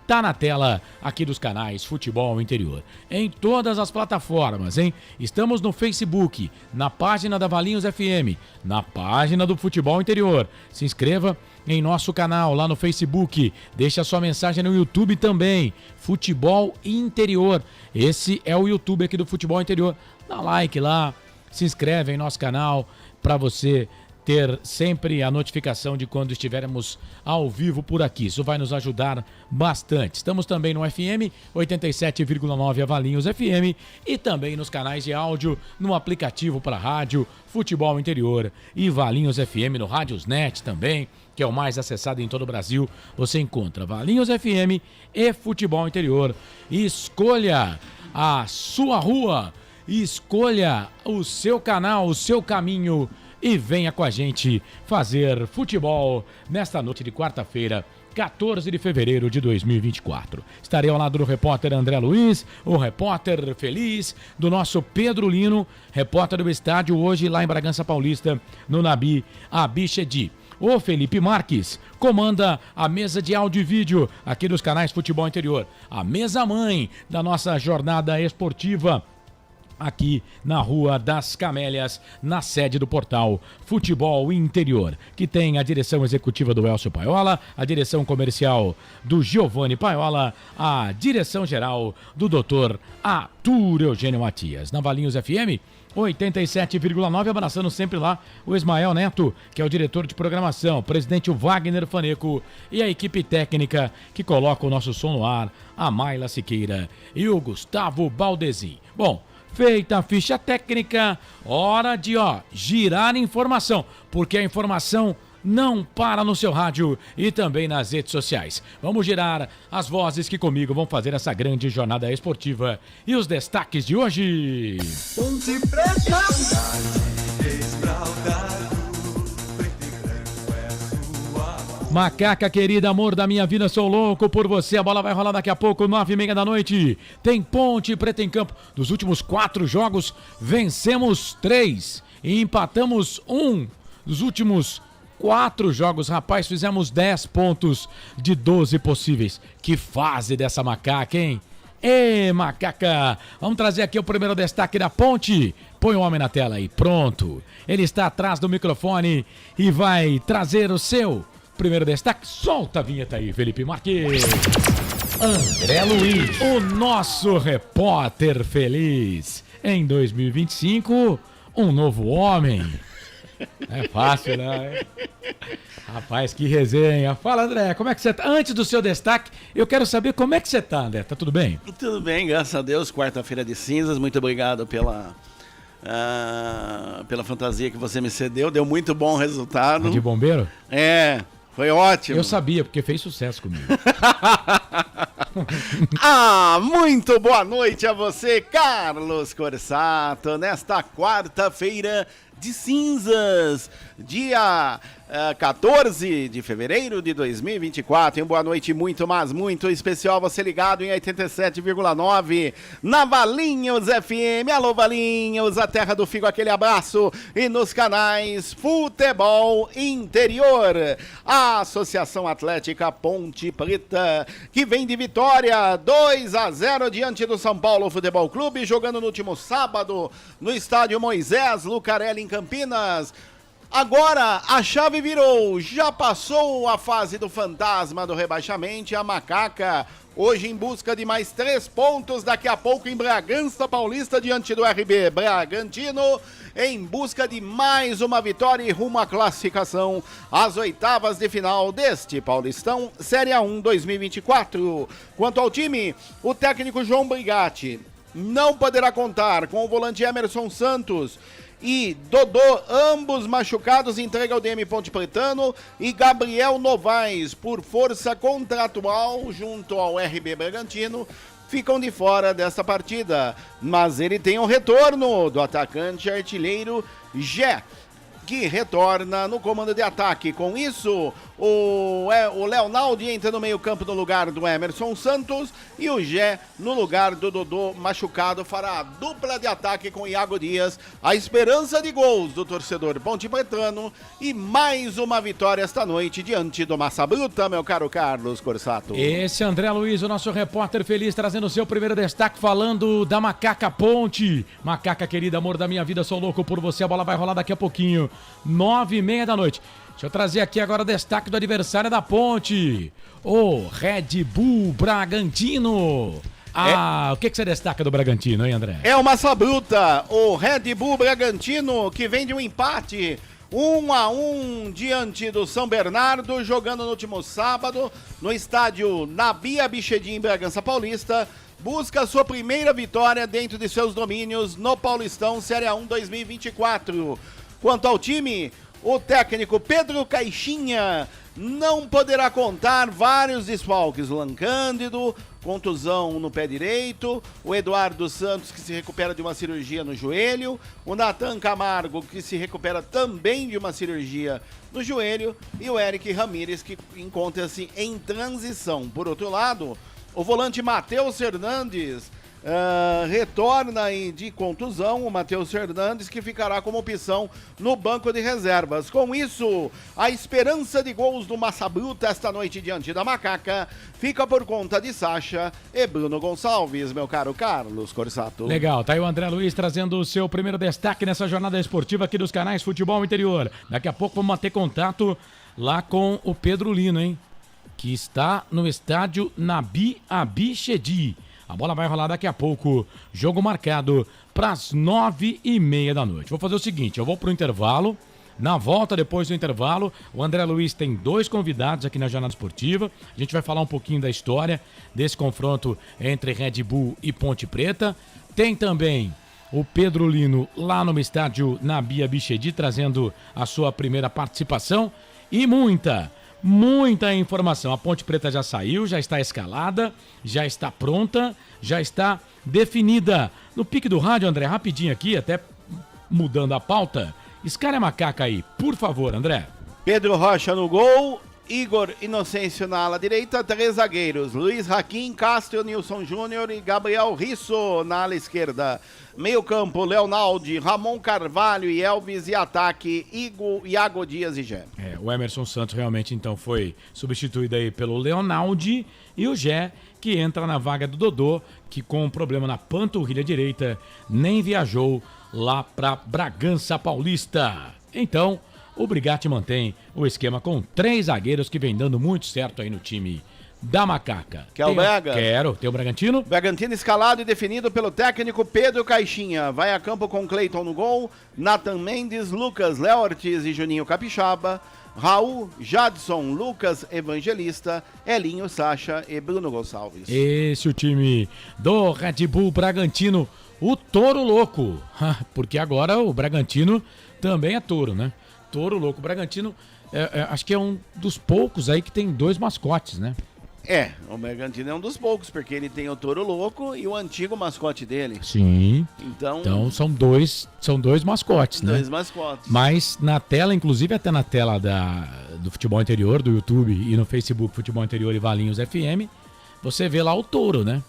tá na tela aqui dos canais Futebol Interior. Em todas as plataformas, hein? Estamos no Facebook, na página da Valinhos FM, na página do Futebol Interior. Se inscreva em nosso canal lá no Facebook. Deixa sua mensagem no YouTube também. Futebol Interior. Esse é o YouTube aqui do Futebol Interior. Dá like lá, se inscreve em nosso canal para você ter sempre a notificação de quando estivermos ao vivo por aqui. Isso vai nos ajudar bastante. Estamos também no FM 87,9 Valinhos FM e também nos canais de áudio, no aplicativo para rádio, Futebol Interior e Valinhos FM no Radiosnet também, que é o mais acessado em todo o Brasil. Você encontra Valinhos FM e Futebol Interior. Escolha a sua rua, escolha o seu canal, o seu caminho e venha com a gente fazer futebol nesta noite de quarta-feira, 14 de fevereiro de 2024. Estarei ao lado do repórter André Luiz, o repórter feliz do nosso Pedro Lino, repórter do estádio hoje lá em Bragança Paulista, no Nabi Abichedi. O Felipe Marques comanda a mesa de áudio e vídeo aqui dos canais Futebol Interior, a mesa mãe da nossa jornada esportiva aqui na Rua das Camélias, na sede do portal Futebol Interior, que tem a direção executiva do Elcio Paiola, a direção comercial do Giovanni Paiola, a direção geral do Dr. Arthur Eugênio Matias. Na Valinhos FM 87,9, abraçando sempre lá o Ismael Neto, que é o diretor de programação, presidente o Wagner Faneco e a equipe técnica que coloca o nosso som no ar, a Mayla Siqueira e o Gustavo Baldezin. Bom, feita a ficha técnica, hora de girar informação, porque a informação não para no seu rádio e também nas redes sociais. Vamos girar as vozes que comigo vão fazer essa grande jornada esportiva e os destaques de hoje. Ponte Preta. Macaca querida, amor da minha vida, sou louco por você. A bola vai rolar daqui a pouco, 9h30 da noite. Tem Ponte Preta em campo. Dos últimos 4 jogos, vencemos 3 e empatamos 1. Dos últimos 4 jogos, rapaz, fizemos 10 pontos de 12 possíveis. Que fase dessa macaca, hein? Ê, macaca! Vamos trazer aqui o primeiro destaque da Ponte. Põe o homem na tela aí, pronto. Ele está atrás do microfone e vai trazer o seu primeiro destaque. Solta a vinheta aí, Felipe Marques. André Luiz, o nosso repórter feliz. Em 2025, um novo homem. É fácil, né? Rapaz, que resenha. Fala, André, como é que você tá? Antes do seu destaque, eu quero saber como é que você tá, André. Tá tudo bem? Tudo bem, graças a Deus. Quarta-feira de cinzas. Muito obrigado pela fantasia que você me cedeu. Deu muito bom resultado. De bombeiro? É, foi ótimo. Eu sabia, porque fez sucesso comigo. Muito boa noite a você, Carlos Corsato, nesta quarta-feira de cinzas, dia 14 de fevereiro de 2024. Boa noite muito, mas muito especial, você ligado em 87,9 na Valinhos FM. Alô, Valinhos, a terra do Figo, aquele abraço. E nos canais Futebol Interior, a Associação Atlética Ponte Preta, que vem de vitória 2-0 diante do São Paulo Futebol Clube, jogando no último sábado no estádio Moisés Lucarelli em Campinas. Agora a chave virou, já passou a fase do fantasma do rebaixamento. A macaca hoje em busca de mais 3 pontos, daqui a pouco em Bragança Paulista diante do RB Bragantino, em busca de mais uma vitória e rumo à classificação às oitavas de final deste Paulistão Série A1 2024. Quanto ao time, o técnico João Brigatti não poderá contar com o volante Emerson Santos e Dodô, ambos machucados, entrega ao DM Ponte Pretano, e Gabriel Novaes, por força contratual junto ao RB Bragantino, ficam de fora dessa partida. Mas ele tem o retorno do atacante artilheiro Gé, que retorna no comando de ataque. Com isso, O Leonaldi entra no meio-campo no lugar do Emerson Santos e o Gé no lugar do Dodô machucado fará a dupla de ataque com Iago Dias. A esperança de gols do torcedor pontepetano e mais uma vitória esta noite diante do Massa Bruta, meu caro Carlos Corsato. Esse André Luiz, o nosso repórter feliz, trazendo o seu primeiro destaque, falando da Macaca Ponte. Macaca querida, amor da minha vida, sou louco por você. A bola vai rolar daqui a pouquinho, 9h30 da noite. Deixa eu trazer aqui agora o destaque do adversário da Ponte, o Red Bull Bragantino. O que você destaca do Bragantino, hein, André? É o Massa Bruta, o Red Bull Bragantino, que vem de um empate 1-1 diante do São Bernardo, jogando no último sábado no estádio Nabi Abichedi, em Bragança Paulista. Busca sua primeira vitória dentro de seus domínios no Paulistão Série 1 2024. Quanto ao time, o técnico Pedro Caixinha não poderá contar vários desfalques. Luan Cândido, contusão no pé direito, o Eduardo Santos, que se recupera de uma cirurgia no joelho, o Natan Camargo, que se recupera também de uma cirurgia no joelho, e o Eric Ramírez, que encontra-se em transição. Por outro lado, o volante Matheus Fernandes retorna aí de contusão, o Matheus Fernandes, que ficará como opção no banco de reservas. Com isso, a esperança de gols do Massa Bruta esta noite diante da Macaca fica por conta de Sacha e Bruno Gonçalves, meu caro Carlos Corsato. Legal, tá aí o André Luiz trazendo o seu primeiro destaque nessa jornada esportiva aqui dos canais Futebol Interior. Daqui a pouco vamos manter contato lá com o Pedro Lino, hein? Que está no estádio Nabi Abichedi. A bola vai rolar daqui a pouco, jogo marcado para as 9h30 da noite. Vou fazer o seguinte, eu vou pro intervalo, na volta depois do intervalo, o André Luiz tem 2 convidados aqui na Jornada Esportiva, a gente vai falar um pouquinho da história desse confronto entre Red Bull e Ponte Preta. Tem também o Pedro Lino lá no estádio Nabi Abichedi, trazendo a sua primeira participação e muita informação. A Ponte Preta já saiu, já está escalada, já está pronta, já está definida. No pique do rádio, André, rapidinho aqui, até mudando a pauta. Escala a Macaca aí, por favor, André. Pedro Rocha no gol, Igor Inocêncio na ala direita, 3 zagueiros, Luiz Raquim, Castro, Nilson Júnior e Gabriel Risso na ala esquerda. Meio campo, Leonaldi, Ramon Carvalho e Elvis, e ataque, Iago Dias e Gé. O Emerson Santos realmente então foi substituído aí pelo Leonaldi, e o Gé, que entra na vaga do Dodô, que com um problema na panturrilha direita nem viajou lá para Bragança Paulista. Então, o Brigatti mantém o esquema com 3 zagueiros que vem dando muito certo aí no time da Macaca. Quer o Braga? Quero. Tem o Bragantino? Bragantino escalado e definido pelo técnico Pedro Caixinha. Vai a campo com Cleiton no gol, Nathan Mendes, Lucas Léo Ortiz e Juninho Capixaba, Raul, Jadson, Lucas Evangelista, Elinho, Sacha e Bruno Gonçalves. Esse é o time do Red Bull Bragantino, o Touro Louco. Porque agora o Bragantino também é touro, né? Touro Louco. O Bragantino, acho que é um dos poucos aí que tem 2 mascotes, né? O Bragantino é um dos poucos, porque ele tem o Touro Louco e o antigo mascote dele. Sim. Então são dois mascotes, né? 2 mascotes. Mas na tela, inclusive até na tela do Futebol Interior, do YouTube e no Facebook Futebol Interior e Valinhos FM, você vê lá o touro, né?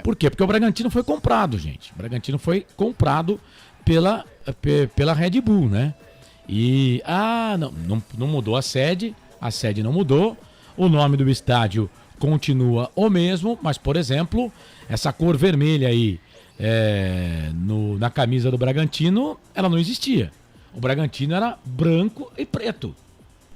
Por quê? Porque o Bragantino foi comprado, gente. O Bragantino foi comprado pela Red Bull, né? E, não mudou a sede não mudou, o nome do estádio continua o mesmo, mas, por exemplo, essa cor vermelha aí na camisa do Bragantino, ela não existia. O Bragantino era branco e preto.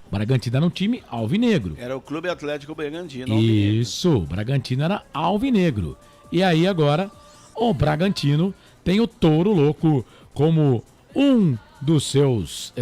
O Bragantino era um time alvinegro. Era o Clube Atlético Bragantino. Isso, o Bragantino era alvinegro. E aí agora, o Bragantino tem o Touro Louco como um dos seus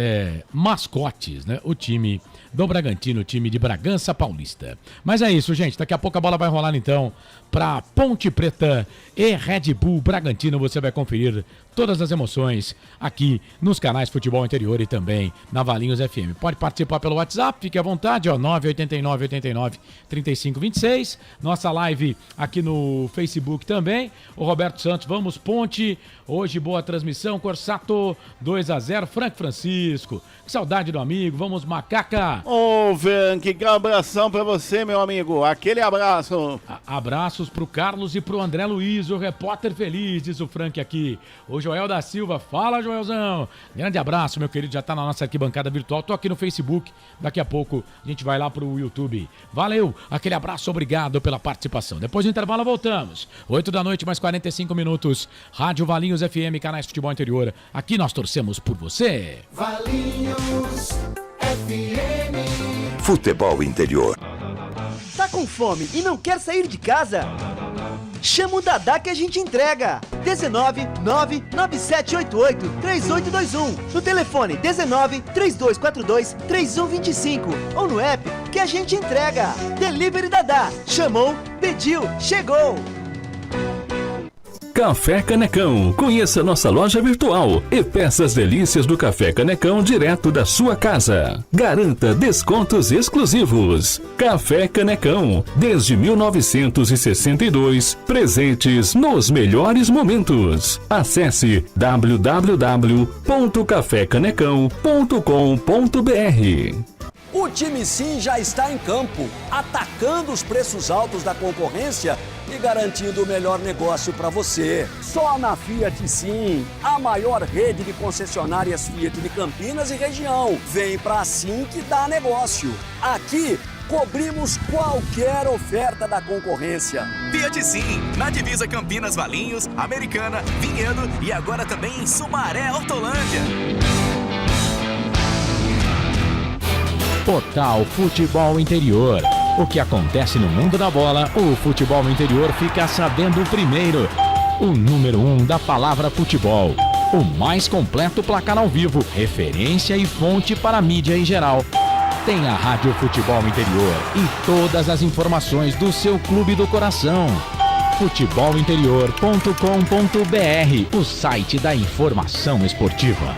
mascotes, né? O time do Bragantino, o time de Bragança Paulista. Mas é isso, gente. Daqui a pouco a bola vai rolar, então, para Ponte Preta e Red Bull Bragantino. Você vai conferir todas as emoções aqui nos canais Futebol Interior e também na Valinhos FM. Pode participar pelo WhatsApp, fique à vontade, 989-89-3526. Nossa live aqui no Facebook também. O Roberto Santos, vamos Ponte. Hoje boa transmissão, Corsato 2-0, Franco Francisco. Que saudade do amigo, vamos Macaca. André? Ô, Frank, que abração pra você, meu amigo. Aquele abraço. Abraços pro Carlos e pro André Luiz, o repórter feliz, diz o Frank aqui. O Joel da Silva, fala, Joelzão. Grande abraço, meu querido, já tá na nossa arquibancada virtual. Tô aqui no Facebook, daqui a pouco a gente vai lá pro YouTube. Valeu, aquele abraço, obrigado pela participação. Depois do intervalo voltamos. 8 da noite, mais 45 minutos. Rádio Valinhos FM, canais Futebol Interior. Aqui nós torcemos por você. Valinhos FM. Futebol Interior. Tá com fome e não quer sair de casa? Chama o Dadá que a gente entrega. 19 99788 3821. No telefone 19 3242 3125. Ou no app que a gente entrega. Delivery Dadá. Chamou, pediu, chegou. Café Canecão. Conheça nossa loja virtual e peça as delícias do Café Canecão direto da sua casa. Garanta descontos exclusivos. Café Canecão, desde 1962, presentes nos melhores momentos. Acesse www.cafecanecão.com.br. O time Sim já está em campo, atacando os preços altos da concorrência e garantindo o melhor negócio para você. Só na Fiat Sim, a maior rede de concessionárias Fiat de Campinas e região. Vem pra Sim que dá negócio. Aqui, cobrimos qualquer oferta da concorrência. Fiat Sim, na divisa Campinas, Valinhos, Americana, Vinhedo e agora também em Sumaré, Hortolândia. Total Futebol Interior. O que acontece no mundo da bola, o Futebol Interior fica sabendo primeiro. O número 1 da palavra futebol. O mais completo placar ao vivo, referência e fonte para a mídia em geral. Tem a Rádio Futebol Interior e todas as informações do seu clube do coração. Futebolinterior.com.br, o site da informação esportiva.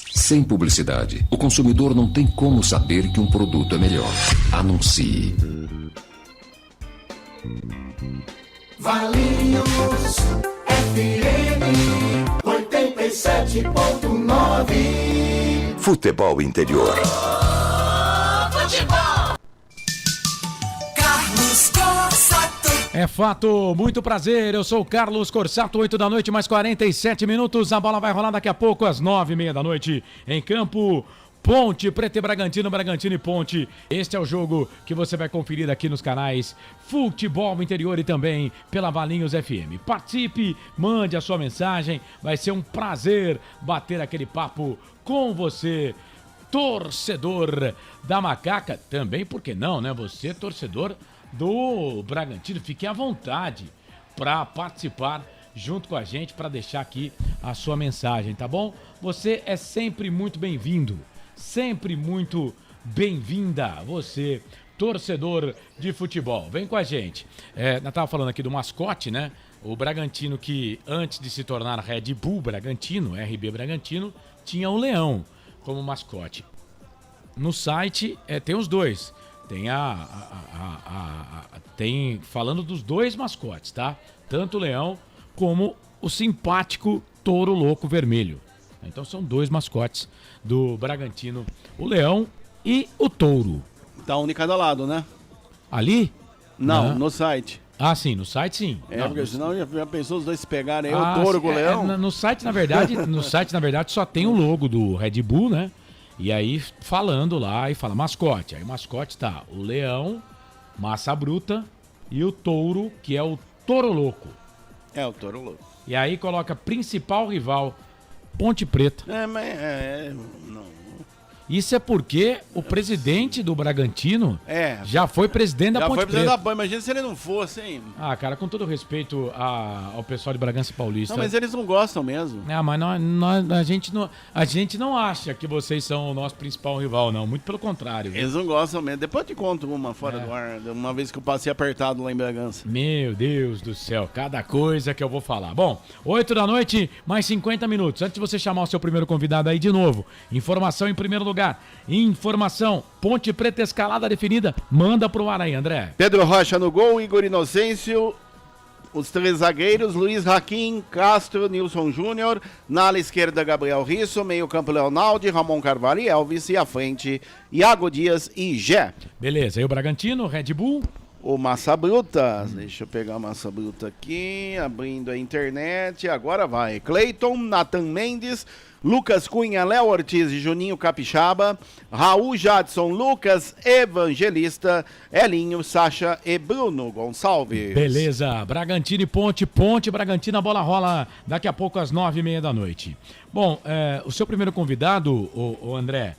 Sem publicidade, o consumidor não tem como saber que um produto é melhor. Anuncie. Valinhos FM 87.9. Futebol Interior. Futebol. Carlos Corsato. É fato, muito prazer, eu sou o Carlos Corsato, 8 da noite, mais 47 minutos, a bola vai rolar daqui a pouco, às 9h30 da noite, em campo, Ponte Preta e Bragantino, Bragantino e Ponte. Este é o jogo que você vai conferir aqui nos canais Futebol Interior e também pela Valinhos FM. Participe, mande a sua mensagem, vai ser um prazer bater aquele papo com você, torcedor da Macaca, também, por que não, né? Você, torcedor do Bragantino, fique à vontade para participar junto com a gente, para deixar aqui a sua mensagem, tá bom? Você é sempre muito bem-vindo, sempre muito bem-vinda, você, torcedor de futebol. Vem com a gente. Nós estávamos falando aqui do mascote, né? O Bragantino, que antes de se tornar Red Bull Bragantino, RB Bragantino, tinha o Leão como mascote. No site tem os dois. Tem falando dos dois mascotes, tá? Tanto o Leão como o simpático Touro Louco Vermelho. Então são dois mascotes do Bragantino, o Leão e o Touro. Tá um de cada lado, né? Ali? Não, no site. Ah, sim, no site sim. Porque senão já pensou os dois se pegarem aí, o Touro com o Leão? No site, na verdade, só tem o logo do Red Bull, né? E aí, falando lá, e fala mascote. Aí o mascote tá o Leão, Massa Bruta, e o Touro, que é o Touro Louco. É, o Touro Louco. E aí coloca principal rival, Ponte Preta. Não. Isso é porque o presidente do Bragantino já foi presidente da Ponte Preta. Já foi presidente da Ponte, imagina se ele não fosse, hein? Ah, cara, com todo respeito ao pessoal de Bragança Paulista. Não, mas eles não gostam mesmo. Mas a gente não acha que vocês são o nosso principal rival, não. Muito pelo contrário. Eles não gostam mesmo. Depois eu te conto uma fora do ar, uma vez que eu passei apertado lá em Bragança. Meu Deus do céu, cada coisa que eu vou falar. Bom, 8 da noite, mais 50 minutos. Antes de você chamar o seu primeiro convidado aí de novo, informação em primeiro lugar. Informação, Ponte Preta escalada definida, manda pro ar aí, André. Pedro Rocha no gol, Igor Inocêncio, Os três zagueiros, Luiz Raquim, Castro, Nilson Júnior. Na ala esquerda, Gabriel Risso. Meio campo, Leonaldi, Ramon Carvalho e Elvis. E à frente, Iago Dias e Gé. Beleza, e o Bragantino, Red Bull? O Massa Bruta. Deixa eu pegar a Massa Bruta aqui. Abrindo a internet. Agora vai. Cleiton, Nathan Mendes, Lucas Cunha, Léo Ortiz e Juninho Capixaba, Raul Jadson, Lucas Evangelista, Elinho, Sacha e Bruno Gonçalves. Beleza, Bragantino e Ponte, Bragantino, a bola rola daqui a pouco às 9h30 da noite. Bom, o seu primeiro convidado, o André,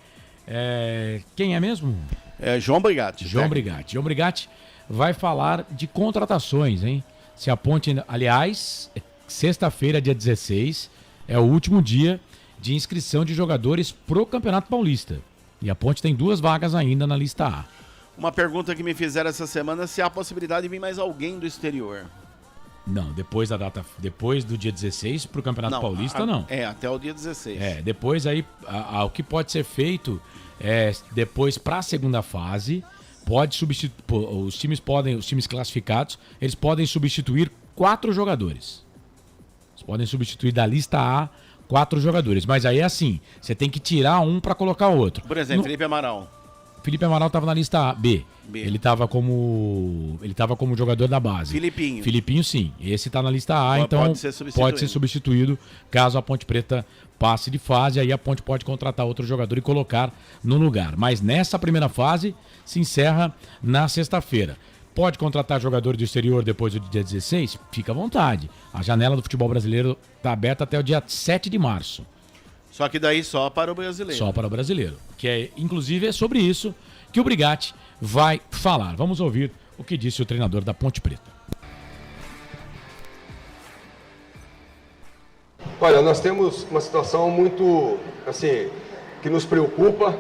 quem é mesmo? É João Brigatti. João Brigatti vai falar de contratações, hein? Se a Ponte, aliás, sexta-feira, dia 16, é o último dia de inscrição de jogadores pro Campeonato Paulista. E a Ponte tem 2 vagas ainda na lista A. Uma pergunta que me fizeram essa semana, se há a possibilidade de vir mais alguém do exterior. Não, depois do dia 16 pro Campeonato Paulista, não. Até o dia 16. Depois aí, o que pode ser feito é, depois pra segunda fase, pode substituir, os times classificados, eles podem substituir 4 jogadores. Eles podem substituir da lista A 4 jogadores, mas aí é assim, você tem que tirar um para colocar outro. Por exemplo, Felipe Amaral. Felipe Amaral estava na lista B. Ele estava como jogador da base. Filipinho sim. Esse está na lista A, então pode ser substituído caso a Ponte Preta passe de fase, aí a Ponte pode contratar outro jogador e colocar no lugar. Mas nessa primeira fase se encerra na sexta-feira. Pode contratar jogador do exterior depois do dia 16? Fica à vontade. A janela do futebol brasileiro está aberta até o dia 7 de março. Só que daí só para o brasileiro. Só para o brasileiro. Inclusive, é sobre isso que o Brigatti vai falar. Vamos ouvir o que disse o treinador da Ponte Preta. Olha, nós temos uma situação muito, assim, que nos preocupa,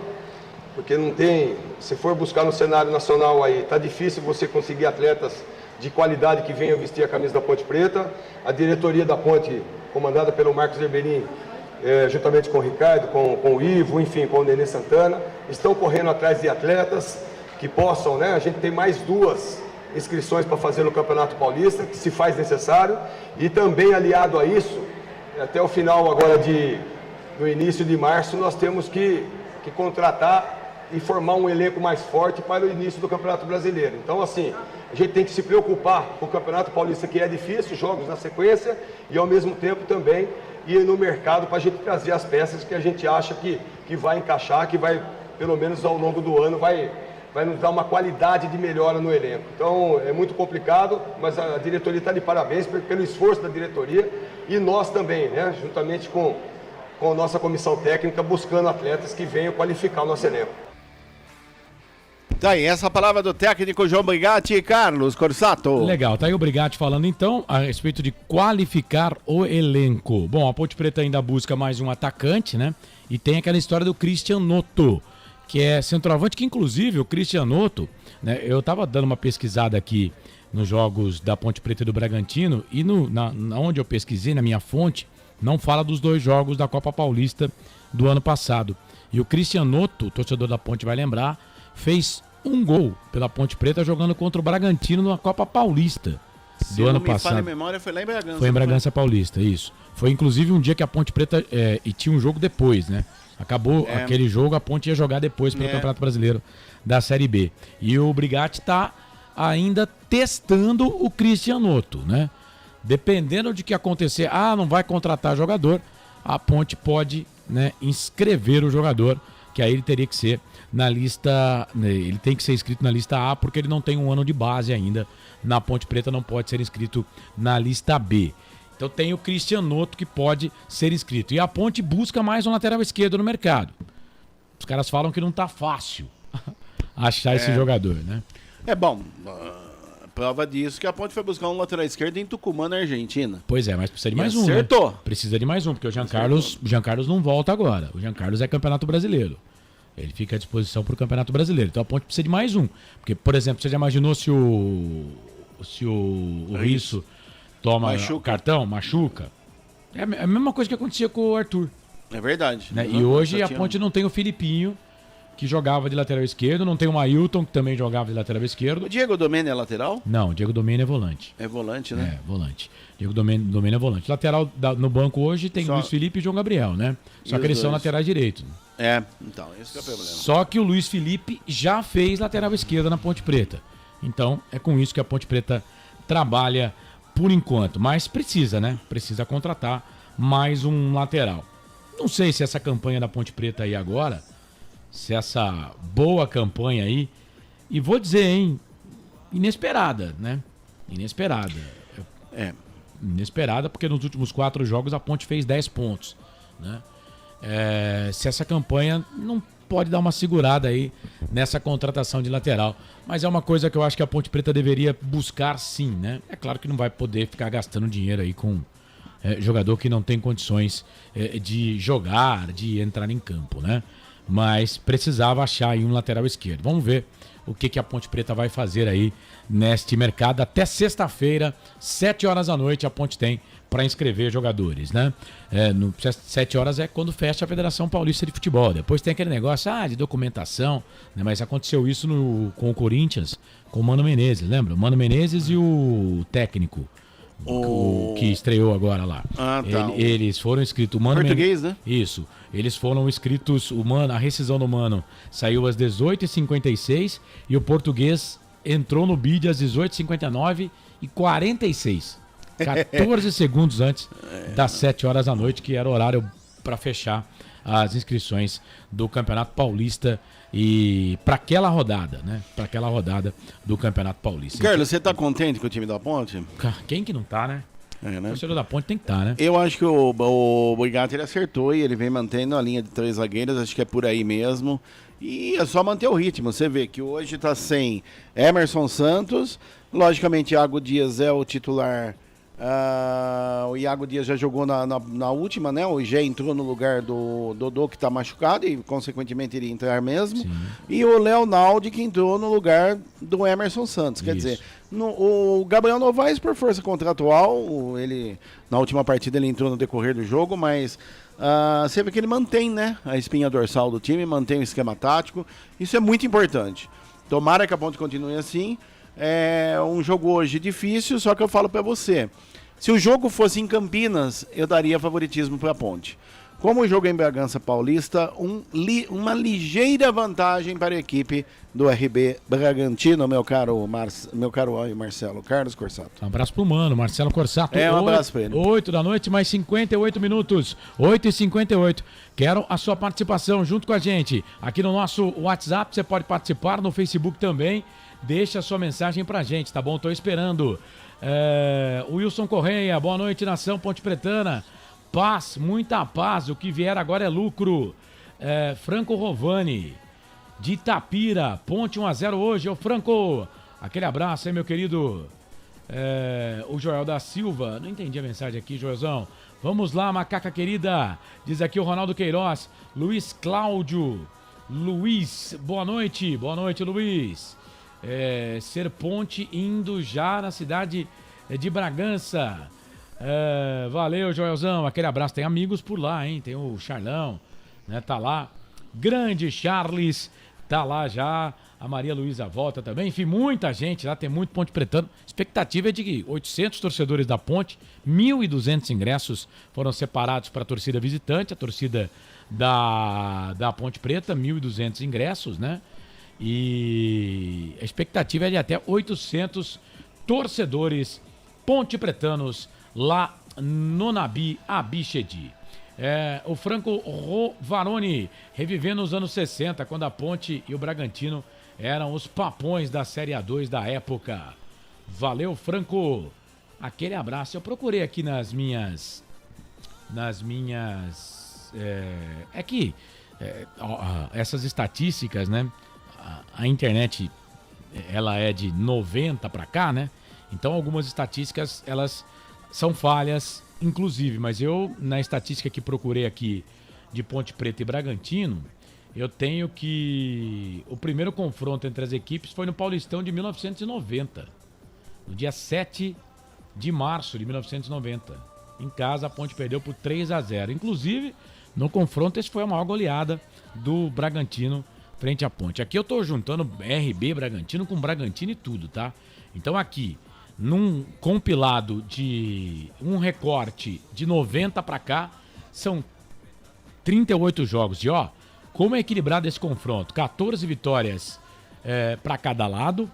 porque não tem, se for buscar no cenário nacional aí, tá difícil você conseguir atletas de qualidade que venham vestir a camisa da Ponte Preta. A diretoria da Ponte, comandada pelo Marcos Herberin, juntamente com o Ricardo, com o Ivo, enfim, com o Nenê Santana, estão correndo atrás de atletas que possam, né? A gente tem mais 2 inscrições para fazer no Campeonato Paulista, que se faz necessário, e também aliado a isso, até o final agora no início de março, nós temos que contratar e formar um elenco mais forte para o início do Campeonato Brasileiro. Então, assim, a gente tem que se preocupar com o Campeonato Paulista, que é difícil, jogos na sequência, e ao mesmo tempo também ir no mercado para a gente trazer as peças que a gente acha que vai encaixar, que vai, pelo menos ao longo do ano, vai nos dar uma qualidade de melhora no elenco. Então, é muito complicado, mas a diretoria está de parabéns pelo esforço da diretoria e nós também, né, juntamente com a nossa comissão técnica, buscando atletas que venham qualificar o nosso elenco. Tá aí, essa palavra do técnico João Brigatti e Carlos Corsato. Legal, tá aí o Brigatti falando então a respeito de qualificar o elenco. Bom, a Ponte Preta ainda busca mais um atacante, né? E tem aquela história do Christian Noto, que é centroavante, que inclusive o Christian Noto, né? Eu tava dando uma pesquisada aqui nos jogos da Ponte Preta e do Bragantino, e onde eu pesquisei, na minha fonte, não fala dos 2 jogos da Copa Paulista do ano passado. E o Christian Noto, o torcedor da Ponte vai lembrar, fez 1 gol pela Ponte Preta jogando contra o Bragantino na Copa Paulista do ano passado. Se não me falha a memória, foi lá em Bragança. Foi em Bragança Paulista, isso. Foi inclusive um dia que a Ponte Preta e tinha um jogo depois, né? Acabou aquele jogo, a Ponte ia jogar depois pelo Campeonato Brasileiro da Série B. E o Brigatti está ainda testando o Christian Noto, né? Dependendo de que acontecer, não vai contratar jogador, a Ponte pode, né, inscrever o jogador, que aí ele teria que ser na lista, ele tem que ser inscrito na lista A, porque ele não tem um ano de base ainda. Na Ponte Preta não pode ser inscrito na lista B. Então tem o Christian Noto que pode ser inscrito. E a Ponte busca mais um lateral esquerdo no mercado. Os caras falam que não tá fácil achar esse jogador, né? Bom, prova disso que a Ponte foi buscar um lateral esquerdo em Tucumã, na Argentina. Pois é, mas precisa de mais um, acertou. Né? Precisa de mais um, porque o Jean Carlos não volta agora. O Jean Carlos é Campeonato Brasileiro. Ele fica à disposição para o Campeonato Brasileiro. Então a Ponte precisa de mais um. Porque, por exemplo, você já imaginou se o Risso toma o cartão, machuca? É a mesma coisa que acontecia com o Arthur. É verdade. Né? E hoje a Ponte não tem o Filipinho que jogava de lateral esquerdo. Não tem o Ailton, que também jogava de lateral esquerdo. O Diego Domene é lateral? Não, o Diego Domene é volante. É volante, né? É, volante. Diego Domene é volante. Lateral no banco hoje tem Luiz Felipe e João Gabriel, né? Só que eles são laterais direitos. É, então, esse que é o problema. Só que o Luiz Felipe já fez lateral esquerda na Ponte Preta. Então, é com isso que a Ponte Preta trabalha por enquanto. Mas precisa, né? Precisa contratar mais um lateral. Não sei se essa campanha da Ponte Preta aí agora, se essa boa campanha aí, e vou dizer, hein, inesperada, né? Inesperada. Inesperada, porque nos últimos 4 jogos a Ponte fez 10 pontos, né? Se essa campanha não pode dar uma segurada aí nessa contratação de lateral. Mas é uma coisa que eu acho que a Ponte Preta deveria buscar sim, né? É claro que não vai poder ficar gastando dinheiro aí com jogador que não tem condições de jogar, de entrar em campo, né? Mas precisava achar aí um lateral esquerdo. Vamos ver o que a Ponte Preta vai fazer aí neste mercado. Até sexta-feira, 7 horas da noite, a Ponte tem para inscrever jogadores, né? 7 horas é quando fecha a Federação Paulista de Futebol. Depois tem aquele negócio de documentação, né? Mas aconteceu isso com o Corinthians, com o Mano Menezes, lembra? O Mano Menezes e o técnico. Que estreou agora lá. Ah, tá. Eles foram inscritos. Português, né? Isso. Eles foram inscritos. A rescisão do Mano saiu às 18h56 e o português entrou no bid às 18h59 e 46. 14 segundos antes das 7 horas da noite, que era o horário para fechar as inscrições do Campeonato Paulista e para aquela rodada, né? Para aquela rodada do Campeonato Paulista. Carlos, você tá contente com o time da Ponte? Quem que não tá, né? Né? O torcedor da Ponte tem que estar, né? Eu acho que o Brigatti ele acertou e ele vem mantendo a linha de 3 zagueiros, acho que é por aí mesmo. E é só manter o ritmo. Você vê que hoje tá sem Emerson Santos, logicamente Iago Dias é o titular. O Iago Dias já jogou na última, né? O Gé entrou no lugar do Dodô, que tá machucado e consequentemente iria entrar mesmo. Sim. E o Leonaldo, que entrou no lugar do Emerson Santos. Quer dizer, o Gabriel Novaes, por força contratual, ele na última partida ele entrou no decorrer do jogo, mas você vê que ele mantém, né, a espinha dorsal do time, mantém o esquema tático. Isso é muito importante. Tomara que a Ponte continue assim. É um jogo hoje difícil, só que eu falo pra você, se o jogo fosse em Campinas, eu daria favoritismo pra Ponte. Como o jogo é em Bragança Paulista, uma ligeira vantagem para a equipe do RB Bragantino, meu caro Marcelo Carlos Corsato. Um abraço pro mano, Marcelo Corsato. Um abraço pra ele. 8 da noite, mais 58 minutos, 8h58. Quero a sua participação junto com a gente. Aqui no nosso WhatsApp, você pode participar, no Facebook também. Deixa a sua mensagem pra gente, tá bom? Tô esperando. Wilson Correia, boa noite, nação Ponte Pretana. Paz, muita paz, o que vier agora é lucro. Franco Rovani, de Itapira, Ponte 1-0 hoje. Ô Franco, aquele abraço aí, meu querido. O Joel da Silva, não entendi a mensagem aqui, Joelzão. Vamos lá, macaca querida, diz aqui o Ronaldo Queiroz. Luiz Cláudio, boa noite, Luiz. Ser Ponte indo já na cidade de Bragança. Valeu, Joelzão, aquele abraço. Tem amigos por lá, hein? Tem o Charlão, né? Tá lá. Grande Charles, tá lá já. A Maria Luísa volta também. Enfim, muita gente lá, tem muito Ponte Pretano. Expectativa é de 800 torcedores da Ponte, 1.200 ingressos foram separados para a torcida visitante, a torcida da Ponte Preta, 1.200 ingressos, né? E a expectativa é de até 800 torcedores ponte-pretanos lá no Nabi Abichedi. O Franco Rovaroni, revivendo os anos 60, quando a Ponte e o Bragantino eram os papões da Série A2 da época. Valeu, Franco. Aquele abraço. Eu procurei aqui nas minhas... essas estatísticas, né? A internet, ela é de 90 para cá, né? Então algumas estatísticas, elas são falhas, inclusive. Mas eu, na estatística que procurei aqui de Ponte Preta e Bragantino, eu tenho que o primeiro confronto entre as equipes foi no Paulistão de 1990. No dia 7 de março de 1990. Em casa, a Ponte perdeu por 3-0. Inclusive, no confronto, esse foi a maior goleada do Bragantino frente à Ponte. Aqui eu tô juntando RB Bragantino com Bragantino e tudo, tá? Então aqui, num compilado de um recorte de 90 pra cá, são 38 jogos. E ó, como é equilibrado esse confronto? 14 vitórias pra cada lado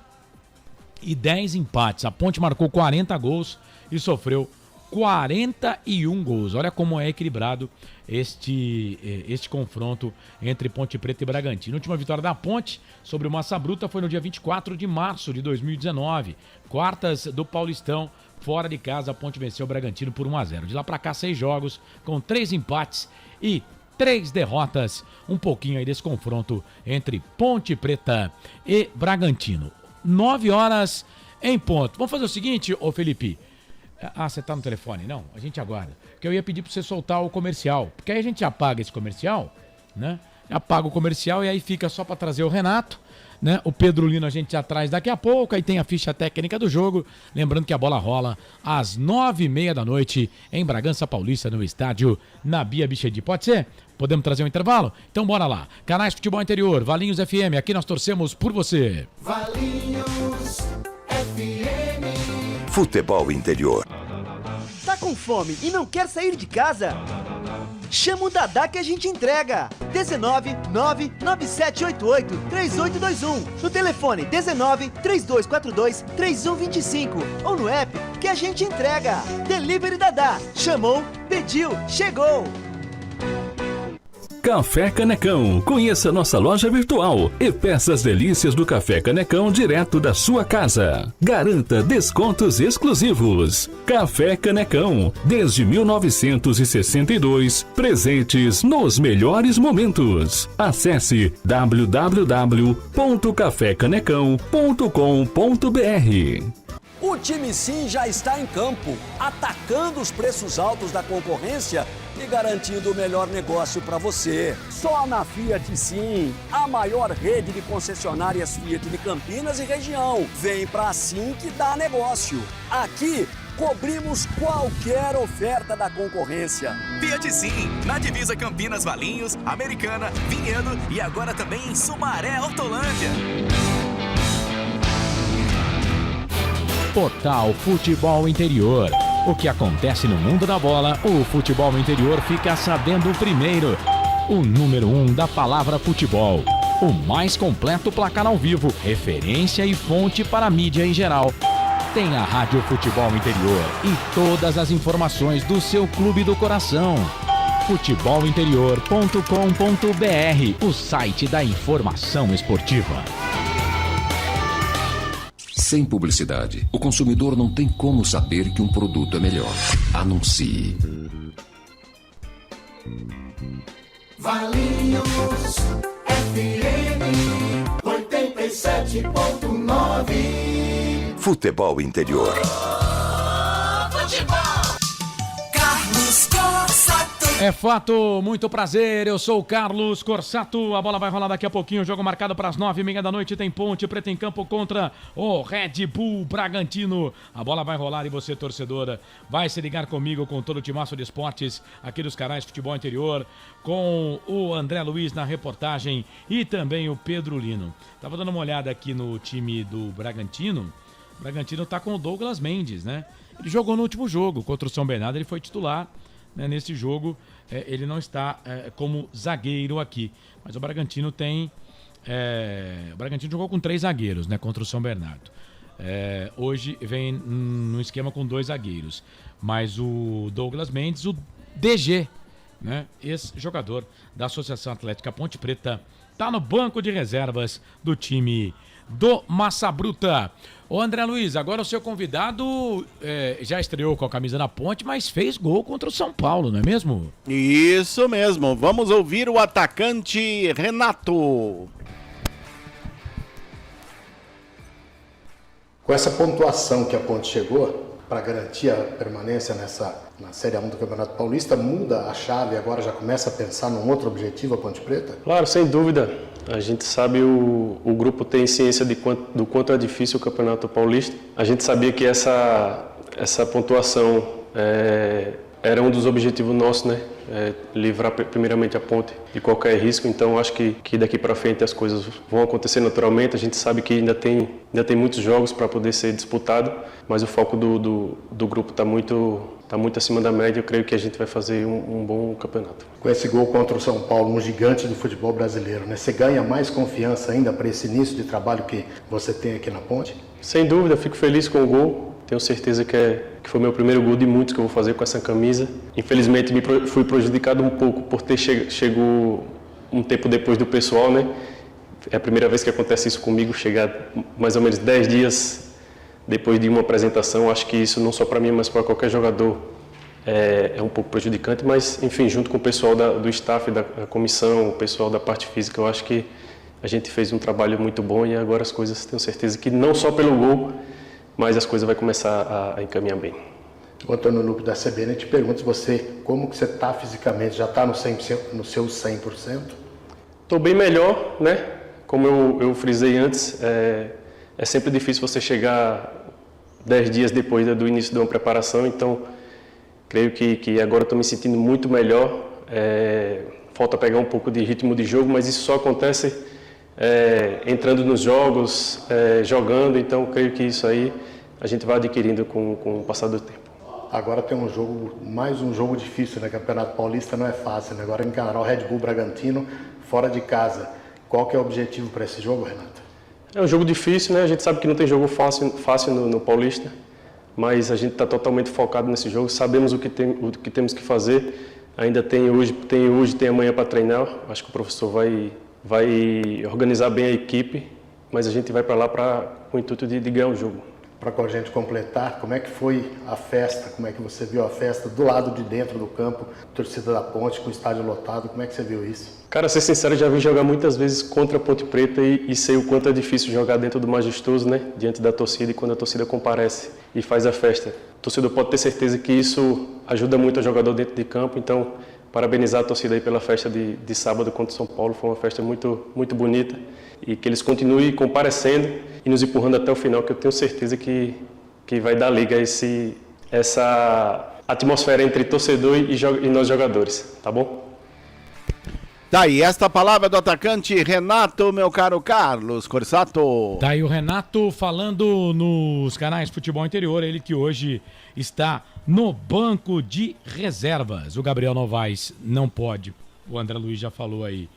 e 10 empates. A Ponte marcou 40 gols e sofreu 41 gols. Olha como é equilibrado este confronto entre Ponte Preta e Bragantino. A última vitória da Ponte sobre o Massa Bruta foi no dia 24 de março de 2019. Quartas do Paulistão, fora de casa, a Ponte venceu o Bragantino por 1-0. De lá pra cá, 6 jogos com 3 empates e 3 derrotas. Um pouquinho aí desse confronto entre Ponte Preta e Bragantino. 9 horas em ponto. Vamos fazer o seguinte, ô Felipe. Ah, você tá no telefone? Não, a gente aguarda. Porque eu ia pedir pra você soltar o comercial. Porque aí a gente apaga esse comercial, né? Apaga o comercial e aí fica só pra trazer o Renato, né? O Pedro Lino a gente já traz daqui a pouco. Aí tem a ficha técnica do jogo. Lembrando que a bola rola às 9h30 da noite em Bragança Paulista, no estádio Nabia Bichedi. Pode ser? Podemos trazer um intervalo? Então bora lá. Canais Futebol Interior, Valinhos FM. Aqui nós torcemos por você. Valinhos FM. Futebol Interior. Tá com fome e não quer sair de casa? Chama o Dadá que a gente entrega. 19 99788 3821. No telefone 19 3242 3125. Ou no app que a gente entrega. Delivery Dadá. Chamou, pediu, chegou. Café Canecão. Conheça nossa loja virtual e peça as delícias do Café Canecão direto da sua casa. Garanta descontos exclusivos. Café Canecão, desde 1962, presentes nos melhores momentos. Acesse www.cafecanecão.com.br. O time Sim já está em campo, atacando os preços altos da concorrência e garantindo o melhor negócio para você. Só na Fiat Sim, a maior rede de concessionárias Fiat de Campinas e região. Vem pra Sim que dá negócio. Aqui cobrimos qualquer oferta da concorrência. Fiat Sim, na divisa Campinas, Valinhos, Americana, Vinhedo e agora também em Sumaré, Hortolândia. Portal Futebol Interior. O que acontece no mundo da bola, o Futebol Interior fica sabendo primeiro. O número 1 da palavra futebol. O mais completo placar ao vivo, referência e fonte para a mídia em geral. Tem a Rádio Futebol Interior e todas as informações do seu clube do coração. futebolinterior.com.br, o site da informação esportiva. Sem publicidade, o consumidor não tem como saber que um produto é melhor. Anuncie. Valinhos FM 87.9. Futebol Interior. Futebol. Carlos Corsato. É fato, muito prazer, eu sou o Carlos Corsato, a bola vai rolar daqui a pouquinho, o jogo marcado para as 9h30 da noite, tem Ponte Preta em campo contra o Red Bull Bragantino, a bola vai rolar e você, torcedora, vai se ligar comigo, com todo o timaço de esportes aqui dos canais Futebol Interior, com o André Luiz na reportagem e também o Pedro Lino. Tava dando uma olhada aqui no time do Bragantino, o Bragantino tá com o Douglas Mendes, né? Ele jogou no último jogo contra o São Bernardo, ele foi titular. Nesse jogo, ele não está como zagueiro aqui. Mas o Bragantino tem... o Bragantino jogou com 3 zagueiros, né, contra o São Bernardo. Hoje vem no esquema com 2 zagueiros. Mas o Douglas Mendes, o DG, né, ex-jogador da Associação Atlética Ponte Preta, está no banco de reservas do time do Massa Bruta. Ô André Luiz, agora o seu convidado já estreou com a camisa na Ponte, mas fez gol contra o São Paulo, não é mesmo? Isso mesmo, vamos ouvir o atacante Renato. Com essa pontuação que a Ponte chegou, para garantir a permanência na Série A1 do Campeonato Paulista, muda a chave, agora já começa a pensar num outro objetivo a Ponte Preta? Claro, sem dúvida. A gente sabe, o grupo tem ciência do quanto é difícil o Campeonato Paulista. A gente sabia que essa pontuação era um dos objetivos nossos, né? Livrar primeiramente a Ponte de qualquer risco. Então acho que daqui para frente as coisas vão acontecer naturalmente. A gente sabe que ainda tem muitos jogos para poder ser disputado, mas o foco do grupo está muito acima da média. Eu creio que a gente vai fazer um bom campeonato. Com esse gol contra o São Paulo, um gigante do futebol brasileiro, né? Você ganha mais confiança ainda para esse início de trabalho que você tem aqui na Ponte? Sem dúvida, fico feliz com o gol. Tenho certeza que foi meu primeiro gol de muitos que eu vou fazer com essa camisa. Infelizmente fui prejudicado um pouco por ter chegou um tempo depois do pessoal, né? É a primeira vez que acontece isso comigo, chegar mais ou menos 10 dias depois de uma apresentação. Acho que isso não só para mim, mas para qualquer jogador é um pouco prejudicante. Mas, enfim, junto com o pessoal do staff, da comissão, o pessoal da parte física, eu acho que a gente fez um trabalho muito bom e agora as coisas, tenho certeza que não só pelo gol, mas as coisas vão começar a encaminhar bem. O Antônio Lupe da CBN te pergunta como que você está fisicamente, já está no seu 100%? Estou bem melhor, né? Como eu frisei antes, é sempre difícil você chegar 10 dias depois do início de uma preparação, então creio que agora estou me sentindo muito melhor. Falta pegar um pouco de ritmo de jogo, mas isso só acontece entrando nos jogos, jogando, então creio que isso aí a gente vai adquirindo com o passar do tempo. Agora tem mais um jogo difícil, né? Campeonato Paulista não é fácil, né? Agora encarar o Red Bull Bragantino fora de casa. Qual que é o objetivo para esse jogo, Renato? É um jogo difícil, né? A gente sabe que não tem jogo fácil no Paulista, mas a gente está totalmente focado nesse jogo, sabemos o que temos que fazer. Ainda tem hoje, tem amanhã para treinar. Acho que o professor vai organizar bem a equipe, mas a gente vai para lá com o intuito de ganhar o jogo. Para a gente completar, como é que foi a festa? Como é que você viu a festa do lado de dentro do campo, torcida da Ponte, com o estádio lotado? Como é que você viu isso? Cara, ser sincero, já vi jogar muitas vezes contra a Ponte Preta e sei o quanto é difícil jogar dentro do Majestoso, né? Diante da torcida e quando a torcida comparece e faz a festa. O torcedor pode ter certeza que isso ajuda muito o jogador dentro de campo, então parabenizar a torcida aí pela festa de sábado contra o São Paulo. Foi uma festa muito, muito bonita e que eles continuem comparecendo e nos empurrando até o final, que eu tenho certeza que vai dar liga essa atmosfera entre torcedor e nós jogadores, tá bom? Tá aí, esta palavra do atacante Renato, meu caro Carlos Corsato. Tá aí o Renato falando nos canais Futebol Interior, ele que hoje está no banco de reservas. O Gabriel Novaes não pode, o André Luiz já falou aí,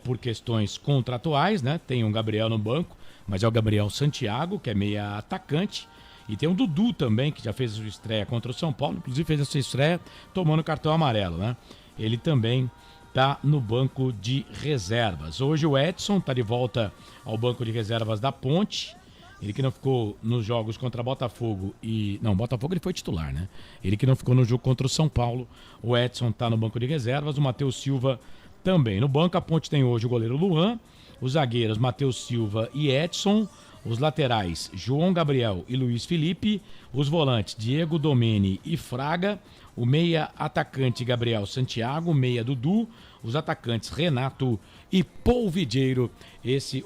por questões contratuais, né? Tem um Gabriel no banco, mas é o Gabriel Santiago, que é meia atacante. E tem o Dudu também, que já fez a sua estreia contra o São Paulo, inclusive fez a sua estreia tomando cartão amarelo, né? Ele também está no banco de reservas. Hoje o Edson está de volta ao banco de reservas da Ponte. Ele que não ficou nos jogos contra Botafogo e... Não, Botafogo ele foi titular, né? Ele que não ficou no jogo contra o São Paulo. O Edson está no banco de reservas. O Matheus Silva também. No banco a Ponte tem hoje o goleiro Luan. Os zagueiros Matheus Silva e Edson. Os laterais João Gabriel e Luiz Felipe. Os volantes Diego Domeni e Fraga. O meia atacante Gabriel Santiago, o meia Dudu, os atacantes Renato e Polvideiro,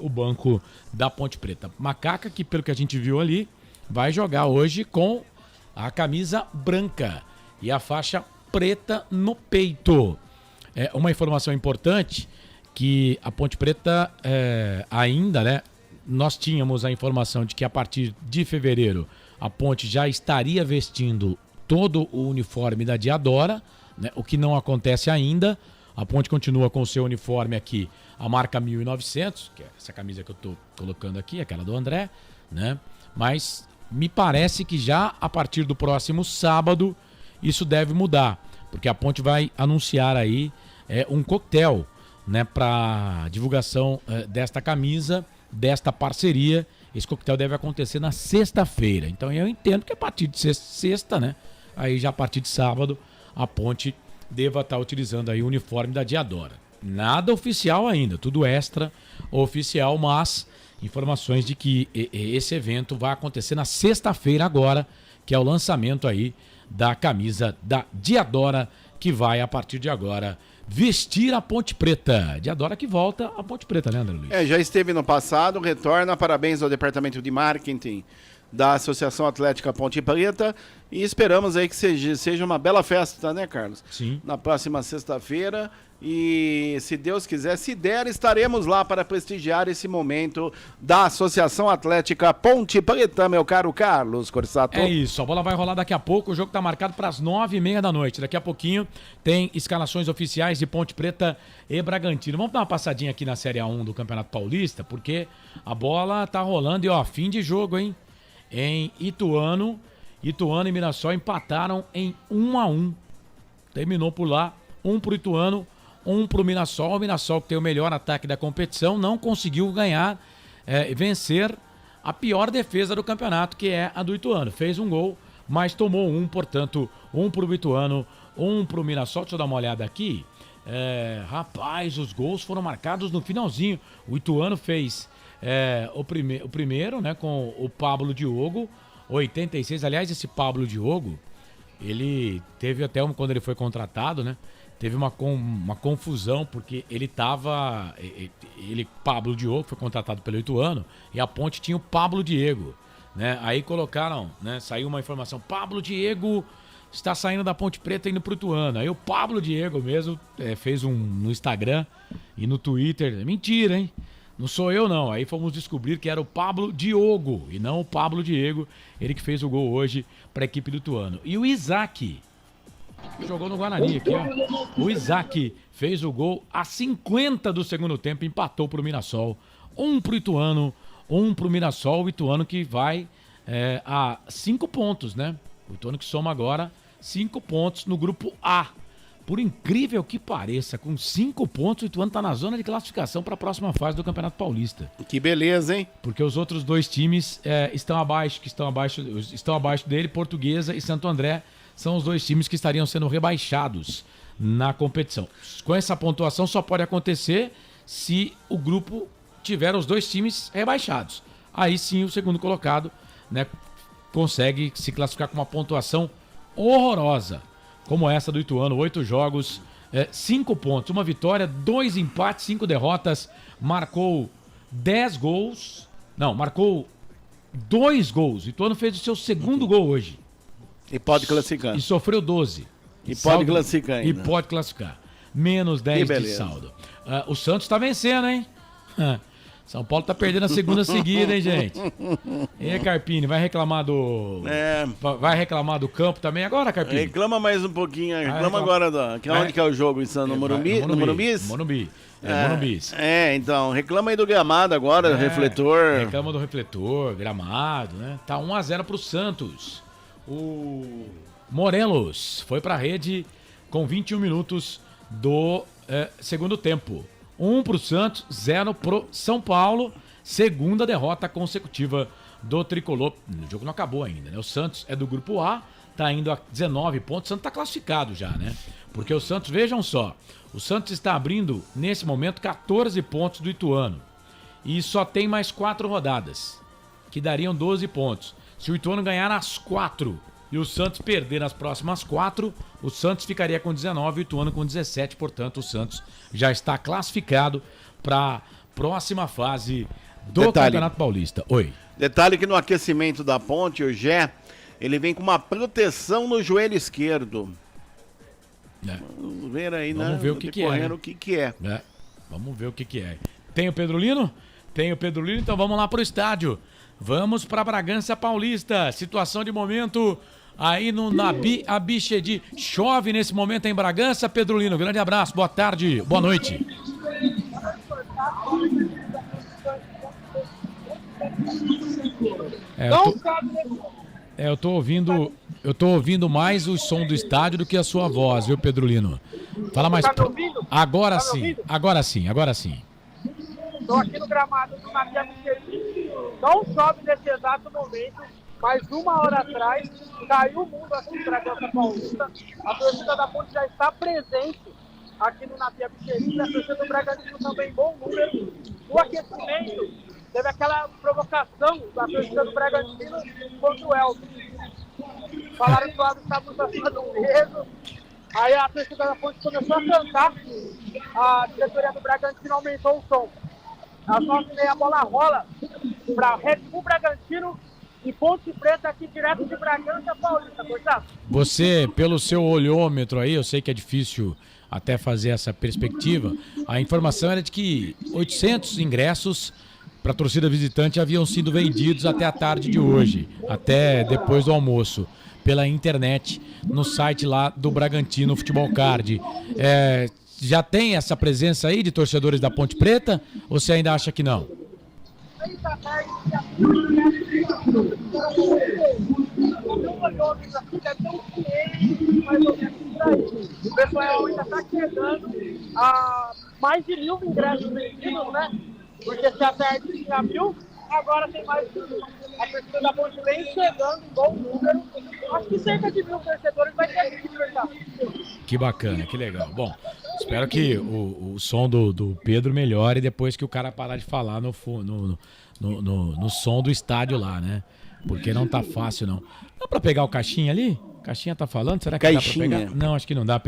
o banco da Ponte Preta. Macaca, que pelo que a gente viu ali, vai jogar hoje com a camisa branca e a faixa preta no peito. Uma informação importante, que a Ponte Preta ainda, né, nós tínhamos a informação de que a partir de fevereiro a Ponte já estaria vestindo todo o uniforme da Diadora, né? O que não acontece ainda. A Ponte continua com o seu uniforme aqui, a marca 1900, que é essa camisa que eu estou colocando aqui, aquela do André, né? Mas me parece que já a partir do próximo sábado isso deve mudar, porque a Ponte vai anunciar aí um coquetel, né, para divulgação desta camisa, desta parceria. Esse coquetel deve acontecer na sexta-feira. Então eu entendo que a partir de sexta, né? Aí já a partir de sábado, a Ponte deva estar utilizando aí o uniforme da Diadora. Nada oficial ainda, tudo extra oficial, mas informações de que esse evento vai acontecer na sexta-feira agora, que é o lançamento aí da camisa da Diadora, que vai a partir de agora vestir a Ponte Preta. Diadora que volta a Ponte Preta, né, André Luiz? Já esteve no passado, retorna. Parabéns ao departamento de marketing da Associação Atlética Ponte Preta e esperamos aí que seja uma bela festa, né, Carlos? Sim. Na próxima sexta-feira e, se Deus quiser, se der, estaremos lá para prestigiar esse momento da Associação Atlética Ponte Preta, meu caro Carlos Corsato. É isso, a bola vai rolar daqui a pouco, o jogo está marcado para as 9h30 da noite. Daqui a pouquinho tem escalações oficiais de Ponte Preta e Bragantino. Vamos dar uma passadinha aqui na Série A1 do Campeonato Paulista, porque a bola tá rolando e, ó, fim de jogo, hein? Em Ituano e Mirassol empataram em 1-1. Terminou por lá, 1 pro Ituano, 1 pro Mirassol. O Mirassol, que tem o melhor ataque da competição, não conseguiu ganhar, vencer a pior defesa do campeonato, que é a do Ituano. Fez um gol, mas tomou um, portanto, 1 pro Ituano, 1 pro Mirassol. Deixa eu dar uma olhada aqui. Rapaz, os gols foram marcados no finalzinho. O Ituano fez o primeiro, né, com o Pablo Diogo, 86. Aliás, esse Pablo Diogo, ele teve até quando ele foi contratado, né? Teve uma confusão, porque Pablo Diogo foi contratado pelo Ituano e a Ponte tinha o Pablo Diego, né? Aí colocaram, né? Saiu uma informação: Pablo Diego está saindo da Ponte Preta e indo pro Ituano. Aí o Pablo Diego mesmo fez no Instagram e no Twitter: mentira, hein? Não sou eu, não. Aí fomos descobrir que era o Pablo Diogo e não o Pablo Diego, ele que fez o gol hoje para a equipe do Ituano. E o Isaac, que jogou no Guarani aqui, ó. O Isaac fez o gol a 50 do segundo tempo, empatou pro Mirassol. 1 pro Ituano, 1 pro Mirassol. O Ituano que vai a 5 pontos, né? O Ituano que soma agora 5 pontos no grupo A. Por incrível que pareça, com 5 pontos, o Ituano está na zona de classificação para a próxima fase do Campeonato Paulista. Que beleza, hein? Porque os outros dois times estão abaixo dele, Portuguesa e Santo André, são os dois times que estariam sendo rebaixados na competição. Com essa pontuação só pode acontecer se o grupo tiver os dois times rebaixados. Aí sim o segundo colocado, né, consegue se classificar com uma pontuação horrorosa, como essa do Ituano. 8 jogos, 5 pontos, 1 vitória, 2 empates, 5 derrotas, marcou 10 gols, não, marcou 2 gols. O Ituano fez o seu segundo gol hoje. E pode classificar. E sofreu 12. E pode classificar ainda. E pode classificar. Menos 10 de saldo. O Santos tá vencendo, hein? São Paulo tá perdendo a segunda seguida, hein, gente? E Carpini, vai reclamar do... Vai reclamar do campo também agora, Carpini? Reclama mais um pouquinho. Reclama agora onde que é o jogo? No Morumbi? No Morumbis? Morumbi. Morumbis. Então, reclama aí do gramado agora, refletor. Reclama do refletor, gramado, né? Tá 1-0 pro Santos. O Morelos foi pra rede com 21 minutos do segundo tempo. 1 pro Santos, 0 pro São Paulo. Segunda derrota consecutiva do Tricolor. O jogo não acabou ainda, né? O Santos é do grupo A, tá indo a 19 pontos. O Santos tá classificado já, né? Porque o Santos, vejam só, o Santos está abrindo, nesse momento, 14 pontos do Ituano. E só tem mais 4 rodadas, que dariam 12 pontos. Se o Ituano ganhar as 4 e o Santos perder nas próximas 4, o Santos ficaria com 19 e o Ituano com 17. Portanto, o Santos já está classificado para a próxima fase do Campeonato Paulista. Oi. Detalhe que no aquecimento da Ponte, o Gé, ele vem com uma proteção no joelho esquerdo. Vamos ver aí, né? Vamos ver o que é. Né? O que é. Vamos ver o que é. Tem o Pedro Lino? Tem o Pedro Lino, então vamos lá pro estádio. Vamos para Bragança Paulista. Situação de momento aí no Nabi Abichedi. Chove nesse momento em Bragança. Pedro Lino, grande abraço, boa tarde, boa noite. Eu tô ouvindo mais o som do estádio do que a sua voz, viu, Pedro Lino? Fala mais. Agora sim. Estou aqui no gramado do Nabi Abichedi. Não chove nesse exato momento, mas 1 hora atrás caiu o mundo aqui em Bragança Paulista. A torcida da Ponte já está presente aqui no Nabi Abichedi. A torcida do Bragantino também, bom número. No aquecimento, teve aquela provocação da torcida do Bragantino contra o Elton. Falaram que o Elton estava nos acima do peso. Aí a torcida da Ponte começou a cantar. A diretoria do Bragantino aumentou o som. Às 9h30 a bola rola para Red Bull Bragantino de Ponte Preta, aqui direto de Bragança Paulista, Corsato. Você, pelo seu olhômetro aí, eu sei que é difícil até fazer essa perspectiva, a informação era de que 800 ingressos para a torcida visitante haviam sido vendidos até a tarde de hoje, até depois do almoço, pela internet, no site lá do Bragantino Futebol Card. Já tem essa presença aí de torcedores da Ponte Preta, ou você ainda acha que não? O pessoal ainda está chegando a mais de 1.000 ingressos vendidos, né? Porque se até tinha 1.000, agora tem mais de 1.000. A torcida da Ponte vem chegando em bom número. Acho que cerca de 1.000 torcedores vai ter aqui, verdade. Que bacana, que legal. Bom, espero que o som do Pedro melhore depois que o cara parar de falar no som do estádio lá, né? Porque não tá fácil, não. Dá pra pegar o Caixinha ali? Caixinha tá falando? Será que Caixinha. dá pra pegar? Não, acho que não dá.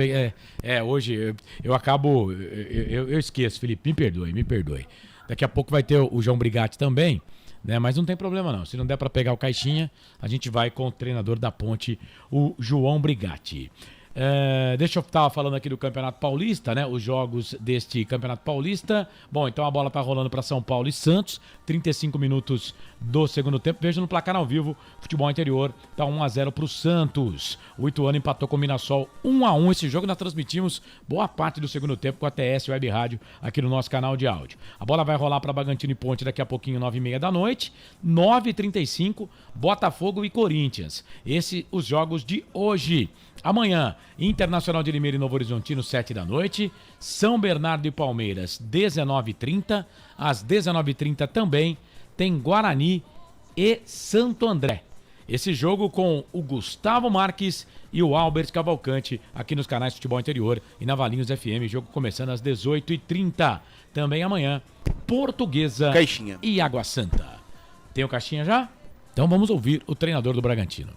Hoje eu acabo... Eu esqueço, Felipe, me perdoe. Daqui a pouco vai ter o João Brigatti também, né? Mas não tem problema não. Se não der pra pegar o Caixinha, a gente vai com o treinador da Ponte, o João Brigatti. Deixa eu estar falando aqui do Campeonato Paulista, né? Os jogos deste Campeonato Paulista. Bom, então a bola tá rolando para São Paulo e Santos. 35 minutos do segundo tempo. Veja no placar ao vivo. Futebol Interior tá 1-0 pro Santos. O Ituano empatou com o Mirassol 1-1. Esse jogo nós transmitimos boa parte do segundo tempo com a TS Web Rádio aqui no nosso canal de áudio. A bola vai rolar para Bragantino e Ponte daqui a pouquinho, 9h30 da noite. 9h35, Botafogo e Corinthians. Esses os jogos de hoje. Amanhã, Internacional de Limeira e Novo Horizontino, 7 da noite. São Bernardo e Palmeiras, 19h30. Às 19h30 também tem Guarani e Santo André. Esse jogo com o Gustavo Marques e o Albert Cavalcante aqui nos canais Futebol Interior e na Valinhos FM. Jogo começando às 18h30. Também amanhã, Portuguesa Caixinha e Água Santa. Tem o Caixinha já? Então vamos ouvir o treinador do Bragantino.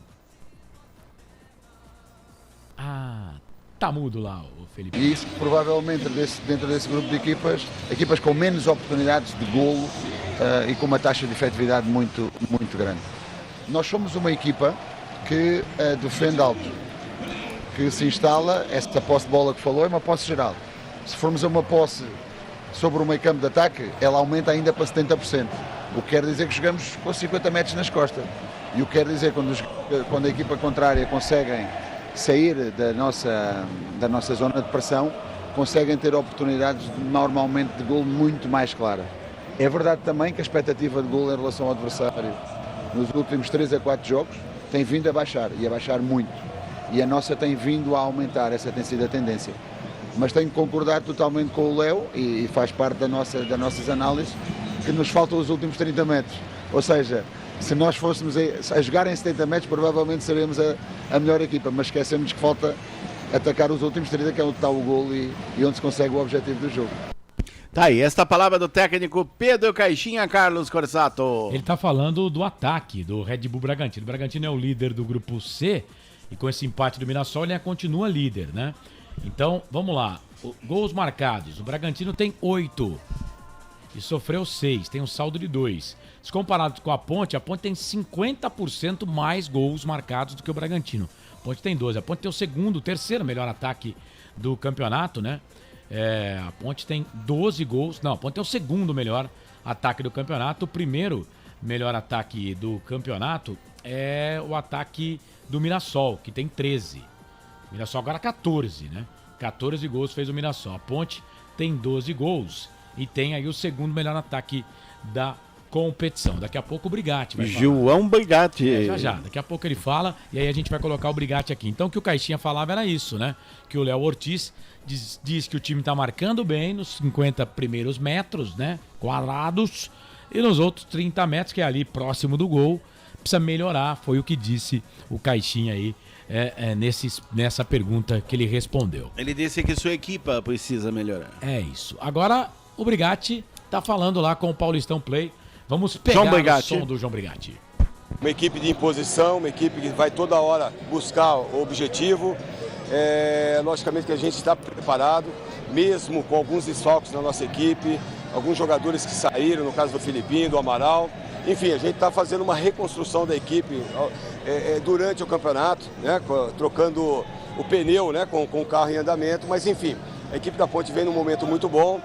Tá mudo lá, o Felipe. E isso provavelmente dentro desse grupo de equipas com menos oportunidades de golo e com uma taxa de efetividade muito, muito grande. Nós somos uma equipa que defende alto, que se instala, essa posse de bola que falou é uma posse geral. Se formos a uma posse sobre o meio campo de ataque, ela aumenta ainda para 70%, o que quer dizer que jogamos com 50 metros nas costas. E o que quer dizer quando a equipa contrária conseguem sair da nossa zona de pressão, conseguem ter oportunidades normalmente de golo muito mais claras. É verdade também que a expectativa de golo em relação ao adversário nos últimos 3 a 4 jogos tem vindo a baixar, e a baixar muito. E a nossa tem vindo a aumentar, essa tem sido a tendência. Mas tenho que concordar totalmente com o Léo, e faz parte das nossas análises, que nos faltam os últimos 30 metros. Ou seja, se nós fôssemos a jogar em 70 metros, provavelmente seríamos a melhor equipa, mas esquecemos que falta atacar os últimos 30, que é onde está o golo e onde se consegue o objetivo do jogo. Tá aí, esta palavra do técnico Pedro Caixinha, Carlos Corsato. Ele tá falando do ataque do Red Bull Bragantino. O Bragantino é o líder do grupo C e com esse empate do Mirassol ele continua líder, né? Então, vamos lá. Gols marcados. O Bragantino tem 8 e sofreu 6, tem um saldo de 2. Se comparado com a Ponte tem 50% mais gols marcados do que o Bragantino. A Ponte tem 12. A Ponte tem o terceiro melhor ataque do campeonato, né? A Ponte tem 12 gols. Não, a Ponte é o segundo melhor ataque do campeonato. O primeiro melhor ataque do campeonato é o ataque do Mirassol, que tem 13. O Mirassol agora 14, né? 14 gols fez o Mirassol. A Ponte tem 12 gols e tem aí o segundo melhor ataque da competição. Daqui a pouco o Brigatti vai falar. João Brigatti. Já. Daqui a pouco ele fala e aí a gente vai colocar o Brigatti aqui. Então o que o Caixinha falava era isso, né? Que o Léo Ortiz diz que o time tá marcando bem nos 50 primeiros metros, né? Quadrados. E nos outros 30 metros, que é ali próximo do gol, precisa melhorar. Foi o que disse o Caixinha aí nessa pergunta que ele respondeu. Ele disse que sua equipa precisa melhorar. É isso. Agora o Brigatti tá falando lá com o Paulistão Play. Vamos pegar o som do João Brigatti. Uma equipe de imposição, uma equipe que vai toda hora buscar o objetivo. Logicamente que a gente está preparado, mesmo com alguns desfalques na nossa equipe, alguns jogadores que saíram, no caso do Filipinho, do Amaral, Enfim, a gente está fazendo uma reconstrução da equipe durante o campeonato, né, trocando o pneu, né, com o carro em andamento, mas enfim, a equipe da Ponte vem num momento muito bom.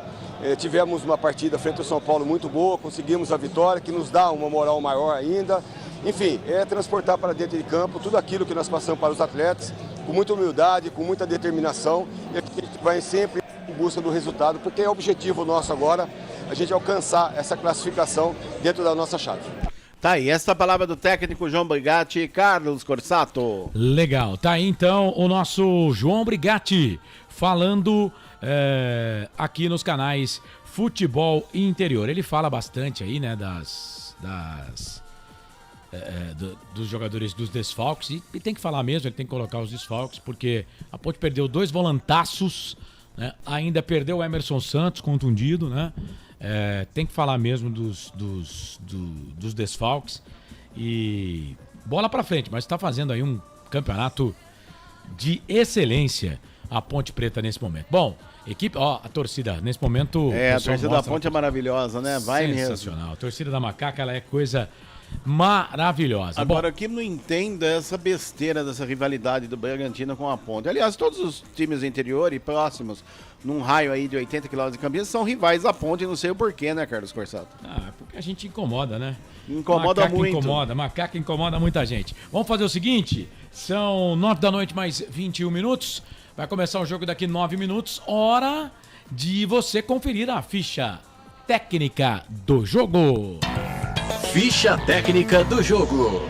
Tivemos uma partida frente ao São Paulo muito boa, conseguimos a vitória, que nos dá uma moral maior ainda. Enfim, é transportar para dentro de campo tudo aquilo que nós passamos para os atletas, com muita humildade, com muita determinação, e a gente vai sempre em busca do resultado, porque é objetivo nosso agora, a gente alcançar essa classificação dentro da nossa chave. Tá aí, essa palavra do técnico João Brigatti e Carlos Corsato. Legal, tá aí então o nosso João Brigatti falando aqui nos canais Futebol Interior. Ele fala bastante aí, né, dos jogadores, dos desfalques, e tem que falar mesmo, ele tem que colocar os desfalques, porque a Ponte perdeu 2 volantaços, né, ainda perdeu o Emerson Santos contundido, né, tem que falar mesmo dos desfalques, e bola pra frente, mas tá fazendo aí um campeonato de excelência a Ponte Preta nesse momento. Bom, equipe, a torcida nesse momento... a torcida da Ponte é maravilhosa, né? Vai mesmo. Sensacional. A torcida da Macaca, ela é coisa maravilhosa. Agora, o que não entendo é essa besteira dessa rivalidade do Bragantino com a Ponte. Aliás, todos os times do interior e próximos, num raio aí de 80 km de Campinas, são rivais da Ponte, não sei o porquê, né, Carlos Corsato? É porque a gente incomoda, né? Incomoda muito. Macaca incomoda muita gente. Vamos fazer o seguinte, são 9 da noite mais 21 minutos, vai começar o jogo daqui 9 minutos, hora de você conferir a ficha técnica do jogo. Ficha técnica do jogo.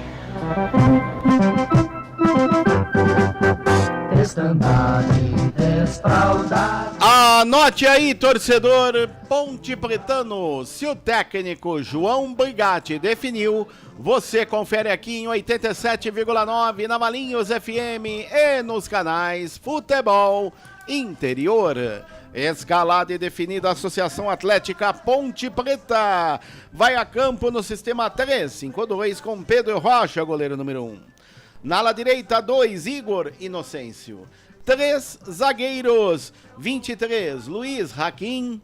Anote aí, torcedor Ponte Pretano. Se o técnico João Brigatti definiu, você confere aqui em 87,9 na Valinhos FM e nos canais Futebol Interior. Escalada e definida a Associação Atlética Ponte Preta. Vai a campo no sistema 3-5-2 com Pedro Rocha, goleiro número 1. Na ala direita, 2, Igor Inocêncio. 3 zagueiros, 23, Luiz Hakim.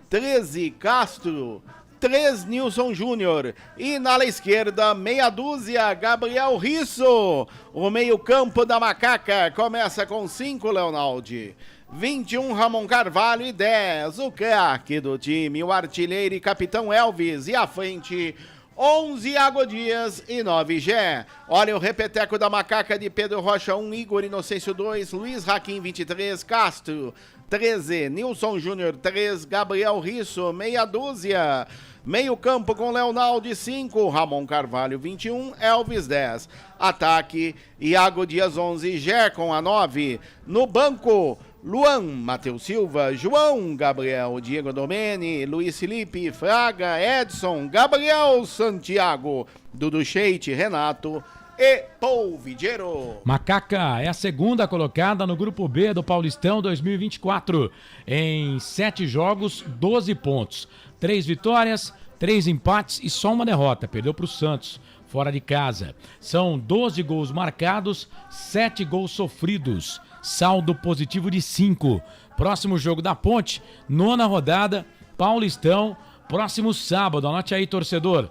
13, Castro. 3, Nilson Júnior. E na ala esquerda, meia dúzia, Gabriel Risso. O meio-campo da Macaca começa com 5, Leonaldi. 21, Ramon Carvalho e 10, o craque do time, o artilheiro e capitão Elvis. E à frente, 11, Iago Dias e 9, Gé. Olha o repeteco da Macaca de Pedro Rocha 1, Igor Inocêncio 2, Luiz Hakim 23, Castro 13, Nilson Júnior 3, Gabriel Risso, meia dúzia. Meio campo com Leonaldo 5, Ramon Carvalho 21, Elvis 10. Ataque, Iago Dias 11, Gé com a 9. No banco, Luan, Matheus Silva, João, Gabriel, Diego Domene, Luiz Felipe, Fraga, Edson, Gabriel Santiago, Dudu Cheite, Renato e Polvidiero. Macaca é a segunda colocada no Grupo B do Paulistão 2024. Em 7 jogos, 12 pontos. 3 vitórias, 3 empates e só uma derrota. Perdeu para o Santos, fora de casa. São 12 gols marcados, 7 gols sofridos. Saldo positivo de 5. Próximo jogo da Ponte, 9ª rodada, Paulistão, próximo sábado. Anote aí, torcedor.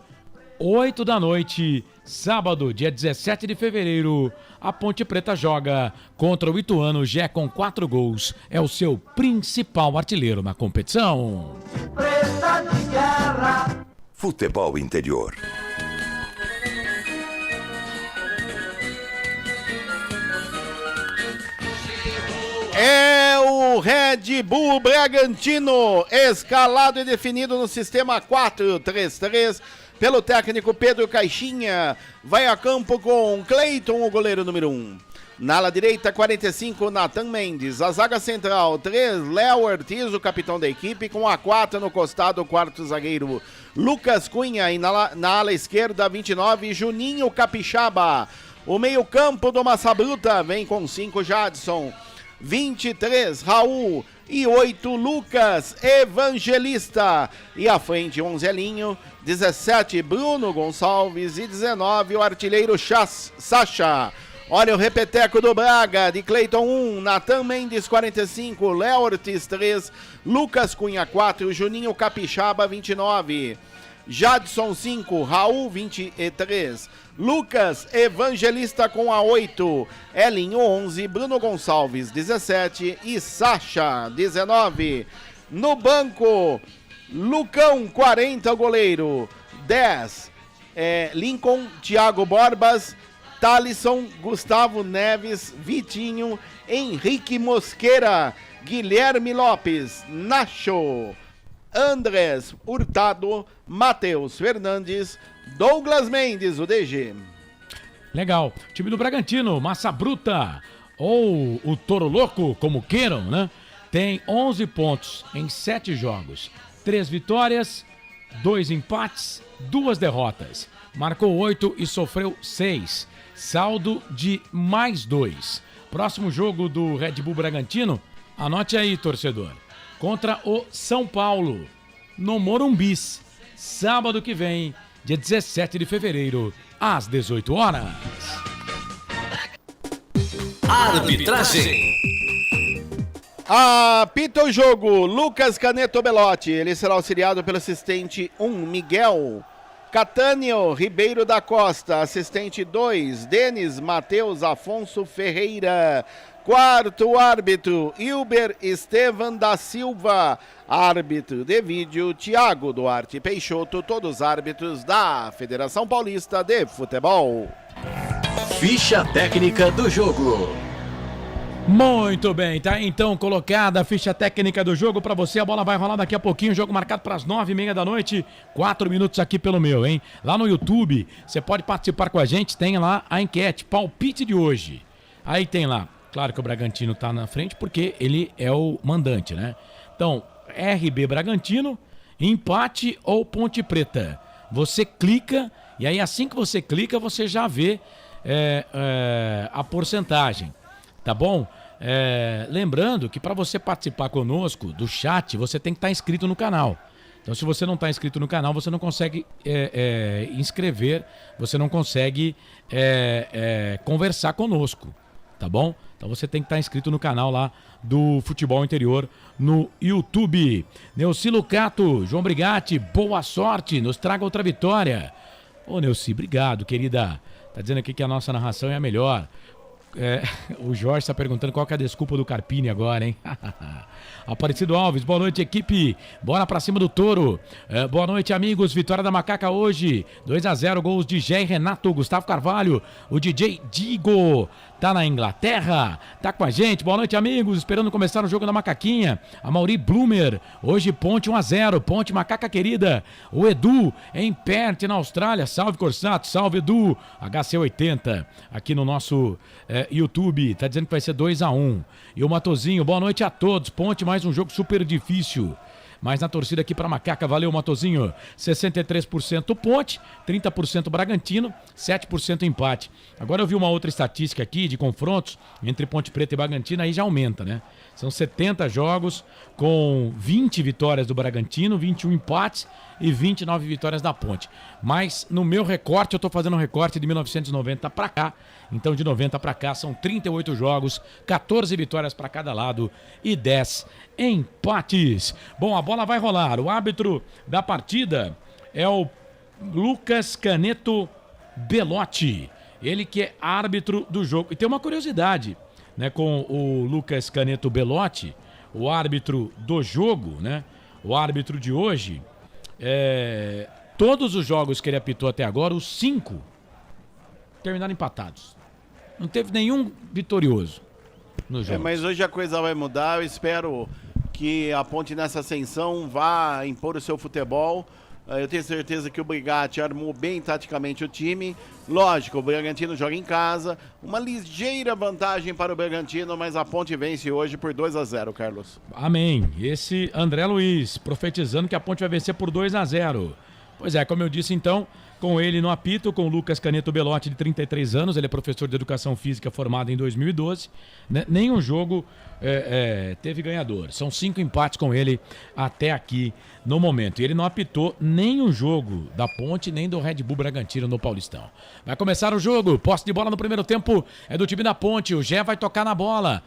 8 da noite, sábado, dia 17 de fevereiro, a Ponte Preta joga contra o Ituano. Gé com 4 gols, é o seu principal artilheiro na competição. Futebol Interior. É o Red Bull Bragantino, escalado e definido no sistema 4-3-3 pelo técnico Pedro Caixinha. Vai a campo com Cleiton, o goleiro número 1. Na ala direita, 45, Nathan Mendes. A zaga central, 3, Léo Ortiz, o capitão da equipe, com a 4 no costado, o quarto zagueiro Lucas Cunha. E na ala esquerda, 29, Juninho Capixaba. O meio campo do Massa Bruta vem com 5, Jadson. 23, Raul. E 8, Lucas Evangelista. E à frente, 11, Elinho. 17, Bruno Gonçalves. E 19, o artilheiro Sacha. Olha o repeteco do Braga, de Cleiton 1, Nathan Mendes 45, Léo Ortiz 3, Lucas Cunha 4, Juninho Capixaba 29. Jadson 5, Raul 23, Lucas Evangelista com a 8, Elinho 11, Bruno Gonçalves 17 e Sacha 19. No banco, Lucão 40, o goleiro, 10, Lincoln, Thiago Borbas, Thalisson, Gustavo Neves, Vitinho, Henrique Mosqueira, Guilherme Lopes, Nacho, Andrés Hurtado, Matheus Fernandes, Douglas Mendes, o DG. Legal. Time do Bragantino, Massa Bruta, ou o Toro Louco, como queiram, né? Tem 11 pontos em 7 jogos. 3 vitórias, 2 empates, 2 derrotas. Marcou 8 e sofreu 6. Saldo de mais 2. Próximo jogo do Red Bull Bragantino, anote aí, torcedor. Contra o São Paulo, no Morumbis. Sábado que vem, dia 17 de fevereiro, às 18 horas. Arbitragem. Apita o jogo, Lucas Caneto Belotti. Ele será auxiliado pelo assistente 1, Miguel Catânio Ribeiro da Costa. Assistente 2, Denis Matheus Afonso Ferreira. Quarto árbitro, Hilber Estevan da Silva. Árbitro de vídeo, Thiago Duarte Peixoto. Todos árbitros da Federação Paulista de Futebol. Ficha técnica do jogo. Muito bem, tá então colocada a ficha técnica do jogo pra você. A bola vai rolar daqui a pouquinho, jogo marcado pras 9h30 da noite, 4 minutos aqui pelo meu, hein? Lá no YouTube, você pode participar com a gente, tem lá a enquete, palpite de hoje. Aí tem lá, claro que o Bragantino tá na frente porque ele é o mandante, né? Então, RB Bragantino, empate ou Ponte Preta. Você clica e aí assim que você clica, você já vê a porcentagem, tá bom? Lembrando que para você participar conosco do chat, você tem que estar inscrito no canal. Então, se você não está inscrito no canal, você não consegue inscrever, você não consegue conversar conosco, tá bom? Então, você tem que estar inscrito no canal lá do Futebol Interior no YouTube. Neuci Lucato, João Brigatti, boa sorte, nos traga outra vitória. Ô, Neuci, obrigado, querida. Tá dizendo aqui que a nossa narração é a melhor. O Jorge está perguntando qual que é a desculpa do Carpini agora, hein? Aparecido Alves, boa noite, equipe. Bora pra cima do Touro. Boa noite, amigos. Vitória da Macaca hoje. 2-0, gols de Gé e Renato, Gustavo Carvalho. O DJ Digo tá na Inglaterra, tá com a gente. Boa noite, amigos. Esperando começar o jogo da Macaquinha. A Mauri Blumer. Hoje, Ponte 1-0. Ponte, Macaca querida. O Edu em Perth, na Austrália. Salve, Corsato. Salve, Edu. HC80 aqui no nosso YouTube. Tá dizendo que vai ser 2-1. E o Matozinho, boa noite a todos. Ponte, mais um jogo super difícil. Mas na torcida aqui para Macaca, valeu, Matozinho. 63% Ponte, 30% Bragantino, 7% empate. Agora eu vi uma outra estatística aqui de confrontos entre Ponte Preta e Bragantino, aí já aumenta, né? São 70 jogos com 20 vitórias do Bragantino, 21 empates e 29 vitórias da Ponte. Mas no meu recorte, eu tô fazendo um recorte de 1990 para cá. Então de 90 para cá são 38 jogos, 14 vitórias para cada lado e 10 empates. Bom, a bola vai rolar. O árbitro da partida é o Lucas Caneto Belotti. Ele que é árbitro do jogo. E tem uma curiosidade, né, com o Lucas Caneto Belotti, o árbitro do jogo, né? O árbitro de hoje, todos os jogos que ele apitou até agora, os 5 terminaram empatados. Não teve nenhum vitorioso no jogo. Mas hoje a coisa vai mudar. Eu espero que a Ponte nessa ascensão vá impor o seu futebol. Eu tenho certeza que o Brigatti armou bem taticamente o time. Lógico, o Bragantino joga em casa. Uma ligeira vantagem para o Bragantino, mas a Ponte vence hoje por 2-0, Carlos. Amém. Esse André Luiz profetizando que a Ponte vai vencer por 2-0. Pois é, como eu disse então, com ele no apito, com o Lucas Caneto Belotti, de 33 anos, ele é professor de Educação Física formado em 2012, né? Nenhum jogo teve ganhador, são 5 empates com ele até aqui no momento, e ele não apitou nenhum jogo da Ponte, nem do Red Bull Bragantino no Paulistão. Vai começar o jogo, posse de bola no primeiro tempo é do time da Ponte, o Gé vai tocar na bola.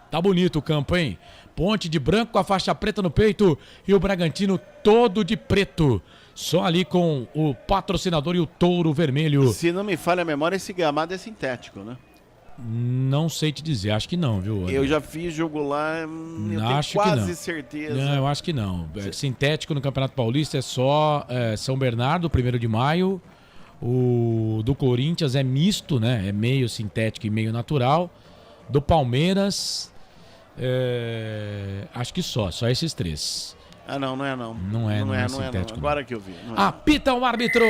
Tá bonito o campo, hein? Ponte de branco com a faixa preta no peito e o Bragantino todo de preto. só ali com o patrocinador e o touro vermelho. Se não me falha a memória, esse gramado é sintético, né? Não sei te dizer, acho que não, viu? Eu já fiz jogo lá, eu tenho Acho quase certeza. Não, eu acho que não. Sintético no Campeonato Paulista é só São Bernardo, 1º de maio. O do Corinthians é misto, né? É meio sintético e meio natural. Do Palmeiras, acho que só esses 3. Ah, não é não. Não é sintético. Agora que eu vi. Apita o árbitro!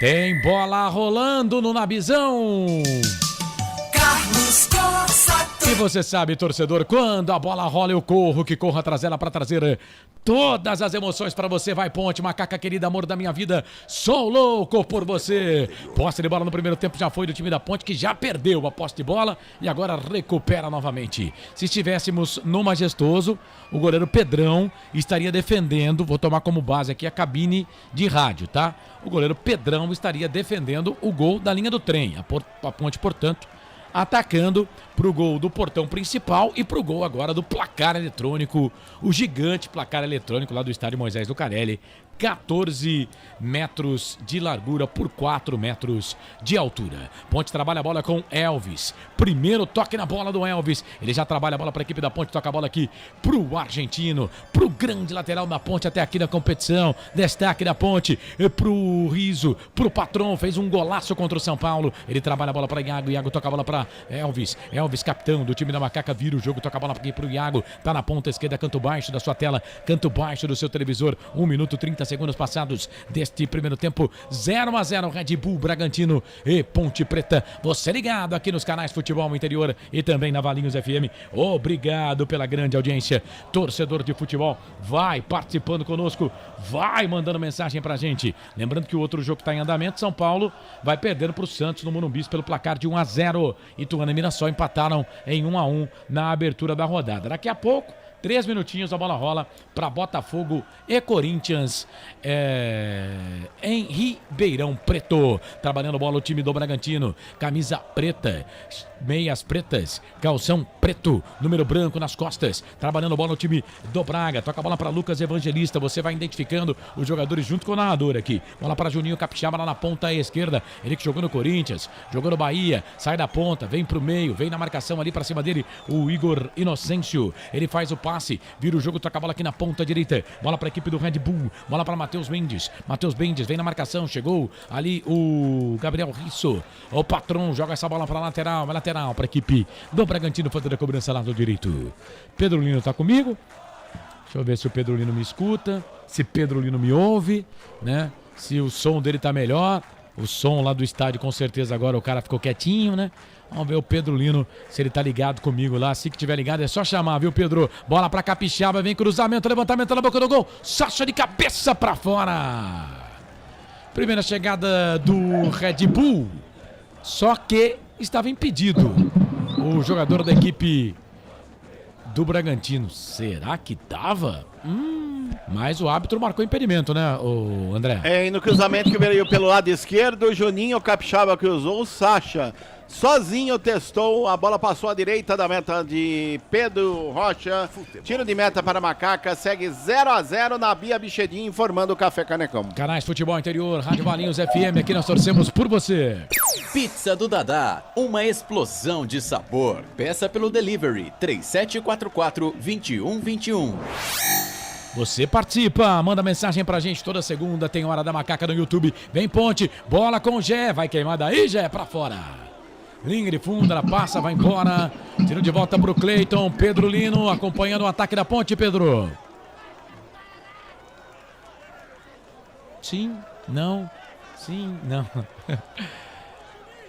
Tem bola rolando no Nabizão! Carlos Cossato. E você sabe, torcedor, quando a bola rola eu corro, que corro atrás dela pra trazer todas as emoções pra você. Vai Ponte, macaca querida, amor da minha vida, sou louco por você. Posse de bola no primeiro tempo já foi do time da Ponte, que já perdeu a posse de bola e agora recupera novamente. Se estivéssemos no Majestoso, o goleiro Pedrão estaria defendendo, vou tomar como base aqui a cabine de rádio, tá? O goleiro Pedrão estaria defendendo o gol da linha do trem. A Ponte, portanto, atacando pro gol do portão principal e pro gol agora do placar eletrônico, o gigante placar eletrônico lá do estádio Moisés Lucarelli, 14 metros de largura por 4 metros de altura. Ponte trabalha a bola com Elvis, primeiro toque na bola do Elvis, ele já trabalha a bola para a equipe da Ponte, toca a bola aqui pro argentino, pro grande lateral da Ponte até aqui na competição, destaque da Ponte, pro Riso, pro patrão, fez um golaço contra o São Paulo, ele trabalha a bola para Iago toca a bola para Elvis, capitão do time da Macaca, vira o jogo, toca a bola aqui pro Iago, tá na ponta esquerda, canto baixo da sua tela, canto baixo do seu televisor, 1 minuto 30 segundos passados deste primeiro tempo, 0-0, Red Bull Bragantino e Ponte Preta. Você ligado aqui nos canais Futebol Interior e também na Valinhos FM. Obrigado pela grande audiência. Torcedor de futebol, vai participando conosco, vai mandando mensagem pra gente. Lembrando que o outro jogo que tá em andamento, São Paulo vai perdendo pro Santos no Morumbi pelo placar de 1-0. Ituano e Mirassol empataram em 1-1 na abertura da rodada. Daqui a pouco, 3 minutinhos, a bola rola para Botafogo e Corinthians em Ribeirão Preto. Trabalhando bola o time do Bragantino. Camisa preta, meias pretas, calção preto, número branco nas costas. Trabalhando bola o time do Braga. Toca a bola para Lucas Evangelista. Você vai identificando os jogadores junto com o narrador aqui. Bola para Juninho Capixaba lá na ponta esquerda. Ele que jogou no Corinthians, jogou no Bahia, sai da ponta, vem pro meio, vem na marcação ali para cima dele o Igor Inocêncio. Ele faz o passe, vira o jogo, toca a bola aqui na ponta direita. Bola para a equipe do Red Bull. Bola para Matheus Mendes. Matheus Mendes vem na marcação, chegou ali o Gabriel Risso. O patrão joga essa bola para lateral, para a equipe do Bragantino fazer a cobrança lá do direito. Pedro Lino tá comigo. Deixa eu ver se o Pedro Lino me escuta, se Pedro Lino me ouve, né? Se o som dele tá melhor. O som lá do estádio, com certeza agora o cara ficou quietinho, né? Vamos ver o Pedro Lino, se ele tá ligado comigo lá. Se que tiver ligado é só chamar, viu, Pedro? Bola pra Capixaba, vem cruzamento, levantamento na boca do gol. Sacha de cabeça pra fora. Primeira chegada do Red Bull. Só que estava impedido o jogador da equipe do Bragantino. Será que tava? Mas o árbitro marcou impedimento, né, o André? E no cruzamento que veio pelo lado esquerdo, o Juninho Capixaba cruzou, o Sacha sozinho testou, a bola passou à direita da meta de Pedro Rocha. Tiro de meta para a Macaca, segue 0-0 na Bia Bichedinho, informando o Café Canecão. Canais Futebol Interior, Rádio Valinhos FM, aqui nós torcemos por você. Pizza do Dadá, uma explosão de sabor. Peça pelo delivery 3744-2121. Você participa, manda mensagem pra gente toda segunda, tem Hora da Macaca no YouTube. Vem Ponte, bola com o Gé, vai queimar daí, Gé, pra fora. Linha de fundo, ela passa, vai embora. Tiro de volta pro Cleiton, Pedro Lino acompanhando o ataque da Ponte, Pedro. Sim, não, sim, não.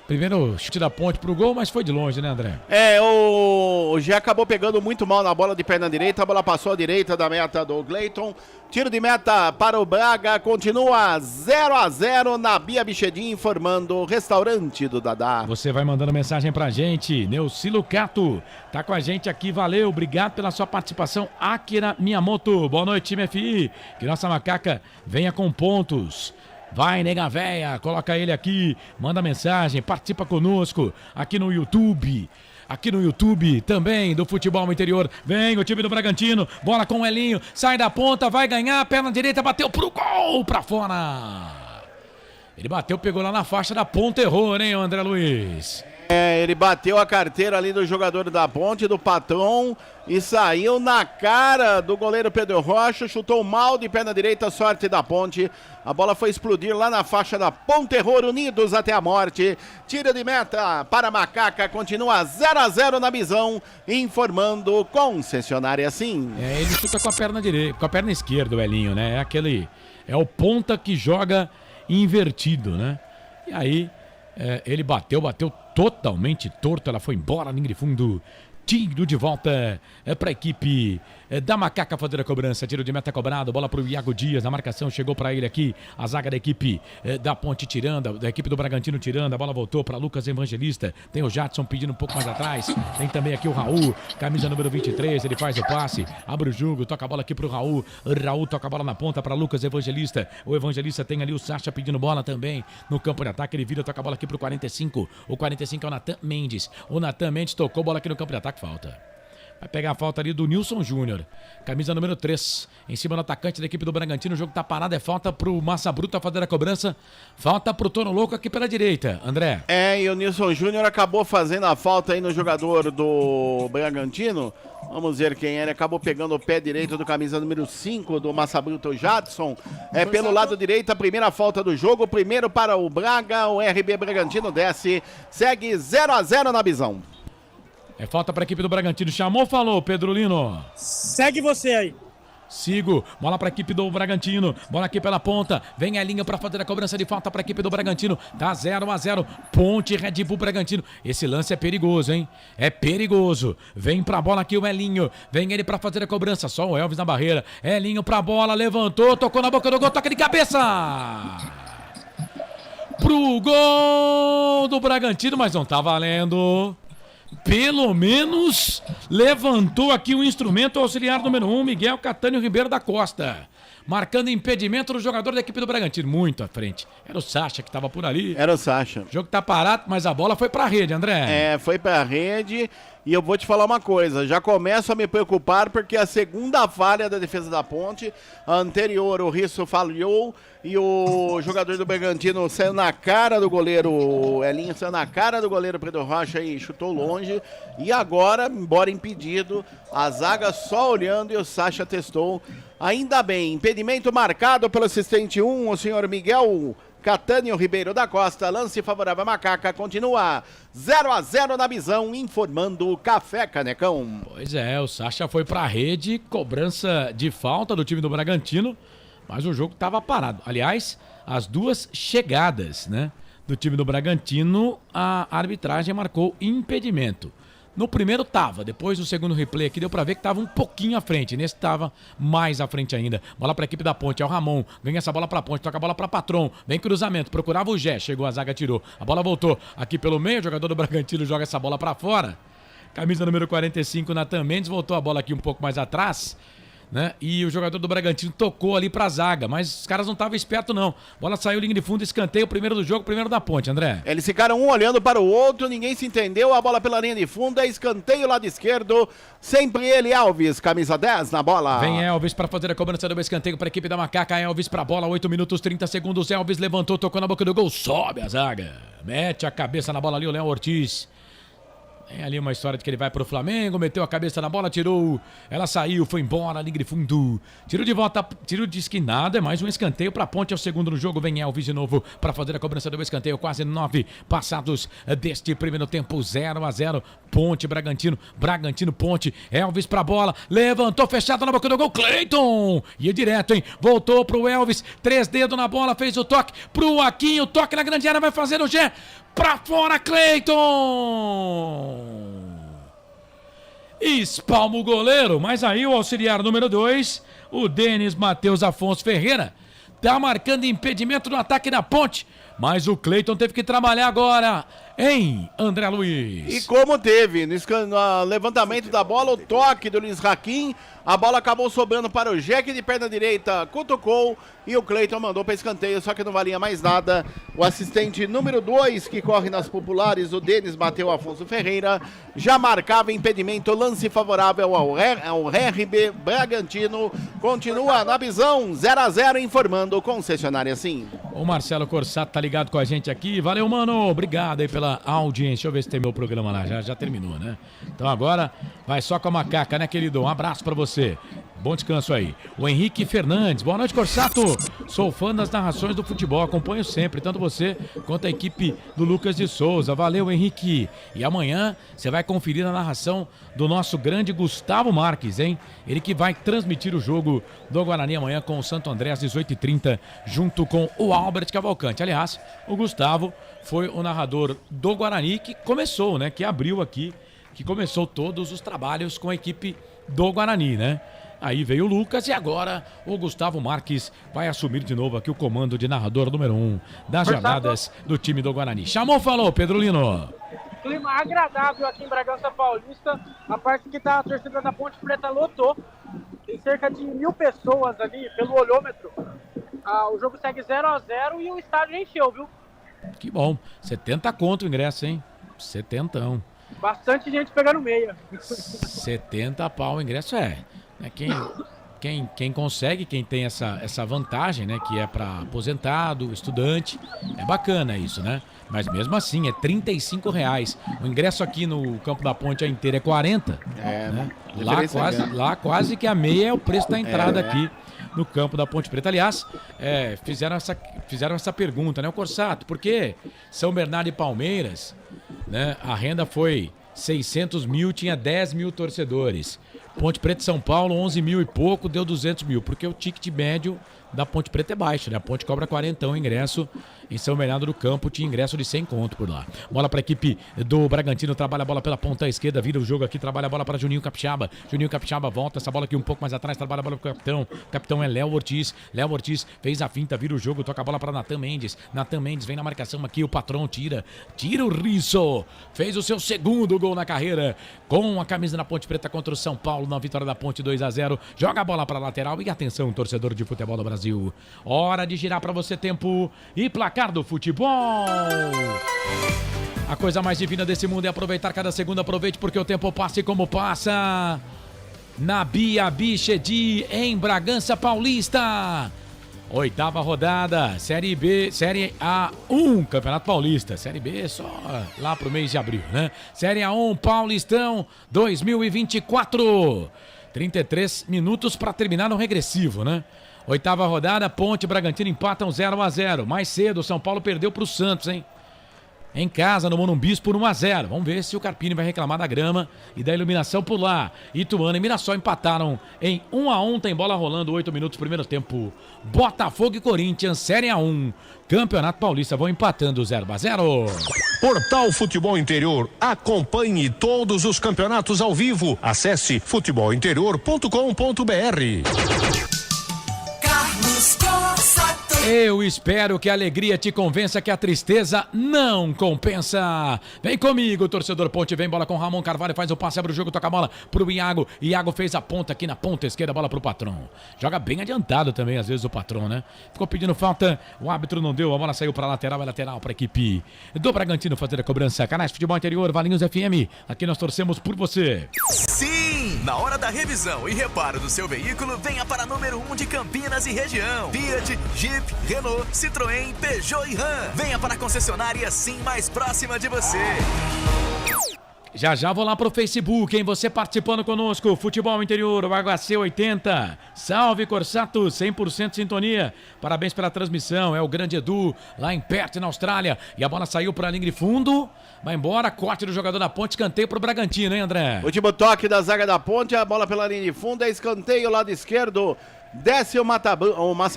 Primeiro chute da Ponte pro gol, mas foi de longe, né, André? O Gé acabou pegando muito mal na bola de perna direita, a bola passou à direita da meta do Cleiton. Tiro de meta para o Braga, continua 0-0 na Bia Bichedinho, informando o restaurante do Dadá. Você vai mandando mensagem pra gente, Neucilo Cato, tá com a gente aqui, valeu, obrigado pela sua participação, Akira Miyamoto, boa noite, time FI, que nossa Macaca venha com pontos. Vai, nega véia, coloca ele aqui, manda mensagem, participa conosco aqui no YouTube. Aqui no YouTube também do Futebol Interior. Vem o time do Bragantino, bola com o Elinho, sai da ponta, vai ganhar, perna direita, bateu pro gol, pra fora. Ele bateu, pegou lá na faixa da ponta, errou, hein, André Luiz? Ele bateu a carteira ali do jogador da Ponte, do Patrão, e saiu na cara do goleiro Pedro Rocha, chutou mal de perna direita, sorte da Ponte. A bola foi explodir lá na faixa da Ponte, error, unidos até a morte. Tiro de meta para a Macaca, continua 0-0 na visão, informando concessionária sim. Ele chuta com a perna direita, com a perna esquerda, o Elinho, né? É o ponta que joga invertido, né? E aí, ele bateu totalmente torto, ela foi embora, linha de fundo, tiro de volta para a equipe da Macaca fazer a cobrança, tiro de meta cobrado, bola para o Iago Dias, na marcação chegou para ele aqui, a zaga da equipe da Ponte tirando, da equipe do Bragantino tirando, a bola voltou para Lucas Evangelista, tem o Jadson pedindo um pouco mais atrás, tem também aqui o Raul, camisa número 23, ele faz o passe, abre o jogo, toca a bola aqui para o Raul toca a bola na ponta para Lucas Evangelista, o Evangelista tem ali o Sacha pedindo bola também, no campo de ataque, ele vira, toca a bola aqui para o 45, o 45 é o Natan Mendes, tocou bola aqui no campo de ataque, falta. Vai pegar a falta ali do Nilson Júnior. Camisa número 3. Em cima do atacante da equipe do Bragantino. O jogo tá parado. É falta pro Massa Bruta fazer a cobrança. Falta pro Tono Louco aqui pela direita. André. E o Nilson Júnior acabou fazendo a falta aí no jogador do Bragantino. Vamos ver quem ele acabou pegando o pé direito do camisa número 5 do Massa Bruta, o Jadson. Pelo lado direito, a primeira falta do jogo. Primeiro para o Braga. O RB Bragantino desce. Segue 0-0 na visão. É falta para a equipe do Bragantino. Chamou, falou, Pedro Lino. Segue você aí. Sigo, bola para a equipe do Bragantino, bola aqui pela ponta, vem a linha para fazer a cobrança de falta para a equipe do Bragantino, tá 0-0, Ponte, Red Bull, Bragantino, esse lance é perigoso, hein? É perigoso, vem pra bola aqui o Elinho, vem ele para fazer a cobrança, só o Elvis na barreira, Elinho pra bola, levantou, tocou na boca do gol, toca de cabeça! Pro gol do Bragantino, mas não tá valendo. Pelo menos levantou aqui o instrumento auxiliar número 1, Miguel Catânio Ribeiro da Costa. Marcando impedimento do jogador da equipe do Bragantino. Muito à frente. Era o Sacha que estava por ali. Era o Sacha. O jogo tá parado, mas a bola foi pra rede, André. Foi pra rede. E eu vou te falar uma coisa, já começo a me preocupar porque a segunda falha da defesa da Ponte, a anterior o Risso falhou e o jogador do Bragantino saiu na cara do goleiro, o Elinho saiu na cara do goleiro Pedro Rocha e chutou longe. E agora, embora impedido, a zaga só olhando e o Sacha testou. Ainda bem, impedimento marcado pelo assistente 1, o senhor Miguel Catânio Ribeiro da Costa, lance favorável à Macaca, continua 0-0 na visão, informando o Café Canecão. Pois é, o Sacha foi pra rede, cobrança de falta do time do Bragantino, mas o jogo estava parado. Aliás, as duas chegadas, né, do time do Bragantino, a arbitragem marcou impedimento. No primeiro tava, depois do segundo replay aqui deu pra ver que tava um pouquinho à frente, nesse tava mais à frente ainda. Bola pra equipe da Ponte, é o Ramon, ganha essa bola pra Ponte, toca a bola pra Patrão, vem cruzamento, procurava o Gé, chegou a zaga, tirou. A bola voltou aqui pelo meio, o jogador do Bragantino joga essa bola pra fora. Camisa número 45, Natan Mendes, voltou a bola aqui um pouco mais atrás, né? E o jogador do Bragantino tocou ali pra zaga, mas os caras não estavam espertos não. Bola saiu, linha de fundo, escanteio, primeiro do jogo, primeiro da Ponte, André. Eles ficaram um olhando para o outro, ninguém se entendeu, a bola pela linha de fundo, é escanteio lado esquerdo, sempre ele, Elvis, camisa 10 na bola. Vem Elvis para fazer a cobrança do escanteio para a equipe da Macaca, Elvis pra bola, 8 minutos 30 segundos, Elvis levantou, tocou na boca do gol, sobe a zaga, mete a cabeça na bola ali o Léo Ortiz. Tem ali uma história de que ele vai pro Flamengo, meteu a cabeça na bola, tirou, ela saiu, foi embora, linha de fundo, tirou de volta, tirou de esquinada, é mais um escanteio pra Ponte, é o segundo no jogo, vem Elvis de novo pra fazer a cobrança do escanteio, quase 9 passados deste primeiro tempo, 0-0, Ponte, Bragantino, Ponte, Elvis pra bola, levantou, fechado na boca do gol, Cleiton, ia direto, hein, voltou pro Elvis, 3 dedos na bola, fez o toque pro Aquinho, toque na grande área, vai fazer o Gé, pra fora, Cleiton! Espalma o goleiro, mas aí o auxiliar número 2, o Denis Matheus Afonso Ferreira, tá marcando impedimento no ataque da Ponte, mas o Cleiton teve que trabalhar agora. Hein, André Luiz? E como teve, no levantamento da bola, o toque do Luiz Raquim, a bola acabou sobrando para o Jack de perna direita, cutucou e o Cleiton mandou para escanteio, só que não valia mais nada. O assistente número 2, que corre nas populares, o Denis bateu Afonso Ferreira, já marcava impedimento, lance favorável ao RB Bragantino, continua na visão, 0-0, informando concessionária sim. O Marcelo Corsato tá ligado com a gente aqui, valeu, mano, obrigado aí pela audiência. Deixa eu ver se tem meu programa lá, já terminou, né? Então agora vai só com a macaca, né, querido? Um abraço pra você. Bom descanso aí. O Henrique Fernandes. Boa noite, Corsato. Sou fã das narrações do futebol. Acompanho sempre, tanto você quanto a equipe do Lucas de Souza. Valeu, Henrique. E amanhã você vai conferir a narração do nosso grande Gustavo Marques, hein? Ele que vai transmitir o jogo do Guarani amanhã com o Santo André às 18h30, junto com o Albert Cavalcante. Aliás, o Gustavo foi o narrador do Guarani que começou, né? Que abriu aqui, que começou todos os trabalhos com a equipe do Guarani, né? Aí veio o Lucas e agora o Gustavo Marques vai assumir de novo aqui o comando de narrador número 1 das jornadas do time do Guarani. Chamou, falou, Pedro Lino. Clima agradável aqui em Bragança Paulista. A parte que tá a torcida da Ponte Preta lotou. Tem cerca de 1.000 pessoas ali pelo olhômetro. O jogo segue 0-0 e o estádio encheu, viu? Que bom. 70 conto o ingresso, hein? 70. Bastante gente pegando meia. 70 pau o ingresso, Quem consegue, quem tem essa vantagem, né? Que é para aposentado, estudante, é bacana isso, né? Mas mesmo assim, é R$35. O ingresso aqui no Campo da Ponte inteiro é 40. Né? Lá quase que a meia é o preço da entrada aqui no Campo da Ponte Preta. Aliás, fizeram essa pergunta, né? O Corsato, por que São Bernardo e Palmeiras, né? A renda foi 600 mil, tinha 10 mil torcedores. Ponte Preta e São Paulo, 11 mil e pouco, deu 200 mil, porque o ticket médio da Ponte Preta é baixo, né? A Ponte cobra 40 o ingresso. Em São Bernardo do Campo tinha ingresso de 100 conto por lá. Bola para a equipe do Bragantino, trabalha a bola pela ponta esquerda, vira o jogo aqui, trabalha a bola para Juninho Capixaba. Juninho Capixaba volta, essa bola aqui um pouco mais atrás, trabalha a bola para o capitão. O capitão é Léo Ortiz. Léo Ortiz fez a finta, vira o jogo, toca a bola para Natan Mendes. Natan Mendes vem na marcação aqui, o patrão tira o Risso. Fez o seu segundo gol na carreira com a camisa na Ponte Preta contra o São Paulo na vitória da Ponte 2-0. Joga a bola para a lateral e atenção, torcedor de futebol do Brasil. Hora de girar para você tempo e placar do futebol. A coisa mais divina desse mundo é aproveitar cada segundo. Aproveite porque o tempo passa e como passa. Na Bia Bichedi, em Bragança Paulista. 8ª rodada, Série B, Série A1, Campeonato Paulista. Série B só lá pro mês de abril, né? Série A1, Paulistão 2024. 33 minutos para terminar no regressivo, né? 8ª rodada, Ponte e Bragantino empatam 0-0. Mais cedo, o São Paulo perdeu pro Santos, hein? Em casa, no Monumbis, por 1-0. Vamos ver se o Carpini vai reclamar da grama e da iluminação por lá. Ituano e Mirassol empataram em 1-1. Tem bola rolando, 8 minutos, primeiro tempo. Botafogo e Corinthians, Série A1. Campeonato Paulista vão empatando 0-0. Portal Futebol Interior. Acompanhe todos os campeonatos ao vivo. Acesse futebolinterior.com.br. Eu espero que a alegria te convença que a tristeza não compensa. Vem comigo, torcedor Ponte, vem bola com Ramon Carvalho, faz o passe, abre o jogo, toca a bola pro Iago. Iago fez a ponta aqui na ponta esquerda, bola pro patrão. Joga bem adiantado também, às vezes, o patrão, né? Ficou pedindo falta, o árbitro não deu, a bola saiu pra lateral, é lateral pra equipe do Bragantino fazer a cobrança. Canais Futebol Interior, Valinhos FM, aqui nós torcemos por você. Sim! Na hora da revisão e reparo do seu veículo, venha para a número 1 de Campinas e região. Fiat, Jeep, Renault, Citroën, Peugeot e Ram. Venha para a concessionária sim mais próxima de você. Já vou lá pro Facebook, hein? Você participando conosco, Futebol Interior, o HC80. Salve, Corsato, 100% sintonia. Parabéns pela transmissão, é o grande Edu, lá em Perth, na Austrália. E a bola saiu pra linha de fundo, vai embora, corte do jogador da Ponte, escanteio pro Bragantino, hein, André? Último toque da zaga da Ponte, a bola pela linha de fundo, é escanteio, lado esquerdo. Desce o Massa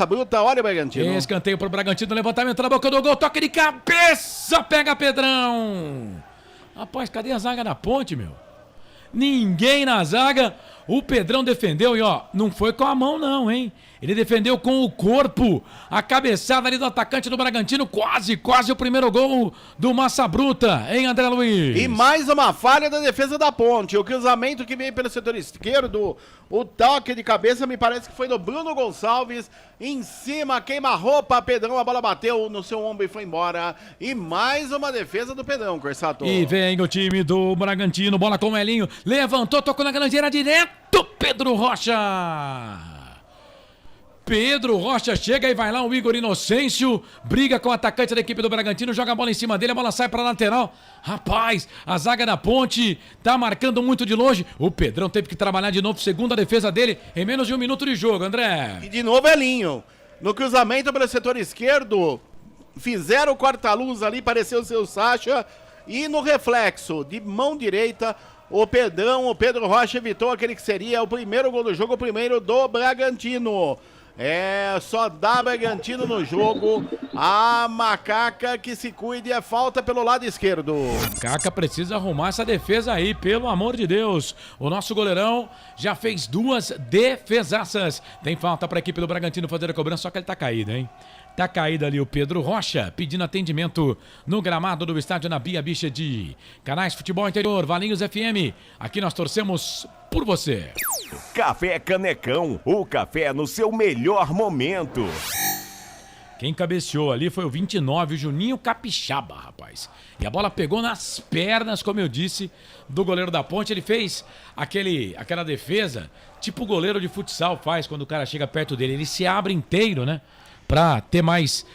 Bruta, olha o Bragantino. Escanteio pro Bragantino, levantamento na boca do gol, toque de cabeça, pega Pedrão. Rapaz, cadê a zaga da Ponte, meu? Ninguém na zaga. O Pedrão defendeu e, ó, não foi com a mão não, hein? Ele defendeu com o corpo. A cabeçada ali do atacante do Bragantino. Quase o primeiro gol do Massa Bruta, hein, André Luiz? E mais uma falha da defesa da Ponte. O cruzamento que veio pelo setor esquerdo, o toque de cabeça me parece que foi do Bruno Gonçalves. Em cima, queima-roupa, Pedrão, a bola bateu no seu ombro e foi embora. E mais uma defesa do Pedrão, Corsato. E vem o time do Bragantino, bola com o Elinho. Levantou, tocou na grandeira direto, Pedro Rocha. Pedro Rocha chega e vai lá o Igor Inocêncio, briga com o atacante da equipe do Bragantino, joga a bola em cima dele, a bola sai pra lateral. Rapaz, a zaga da Ponte tá marcando muito de longe. O Pedrão teve que trabalhar de novo, segunda defesa dele, em menos de 1 minuto de jogo, André. E de novo Elinho, no cruzamento pelo setor esquerdo, fizeram o corta-luz ali, pareceu ser o Sacha, e no reflexo de mão direita, o Pedro Rocha evitou aquele que seria o primeiro gol do jogo, o primeiro do Bragantino. Só dá Bragantino no jogo. A Macaca que se cuide, é falta pelo lado esquerdo. Macaca precisa arrumar essa defesa aí, pelo amor de Deus. O nosso goleirão já fez 2 defesaças. Tem falta para a equipe do Bragantino fazer a cobrança, só que ele tá caído, hein? Tá caído ali o Pedro Rocha, pedindo atendimento no gramado do estádio na Bia Bicha de Canais Futebol Interior, Valinhos FM. Aqui nós torcemos por você. Café Canecão, o café no seu melhor momento. Quem cabeceou ali foi o 29, o Juninho Capixaba, rapaz. E a bola pegou nas pernas, como eu disse, do goleiro da Ponte. Ele fez aquela defesa, tipo o goleiro de futsal faz quando o cara chega perto dele. Ele se abre inteiro, né? Pra ter mais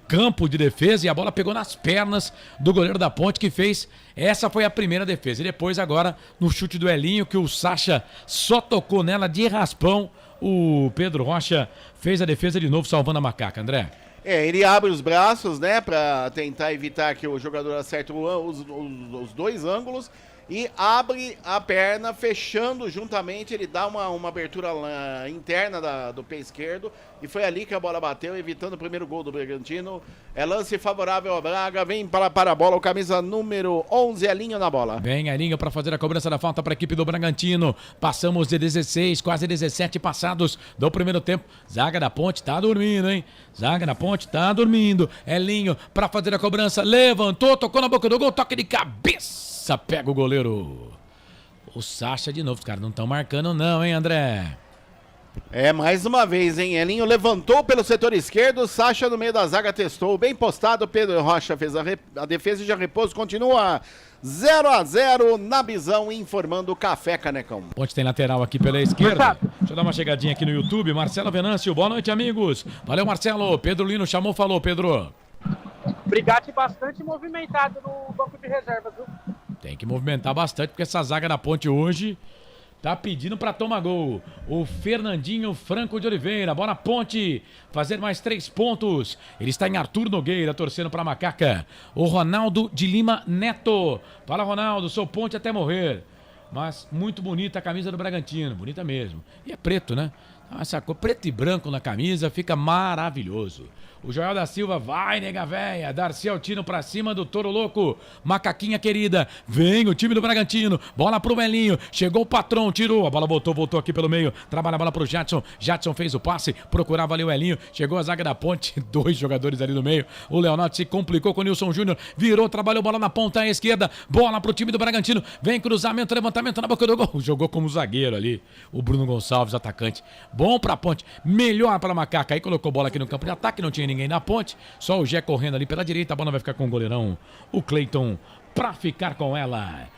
campo de defesa, e a bola pegou nas pernas do goleiro da Ponte, que fez, essa foi a primeira defesa, e depois agora no chute do Elinho, que o Sacha só tocou nela de raspão, o Pedro Rocha fez a defesa de novo, salvando a Macaca, André. Ele abre os braços, né, pra tentar evitar que o jogador acerte os dois ângulos, e abre a perna, fechando juntamente, ele dá uma abertura interna do pé esquerdo, e foi ali que a bola bateu, evitando o primeiro gol do Bragantino. É lance favorável ao Braga, vem para a bola, o camisa número 11, Elinho na bola. Vem Elinho para fazer a cobrança da falta para a equipe do Bragantino. Passamos de 16, quase 17 passados do primeiro tempo. Zaga da Ponte tá dormindo, hein? Zaga da Ponte tá dormindo. Elinho para fazer a cobrança, levantou, tocou na boca do gol, toque de cabeça, pega o goleiro. O Sacha de novo, os caras não estão marcando não, hein, André? Mais uma vez, hein? Elinho levantou pelo setor esquerdo, Sacha no meio da zaga testou, bem postado, Pedro Rocha fez a defesa e já repouso, continua 0-0 na Bisão, informando o Café Canecão. Ponte tem lateral aqui pela esquerda. Deixa eu dar uma chegadinha aqui no YouTube, Marcelo Venâncio, boa noite, amigos. Valeu, Marcelo, Pedro Lino chamou, falou, Pedro. Brigate bastante movimentado no banco de reservas, viu? Tem que movimentar bastante, porque essa zaga da Ponte hoje tá pedindo pra tomar gol. O Fernandinho Franco de Oliveira, bola Ponte, fazer mais 3 pontos. Ele está em Arthur Nogueira, torcendo pra Macaca. O Ronaldo de Lima Neto. Fala, Ronaldo, sou Ponte até morrer. Mas muito bonita a camisa do Bragantino, bonita mesmo. E é preto, né? Essa cor preto e branco na camisa fica maravilhoso. O Joel da Silva vai, nega véia. Darcy Altino pra cima do Toro Louco. Macaquinha querida. Vem o time do Bragantino. Bola pro Melinho. Chegou o patrão, tirou. A bola voltou aqui pelo meio. Trabalha a bola pro Jadson. Jadson fez o passe. Procurava ali o Elinho. Chegou a zaga da Ponte. 2 jogadores ali no meio. O Leonardo se complicou com o Nilson Júnior. Virou, trabalhou bola na ponta esquerda. Bola pro time do Bragantino. Vem cruzamento, levantamento na boca do gol. Jogou como zagueiro ali. O Bruno Gonçalves, atacante. Bom pra Ponte. Melhor pra Macaca. Aí colocou bola aqui no campo de ataque. Não tinha ninguém na Ponte, só o Gé correndo ali pela direita, a bola vai ficar com o goleirão, o Cleiton, pra ficar com ela.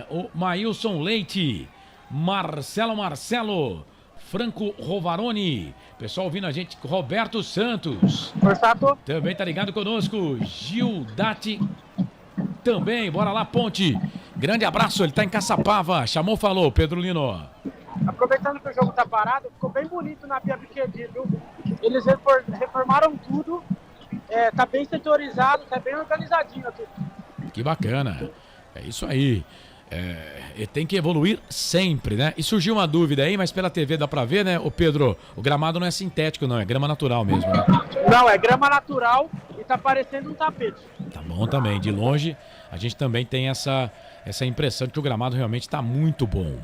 O Maílson Leite, Marcelo, Franco Rovaroni, pessoal ouvindo a gente, Roberto Santos, também tá ligado conosco, Gil Dati, também, bora lá Ponte, grande abraço, ele tá em Caçapava, chamou, falou, Pedro Lino. Aproveitando que o jogo tá parado, ficou bem bonito na Bia Biquedi, viu? Eles reformaram tudo, tá bem setorizado, tá bem organizadinho aqui. Que bacana, é isso aí. Tem que evoluir sempre, né? E surgiu uma dúvida aí, mas pela TV dá pra ver, né, ô Pedro? O gramado não é sintético, não, é grama natural mesmo, né? Não, é grama natural e tá parecendo um tapete. Tá bom também. De longe, a gente também tem essa impressão de que o gramado realmente está muito bom.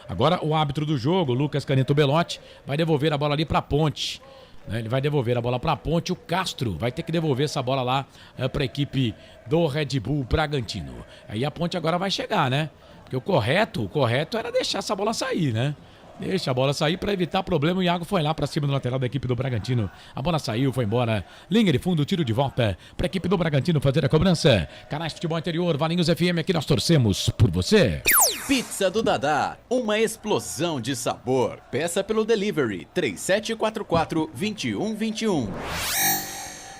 Agora, o árbitro do jogo, Lucas Caneto Belotti, vai devolver a bola ali para a Ponte. Ele vai devolver a bola para a Ponte. O Castro vai ter que devolver essa bola lá para a equipe do Red Bull Bragantino. Aí a Ponte agora vai chegar, né? Porque o correto era deixar essa bola sair, né? Deixa a bola sair para evitar problema. O Iago foi lá para cima do lateral da equipe do Bragantino. A bola saiu, foi embora. Linha de fundo, tiro de volta para a equipe do Bragantino fazer a cobrança. Canais Futebol Interior, Valinhos FM, aqui nós torcemos por você. Pizza do Dadá, uma explosão de sabor. Peça pelo delivery 3744-2121.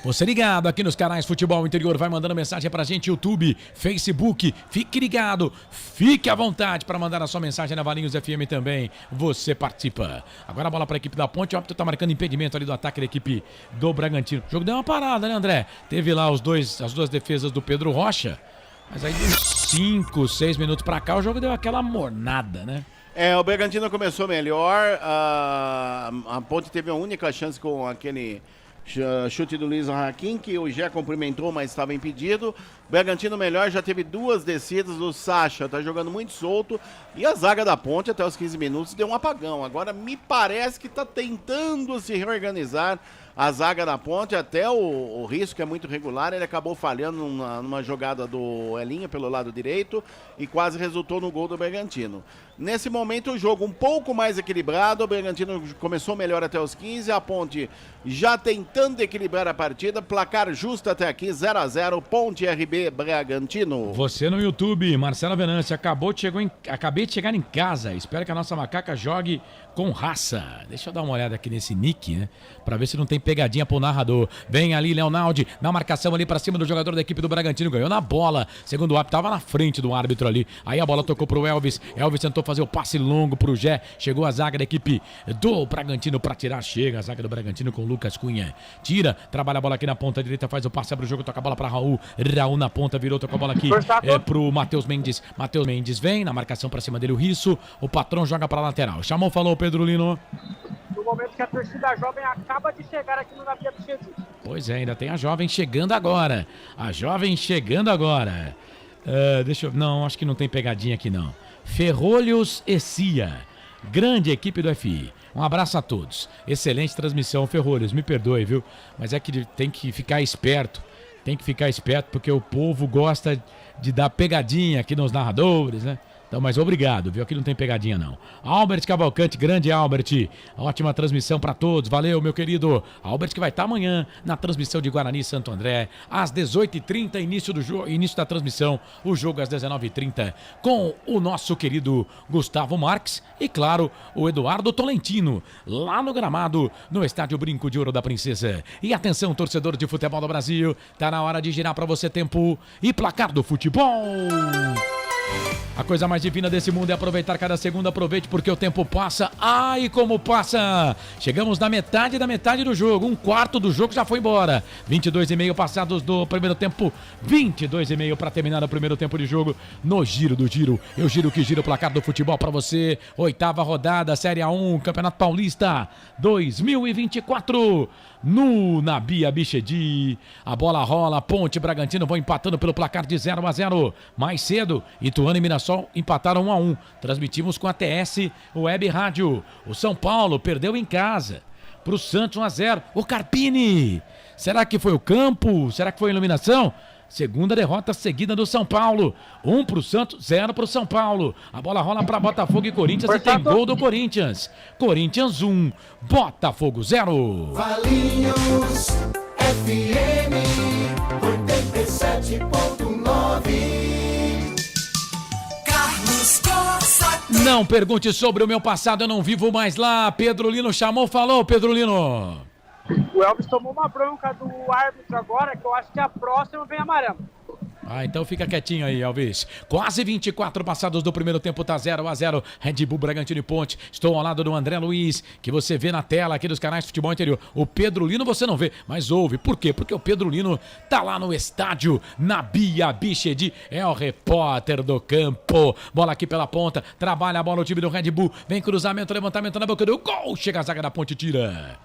Você ligado aqui nos canais Futebol Interior, vai mandando mensagem pra gente, YouTube, Facebook, fique ligado, fique à vontade para mandar a sua mensagem na Valinhos FM também, você participa. Agora a bola pra equipe da Ponte, o árbitro tá marcando impedimento ali do ataque da equipe do Bragantino. O jogo deu uma parada, né, André? Teve lá as duas defesas do Pedro Rocha, mas aí de 5, 6 minutos pra cá o jogo deu aquela mornada, né? O Bragantino começou melhor, a Ponte teve a única chance com aquele chute do Luiz Raquim, que o Gé cumprimentou, mas estava impedido. Bragantino melhor, já teve 2 descidas. O Sacha tá jogando muito solto. E a zaga da Ponte, até os 15 minutos, deu um apagão. Agora me parece que tá tentando se reorganizar a zaga da Ponte. Até o Risco é muito regular. Ele acabou falhando numa jogada do Elinho pelo lado direito e quase resultou no gol do Bragantino. Nesse momento o jogo um pouco mais equilibrado. O Bragantino começou melhor até os 15. A Ponte já tentando equilibrar a partida. Placar justo até aqui, 0-0. Ponte RB Bragantino. Você no YouTube, Marcelo Venâncio, acabei de chegar em casa. Espero que a nossa macaca jogue com raça. Deixa eu dar uma olhada aqui nesse nick, né? Pra ver se não tem pegadinha pro narrador. Vem ali, Leonaldi, na marcação ali pra cima do jogador da equipe do Bragantino. Ganhou na bola. Segundo o árbitro, tava na frente do árbitro ali. Aí a bola tocou pro Elvis. Elvis tentou fazer o passe longo pro Gé. Chegou a zaga da equipe do Bragantino pra tirar. Chega a zaga do Bragantino com o Lucas Cunha. Tira, trabalha a bola aqui na ponta direita, faz o passe, abre o jogo, toca a bola pra Raul. Raul na ponta, virou, tocou a bola aqui pro Matheus Mendes. Matheus Mendes vem na marcação pra cima dele, o Risso. O patrão joga pra lateral. Chamou, falou, Pedro Lino. No momento que a torcida jovem acaba de chegar aqui no Navia do Chedi. Pois é, ainda tem a jovem chegando agora. A jovem chegando agora. Não, acho que não tem pegadinha aqui não. Ferrolhos e Cia. Grande equipe do FI. Um abraço a todos. Excelente transmissão, Ferrolhos. Me perdoe, viu? Mas é que tem que ficar esperto. Tem que ficar esperto porque o povo gosta de dar pegadinha aqui nos narradores, né? Então, mas obrigado, viu? Aqui não tem pegadinha, não. Albert Cavalcante, grande Albert. Ótima transmissão pra todos. Valeu, meu querido. Albert que vai estar amanhã na transmissão de Guarani e Santo André. Às 18h30, início da transmissão. O jogo às 19h30 com o nosso querido Gustavo Marques e, claro, o Eduardo Tolentino. Lá no gramado, no Estádio Brinco de Ouro da Princesa. E atenção, torcedor de futebol do Brasil. Tá na hora de girar pra você tempo e placar do futebol. A coisa mais divina desse mundo é aproveitar cada segundo. Aproveite porque o tempo passa. Ai, como passa! Chegamos na metade da metade do jogo. Um quarto do jogo já foi embora. 22,5 passados do primeiro tempo. 22,5 para terminar o primeiro tempo de jogo. No Giro do Giro. Eu giro que giro o placar do futebol para você. 8ª rodada, Série A1, Campeonato Paulista 2024. No Nabia Bichedi. A bola rola. Ponte e Bragantino vão empatando pelo placar de 0-0. Mais cedo, Ituano e Mirassol empataram 1-1. Transmitimos com a TS Web Rádio. O São Paulo perdeu em casa pro Santos 1-0. O Carpini. Será que foi o campo? Será que foi a iluminação? Segunda derrota seguida do São Paulo. 1 pro Santos, 0 pro São Paulo. A bola rola para Botafogo e Corinthians e tem gol do Corinthians. Corinthians 1, Botafogo 0. Valinhos FM 87.9. Carlos Cossa. Não pergunte sobre o meu passado, eu não vivo mais lá. Pedro Lino chamou, falou, Pedro Lino. O Elvis tomou uma bronca do árbitro agora, que eu acho que a próxima vem amarelo. Então fica quietinho aí, Elvis. Quase 24 passados do primeiro tempo, tá 0-0. Red Bull, Bragantino e Ponte. Estou ao lado do André Luiz, que você vê na tela aqui dos canais de Futebol Interior. O Pedro Lino você não vê, mas ouve. Por quê? Porque o Pedro Lino tá lá no estádio Nabia Bichedi. É o repórter do campo. Bola aqui pela ponta. Trabalha a bola o time do Red Bull. Vem cruzamento, levantamento na boca do gol. Chega a zaga da Ponte, tira.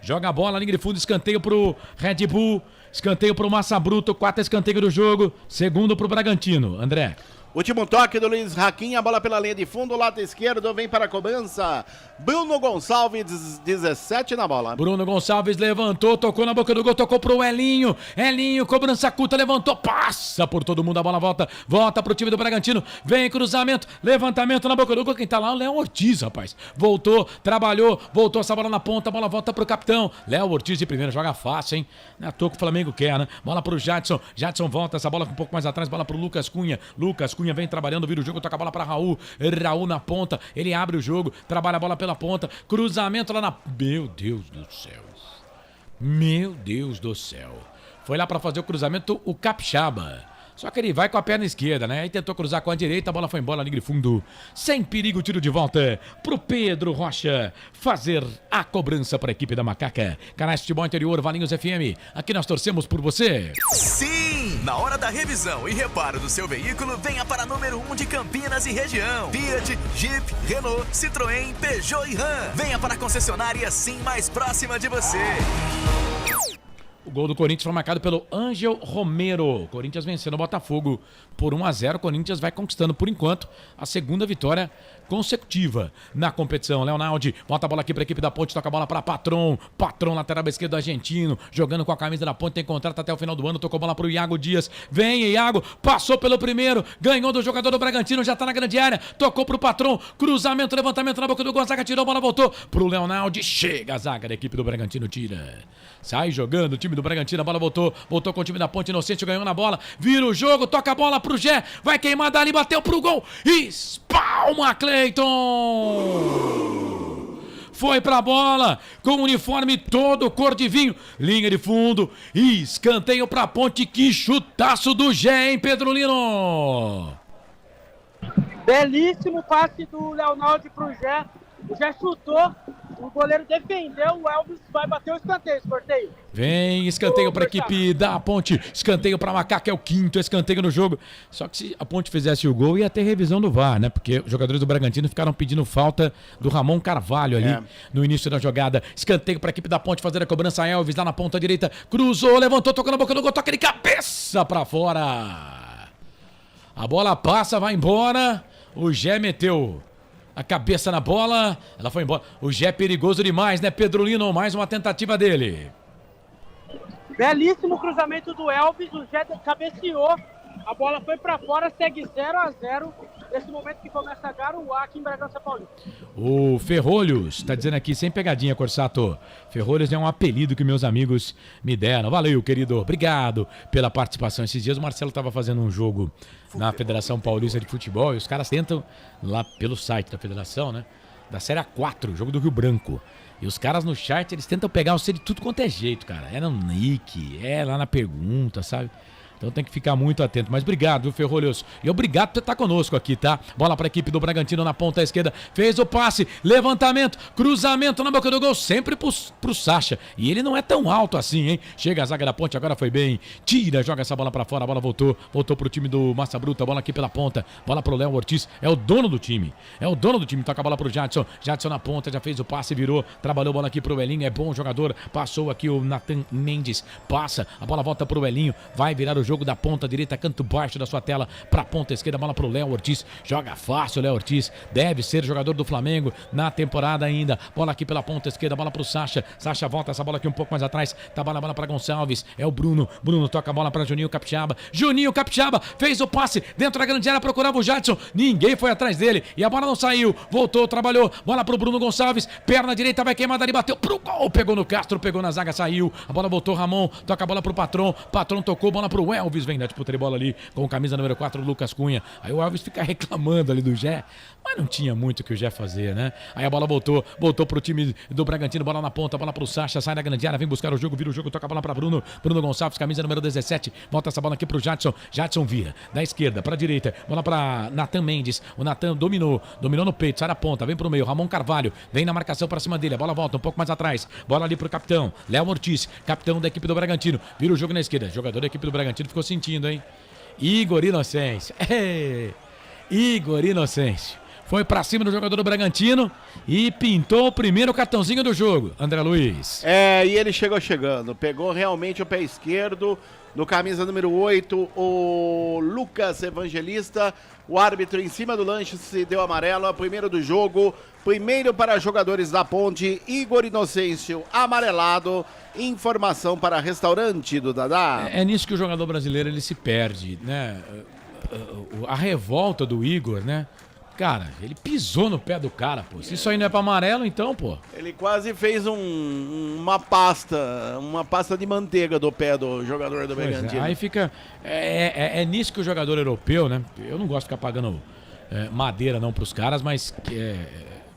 joga a bola, linha de fundo, escanteio pro Red Bull, escanteio pro Massa Bruto, 4 escanteio do jogo, segundo pro Bragantino. André. Último toque do Luiz Raquinha, bola pela linha de fundo, lado esquerdo, vem para a cobrança. Bruno Gonçalves, 17 na bola. Bruno Gonçalves levantou, tocou na boca do gol, tocou pro Elinho. Elinho, cobrança curta, levantou, passa por todo mundo, a bola volta pro time do Bragantino. Vem cruzamento, levantamento na boca do gol. Quem tá lá? O Léo Ortiz, rapaz. Voltou, trabalhou, voltou essa bola na ponta, a bola volta pro capitão. Léo Ortiz de primeira, joga fácil, hein? Não é à toa que o Flamengo quer, né? Bola pro Jadson. Jadson volta, essa bola um pouco mais atrás, bola pro Lucas Cunha. Lucas Cunha vem trabalhando, vira o jogo, toca a bola pra Raul. Raul na ponta, ele abre o jogo, trabalha a bola pela ponta, cruzamento lá na... Meu Deus do céu. Meu Deus do céu. Foi lá pra fazer o cruzamento o Capixaba. Só que ele vai com a perna esquerda, né? Aí tentou cruzar com a direita, a bola foi embora, linha de fundo. Sem perigo, tiro de volta pro Pedro Rocha fazer a cobrança para a equipe da Macaca. Canais de Futebol Interior, Valinhos FM. Aqui nós torcemos por você. Sim! Na hora da revisão e reparo do seu veículo, venha para número 1 de Campinas e região. Fiat, Jeep, Renault, Citroën, Peugeot e Ram. Venha para a concessionária Sim mais próxima de você. O gol do Corinthians foi marcado pelo Ângel Romero. Corinthians vencendo o Botafogo por 1-0. Corinthians vai conquistando, por enquanto, a segunda vitória consecutiva na competição. Leonardo bota a bola aqui para a equipe da Ponte, toca a bola para Patron. Patron, lateral esquerdo argentino, jogando com a camisa da Ponte, tem contrato até o final do ano. Tocou a bola para o Iago Dias. Vem, Iago, passou pelo primeiro, ganhou do jogador do Bragantino, já está na grande área. Tocou para o Patron, cruzamento, levantamento na boca do Gonzaga, tirou a bola, voltou para o Leonardo. Chega a zaga da equipe do Bragantino, tira. Sai jogando o time do Bragantino, a bola voltou com o time da Ponte. Inocente ganhou na bola, vira o jogo, toca a bola pro Gé, vai queimar dali, bateu pro gol, espalma Cleiton! Foi pra bola, com o uniforme todo cor de vinho, linha de fundo, escanteio pra Ponte, que chutaço do Gé, hein, Pedro Lino? Belíssimo passe do Leonardo pro Gé, o Gé chutou, o goleiro defendeu, o Elvis vai bater o escanteio. Vem escanteio para a equipe da Ponte, escanteio para Macaca, é o 5º escanteio no jogo. Só que se a Ponte fizesse o gol, ia ter revisão do VAR, né? Porque os jogadores do Bragantino ficaram pedindo falta do Ramon Carvalho ali no início da jogada. Escanteio para a equipe da Ponte fazer a cobrança. Elvis lá na ponta direita, cruzou, levantou, tocou na boca do gol, toca de cabeça para fora. A bola passa, vai embora. O Gé meteu a cabeça na bola, ela foi embora. O Gé é perigoso demais, né, Pedro Lino? Mais uma tentativa dele. Belíssimo cruzamento do Elvis, o Gé cabeceou, a bola foi pra fora, segue 0-0. Nesse momento que começa a garoar aqui em Bragança Paulista. O Ferrolhos tá dizendo aqui, sem pegadinha, Corsato. Ferrolhos é um apelido que meus amigos me deram. Valeu, querido. Obrigado pela participação. Esses dias o Marcelo tava fazendo um jogo na Federação Paulista de Futebol e os caras tentam, lá pelo site da federação, né? Da Série A4, jogo do Rio Branco. E os caras no chat, eles tentam pegar você de tudo quanto é jeito, cara. É no nick, é lá na pergunta, sabe? Então tem que ficar muito atento. Mas obrigado, viu, Ferrolhos? E obrigado por estar conosco aqui, tá? Bola para a equipe do Bragantino na ponta esquerda. Fez o passe, levantamento, cruzamento na boca do gol, sempre pro Sacha. E ele não é tão alto assim, hein? Chega a zaga da Ponte, agora foi bem. Tira, joga essa bola para fora, a bola voltou pro time do Massa Bruta, a bola aqui pela ponta. Bola pro Léo Ortiz, é o dono do time. Toca a bola pro Jadson. Jadson na ponta, já fez o passe, virou, trabalhou a bola aqui pro Elinho, é bom jogador. Passou aqui o Nathan Mendes, passa, a bola volta pro Elinho, vai virar o jogo da ponta direita, canto baixo da sua tela, pra ponta esquerda, bola pro Léo Ortiz, joga fácil o Léo Ortiz, deve ser jogador do Flamengo na temporada ainda, bola aqui pela ponta esquerda, bola pro Sacha volta essa bola aqui um pouco mais atrás, trabalha a bola pra Gonçalves, é o Bruno toca a bola pra Juninho Capixaba, fez o passe, dentro da grande área, procurava o Jadson, ninguém foi atrás dele, e a bola não saiu, voltou, trabalhou, bola pro Bruno Gonçalves, perna direita, vai queimar dali, bateu pro gol, pegou no Castro, pegou na zaga, saiu, a bola voltou, Ramon, toca a bola pro Patron tocou, bola pro Elvis, vem da disputa de bola ali com camisa número 4, Lucas Cunha. Aí o Elvis fica reclamando ali do Gé, mas não tinha muito o que o Gé fazer, né? Aí a bola voltou pro time do Bragantino, bola na ponta, bola pro Sacha, sai da grande área, vem buscar o jogo, vira o jogo, toca a bola pra Bruno Gonçalves, camisa número 17, volta essa bola aqui pro Jadson vira, da esquerda pra direita, bola pra Nathan Mendes, o Nathan dominou no peito, sai da ponta, vem pro meio, Ramon Carvalho, vem na marcação pra cima dele, a bola volta um pouco mais atrás, bola ali pro capitão, Léo Ortiz, capitão da equipe do Bragantino, vira o jogo na esquerda, jogador da equipe do Bragantino ficou sentindo, hein? Igor Inocêncio. foi pra cima do jogador do Bragantino e pintou o primeiro cartãozinho do jogo, André Luiz. E ele chegou chegando, pegou realmente o pé esquerdo, no camisa número 8, o Lucas Evangelista, o árbitro em cima do lance se deu amarelo, primeiro do jogo, primeiro para jogadores da Ponte, Igor Inocêncio, amarelado, informação para restaurante do Dadá. É nisso que o jogador brasileiro ele se perde, né? A revolta do Igor, né? Cara, ele pisou no pé do cara, pô. Se isso aí não é pra amarelo, então, pô. Ele quase fez uma pasta de manteiga do pé do jogador do Bragantino. Aí fica... É nisso que o jogador europeu, né? Eu não gosto de ficar pagando madeira não pros caras, mas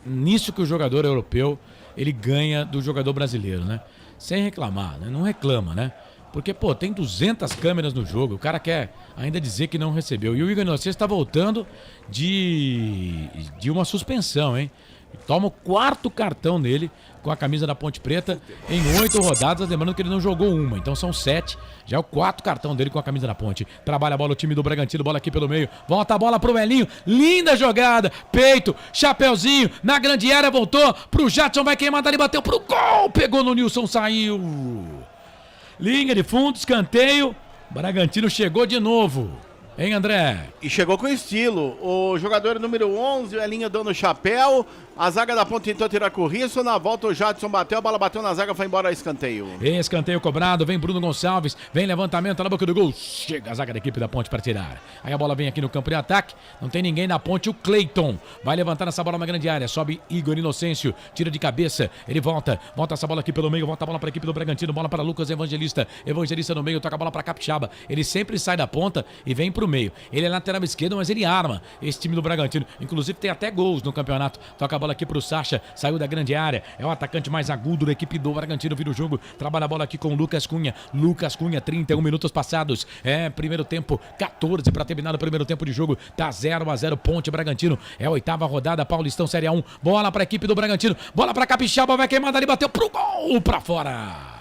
nisso que o jogador europeu, ele ganha do jogador brasileiro, né? Sem reclamar, né? Não reclama, né? Porque, pô, tem 200 câmeras no jogo, o cara quer ainda dizer que não recebeu. E o Igor Inocêncio está voltando de uma suspensão, hein? Toma o 4º cartão dele com a camisa da Ponte Preta em 8 rodadas, lembrando que ele não jogou uma, então são 7. Já é o 4º cartão dele com a camisa da Ponte. Trabalha a bola o time do Bragantino, bola aqui pelo meio, volta a bola pro Elinho, linda jogada, peito, chapeuzinho, na grande área, voltou pro Jadson, vai queimar dali, bateu pro gol, pegou no Nilson, saiu. Linha de fundo, escanteio, Bragantino chegou de novo. Hein, André? E chegou com estilo. O jogador número 11, o Elinho dando chapéu. A zaga da Ponte tentou tirar com o Risso. Na volta o Jadson bateu, a bola bateu na zaga, foi embora escanteio. Escanteio cobrado, vem Bruno Gonçalves, vem levantamento na boca do gol. Chega a zaga da equipe da Ponte para tirar. Aí a bola vem aqui no campo de ataque. Não tem ninguém na Ponte, o Cleiton vai levantar essa bola na grande área. Sobe Igor Inocêncio, tira de cabeça. Ele volta essa bola aqui pelo meio, volta a bola para a equipe do Bragantino. Bola para Lucas Evangelista. Evangelista no meio, toca a bola para Capixaba. Ele sempre sai da ponta e vem pro meio. Ele é lateral esquerdo, mas ele arma esse time do Bragantino. Inclusive tem até gols no campeonato. Toca a bola aqui pro Sacha, saiu da grande área. É o atacante mais agudo da equipe do Bragantino. Vira o jogo, trabalha a bola aqui com o Lucas Cunha. Lucas Cunha, 31 minutos passados. Primeiro tempo, 14 para terminar o primeiro tempo de jogo. Tá 0-0, Ponte Bragantino. É a 8ª rodada, Paulistão Série A1. Bola pra equipe do Bragantino. Bola pra Capixaba, vai queimar dali, bateu pro gol, pra fora.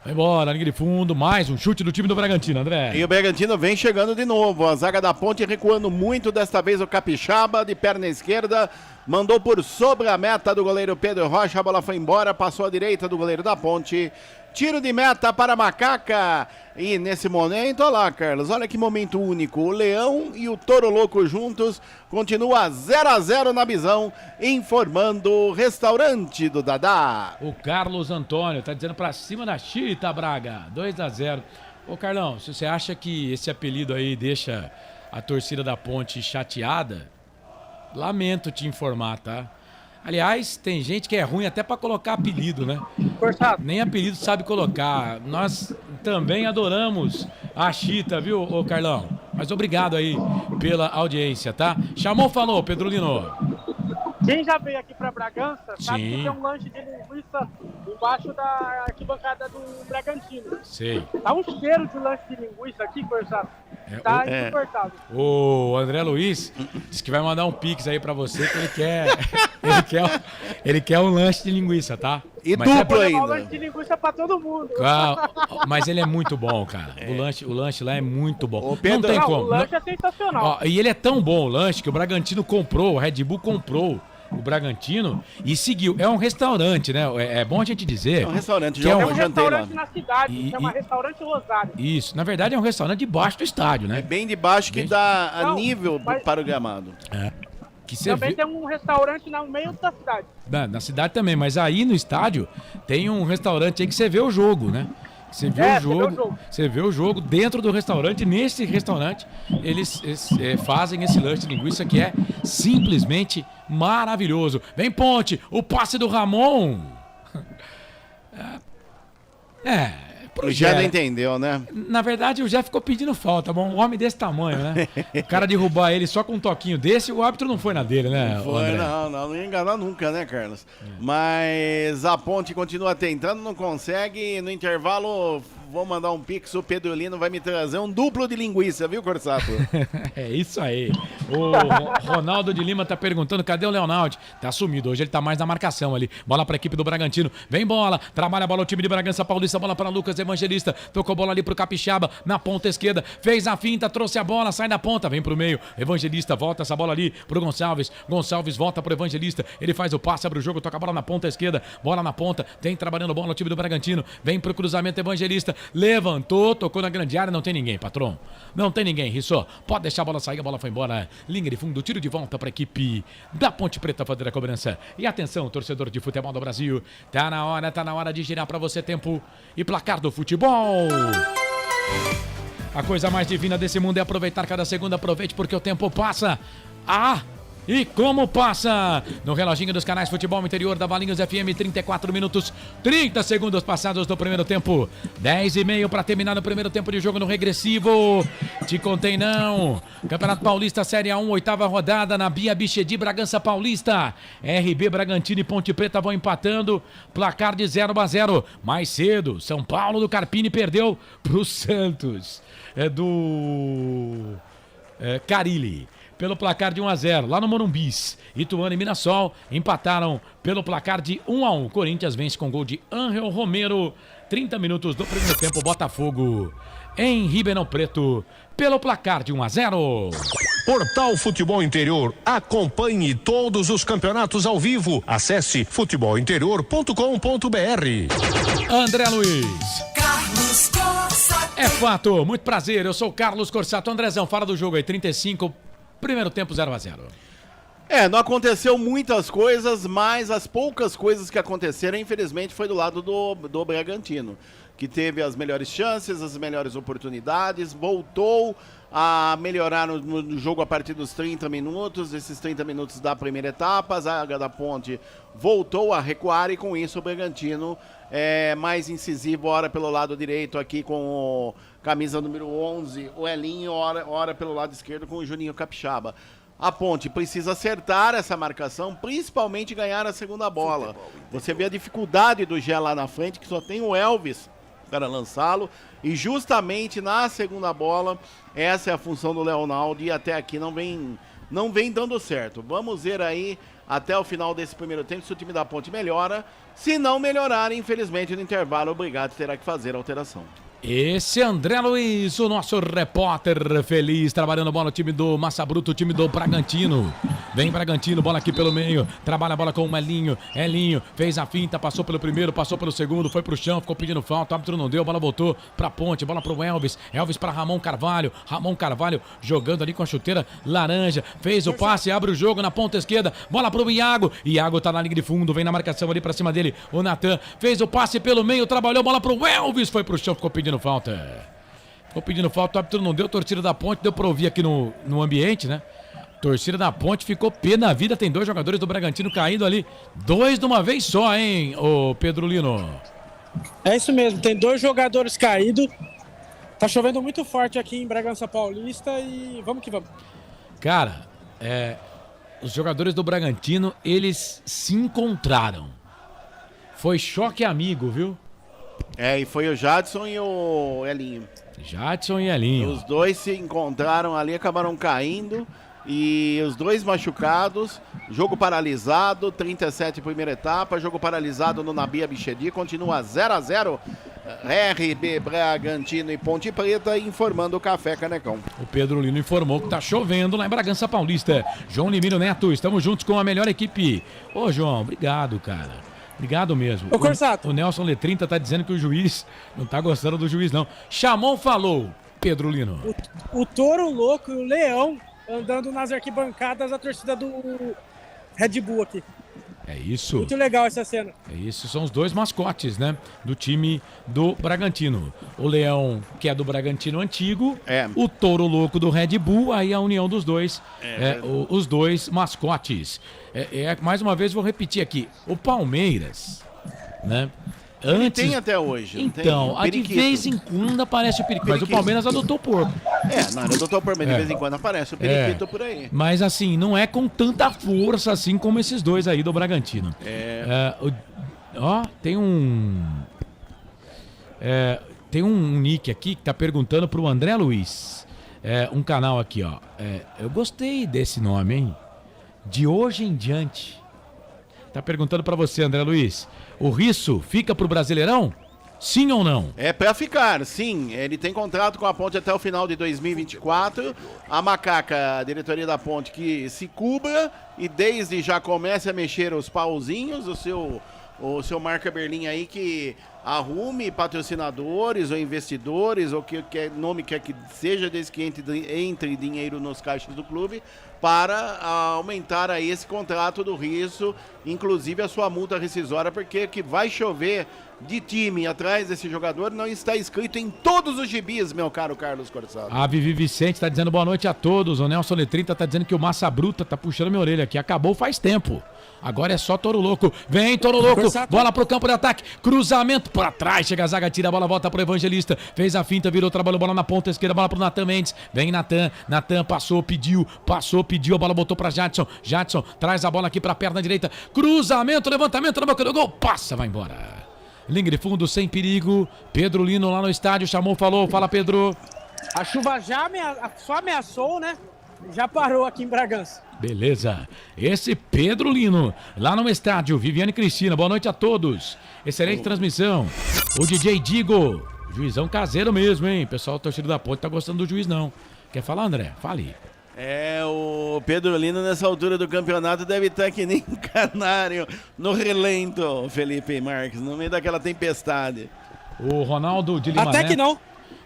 Vai embora, linha de fundo, mais um chute do time do Bragantino, André. E o Bragantino vem chegando de novo, a zaga da Ponte recuando muito, desta vez o Capixaba de perna esquerda, mandou por sobre a meta do goleiro Pedro Rocha, a bola foi embora, passou à direita do goleiro da Ponte, tiro de meta para Macaca, e nesse momento, olha lá, Carlos, olha que momento único, o Leão e o Toro Louco juntos, continua 0-0 na visão, informando o restaurante do Dadá. O Carlos Antônio tá dizendo pra cima da Chita, Braga, 2-0. Ô Carlão, se você acha que esse apelido aí deixa a torcida da Ponte chateada, lamento te informar, tá? Aliás, tem gente que é ruim até pra colocar apelido, né? Nem apelido sabe colocar. Nós também adoramos a Chita, viu, ô Carlão? Mas obrigado aí pela audiência, tá? Chamou, falou, Pedrolino. Quem já veio aqui pra Bragança sabe que tem um lanche de linguiça embaixo da arquibancada do Bragantino. Sei. Tá um cheiro de lanche de linguiça aqui, Corsado. Tá insuportável. O André Luiz disse que vai mandar um pix aí pra você, que ele quer um lanche de linguiça, tá? E mas duplo ainda. Um lanche de linguiça pra todo mundo. Mas ele é muito bom, cara. O lanche lá é muito bom. Pedro, não tem como. O lanche é sensacional. E ele é tão bom, o lanche, que o Bragantino comprou, o Red Bull comprou o Bragantino e seguiu. É um restaurante, né? É bom a gente dizer. É um restaurante, é um restaurante na cidade, chama Restaurante Rosário. Isso, na verdade é um restaurante debaixo do estádio, né? É bem debaixo que dá a nível para o gramado. Também tem um restaurante no meio da cidade. Na cidade também, mas aí no estádio tem um restaurante aí que você vê o jogo, né? Você vê o jogo dentro do restaurante. Nesse restaurante eles fazem esse lanche de linguiça que é simplesmente maravilhoso. Vem Ponte, o passe do Ramon. O Jé não entendeu, né? Na verdade, o Jé ficou pedindo falta, bom, um homem desse tamanho, né? O cara derrubar ele só com um toquinho desse, o árbitro não foi na dele, né? Não foi, não ia enganar nunca, né, Carlos? Mas a Ponte continua tentando, não consegue. No intervalo vou mandar um pix, o Pedrolino vai me trazer um duplo de linguiça, viu, Corsato? É isso aí. O Ronaldo de Lima tá perguntando, cadê o Leonardo? Tá sumido, hoje ele tá mais na marcação ali. Bola pra equipe do Bragantino, vem bola, trabalha a bola o time de Bragança Paulista, bola para Lucas Evangelista, tocou bola ali pro Capixaba, na ponta esquerda, fez a finta, trouxe a bola, sai da ponta, vem pro meio, Evangelista, volta essa bola ali pro Gonçalves, Gonçalves volta pro Evangelista, ele faz o passe, abre o jogo, toca a bola na ponta esquerda, bola na ponta, tem trabalhando bola o time do Bragantino, vem pro cruzamento Evangelista, levantou, tocou na grande área, não tem ninguém, patrão, não tem ninguém, Rissó, pode deixar a bola sair, a bola foi embora, linha de fundo, tiro de volta pra equipe da Ponte Preta fazer a cobrança, e atenção, torcedor de futebol do Brasil, tá na hora de girar pra você tempo e placar do futebol. A coisa mais divina desse mundo é aproveitar cada segundo, aproveite porque o tempo passa. E como passa? No reloginho dos canais Futebol Interior da Valinhos FM, 34 minutos, 30 segundos passados do primeiro tempo. 10:30 para terminar o primeiro tempo de jogo no regressivo. Te contei não. Campeonato Paulista Série A1, 8ª rodada na Bia Bichedi, Bragança Paulista. RB Bragantino e Ponte Preta vão empatando. Placar de 0-0. Mais cedo, São Paulo do Carpini perdeu pro Santos. Carilli. Pelo placar de 1-0, lá no Morumbis. Ituano e Mirassol empataram pelo placar de 1-1. Corinthians vence com gol de Ángel Romero. 30 minutos do primeiro tempo, Botafogo em Ribeirão Preto, pelo placar de 1-0. Portal Futebol Interior. Acompanhe todos os campeonatos ao vivo. Acesse futebolinterior.com.br. André Luiz. Carlos Corsato. É fato, muito prazer, eu sou o Carlos Corsato. Andrezão, fala do jogo aí, 35, primeiro tempo 0-0. Não aconteceu muitas coisas, mas as poucas coisas que aconteceram, infelizmente, foi do lado do Bragantino, que teve as melhores chances, as melhores oportunidades, voltou a melhorar no jogo a partir dos 30 minutos, esses 30 minutos da primeira etapa, a zaga da Ponte voltou a recuar e com isso o Bragantino é mais incisivo, ora pelo lado direito aqui com o camisa número 11, o Elinho, ora pelo lado esquerdo com o Juninho Capixaba. A Ponte precisa acertar essa marcação, principalmente ganhar a segunda bola. Você vê a dificuldade do Gé lá na frente, que só tem o Elvis para lançá-lo, e justamente na segunda bola, essa é a função do Leonardo e até aqui não vem dando certo. Vamos ver aí até o final desse primeiro tempo se o time da Ponte melhora. Se não melhorar, infelizmente no intervalo o Brigatti terá que fazer a alteração. Esse é André Luiz, o nosso repórter feliz, trabalhando bola, o time do Massa Bruto, o time do Bragantino. Vem Bragantino, bola aqui pelo meio, trabalha a bola com o Elinho, fez a finta, passou pelo primeiro, passou pelo segundo, foi pro chão, ficou pedindo falta, o árbitro não deu, bola voltou pra Ponte, bola pro Elvis pra Ramon Carvalho jogando ali com a chuteira laranja, fez o passe, abre o jogo na ponta esquerda, bola pro Iago tá na linha de fundo, vem na marcação ali pra cima dele, o Natan fez o passe pelo meio, trabalhou, bola pro Elvis, foi pro chão, ficou pedindo falta, o árbitro não deu, torcida da Ponte, deu pra ouvir aqui no ambiente, né? Torcida da Ponte ficou pé na vida, tem 2 jogadores do Bragantino caindo ali, 2 de uma vez só, hein, ô Pedrolino? É isso mesmo, tem 2 jogadores caídos, tá chovendo muito forte aqui em Bragança Paulista e vamos que vamos. Cara, os jogadores do Bragantino, eles se encontraram, foi choque amigo, viu? E foi o Jadson e o Elinho. Os dois se encontraram ali, acabaram caindo. E os 2 machucados, jogo paralisado, 37 primeira etapa, jogo paralisado no Nabia Bichedi, continua 0-0, RB Bragantino e Ponte Preta, informando o Café Canecão. O Pedrolino informou que tá chovendo lá em Bragança Paulista. João Limiro Neto, estamos juntos com a melhor equipe. Ô João, obrigado, cara. Obrigado mesmo. Ô, Corsato. O Nelson Letrinta tá dizendo que o juiz não tá gostando do juiz, não. Chamon falou, Pedrolino. O Touro Louco e o Leão andando nas arquibancadas da torcida do Red Bull aqui. É isso. Muito legal essa cena. É isso, são os 2 mascotes, né? Do time do Bragantino. O Leão, que é do Bragantino antigo. O Touro Louco do Red Bull, aí a união dos dois. Os 2 mascotes. Mais uma vez, vou repetir aqui. O Palmeiras, né? Ele tem até hoje. Então, de vez em quando aparece o periquito. Mas o Palmeiras adotou o porco. Não adotou o porco, mas de vez em quando aparece o periquito por aí. Mas assim, não é com tanta força assim como esses 2 aí do Bragantino. Tem um... Tem um nick aqui que tá perguntando pro André Luiz. Um canal aqui, ó. Eu gostei desse nome, hein? De hoje em diante. Tá perguntando pra você, André Luiz. O Risso fica pro Brasileirão? Sim ou não? É pra ficar, sim. Ele tem contrato com a Ponte até o final de 2024. A Macaca, a diretoria da Ponte, que se cubra e desde já comece a mexer os pauzinhos. O seu Marca Berlim aí que arrume patrocinadores ou investidores ou que nome quer que seja, desde que entre dinheiro nos caixas do clube para aumentar aí esse contrato do Risso, inclusive a sua multa rescisória, porque que vai chover de time atrás desse jogador não está escrito em todos os gibis, meu caro Carlos Corsato. A Vivi Vicente tá dizendo boa noite a todos. O Nelson Letrinta tá dizendo que o Massa Bruta tá puxando minha orelha aqui. Acabou faz tempo. Agora é só Toro Louco. Vem, Toro Louco. Bola pro campo de ataque. Cruzamento pra trás. Chega a zaga, tira a bola, volta pro Evangelista. Fez a finta, virou, trabalhou bola na ponta esquerda. Bola pro Natan Mendes. Vem Natan. Natan passou, pediu. A bola botou pra Jadson. Jadson traz a bola aqui pra perna direita. Cruzamento, levantamento na boca do gol. Passa, vai embora. Linha de fundo, sem perigo. Pedro Lino lá no estádio, chamou, falou. Fala, Pedro. A chuva só ameaçou, né? Já parou aqui em Bragança. Beleza. Esse Pedro Lino, lá no estádio. Viviane Cristina, boa noite a todos. Excelente transmissão. O DJ Digo, juizão caseiro mesmo, hein? Pessoal, o torcedor da Ponte tá gostando do juiz, não. Quer falar, André? Fale. O Pedro Lino nessa altura do campeonato deve estar que nem canário no relento, Felipe Marques, no meio daquela tempestade. O Ronaldo de Lima Até que não.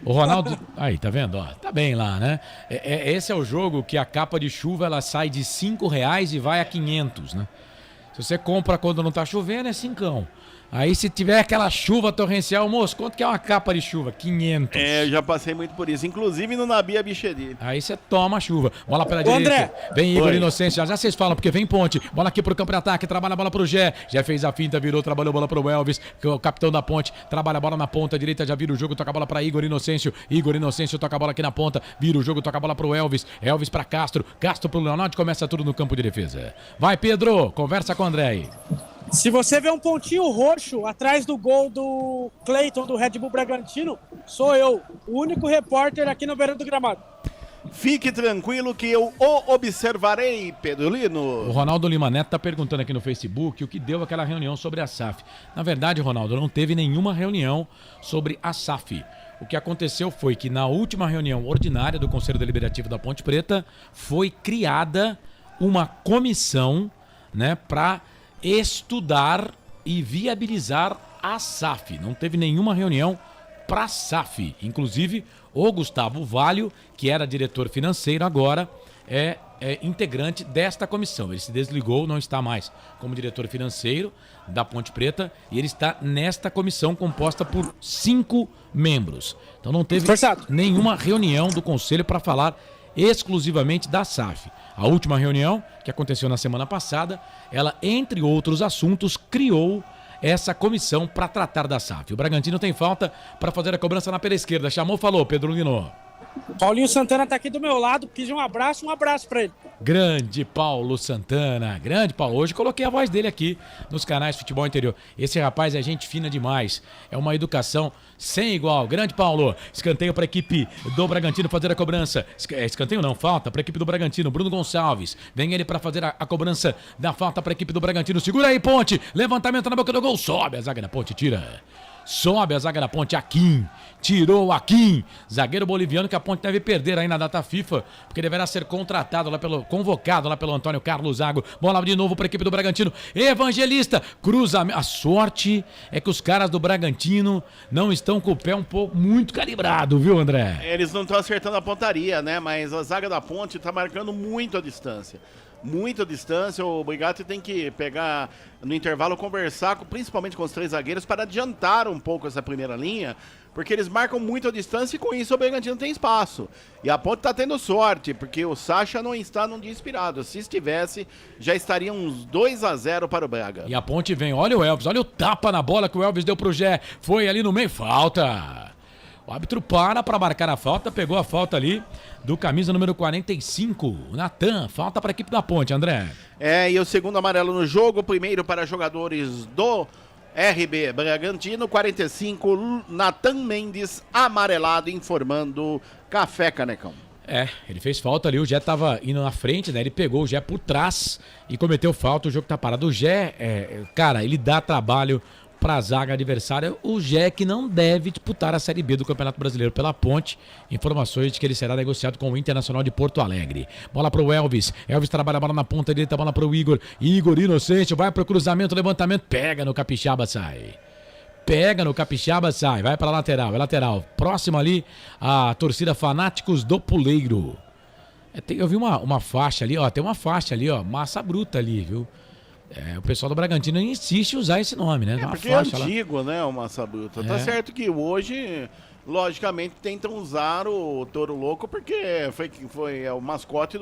O Ronaldo... Aí, tá vendo? Ó, tá bem lá, né? Esse é o jogo que a capa de chuva ela sai de R$5 e vai a 500, né? Se você compra quando não tá chovendo, é 5. Aí se tiver aquela chuva torrencial, moço, quanto que é uma capa de chuva? 500. Eu já passei muito por isso, inclusive no Nabi Abichedi. Aí você toma a chuva. Bola pela direita. André. Vem Igor Inocêncio, já vocês falam, porque vem Ponte. Bola aqui pro campo de ataque, trabalha a bola pro Gé. Já fez a finta, virou, trabalhou a bola pro Elvis, que é o capitão da Ponte. Trabalha a bola na ponta direita, já vira o jogo, toca a bola pra Igor Inocêncio. Igor Inocêncio toca a bola aqui na ponta, vira o jogo, toca a bola pro Elvis. Elvis pra Castro, Castro pro Leonardo, começa tudo no campo de defesa. Vai, Pedro, conversa com o André aí. Se você vê um pontinho roxo atrás do gol do Cleiton do Red Bull Bragantino, sou eu, o único repórter aqui no beirão do gramado. Fique tranquilo que eu o observarei, Pedro Lino. O Ronaldo Lima Neto tá perguntando aqui no Facebook o que deu aquela reunião sobre a SAF. Na verdade, Ronaldo, não teve nenhuma reunião sobre a SAF. O que aconteceu foi que na última reunião ordinária do Conselho Deliberativo da Ponte Preta foi criada uma comissão, né, para estudar e viabilizar a SAF. Não teve nenhuma reunião para a SAF. Inclusive, o Gustavo Valho, que era diretor financeiro, agora é integrante desta comissão. Ele se desligou, não está mais como diretor financeiro da Ponte Preta e ele está nesta comissão composta por 5 membros. Então não teve nenhuma reunião do Conselho para falar exclusivamente da SAF. A última reunião, que aconteceu na semana passada, ela, entre outros assuntos, criou essa comissão para tratar da SAF. O Bragantino tem falta para fazer a cobrança na pela esquerda. Chamou, falou, Pedro Lino. Paulinho Santana tá aqui do meu lado, pedi um abraço para ele. Grande Paulo Santana, grande Paulo. Hoje coloquei a voz dele aqui nos canais Futebol Interior. Esse rapaz é gente fina demais, é uma educação sem igual. Grande Paulo, escanteio para a equipe do Bragantino fazer a cobrança. Escanteio não, falta para a equipe do Bragantino, Bruno Gonçalves. Vem ele para fazer a cobrança da falta para a equipe do Bragantino. Segura aí, Ponte, levantamento na boca do gol, sobe a zaga da Ponte, tira. Sobe a zaga da Ponte, Aquim, tirou Aquim, zagueiro boliviano que a Ponte deve perder aí na data FIFA, porque deverá ser convocado lá pelo Antônio Carlos Zago. Bola de novo para a equipe do Bragantino, Evangelista, cruzamento. A sorte é que os caras do Bragantino não estão com o pé muito calibrado, viu, André? Eles não estão acertando a pontaria, né, mas a zaga da Ponte está marcando muito a distância. Muita distância, o Brigatti tem que pegar no intervalo, conversar principalmente com os 3 zagueiros para adiantar um pouco essa primeira linha, porque eles marcam muito a distância e com isso o Bragantino tem espaço. E a Ponte está tendo sorte, porque o Sacha não está num dia inspirado. Se estivesse, já estaria uns 2-0 para o Braga. E a Ponte vem, olha o Elvis, olha o tapa na bola que o Elvis deu pro Gé, foi ali no meio, falta. O árbitro para marcar a falta, pegou a falta ali do camisa número 45, o Natan. Falta para a equipe da Ponte, André. E o segundo amarelo no jogo, primeiro para jogadores do RB Bragantino, 45, Natan Mendes, amarelado, informando Café Canecão. Ele fez falta ali, o Gé tava indo na frente, né? Ele pegou o Gé por trás e cometeu falta, o jogo tá parado. O Gé, cara, ele dá trabalho pra zaga adversária. O Gé que não deve disputar a Série B do Campeonato Brasileiro pela Ponte. Informações de que ele será negociado com o Internacional de Porto Alegre. Bola pro Elvis. Elvis trabalha a bola na ponta direita, bola pro Igor. Igor inocente, vai pro cruzamento, levantamento, pega no Capixaba, sai. Vai pra lateral, é lateral. Próximo ali, a torcida Fanáticos do Puleiro. Eu vi uma faixa ali, ó, tem uma faixa ali, ó, massa bruta ali, viu? O pessoal do Bragantino insiste em usar esse nome, né? Porque é antigo, né, o Massa Bruta. Tá certo que hoje, logicamente, tentam usar o Touro Louco porque foi o mascote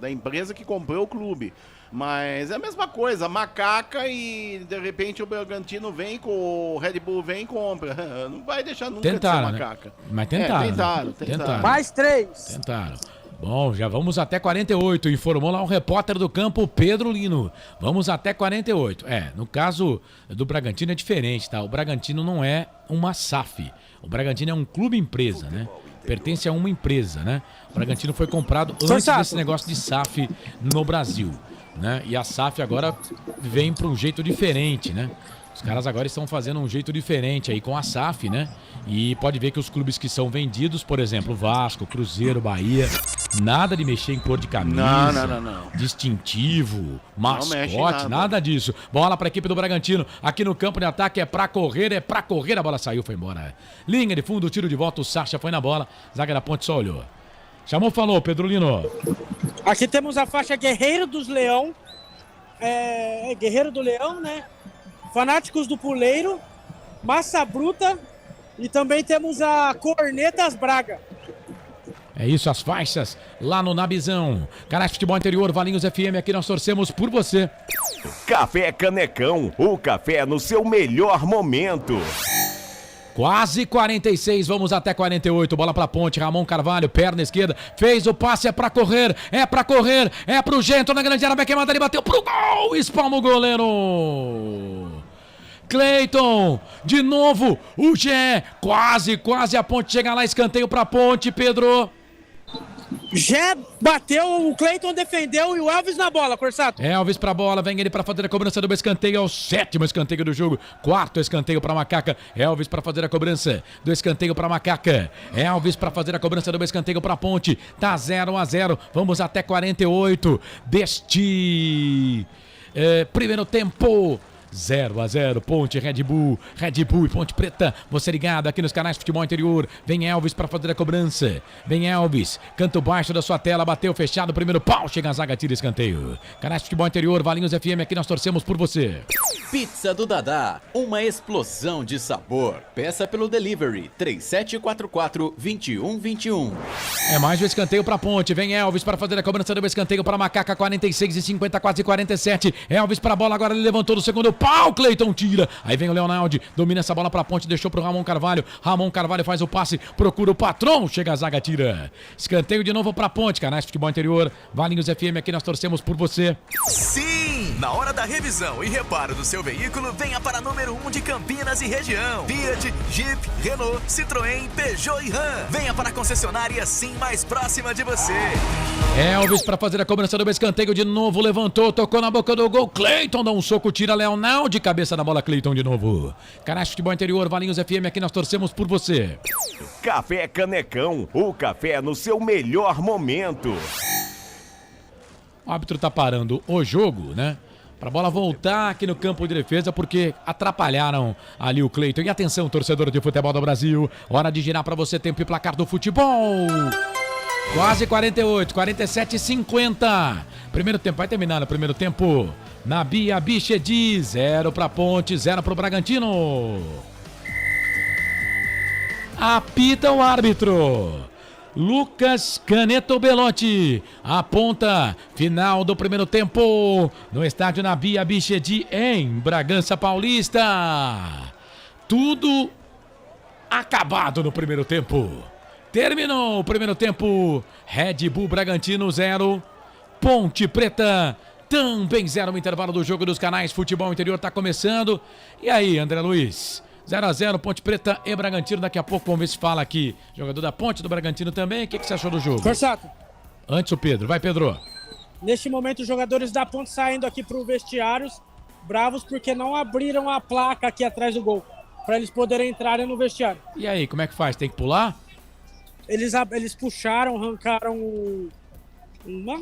da empresa que comprou o clube. Mas é a mesma coisa, macaca e de repente o Bragantino vem com o Red Bull vem e compra. Não vai deixar nunca de ser macaca. Né? Mas tentaram. Tentaram. Mais 3. Tentaram. Bom, já vamos até 48, informou lá o repórter do campo, Pedro Lino. Vamos até 48. No caso do Bragantino é diferente, tá? O Bragantino não é uma SAF. O Bragantino é um clube-empresa, né? Pertence a uma empresa, né? O Bragantino foi comprado antes desse negócio de SAF no Brasil, né? E a SAF agora vem para um jeito diferente, né? Os caras agora estão fazendo um jeito diferente aí com a SAF, né? E pode ver que os clubes que são vendidos, por exemplo, Vasco, Cruzeiro, Bahia, nada de mexer em cor de camisa, não. Distintivo, mascote, nada disso. Bola para a equipe do Bragantino, aqui no campo de ataque, é pra correr, a bola saiu, foi embora. Linha de fundo, tiro de volta, o Sacha foi na bola, zaga da Ponte só olhou. Chamou, falou, Pedro Lino. Aqui temos a faixa Guerreiro dos Leão, Guerreiro do Leão, né? Fanáticos do Puleiro, Massa Bruta e também temos a Cornetas Braga. É isso, as faixas lá no Nabizão. Canais Futebol Interior, Valinhos FM, aqui nós torcemos por você. Café Canecão, o café no seu melhor momento. Quase 46, vamos até 48, bola pra Ponte, Ramon Carvalho, perna esquerda, fez o passe, é pra correr, é pro Gento na grande área, vai queimada, ele bateu pro gol, espalma o goleiro. Cleiton, de novo, o Gé, quase a Ponte chega lá, escanteio pra Ponte, Pedro. Gé bateu, o Cleiton defendeu e o Elvis na bola, Corsato. Elvis pra bola, vem ele pra fazer a cobrança do escanteio, é o 7º escanteio do jogo, 4º escanteio pra Macaca, Elvis pra fazer a cobrança do escanteio pra Macaca, Elvis pra fazer a cobrança do escanteio pra Ponte, tá 0-0, vamos até 48 deste primeiro tempo. 0-0, Ponte, Red Bull e Ponte Preta, você ligado aqui nos canais Futebol Interior, vem Elvis para fazer a cobrança, vem Elvis, canto baixo da sua tela, bateu fechado, primeiro pau, chega a zaga, tira escanteio, canais Futebol Interior, Valinhos FM, aqui nós torcemos por você. Pizza do Dadá, uma explosão de sabor, peça pelo delivery, 3744-2121. É mais um escanteio para Ponte, vem Elvis para fazer a cobrança do escanteio para Macaca, 46-50, quase 47, Elvis para a bola, agora ele levantou do segundo pau, Cleiton tira, aí vem o Leonardo, domina essa bola pra Ponte, deixou pro Ramon Carvalho faz o passe, procura o patrão, chega a zaga, tira, escanteio de novo pra Ponte, canais Futebol Interior, Valinhos FM, aqui nós torcemos por você. Sim, na hora da revisão e reparo do seu veículo, venha para número 1 de Campinas e região, Fiat, Jeep, Renault, Citroën, Peugeot e Ram, venha para a concessionária Sim mais próxima de você. Elvis pra fazer a cobrança do escanteio de novo, levantou, tocou na boca do gol, Cleiton dá um soco, tira Leonardo de cabeça na bola, Cleiton de novo. Canais Futebol Interior, Valinhos FM, aqui nós torcemos por você. Café Canecão, o café no seu melhor momento. O árbitro tá parando o jogo, né? Pra bola voltar aqui no campo de defesa, porque atrapalharam ali o Cleiton. E atenção, torcedor de futebol do Brasil, hora de girar pra você, tempo e placar do futebol. Quase 48, 47-50. Primeiro tempo, vai terminar no primeiro tempo. Na Bia Bichedi, 0 pra Ponte, 0 pro Bragantino. Apita o árbitro. Lucas Caneto Belotti aponta final do primeiro tempo no estádio na Bia Bichedi em Bragança Paulista. Tudo acabado no primeiro tempo. Terminou o primeiro tempo. Red Bull Bragantino 0, Ponte Preta Também 0 no intervalo do jogo dos canais. Futebol Interior tá começando. E aí, André Luiz? 0x0, Ponte Preta e Bragantino. Daqui a pouco vamos ver se fala aqui. Jogador da Ponte, do Bragantino também. O que você achou do jogo? Corsato. Antes o Pedro. Vai, Pedro. Neste momento, os jogadores da Ponte saindo aqui para os vestiários, bravos porque não abriram a placa aqui atrás do gol, para eles poderem entrarem no vestiário. E aí, como é que faz? Tem que pular? Eles puxaram, arrancaram um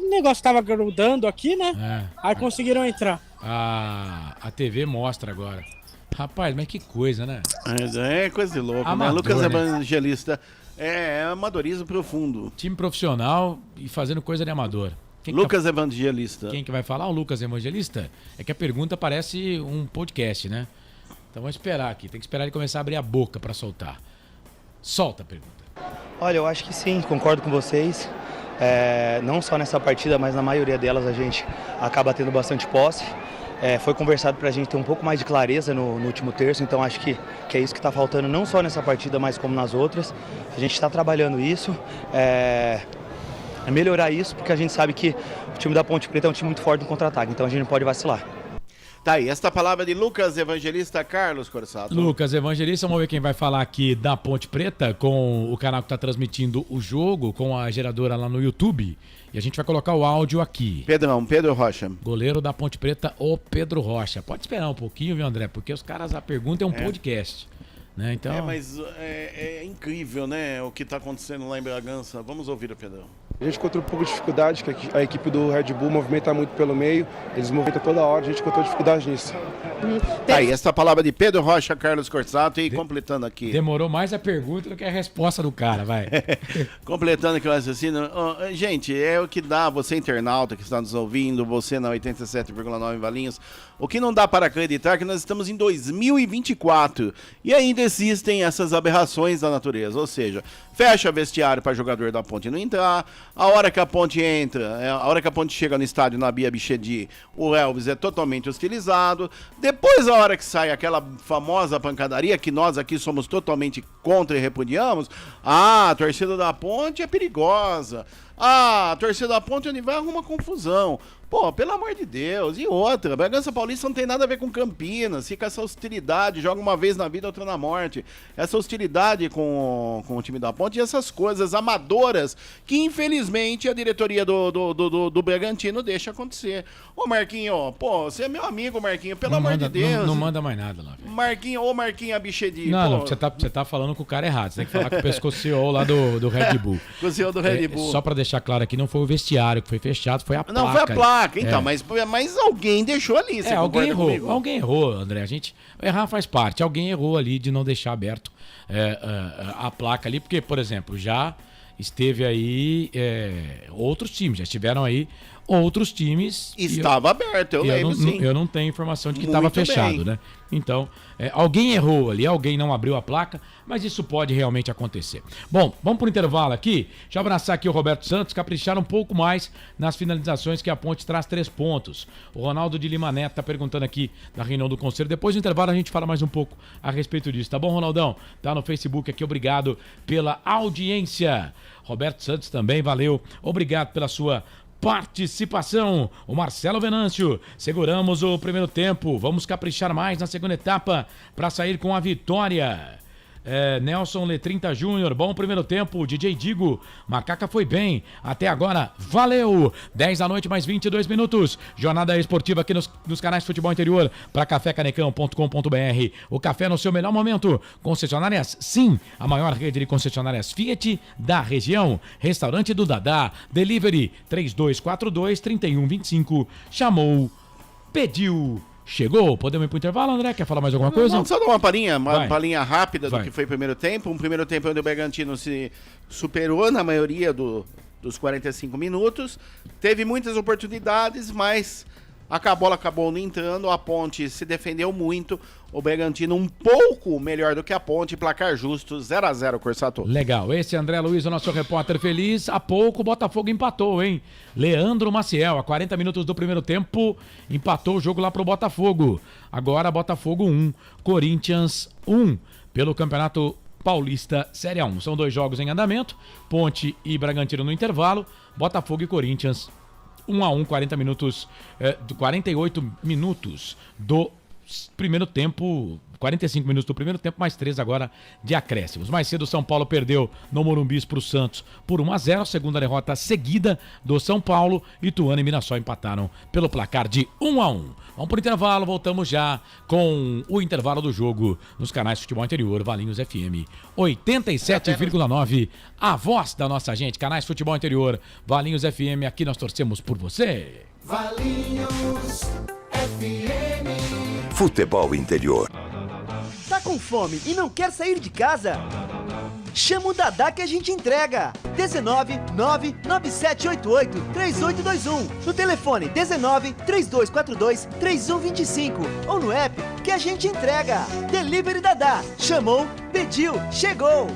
negócio que estava grudando aqui, né? Aí conseguiram entrar. A TV mostra agora. Rapaz, mas que coisa, né? É coisa de louco, Amador, né? Lucas né? Evangelista é amadorismo profundo. Time profissional e fazendo coisa de amador. Lucas Evangelista. Quem que vai falar? O Lucas Evangelista? É que a pergunta parece um podcast, né? Então vamos esperar aqui. Tem que esperar ele começar a abrir a boca para soltar. Solta a pergunta. Olha, eu acho que sim, concordo com vocês. Não só nessa partida, mas na maioria delas a gente acaba tendo bastante posse. Foi conversado para a gente ter um pouco mais de clareza no último terço, então acho que é isso que está faltando, não só nessa partida, mas como nas outras. A gente está trabalhando isso, melhorar isso, porque a gente sabe que o time da Ponte Preta é um time muito forte no contra-ataque, então a gente não pode vacilar. Tá aí, esta palavra de Lucas Evangelista, Carlos Corsato. Lucas Evangelista, vamos ver quem vai falar aqui da Ponte Preta, com o canal que está transmitindo o jogo, com a geradora lá no YouTube. E a gente vai colocar o áudio aqui. Pedro Rocha. Goleiro da Ponte Preta, o Pedro Rocha. Pode esperar um pouquinho, viu, André? Porque os caras, a pergunta é um podcast. Né? Então... mas é incrível, né, o que está acontecendo lá em Bragança. Vamos ouvir o Pedrão. A gente encontrou um pouco de dificuldade, que a equipe do Red Bull movimenta muito pelo meio, eles movimentam toda hora, a gente encontrou dificuldade nisso. Tá aí, essa palavra de Pedro Rocha, Carlos Corsato, e completando aqui. Demorou mais a pergunta do que a resposta do cara, vai. Completando aqui o raciocínio. Gente, é o que dá, você internauta que está nos ouvindo, você na 87,9 em Valinhos, o que não dá para acreditar é que nós estamos em 2024 e ainda existem essas aberrações da natureza, ou seja, fecha vestiário para jogador da Ponte não entrar, a hora que a Ponte entra, a hora que a Ponte chega no estádio na Bia Bichedi, o Elvis é totalmente hostilizado, depois a hora que sai aquela famosa pancadaria que nós aqui somos totalmente contra e repudiamos, a torcida da Ponte é perigosa, a torcida da Ponte onde vai arruma confusão. Pô, pelo amor de Deus. E outra, Bragança Paulista não tem nada a ver com Campinas, fica essa hostilidade, joga uma vez na vida, outra na morte. Essa hostilidade com o time da Ponte e essas coisas amadoras que, infelizmente, a diretoria do Bragantino deixa acontecer. Ô, Marquinho, pô, você é meu amigo, Marquinho, pelo amor de Deus. Não manda mais nada lá, velho. Marquinho Abichedi. Não, você tá falando com o cara errado. Você tem que falar com o pescoço CEO lá do Red Bull. Com o CEO do Red Bull. Só pra deixar claro aqui, não foi o vestiário que foi fechado, foi a placa. Não, foi a placa. Então, mas alguém deixou ali, você alguém errou, comigo? Alguém errou, André. Errar faz parte. Alguém errou ali de não deixar aberto a placa ali, porque, por exemplo, já esteve aí outros times, já estiveram aí outros times. Estava aberto, eu lembro, sim. Eu não tenho informação de que estava fechado, né? Então, alguém errou ali, alguém não abriu a placa, mas isso pode realmente acontecer. Bom, vamos para o intervalo aqui. Deixa eu abraçar aqui o Roberto Santos, caprichar um pouco mais nas finalizações que a Ponte traz 3 pontos. O Ronaldo de Lima Neto está perguntando aqui na reunião do Conselho. Depois do intervalo a gente fala mais um pouco a respeito disso, tá bom, Ronaldão? Tá no Facebook aqui, obrigado pela audiência. Roberto Santos também, valeu. Obrigado pela sua participação. O Marcelo Venâncio, seguramos o primeiro tempo, vamos caprichar mais na segunda etapa para sair com a vitória. Nelson Letrinta Júnior, bom primeiro tempo. DJ Digo, Macaca foi bem até agora, valeu. 10 da noite mais 22 minutos, jornada esportiva aqui nos canais Futebol Interior para cafécanecão.com.br. O café no seu melhor momento. Concessionárias Sim, a maior rede de concessionárias Fiat da região. Restaurante do Dadá, delivery 3242-3125, chamou, pediu, chegou. Podemos ir pro intervalo, André? Quer falar mais alguma coisa? Não, só dar uma palhinha rápida do que foi o primeiro tempo. Um primeiro tempo onde o Bragantino se superou na maioria dos 45 minutos. Teve muitas oportunidades, mas a bola acabou não entrando. A Ponte se defendeu muito. O Bragantino um pouco melhor do que a Ponte. Placar justo, 0x0, Corsato. Legal. Esse é André Luiz, o nosso repórter feliz. Há pouco o Botafogo empatou, hein? Leandro Maciel, a 40 minutos do primeiro tempo, empatou o jogo lá pro Botafogo. Agora Botafogo 1, Corinthians 1, pelo Campeonato Paulista Série A1. São 2 jogos em andamento, Ponte e Bragantino no intervalo, Botafogo e Corinthians 1-1, 48 minutos do primeiro tempo, 45 minutos do primeiro tempo, mais 3 agora de acréscimos. Mais cedo o São Paulo perdeu no Morumbi para o Santos por 1-0, segunda derrota seguida do São Paulo. Ituano e Mirassol empataram pelo placar de 1-1. Vamos para o intervalo, voltamos já com o intervalo do jogo nos canais Futebol Interior, Valinhos FM 87,9, a voz da nossa gente, canais Futebol Interior, Valinhos FM, aqui nós torcemos por você. Valinhos FM. Futebol Interior. Tá com fome e não quer sair de casa? Chama o Dadá que a gente entrega. 19 99788 3821. No telefone 19 3242 3125. Ou no app que a gente entrega. Delivery Dadá. Chamou, pediu, chegou.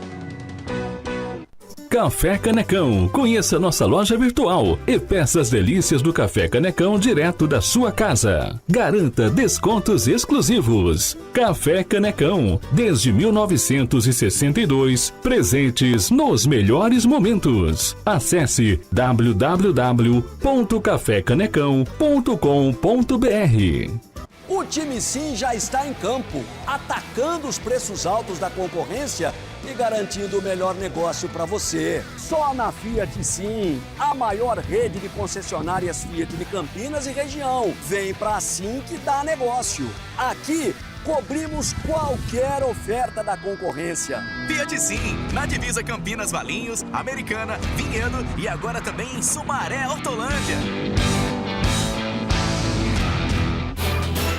Café Canecão. Conheça nossa loja virtual e peça as delícias do Café Canecão direto da sua casa. Garanta descontos exclusivos. Café Canecão, desde 1962, presentes nos melhores momentos. Acesse www.cafecanecão.com.br. O time Sim já está em campo, atacando os preços altos da concorrência e garantindo o melhor negócio para você. Só na Fiat Sim, a maior rede de concessionárias Fiat de Campinas e região. Vem pra Sim que dá negócio. Aqui cobrimos qualquer oferta da concorrência. Fiat Sim, na divisa Campinas, Valinhos, Americana, Vinhedo e agora também em Sumaré, Hortolândia.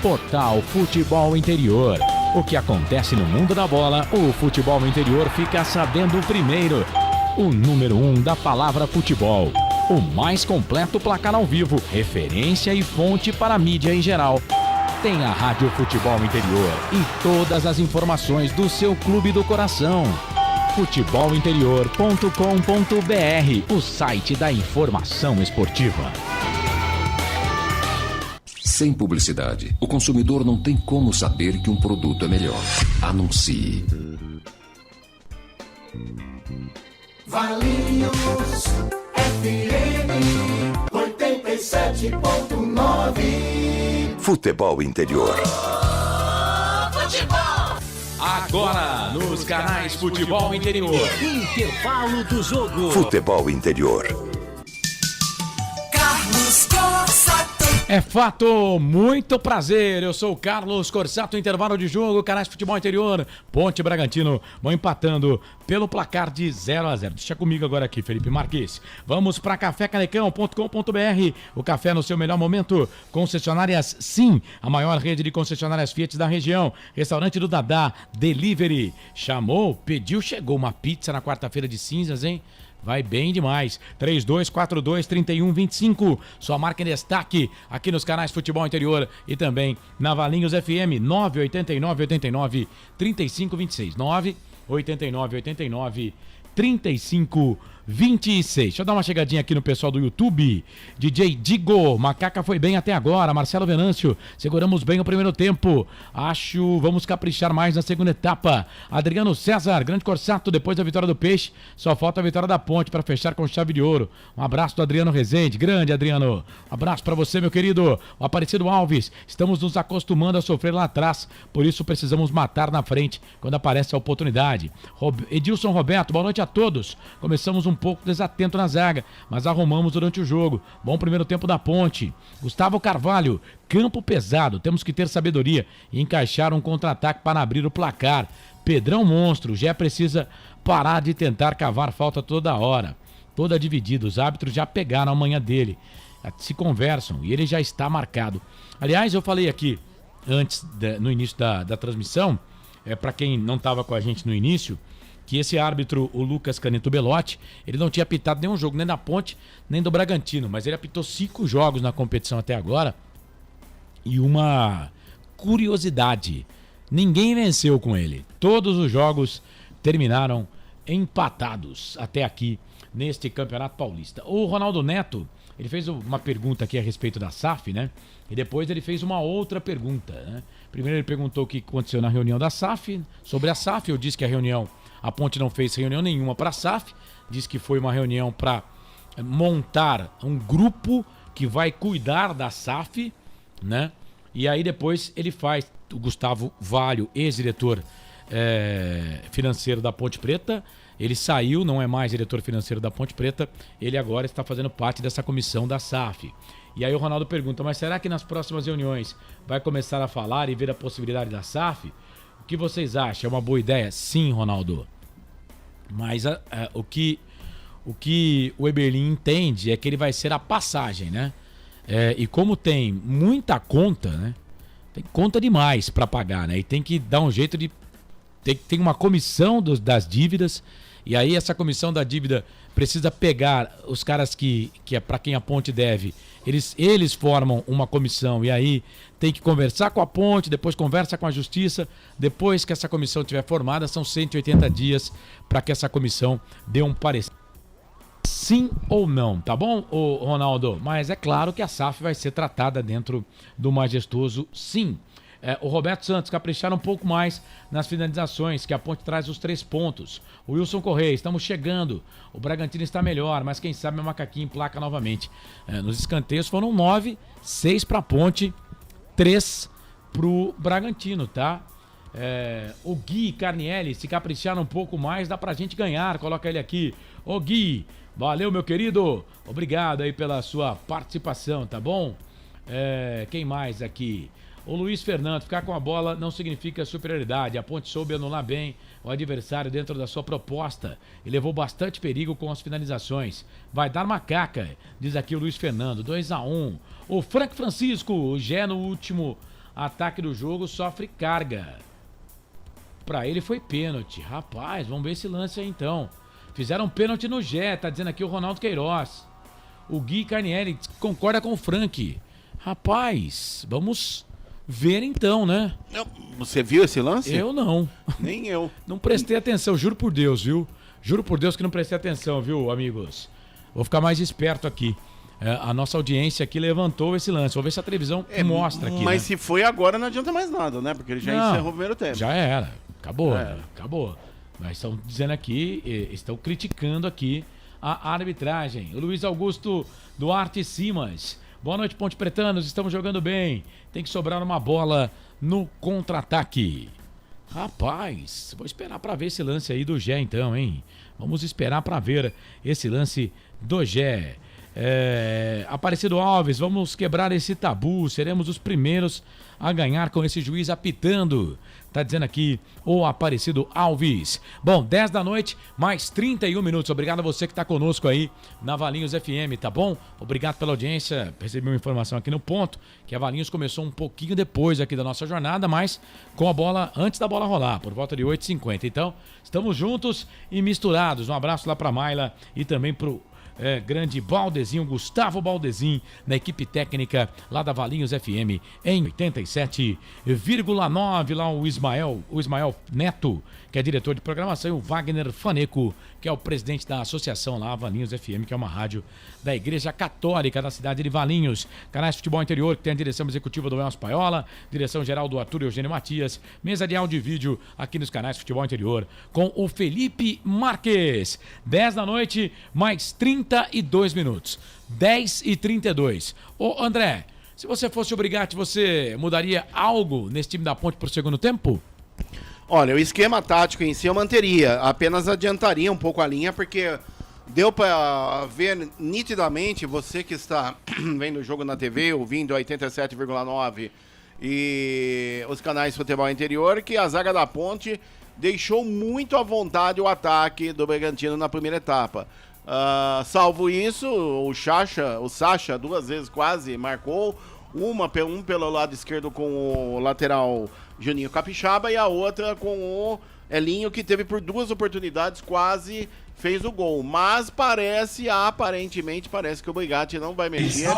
Portal Futebol Interior. O que acontece no mundo da bola, o Futebol Interior fica sabendo primeiro. O número 1 da palavra futebol. O mais completo placar ao vivo, referência e fonte para a mídia em geral. Tem a Rádio Futebol Interior e todas as informações do seu clube do coração. futebolinterior.com.br, o site da informação esportiva. Sem publicidade, o consumidor não tem como saber que um produto é melhor. Anuncie. Valinhos FM 87.9. Futebol Interior. Futebol. Agora, nos canais Futebol Interior. Intervalo do jogo. Futebol Interior. Carlos Corsato. É fato, muito prazer, eu sou o Carlos Corsato, intervalo de jogo, canais Futebol Interior, Ponte Bragantino, vão empatando pelo placar de 0-0. Deixa comigo agora aqui, Felipe Marques. Vamos para cafécanecão.com.br, o café no seu melhor momento. Concessionárias Sim, a maior rede de concessionárias Fiat da região. Restaurante do Dadá, Delivery. Chamou, pediu, chegou uma pizza na quarta-feira de cinzas, hein? Vai bem demais. 3242-3125. Sua marca em destaque aqui nos canais Futebol Interior e também na Valinhos FM 989-89-3526. 989-89-3526. Deixa eu dar uma chegadinha aqui no pessoal do YouTube. DJ Digo, Macaca foi bem até agora. Marcelo Venâncio, seguramos bem o primeiro tempo. Vamos caprichar mais na segunda etapa. Adriano César, grande Corsato, depois da vitória do Peixe, só falta a vitória da Ponte para fechar com chave de ouro. Um abraço do Adriano Rezende, grande Adriano. Um abraço para você, meu querido. O Aparecido Alves, estamos nos acostumando a sofrer lá atrás, por isso precisamos matar na frente quando aparece a oportunidade. Edilson Roberto, boa noite a todos. Começamos um pouco desatento na zaga, mas arrumamos durante o jogo. Bom primeiro tempo da Ponte. Gustavo Carvalho, campo pesado, temos que ter sabedoria e encaixar um contra-ataque para abrir o placar. Pedrão monstro, já precisa parar de tentar cavar falta toda hora. Toda dividida, os árbitros já pegaram a manha dele, se conversam e ele já está marcado. Aliás, eu falei aqui antes, no início da transmissão, para quem não estava com a gente no início, que esse árbitro, o Lucas Caneto Belotti, ele não tinha apitado nenhum jogo, nem da Ponte, nem do Bragantino, mas ele apitou 5 jogos na competição até agora. E uma curiosidade, ninguém venceu com ele. Todos os jogos terminaram empatados até aqui neste Campeonato Paulista. O Ronaldo Neto, ele fez uma pergunta aqui a respeito da SAF, né? E depois ele fez uma outra pergunta, né? Primeiro ele perguntou o que aconteceu na reunião da SAF. Sobre a SAF, eu disse que a Ponte não fez reunião nenhuma para a SAF, disse que foi uma reunião para montar um grupo que vai cuidar da SAF, né? E aí depois ele faz, o Gustavo Valho, ex-diretor financeiro da Ponte Preta, ele saiu, não é mais diretor financeiro da Ponte Preta, ele agora está fazendo parte dessa comissão da SAF. E aí o Ronaldo pergunta, mas será que nas próximas reuniões vai começar a falar e ver a possibilidade da SAF? O que vocês acham? É uma boa ideia? Sim, Ronaldo. Mas o que o Eberlin entende é que ele vai ser a passagem, né? E como tem muita conta, né? Tem conta demais para pagar, né? E tem que dar um jeito de... Tem uma comissão das dívidas, e aí essa comissão da dívida precisa pegar os caras que é para quem a Ponte deve. Eles formam uma comissão, e aí tem que conversar com a Ponte, depois conversa com a Justiça. Depois que essa comissão estiver formada, são 180 dias para que essa comissão dê um parecer. Sim ou não, tá bom, Ronaldo? Mas é claro que a SAF vai ser tratada dentro do majestoso sim. O Roberto Santos, caprichar um pouco mais nas finalizações, que a Ponte traz os 3 pontos. O Wilson Correia, estamos chegando. O Bragantino está melhor, mas quem sabe o Macaquinho emplaca novamente. Nos escanteios foram 9, 6 para a Ponte, 3 para o Bragantino, tá? O Gui Carnielli, se caprichar um pouco mais, dá pra gente ganhar. Coloca ele aqui. Ô Gui, valeu, meu querido. Obrigado aí pela sua participação, tá bom? Quem mais aqui? O Luiz Fernando, ficar com a bola não significa superioridade. A Ponte soube anular bem o adversário dentro da sua proposta e levou bastante perigo com as finalizações. Vai dar macaca, diz aqui o Luiz Fernando. 2-1. O Frank Francisco, o Gé no último ataque do jogo sofre carga. Pra ele foi pênalti. Rapaz, vamos ver esse lance aí então. Fizeram pênalti no Gé, tá dizendo aqui o Ronaldo Queiroz. O Gui Carnieri concorda com o Frank. Rapaz, vamos ver então, né? Você viu esse lance? Eu não. Nem eu. Não prestei atenção, juro por Deus, viu? Juro por Deus que não prestei atenção, viu, amigos? Vou ficar mais esperto aqui. A nossa audiência aqui levantou esse lance. Vou ver se a televisão mostra aqui. Mas né? se foi agora, não adianta mais nada, né? Porque ele já encerrou o primeiro tempo. Já era. Acabou. Acabou. Mas estão dizendo aqui, estão criticando aqui a arbitragem. O Luiz Augusto Duarte Simas. Boa noite, Ponte Pretanos. Estamos jogando bem. Tem que sobrar uma bola no contra-ataque. Rapaz, vou esperar para ver esse lance aí do Gé então, hein? Vamos esperar para ver esse lance do Gé. Aparecido Alves, vamos quebrar esse tabu. Seremos os primeiros a ganhar com esse juiz apitando. Tá dizendo aqui o Aparecido Alves. Bom, 10 da noite, mais 31 minutos. Obrigado a você que tá conosco aí na Valinhos FM, tá bom? Obrigado pela audiência. Recebi uma informação aqui no ponto, que a Valinhos começou um pouquinho depois aqui da nossa jornada, mas com a bola, antes da bola rolar, por volta de 8h50. Então, estamos juntos e misturados. Um abraço lá pra Mayla e também pro grande Baldezinho, Gustavo Baldezinho, na equipe técnica lá da Valinhos FM em 87,9. Lá o Ismael Neto, que é diretor de programação, e o Wagner Faneco, que é o presidente da associação lá, Valinhos FM, que é uma rádio da Igreja Católica da cidade de Valinhos. Canais de Futebol Interior, que tem a direção executiva do Elcio Paiola, direção geral do Arthur Eugênio Matias, mesa de áudio e vídeo aqui nos canais de Futebol Interior, com o Felipe Marques. 10 da noite, mais 32 minutos. 10h32. Ô André, se você fosse o Brigatti, você mudaria algo nesse time da Ponte pro segundo tempo? Olha, o esquema tático em si eu manteria, apenas adiantaria um pouco a linha, porque deu para ver nitidamente, você que está vendo o jogo na TV, ouvindo 87,9 e os canais de Futebol Interior, que a zaga da Ponte deixou muito à vontade o ataque do Bragantino na primeira etapa. Salvo isso, o Sacha 2 vezes quase marcou, um pelo lado esquerdo com o lateral Juninho Capixaba e a outra com o Elinho, que teve por 2 oportunidades quase fez o gol, mas aparentemente parece que o Brigatti não vai mexer.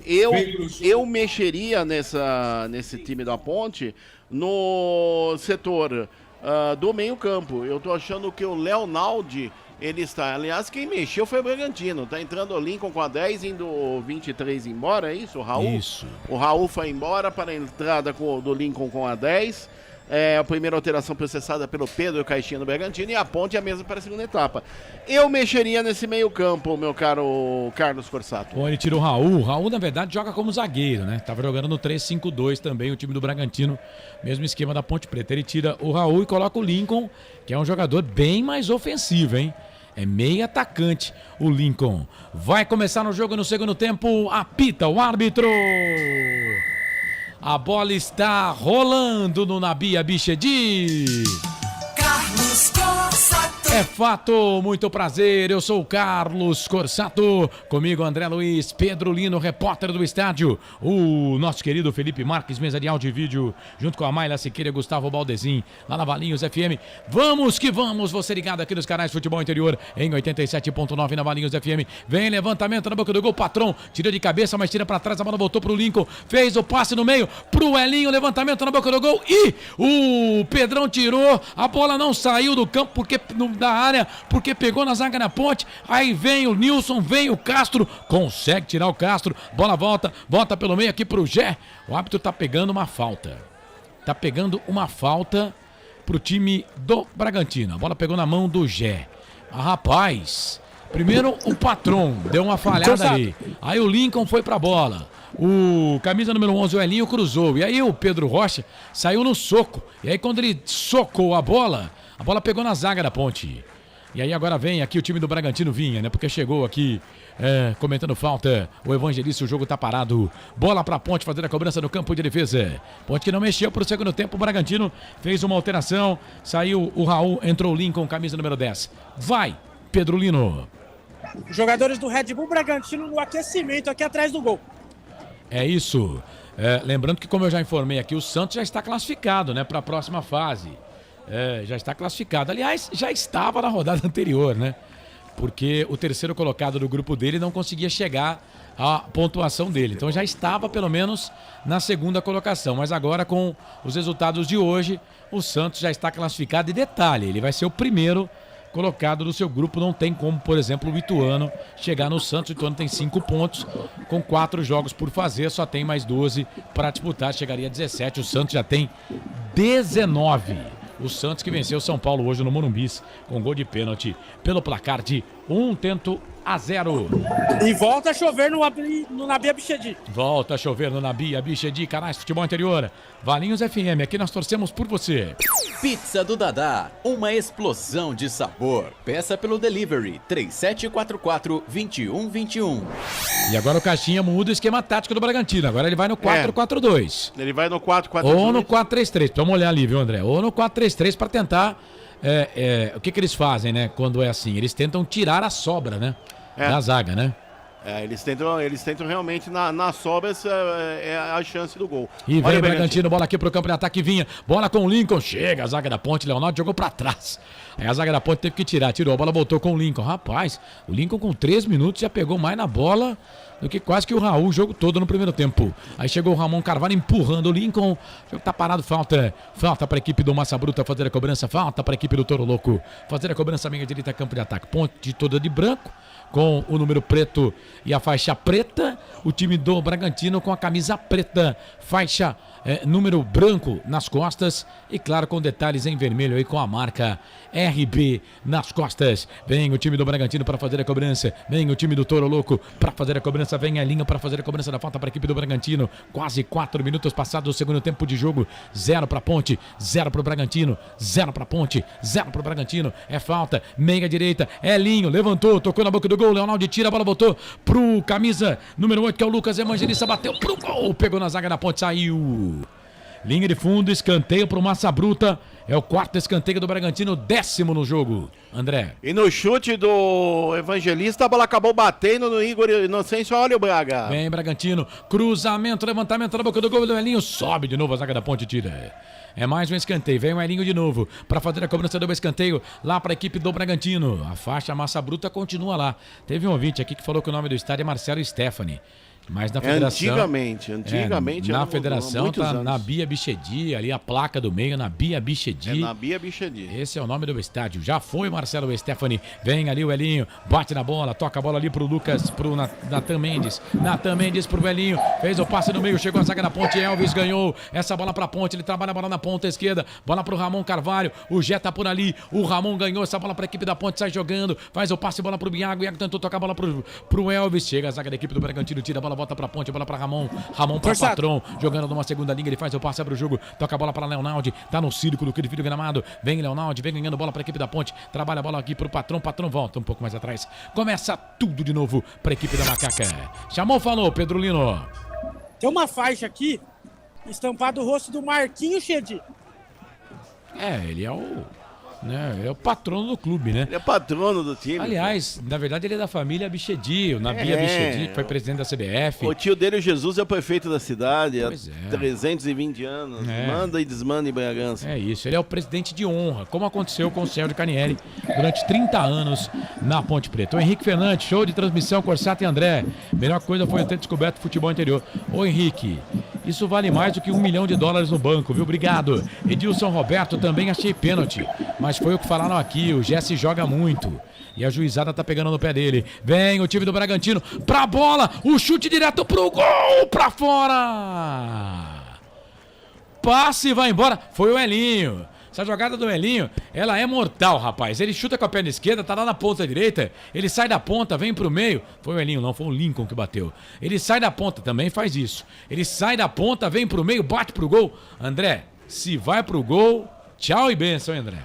Eu mexeria nesse time da Ponte no setor do meio campo. Eu tô achando que o Leonaldi, ele está, aliás, quem mexeu foi o Bragantino, tá entrando o Lincoln com a 10, indo o 23 embora, é isso, o Raul? Isso. O Raul foi embora para a entrada do Lincoln com a 10, A primeira alteração processada pelo Pedro Caixinha do Bragantino e a Ponte é a mesma para a segunda etapa. Eu mexeria nesse meio campo, meu caro Carlos Corsato. Bom, ele tira o Raul. O Raul, na verdade, joga como zagueiro, né? Tava jogando no 3-5-2 também, o time do Bragantino. Mesmo esquema da Ponte Preta. Ele tira o Raul e coloca o Lincoln, que é um jogador bem mais ofensivo, hein? É meio atacante o Lincoln. Vai começar no jogo no segundo tempo. Apita o árbitro. A bola está rolando no Nabi Abichedi. Carlos Corsato. É fato, muito prazer, eu sou o Carlos Corsato, comigo André Luiz, Pedro Lino, repórter do estádio, o nosso querido Felipe Marques, mesa de áudio e vídeo, junto com a Mayla Siqueira e Gustavo Baldezin, lá na Valinhos FM. Vamos que vamos, você ligado aqui nos canais Futebol Interior, em 87.9 na Valinhos FM. Vem levantamento na boca do gol, Patrão, tira de cabeça, mas tira pra trás, a bola voltou pro Lincoln, fez o passe no meio, pro Elinho, levantamento na boca do gol e o Pedrão tirou, a bola não saiu do campo porque da área, porque pegou na zaga da Ponte, aí vem o Nilson, vem o Castro, consegue tirar o Castro, bola volta pelo meio aqui pro Gé, o árbitro tá pegando uma falta pro time do Bragantino, a bola pegou na mão do Gé, rapaz, primeiro o Patrão deu uma falhada ali, aí o Lincoln foi pra bola, o camisa número 11, o Elinho, cruzou, e aí o Pedro Rocha saiu no soco, e aí quando ele socou a bola pegou na zaga da Ponte. E aí agora vem aqui o time do Bragantino vinha, né? Porque chegou aqui comentando falta. O Evangelista, o jogo tá parado. Bola pra Ponte fazer a cobrança no campo de defesa. Ponte que não mexeu pro segundo tempo. O Bragantino fez uma alteração. Saiu o Raul, entrou o Lincoln, camisa número 10. Vai, Pedro Lino. Jogadores do Red Bull Bragantino no aquecimento aqui atrás do gol. É isso. Lembrando que, como eu já informei aqui, o Santos já está classificado, né? Para a próxima fase. Já está classificado. Aliás, já estava na rodada anterior, né? Porque o terceiro colocado do grupo dele não conseguia chegar à pontuação dele. Então já estava, pelo menos, na segunda colocação. Mas agora, com os resultados de hoje, o Santos já está classificado. E detalhe, ele vai ser o primeiro colocado do seu grupo. Não tem como, por exemplo, o Ituano chegar no Santos. O Ituano tem 5 pontos, com 4 jogos por fazer. Só tem mais 12 para disputar. Chegaria a 17. O Santos já tem 19. O Santos que venceu o São Paulo hoje no Morumbis com gol de pênalti pelo placar de 1-0. E volta a chover no Nabi Abichedi. Volta a chover no Nabi Abichedi, canais Futebol Interior. Valinhos FM, aqui nós torcemos por você. Pizza do Dadá, uma explosão de sabor. Peça pelo delivery 3744-2121. E agora o Caixinha muda o esquema tático do Bragantino. Agora ele vai no 4-4-2. Ele vai no 4-4-2. Ou no 4-3-3. Vamos olhar ali, viu, André? Ou no 4-3-3 para tentar... o que eles fazem, né? Quando é assim? Eles tentam tirar a sobra, né? Da zaga, né? Eles tentam realmente nas sobras a chance do gol. E vem o Bragantino, bola aqui pro campo de ataque, vinha. Bola com o Lincoln, chega a zaga da Ponte, Leonardo jogou pra trás. Aí a zaga da Ponte teve que tirar, tirou, a bola voltou com o Lincoln. Rapaz, o Lincoln com 3 minutos já pegou mais na bola do que quase que o Raul o jogo todo no primeiro tempo. Aí chegou o Ramon Carvalho empurrando o Lincoln. O jogo tá parado, falta pra equipe do Massa Bruta fazer a cobrança, falta pra equipe do Toro Louco fazer a cobrança, meia direita, campo de ataque. Ponte toda de branco, com o número preto e a faixa preta, o time do Bragantino com a camisa preta, faixa número branco nas costas e claro com detalhes em vermelho aí com a marca RB nas costas. Vem o time do Bragantino para fazer a cobrança, vem o time do Toro Louco para fazer a cobrança, vem a linha para fazer a cobrança da falta para a equipe do Bragantino. Quase 4 minutos passados do segundo tempo de jogo, 0 para Ponte, 0 para o Bragantino, 0 para Ponte, 0 para o Bragantino. É falta, meia direita, Elinho levantou, tocou na boca do gol, Leonardo tira, a bola voltou pro camisa número 8 que é o Lucas Evangelista, bateu pro gol, pegou na zaga da Ponte, saiu. Linha de fundo, escanteio pro Massa Bruta. É o 4º escanteio do Bragantino, 10º no jogo, André. E no chute do Evangelista, a bola acabou batendo no Igor Inocêncio. Olha o Braga. Vem Bragantino, cruzamento, levantamento na boca do gol do Elinho. Sobe de novo a zaga da Ponte, tira. É mais um escanteio, vem o Elinho de novo para fazer a cobrança do escanteio lá para a equipe do Bragantino. A faixa Massa Bruta continua lá. Teve um ouvinte aqui que falou que o nome do estádio é Marcelo Stefani. Mas na federação... Antigamente. Na federação tá na Bia Bichedi, ali a placa do meio, na Bia Bichedi. Na Bia Bichedi. Esse é o nome do estádio. Já foi Marcelo Stefani. Vem ali o Elinho, bate na bola, toca a bola ali pro Lucas, pro Natan Mendes. Natan Mendes pro Elinho, fez o passe no meio, chegou a zaga da ponte, Elvis ganhou essa bola pra ponte, ele trabalha a bola na ponta esquerda, bola pro Ramon Carvalho, o Gé tá por ali, o Ramon ganhou essa bola pra equipe da ponte, sai jogando, faz o passe, bola pro Iago tentou tocar a bola pro Elvis, chega a zaga da equipe do Bragantino, tira a bola, volta pra ponte, bola pra Ramon pra Patrão, jogando numa segunda linha, ele faz o passe, abre o jogo, toca a bola pra Leonaldi, tá no círculo, aquele filho gramado, vem Leonaldi, vem ganhando bola pra equipe da ponte, trabalha a bola aqui pro Patrão volta um pouco mais atrás, começa tudo de novo pra equipe da Macaca. Chamou, falou, Pedro Lino. Tem uma faixa aqui, estampada o rosto do Marquinhos Chedi. Ele é o... Ele é o patrono do clube, né? Ele é patrono do time. Aliás, na verdade ele é da família Bichedi, o Nabia Bichedi, que foi presidente da CBF. O tio dele, o Jesus, é o prefeito da cidade há 320 anos. Manda e desmanda em Bragança. É isso, ele é o presidente de honra, como aconteceu com o Sérgio Canieri durante 30 anos na Ponte Preta. O Henrique Fernandes, show de transmissão, Corsato e André. Melhor coisa foi eu ter descoberto o futebol interior. Ô Henrique, isso vale mais do que $1 milhão no banco, viu? Obrigado. Edilson Roberto, também achei pênalti. Mas foi o que falaram aqui, o Jesse joga muito. E a juizada tá pegando no pé dele. Vem o time do Bragantino pra bola, o chute direto pro gol, pra fora. Passe e vai embora. Foi o Elinho. Essa jogada do Elinho, ela é mortal, rapaz. Ele chuta com a perna esquerda, tá lá na ponta direita. Ele sai da ponta, vem pro meio. Foi o Elinho, não, foi o Lincoln que bateu. Ele sai da ponta, também faz isso. Ele sai da ponta, vem pro meio, bate pro gol. André, se vai pro gol, tchau e benção, André.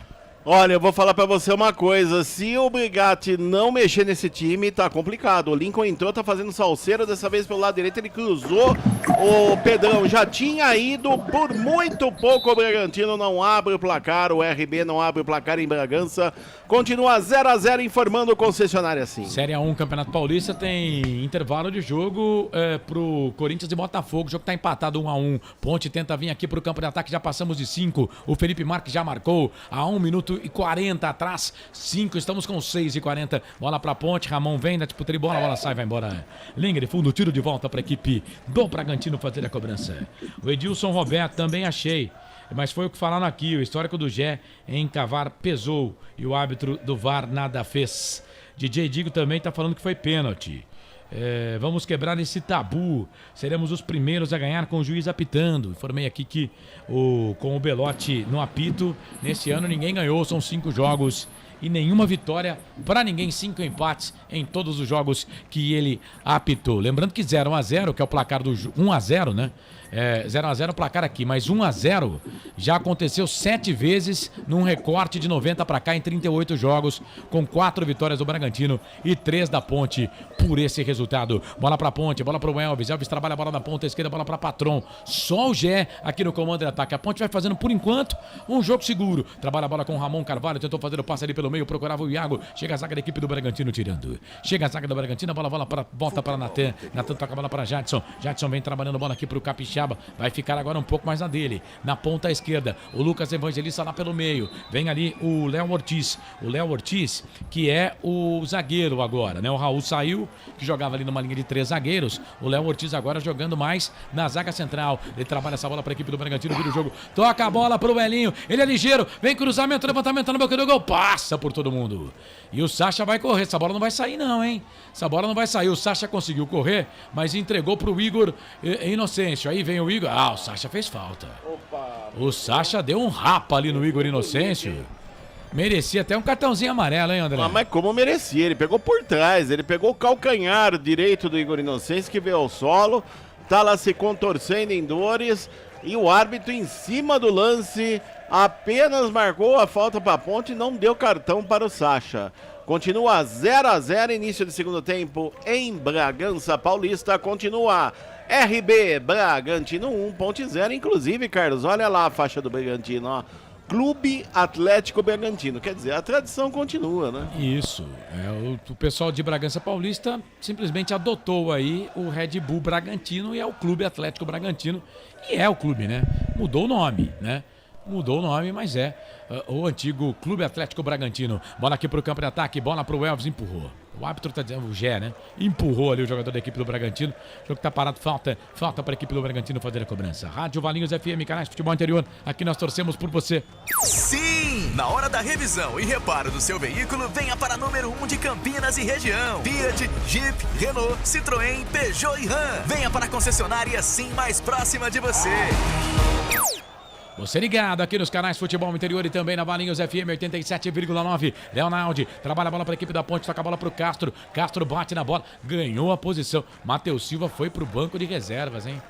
Olha, eu vou falar pra você uma coisa, se o Brigatti não mexer nesse time, tá complicado. O Lincoln entrou, tá fazendo salseiro, dessa vez pelo lado direito, ele cruzou, o Pedrão já tinha ido, por muito pouco o Bragantino não abre o placar, o RB não abre o placar em Bragança, continua 0-0 informando o concessionário assim. Série A1, Campeonato Paulista, tem intervalo de jogo pro Corinthians e Botafogo, o jogo tá empatado 1-1, Ponte tenta vir aqui pro campo de ataque, já passamos de 5, o Felipe Marques já marcou, a 1 minuto e 40 atrás, 5, estamos com 6:40, bola pra Ponte, Ramon vem, dá tipo tribola, a bola sai, vai embora. Linha fundo, tiro de volta pra equipe do Bragantino fazer a cobrança. O Edilson Roberto também achei, mas foi o que falaram aqui, o histórico do Gé em cavar pesou e o árbitro do VAR nada fez. DJ Digo também tá falando que foi pênalti. Vamos quebrar esse tabu. Seremos os primeiros a ganhar com o juiz apitando. Informei aqui que com o Belotti no apito, nesse ano ninguém ganhou, são 5 jogos e nenhuma vitória para ninguém, 5 empates em todos os jogos que ele apitou. Lembrando que 0-0, que é o placar do 1-0, né? 0-0 o placar aqui, mas 1-0 já aconteceu 7 vezes num recorte de 90 para cá em 38 jogos, com 4 vitórias do Bragantino e 3 da Ponte por esse resultado. Bola pra Ponte, bola pro Elvis, Elvis trabalha a bola na ponta esquerda, bola pra Patrão, só o Gé aqui no comando de ataque. A Ponte vai fazendo por enquanto um jogo seguro, trabalha a bola com o Ramon Carvalho, tentou fazer o passe ali pelo meio, procurava o Iago, chega a zaga da equipe do Bragantino tirando, chega a zaga do Bragantino, a bola volta para Natan, Natan toca a bola para Jadson, Jadson vem trabalhando a bola aqui pro Capixaba, vai ficar agora um pouco mais na dele, na ponta esquerda, o Lucas Evangelista lá pelo meio, vem ali o Léo Ortiz, que é o zagueiro agora, né? O Raul saiu, que jogava ali numa linha de 3 zagueiros, o Léo Ortiz agora jogando mais na zaga central, ele trabalha essa bola para a equipe do Bragantino, vira o jogo, toca a bola pro Elinho, ele é ligeiro, vem cruzamento, levantamento no boca do gol, passa por todo mundo, e o Sacha vai correr, essa bola não vai sair não, hein? Essa bola não vai sair, o Sacha conseguiu correr, mas entregou pro Igor Inocêncio, aí vem o Igor, o Sacha fez falta. O Sacha deu um rapa ali no Igor Inocêncio. Merecia até um cartãozinho amarelo, hein, André? Mas como merecia, ele pegou por trás, ele pegou o calcanhar direito do Igor Inocêncio, que veio ao solo, tá lá se contorcendo em dores, e o árbitro em cima do lance apenas marcou a falta para a Ponte e não deu cartão para o Sacha. Continua 0-0, início de segundo tempo em Bragança Paulista, continua RB Bragantino 1, Ponte 0, inclusive, Carlos, olha lá a faixa do Bragantino, ó. Clube Atlético Bragantino, quer dizer, a tradição continua, né? Isso, o pessoal de Bragança Paulista simplesmente adotou aí o Red Bull Bragantino e é o Clube Atlético Bragantino, e é o clube, né? Mudou o nome, né? Mudou o nome, mas é o antigo Clube Atlético Bragantino. Bola aqui pro campo de ataque, bola pro Elvis, empurrou. O árbitro tá dizendo, o Gé, né? Empurrou ali o jogador da equipe do Bragantino. O jogo tá parado, falta para a equipe do Bragantino fazer a cobrança. Rádio Valinhos FM, canais de futebol interior. Aqui nós torcemos por você. Sim! Na hora da revisão e reparo do seu veículo, venha para número 1 de Campinas e região. Fiat, Jeep, Renault, Citroën, Peugeot e Ram. Venha para a concessionária Sim mais próxima de você. Você ligado aqui nos canais Futebol Interior e também na Valinhos FM 87,9. Leonardo trabalha a bola para a equipe da Ponte, toca a bola para o Castro. Castro bate na bola, ganhou a posição. Matheus Silva foi para o banco de reservas, hein?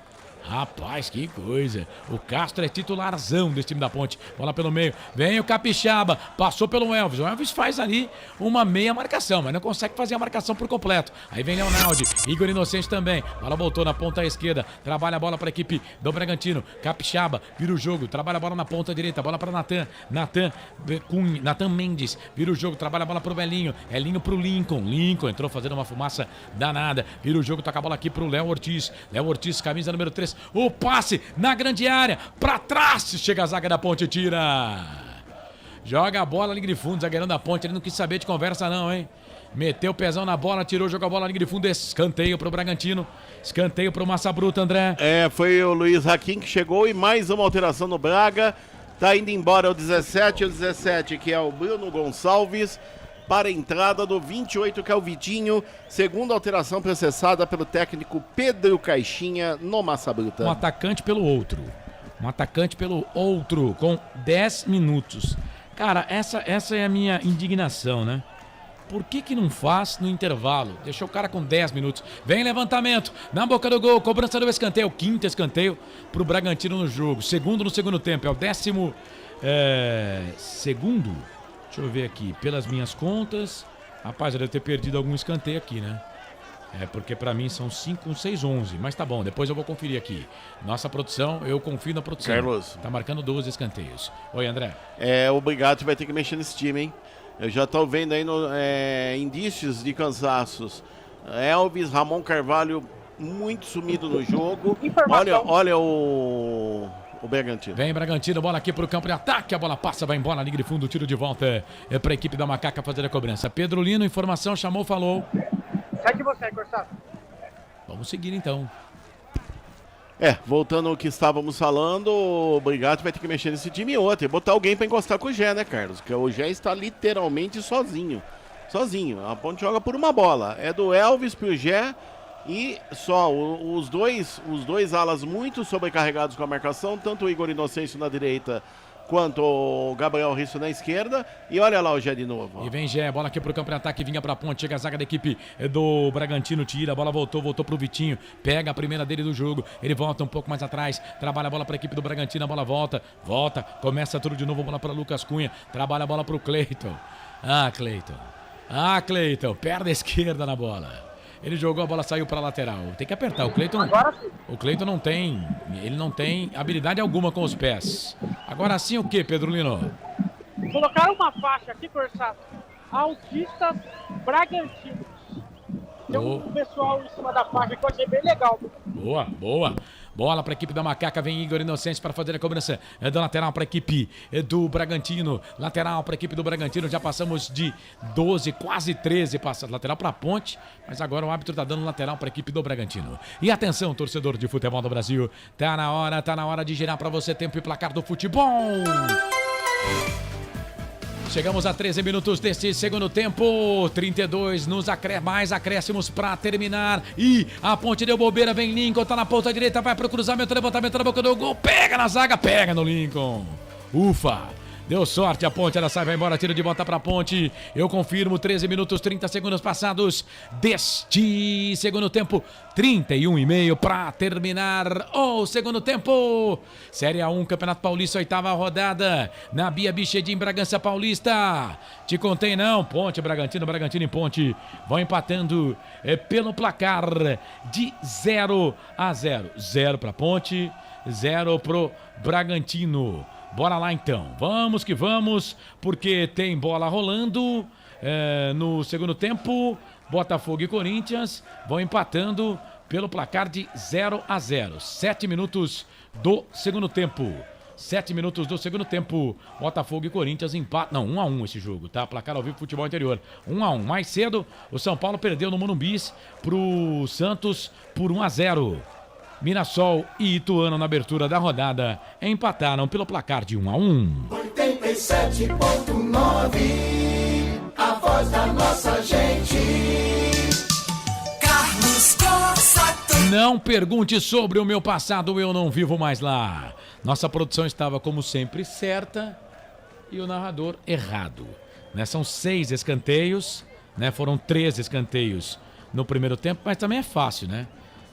Rapaz, que coisa. O Castro é titularzão desse time da Ponte. Bola pelo meio. Vem o Capixaba. Passou pelo Elvis. O Elvis faz ali uma meia marcação, mas não consegue fazer a marcação por completo. Aí vem Leonardo. Igor Inocente também. Bola voltou na ponta esquerda. Trabalha a bola para a equipe do Bragantino. Capixaba vira o jogo. Trabalha a bola na ponta direita. Bola para Natan. Natan Mendes. Vira o jogo. Trabalha a bola pro Belinho. Elinho pro Lincoln. Lincoln entrou fazendo uma fumaça danada. Vira o jogo. Toca a bola aqui pro Léo Ortiz. Léo Ortiz, camisa número 3. O passe na grande área, pra trás, chega a zaga da Ponte, tira. Joga a bola, linha de fundo, zagueirão da Ponte, ele não quis saber de conversa não, hein. Meteu o pezão na bola, tirou, jogou a bola, linha de fundo, escanteio pro Bragantino, escanteio pro Massa Bruta, André. Foi o Luiz Raquim que chegou e mais uma alteração no Braga, tá indo embora o 17, que é o Bruno Gonçalves, para a entrada do 28, que é o Vitinho, segunda alteração processada pelo técnico Pedro Caixinha no Massa Bruta. Um atacante pelo outro, com 10 minutos. Cara, essa é a minha indignação, né? Por que não faz no intervalo? Deixou o cara com 10 minutos. Vem levantamento, na boca do gol, cobrança do escanteio, quinto escanteio pro Bragantino no jogo. Segundo no segundo tempo, é o 10º segundo. Deixa eu ver aqui, pelas minhas contas. Rapaz, eu devo ter perdido algum escanteio aqui, né? Porque pra mim são 5, 6, 11. Mas tá bom, depois eu vou conferir aqui. Nossa produção, eu confio na produção. Carlos. Tá marcando 12 escanteios. Oi, André. Obrigado, vai ter que mexer nesse time, hein? Eu já tô vendo aí indícios de cansaços. Elvis, Ramon Carvalho, muito sumido no jogo. Olha o Bragantino. Vem Bragantino, bola aqui pro campo de ataque, a bola passa, vai embora, liga de fundo, tiro de volta pra equipe da Macaca fazer a cobrança. Pedro Lino, informação, chamou, falou. Segue você, Corsado. Vamos seguir então. Voltando ao que estávamos falando, o Brigatti vai ter que mexer nesse time e outro, e botar alguém pra encostar com o Gé, né, Carlos? Porque o Gé está literalmente sozinho. A Ponte joga por uma bola, é do Elvis pro Gé. E só os dois alas muito sobrecarregados com a marcação, tanto o Igor Inocêncio na direita quanto o Gabriel Risso na esquerda. E olha lá o Gé de novo. E vem Gé, bola aqui pro campo de ataque, vinha pra Ponte, chega a zaga da equipe do Bragantino, tira, a bola voltou pro Vitinho, pega a primeira dele do jogo, ele volta um pouco mais atrás, trabalha a bola pra equipe do Bragantino, a bola volta, começa tudo de novo, bola pra Lucas Cunha, trabalha a bola pro Cleiton. Cleiton, perna esquerda na bola. Ele jogou, a bola saiu para lateral. Tem que apertar. O Cleiton não tem habilidade alguma com os pés. Agora sim o que, Pedro Lino? Colocaram uma faixa aqui, Corsato. Autistas Bragantino. Tem um pessoal em cima da faixa que eu achei bem legal. Boa. Bola para a equipe da Macaca, vem Igor Inocente para fazer a cobrança da lateral para a equipe do Bragantino. Lateral para a equipe do Bragantino, já passamos de 12, quase 13 passados. Lateral para a Ponte, mas agora o árbitro está dando lateral para a equipe do Bragantino. E atenção, torcedor de futebol do Brasil, tá na hora de girar para você tempo e placar do futebol. Chegamos a 13 minutos deste segundo tempo, 32 mais acréscimos para terminar. E a Ponte deu bobeira, vem Lincoln, tá na ponta direita, vai pro cruzamento, levantamento na boca do gol, pega na zaga, pega no Lincoln. Ufa! Deu sorte a Ponte, ela sai, vai embora, tiro de volta pra Ponte. Eu confirmo, 13 minutos, 30 segundos passados deste segundo tempo. 31,5 para terminar o segundo tempo. Série A1, Campeonato Paulista, 8ª rodada. Na Bia Bichedin, Bragança Paulista. Te contei não, Ponte, Bragantino e Ponte vão empatando pelo placar de 0-0. 0 pra Ponte, 0 pro Bragantino. Bora lá então, vamos que vamos, porque tem bola rolando no segundo tempo. Botafogo e Corinthians vão empatando pelo placar de 0-0. 7 minutos do segundo tempo. 7 minutos do segundo tempo. Botafogo e Corinthians empate. Não, 1-1 esse jogo, tá? Placar ao vivo, futebol interior. 1-1. Mais cedo, o São Paulo perdeu no Morumbi pro Santos por 1-0. Mirassol e Ituano na abertura da rodada empataram pelo placar de 1-1. 87.9, a voz da nossa gente. Carlos Cossa. Não pergunte sobre o meu passado, eu não vivo mais lá. Nossa produção estava, como sempre, certa e o narrador errado. Né? São 6 escanteios, né? Foram 13 escanteios no primeiro tempo, mas também é fácil, né?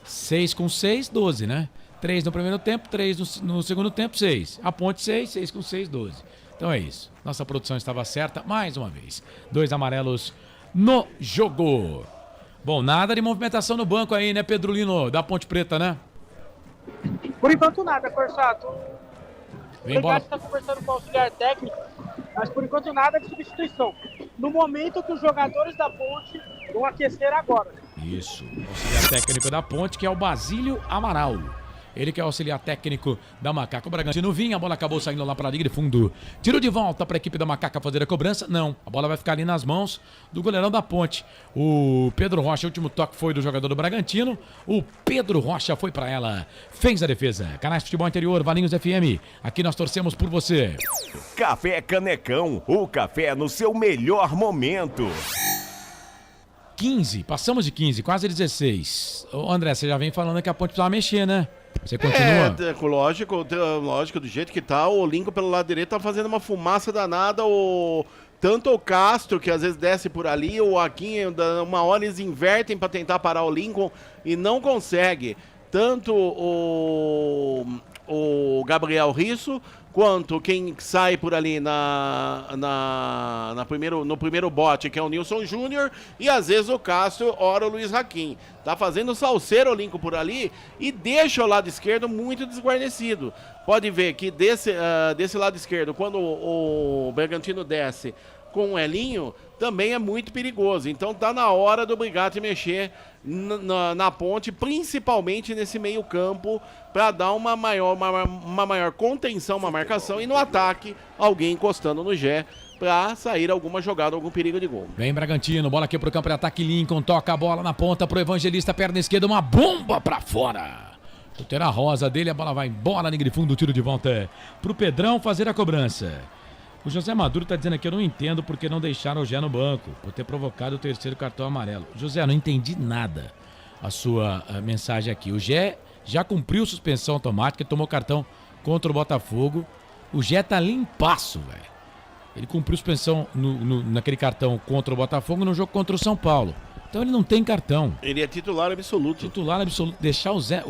6 com 6, 12, né? 3 no primeiro tempo, 3 no segundo tempo, 6. A Ponte 6, 6 com 6, 12. Então é isso. Nossa produção estava certa mais uma vez. 2 amarelos no jogo. Bom, nada de movimentação no banco aí, né, Pedro Lino, da Ponte Preta, né? Por enquanto nada, Corsato. Vem embora. Está conversando com o auxiliar técnico, mas por enquanto nada de substituição. No momento que os jogadores da Ponte vão aquecer agora. Isso, auxiliar técnico da Ponte, que é o Basílio Amaral. Ele que é auxiliar técnico da Macaca. O Bragantino vinha, a bola acabou saindo lá para a linha de fundo. Tiro de volta para a equipe da Macaca fazer a cobrança. Não, a bola vai ficar ali nas mãos do goleirão da Ponte. O Pedro Rocha, o último toque foi do jogador do Bragantino. O Pedro Rocha foi para ela, fez a defesa. Canais Futebol Interior, Valinhos FM. Aqui nós torcemos por você. Café Canecão, o café no seu melhor momento. 15, passamos de 15, quase 16. Ô André, você já vem falando que a Ponte precisava mexer, né? Você continua? Lógico, do jeito que tá, o Lincoln pelo lado direito tá fazendo uma fumaça danada, tanto o Castro, que às vezes desce por ali, o Aquinho, uma hora eles invertem para tentar parar o Lincoln e não consegue. Tanto o Gabriel Risso, quanto quem sai por ali no primeiro bote, que é o Nilson Júnior, e às vezes o Castro, ora o Luiz Raquim. Tá fazendo salseiro o Lincoln por ali e deixa o lado esquerdo muito desguarnecido. Pode ver que desse lado esquerdo, quando o Bragantino desce com o Elinho, também é muito perigoso. Então tá na hora do Brigatti mexer na Ponte, principalmente nesse meio campo, para dar uma maior contenção, uma marcação, e no ataque alguém encostando no Gé para sair alguma jogada, algum perigo de gol. Vem Bragantino, bola aqui pro campo de ataque, Lincoln toca a bola na ponta pro Evangelista, perna esquerda, uma bomba para fora. Chuteira rosa dele, a bola vai embora, linha de fundo, tiro de volta pro Pedrão fazer a cobrança. O José Maduro tá dizendo aqui, eu não entendo porque não deixaram o Gé no banco, por ter provocado o terceiro cartão amarelo. José, não entendi nada a sua mensagem aqui. O Gé já cumpriu suspensão automática, tomou cartão contra o Botafogo. O Gé tá limpaço, velho. Ele cumpriu suspensão naquele cartão contra o Botafogo no jogo contra o São Paulo. Então ele não tem cartão. Ele é titular absoluto. Titular absoluto. Deixar o Gé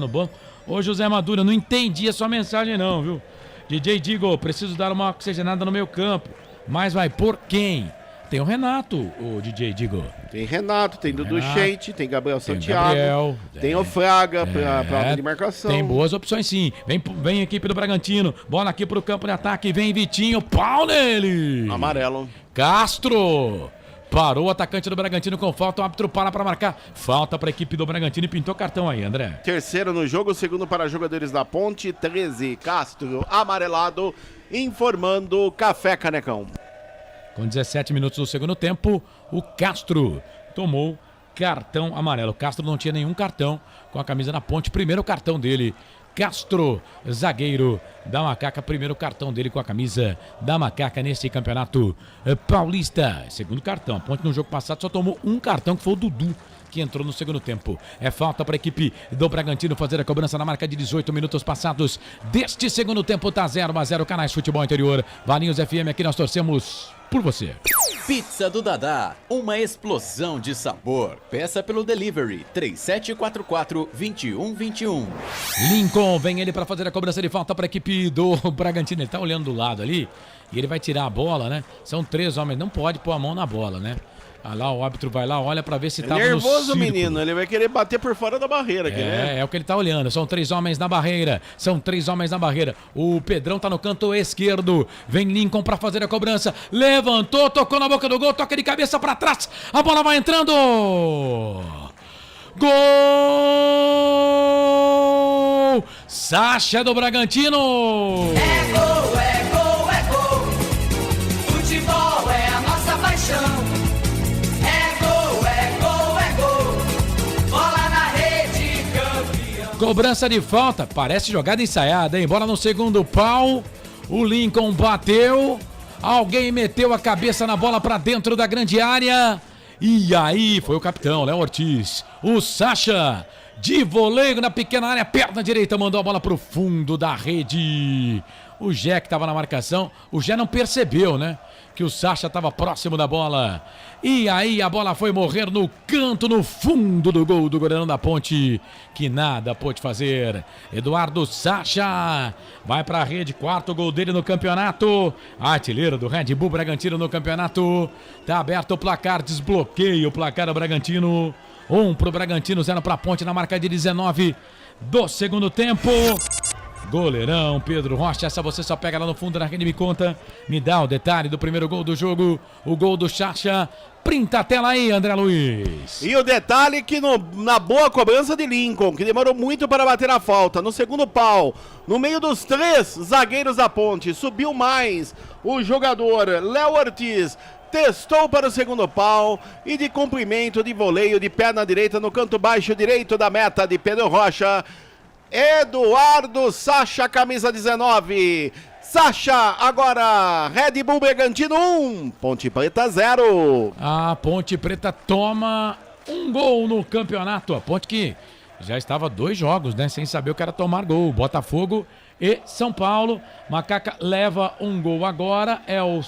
no banco. Ô José Maduro, eu não entendi a sua mensagem não, viu? DJ Digo, preciso dar uma oxigenada no meu campo. Mas vai por quem? Tem o Renato, o DJ Digo. Tem Renato, tem Dudu Sheite, tem Gabriel Santiago, tem o Fraga pra alta de marcação. Tem boas opções sim. Vem a equipe do Bragantino, bola aqui pro campo de ataque, vem Vitinho, pau nele! Amarelo. Castro! Parou o atacante do Bragantino com falta, o árbitro para marcar. Falta para a equipe do Bragantino e pintou cartão aí, André. Terceiro no jogo, segundo para jogadores da Ponte, 13. Castro, amarelado, informando Café Canecão. Com 17 minutos do segundo tempo, o Castro tomou cartão amarelo. O Castro não tinha nenhum cartão com a camisa na Ponte. Primeiro cartão dele, Castro, zagueiro da Macaca. Primeiro cartão dele com a camisa da Macaca nesse campeonato paulista. Segundo cartão. A Ponte no jogo passado só tomou um cartão, que foi o Dudu, que entrou no segundo tempo. É falta para a equipe do Bragantino fazer a cobrança na marca de 18 minutos passados deste segundo tempo. Tá 0-0, Canais Futebol Interior. Valinhos FM, aqui nós torcemos por você. Pizza do Dadá, uma explosão de sabor. Peça pelo delivery 3744-2121. Lincoln, vem ele para fazer a cobrança de falta para a equipe do Bragantino. Ele tá olhando do lado ali e ele vai tirar a bola, né? São 3 homens, não pode pôr a mão na bola, né? Ah lá, o árbitro vai lá, olha pra ver se tá nervoso o menino, ele vai querer bater por fora da barreira aqui, né? É o que ele tá olhando, são 3 homens na barreira, o Pedrão tá no canto esquerdo, vem Lincoln pra fazer a cobrança, levantou, tocou na boca do gol, toca de cabeça pra trás, a bola vai entrando! Gol! Sacha do Bragantino. É gol, é gol, é gol. Futebol é a nossa paixão. É gol, é gol, é gol. Bola na rede, campeão. Cobrança de falta, parece jogada ensaiada, hein? Bola no segundo pau, o Lincoln bateu, alguém meteu a cabeça na bola pra dentro da grande área, e aí foi o capitão, Léo Ortiz, o Sacha, de voleio na pequena área, perna direita, mandou a bola pro fundo da rede. O Jé que tava na marcação, o Jé não percebeu, né? Que o Sacha estava próximo da bola. E aí a bola foi morrer no canto, no fundo do gol do goleirão da Ponte, que nada pôde fazer. Eduardo Sacha vai para a rede, quarto gol dele no campeonato. Artilheiro do Red Bull Bragantino no campeonato. Tá aberto o placar, desbloqueia o placar do Bragantino. 1 pro Bragantino, 0 pra Ponte na marca de 19 do segundo tempo. Goleirão Pedro Rocha, essa você só pega lá no fundo da rede, me conta, me dá o detalhe do primeiro gol do jogo, o gol do Sacha. Printa a tela aí, André Luiz. E o detalhe que na boa cobrança de Lincoln, que demorou muito para bater a falta, no segundo pau, no meio dos 3 zagueiros da Ponte, subiu mais o jogador Léo Ortiz, testou para o segundo pau e de comprimento, de voleio, de perna direita no canto baixo direito da meta de Pedro Rocha. Eduardo Sacha, camisa 19. Sacha, agora Red Bull Bragantino 1, Ponte Preta 0. A Ponte Preta toma um gol no campeonato. A Ponte que já estava 2 jogos, né, sem saber o que era tomar gol. Botafogo e São Paulo. Macaca leva um gol agora. É o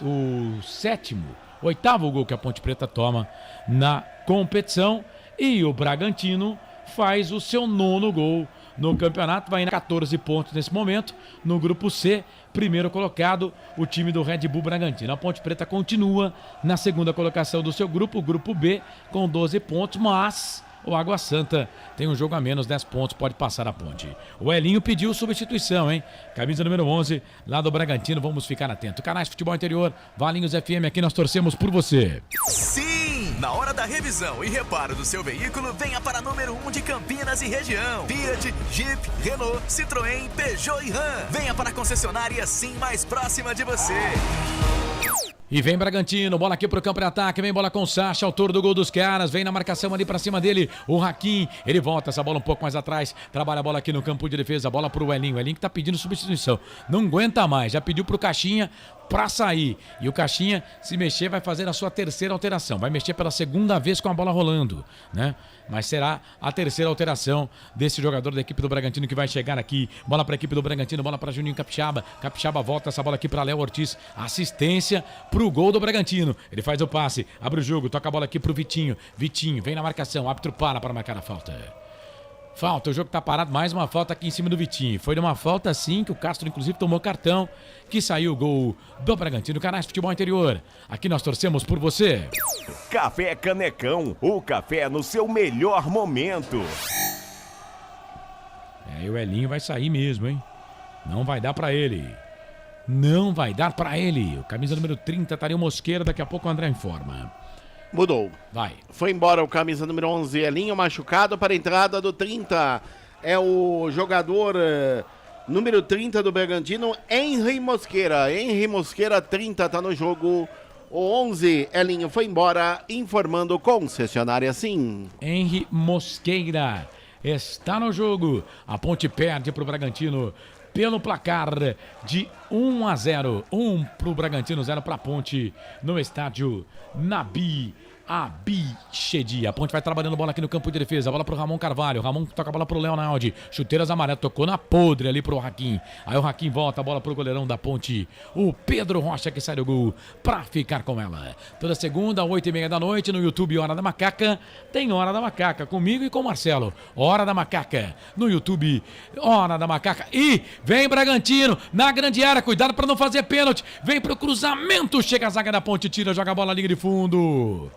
8º gol que a Ponte Preta toma na competição. E o Bragantino faz o seu 9º gol no campeonato, vai em 14 pontos nesse momento. No grupo C, primeiro colocado, o time do Red Bull Bragantino. A Ponte Preta continua na segunda colocação do seu grupo, o grupo B, com 12 pontos, mas o Água Santa tem um jogo a menos, 10 pontos, pode passar a Ponte. O Elinho pediu substituição, hein? Camisa número 11, lá do Bragantino, vamos ficar atentos. Canais Futebol Interior, Valinhos FM, aqui nós torcemos por você. Sim! Na hora da revisão e reparo do seu veículo, venha para número 1 de Campinas e região. Fiat, Jeep, Renault, Citroën, Peugeot e Ram. Venha para a concessionária Sim mais próxima de você. E vem Bragantino, bola aqui pro campo de ataque, vem bola com o Sacha, autor do gol dos caras, vem na marcação ali pra cima dele, o Hakim, ele volta essa bola um pouco mais atrás, trabalha a bola aqui no campo de defesa, bola pro Elinho, o Elinho que tá pedindo substituição, não aguenta mais, já pediu pro Caixinha pra sair, e o Caixinha, se mexer, vai fazer a sua terceira alteração, vai mexer pela segunda vez com a bola rolando, né? Mas será a terceira alteração desse jogador da equipe do Bragantino que vai chegar aqui, bola pra equipe do Bragantino, bola pra Juninho Capixaba, Capixaba volta essa bola aqui pra Léo Ortiz, assistência pro gol do Bragantino, ele faz o passe, abre o jogo, toca a bola aqui pro Vitinho, Vitinho vem na marcação, o árbitro para marcar a falta. Falta, o jogo tá parado, mais uma falta aqui em cima do Vitinho. Foi numa falta assim que o Castro inclusive tomou cartão, que saiu o gol do Bragantino. Canais Futebol Interior, aqui nós torcemos por você. Café Canecão, o café no seu melhor momento. E o Elinho vai sair mesmo, hein? Não vai dar pra ele. Não vai dar pra ele. O camisa número 30, estaria o Mosqueira, daqui a pouco o André informa. Mudou. Vai. Foi embora o camisa número 11, Elinho, machucado para a entrada do 30. É o jogador número 30 do Bragantino, Henry Mosqueira. Henry Mosqueira, 30, tá no jogo. O 11, Elinho, foi embora, informando concessionária Sim. Henry Mosqueira está no jogo. A Ponte perde pro Bragantino pelo placar de 1-0. 1 pro Bragantino, 0 pra Ponte no estádio Nabi Abichedi. A Ponte vai trabalhando bola aqui no campo de defesa. Bola pro Ramon Carvalho. Ramon toca a bola pro Leonardo. Chuteiras amarelas. Tocou na podre ali pro Hakim. Aí o Hakim volta a bola pro goleirão da Ponte. O Pedro Rocha que sai do gol pra ficar com ela. Toda segunda, 8h30 da noite, no YouTube Hora da Macaca. Tem Hora da Macaca comigo e com o Marcelo. Hora da Macaca no YouTube. Hora da Macaca. E vem Bragantino na grande área. Cuidado pra não fazer pênalti. Vem pro cruzamento. Chega a zaga da Ponte. Tira, joga a bola na linha de fundo.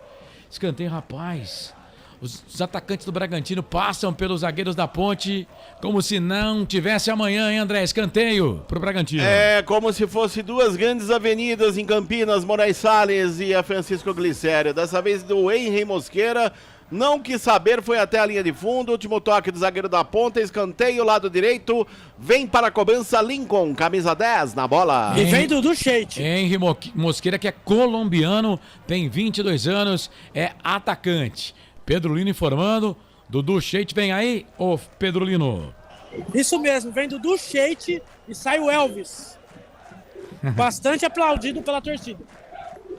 Escanteio, rapaz. Os atacantes do Bragantino passam pelos zagueiros da Ponte como se não tivesse amanhã, hein, André? Escanteio pro Bragantino. É como se fosse duas grandes avenidas em Campinas, Moraes Salles e a Francisco Glicério. Dessa vez do Henry Mosqueira. não quis saber, foi até a linha de fundo, último toque do zagueiro da ponta, escanteio, lado direito, vem para a cobrança Lincoln, camisa 10 na bola. E vem Dudu Sheik. Henry Mosqueira, que é colombiano, tem 22 anos, é atacante. Pedro Lino informando, Dudu Sheik vem aí, ô Pedro Lino. Isso mesmo, vem Dudu Sheik e sai o Elvis. Bastante aplaudido pela torcida.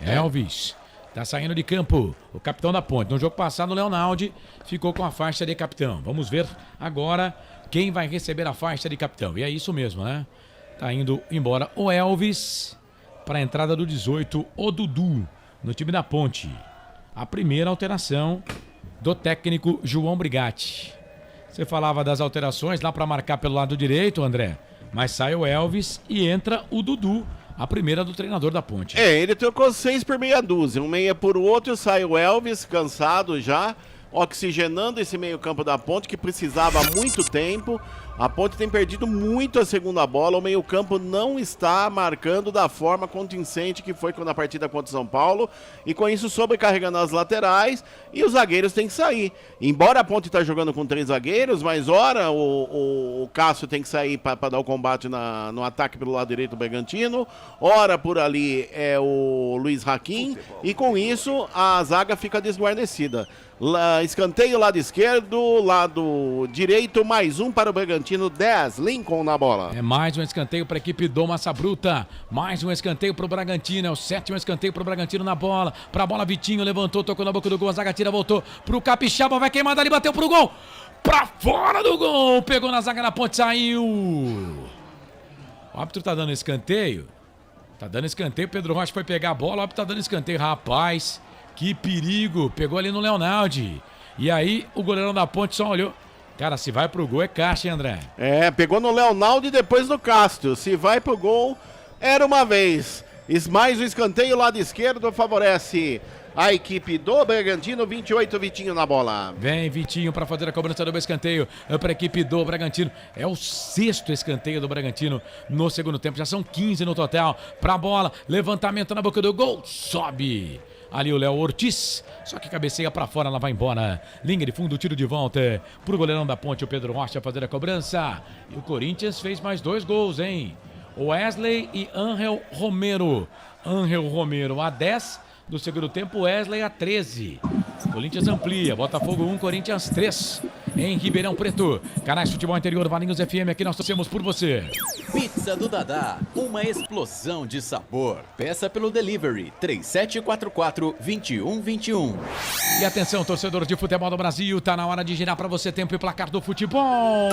Elvis. Tá saindo de campo o capitão da Ponte. No jogo passado, o Leonaldi ficou com a faixa de capitão. Vamos ver agora quem vai receber a faixa de capitão. E é isso mesmo, né? Tá indo embora o Elvis para a entrada do 18, o Dudu, no time da Ponte. A primeira alteração do técnico João Brigatti. Você falava das alterações lá para marcar pelo lado direito, André. Mas sai o Elvis e entra o Dudu. A primeira do treinador da Ponte. Ele trocou 6 por meia dúzia. Um meia por outro, sai o Elvis, cansado já, oxigenando esse meio campo da Ponte, que precisava há muito tempo. A Ponte tem perdido muito a segunda bola. O meio campo não está marcando da forma convincente que foi na partida contra o São Paulo. E com isso sobrecarregando as laterais. E os zagueiros têm que sair. Embora a Ponte está jogando com 3 zagueiros, mas ora o Cássio tem que sair para dar o combate no ataque pelo lado direito do Bragantino. Ora por ali é o Luiz Hakim. E com isso a zaga fica desguarnecida. Escanteio lado esquerdo, lado direito, mais um para o Bragantino, 10, Lincoln na bola. É mais um escanteio para a equipe do Massa Bruta, mais um escanteio para o Bragantino, é o 7º escanteio para o Bragantino na bola, para a bola Vitinho, levantou, tocou na boca do gol, a zaga tira, voltou para o Capixaba, vai queimar dali, bateu pro gol, para fora do gol, pegou na zaga da Ponte, saiu. O árbitro tá dando escanteio, Pedro Rocha foi pegar a bola, o árbitro tá dando escanteio, rapaz. Que perigo, pegou ali no Leonaldi. E aí o goleirão da Ponte só olhou. Cara, se vai pro gol é caixa, hein, André? É, pegou no Leonaldi e depois no Castro. Se vai pro gol, era uma vez. Mais o escanteio lado esquerdo favorece a equipe do Bragantino, 28, Vitinho na bola. Vem Vitinho para fazer a cobrança do escanteio para a equipe do Bragantino. É o 6º escanteio do Bragantino no segundo tempo. Já são 15 no total. Pra bola, levantamento na boca do gol, sobe. Ali o Léo Ortiz, só que cabeceia pra fora, ela vai embora. Linha de fundo, tiro de volta pro goleirão da Ponte, o Pedro Rocha, fazer a cobrança. E o Corinthians fez mais 2 gols, hein? O Wesley e Ángel Romero. Ángel Romero a 10 do segundo tempo, Wesley a 13. Corinthians amplia, Botafogo 1, Corinthians 3. Em Ribeirão Preto, canais Futebol Interior, Valinhos FM, aqui nós torcemos por você. Pizza do Dadá, uma explosão de sabor. Peça pelo delivery 3744-2121. E atenção, torcedor de futebol do Brasil, tá na hora de girar para você tempo e placar do futebol.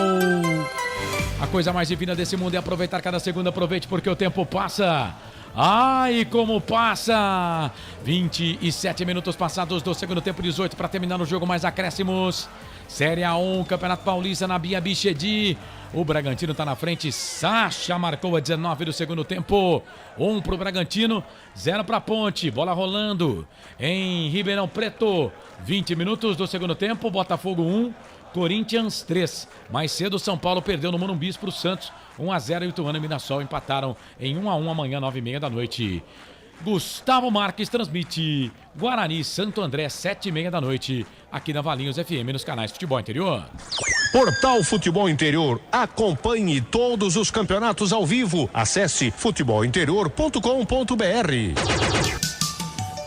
A coisa mais divina desse mundo é aproveitar cada segundo, aproveite porque o tempo passa. Ai, como passa! 27 minutos passados do segundo tempo, 18 para terminar o jogo, mais acréscimos. Série A1, Campeonato Paulista na Bia Bichedi. O Bragantino tá na frente, Sacha marcou a 19 do segundo tempo. 1 pro Bragantino, 0 pra Ponte. Bola rolando em Ribeirão Preto. 20 minutos do segundo tempo, Botafogo 1, Corinthians 3. Mais cedo, São Paulo perdeu no Morumbi pro Santos. 1-0 e o Ituano e Mirassol empataram em 1-1 amanhã, 9h30 da noite. Gustavo Marques transmite Guarani Santo André, 7h30 da noite, aqui na Valinhos FM, nos canais Futebol Interior. Portal Futebol Interior. Acompanhe todos os campeonatos ao vivo. Acesse futebolinterior.com.br.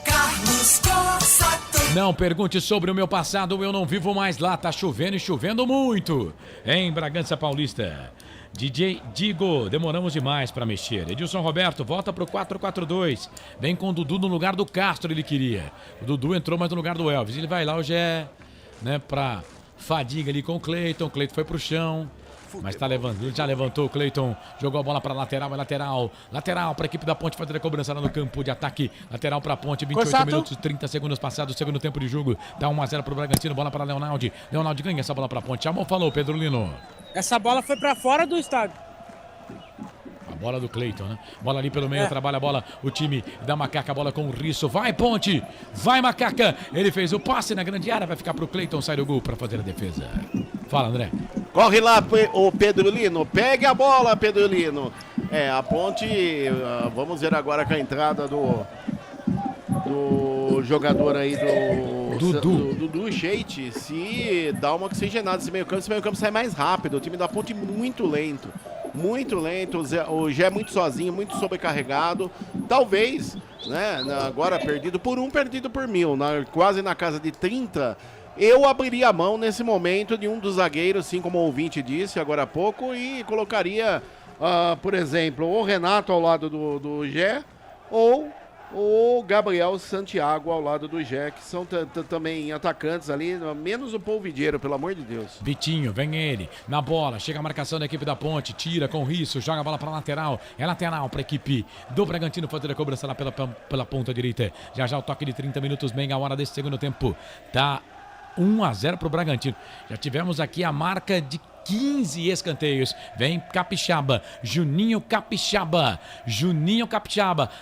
Carlos Cossa. Não pergunte sobre o meu passado, eu não vivo mais lá. Tá chovendo e chovendo muito em Bragança Paulista. DJ Digo, demoramos demais para mexer. Edilson Roberto, volta pro 4-4-2. Vem com o Dudu no lugar do Castro, ele queria. O Dudu entrou mais no lugar do Elvis. Ele vai lá, hoje é, né, pra fadiga ali com o Cleiton. O Cleiton foi pro chão, mas tá levando, ele já levantou o Cleiton, jogou a bola pra lateral, é lateral pra equipe da Ponte fazer a cobrança lá no campo de ataque, lateral pra Ponte, 28 Corsato. minutos, 30 segundos passados, segundo tempo de jogo, tá 1-0 pro Bragantino, bola pra Leonaldi ganha essa bola pra Ponte, chamou, falou, Pedro Lino. Essa bola foi pra fora do estádio. A bola do Cleiton, né? Bola ali pelo meio, trabalha a bola, o time da Macaca, a bola com o Risso, vai Ponte, vai Macaca, ele fez o passe na grande área, vai ficar pro Cleiton, sai do gol pra fazer a defesa. Fala, André. Corre lá o Pedro Lino, pegue a bola, Pedro Lino. A Ponte, vamos ver agora com a entrada do jogador aí do Dudu Sheik, se dá uma oxigenada esse meio campo sai mais rápido. O time da Ponte muito lento. Muito lento, o Gé muito sozinho, muito sobrecarregado. Talvez, né, agora perdido por 1000, quase na casa de 30. Eu abriria a mão nesse momento de um dos zagueiros, assim como o ouvinte disse agora há pouco, e colocaria, por exemplo, o Renato ao lado do Gé ou o Gabriel Santiago ao lado do Gé, que são também atacantes ali, menos o Polvideiro, pelo amor de Deus. Vitinho, vem ele, na bola, chega a marcação da equipe da Ponte, tira com risco, joga a bola para lateral, é lateral para a equipe do Bragantino fazer a cobrança lá pela ponta direita. Já o toque de 30 minutos, bem a hora desse segundo tempo. Tá 1-0 pro Bragantino. Já tivemos aqui a marca de 15 escanteios. Vem Capixaba, Juninho Capixaba.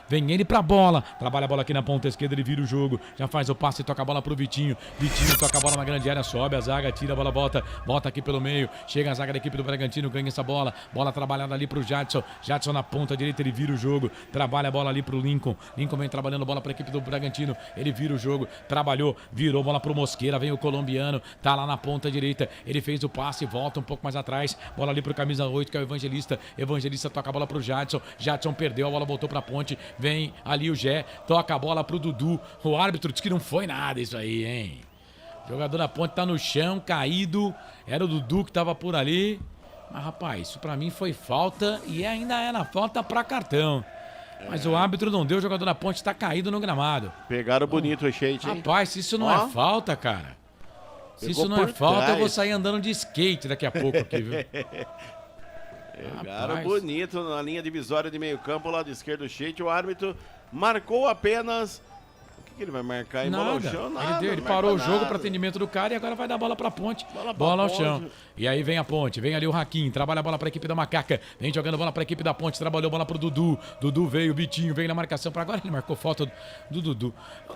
Vem ele pra bola. Trabalha a bola aqui na ponta esquerda, ele vira o jogo. Já faz o passe e toca a bola pro Vitinho. Vitinho toca a bola na grande área, sobe a zaga, tira a bola, volta aqui pelo meio. Chega a zaga da equipe do Bragantino, ganha essa bola. Bola trabalhada ali pro Jadson. Jadson na ponta direita, ele vira o jogo. Trabalha a bola ali pro Lincoln. Lincoln vem trabalhando bola pra equipe do Bragantino. Ele vira o jogo, trabalhou, virou bola pro Mosqueira. Vem o colombiano, tá lá na ponta direita. Ele fez o passe, volta um pouco mais atrás, bola ali pro camisa 8, que é o Evangelista toca a bola pro Jadson perdeu, a bola voltou pra Ponte, vem ali o Gé, toca a bola pro Dudu, o árbitro disse que não foi nada isso aí, hein? O jogador da Ponte tá no chão, caído, era o Dudu que tava por ali, mas rapaz, isso pra mim foi falta e ainda era falta pra cartão. Mas o árbitro não deu, o jogador da Ponte tá caído no gramado. Pegaram bonito o Sheik, hein? Rapaz, se isso não é falta, cara. Se isso não é falta, eu vou sair andando de skate daqui a pouco aqui, viu? Pegaram bonito na linha divisória de meio campo, lado esquerdo, Sheik. O árbitro marcou apenas... O que ele vai marcar? Bola ao chão? Nada, ele parou o jogo para atendimento do cara e agora vai dar bola pra Ponte. Bola ao chão. E aí vem a Ponte, vem ali o Hakim, trabalha a bola pra equipe da Macaca, vem jogando bola pra equipe da Ponte, trabalhou a bola pro Dudu. Dudu veio, o Vitinho veio na marcação para agora, ele marcou falta do Dudu.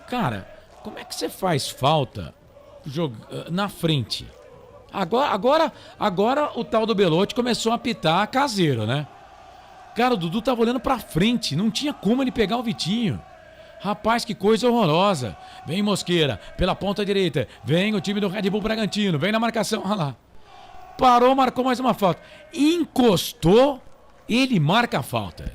Cara, como é que você faz falta na frente? Agora o tal do Belotti começou a apitar caseiro, né? Cara, o Dudu tava olhando pra frente, não tinha como ele pegar o Vitinho. Rapaz, que coisa horrorosa. Vem Mosqueira, pela ponta direita, vem o time do Red Bull Bragantino, vem na marcação, olha lá. Parou, marcou mais uma falta. Encostou, ele marca a falta.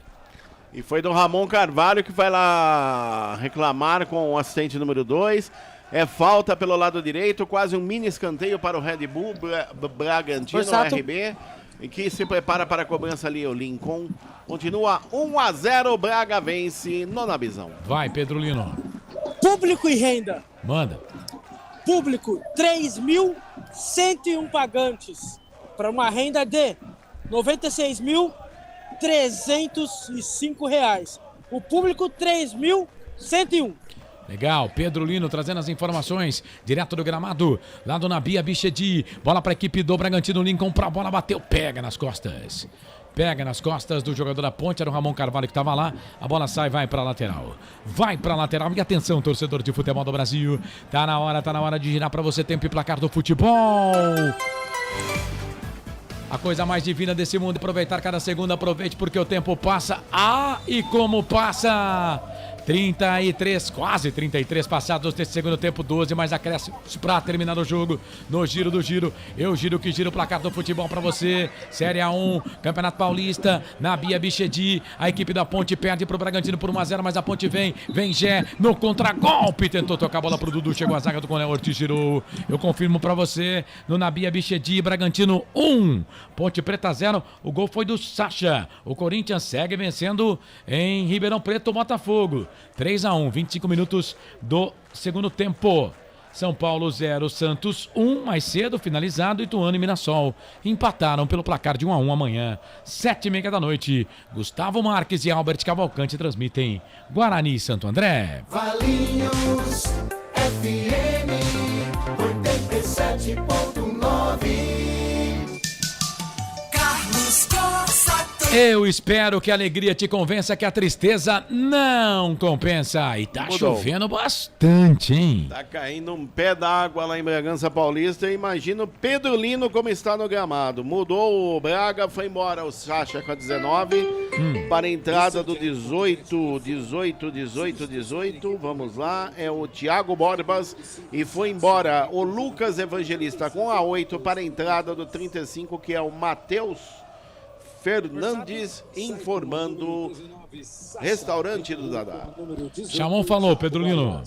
E foi do Ramon Carvalho que vai lá reclamar com o assistente número 2. É falta pelo lado direito, quase um mini escanteio para o Red Bull Bragantino, RB, que se prepara para a cobrança ali, o Lincoln. Continua 1-0, Braga vence, nona visão. Vai, Pedro Lino. Público e renda. Manda. Público, 3.101 pagantes, para uma renda de R$ 96.305. O público, 3.101. Legal, Pedro Lino trazendo as informações direto do gramado, lá do Nabia Bichedi, bola para a equipe do Bragantino, Lincoln pra bola, bateu, pega nas costas do jogador da Ponte, era o Ramon Carvalho que estava lá, a bola sai, vai para lateral, e atenção, torcedor de futebol do Brasil, tá na hora de girar para você, tempo e placar do futebol. A coisa mais divina desse mundo é aproveitar cada segundo, aproveite porque o tempo passa, e como passa! 33, quase 33 passados desse segundo tempo, 12 mais acréscimos para terminar o jogo. No giro do giro, eu giro que giro o placar do futebol para você. Série A1, Campeonato Paulista, Nabia Bichedi, a equipe da Ponte perde pro Bragantino por 1-0, mas a Ponte vem Gé no contragolpe, tentou tocar a bola pro Dudu, chegou a zaga do Coronel Ortiz, girou. Eu confirmo para você, no Nabia Bichedi, Bragantino 1, Ponte Preta 0, o gol foi do Sacha. O Corinthians segue vencendo em Ribeirão Preto, Botafogo. 3-1, 25 minutos do segundo tempo. São Paulo 0, Santos 1, mais cedo finalizado, Ituano e Mirassol empataram pelo placar de 1-1 amanhã, 7h30 da noite. Gustavo Marques e Albert Cavalcante transmitem Guarani e Santo André. Valinhos FM 87.9. Carlos Costa. Eu espero que a alegria te convença que a tristeza não compensa. E tá chovendo bastante, hein? Tá caindo um pé d'água lá em Bragança Paulista. Imagina o Pedrolino como está no gramado. Mudou o Braga, foi embora o Sacha com a 19. Para a entrada do 18. Vamos lá, é o Thiago Borbas. E foi embora o Lucas Evangelista com a 8 para a entrada do 35, que é o Matheus Fernandes, informando restaurante do Dadá. Chamon falou, Pedrolino.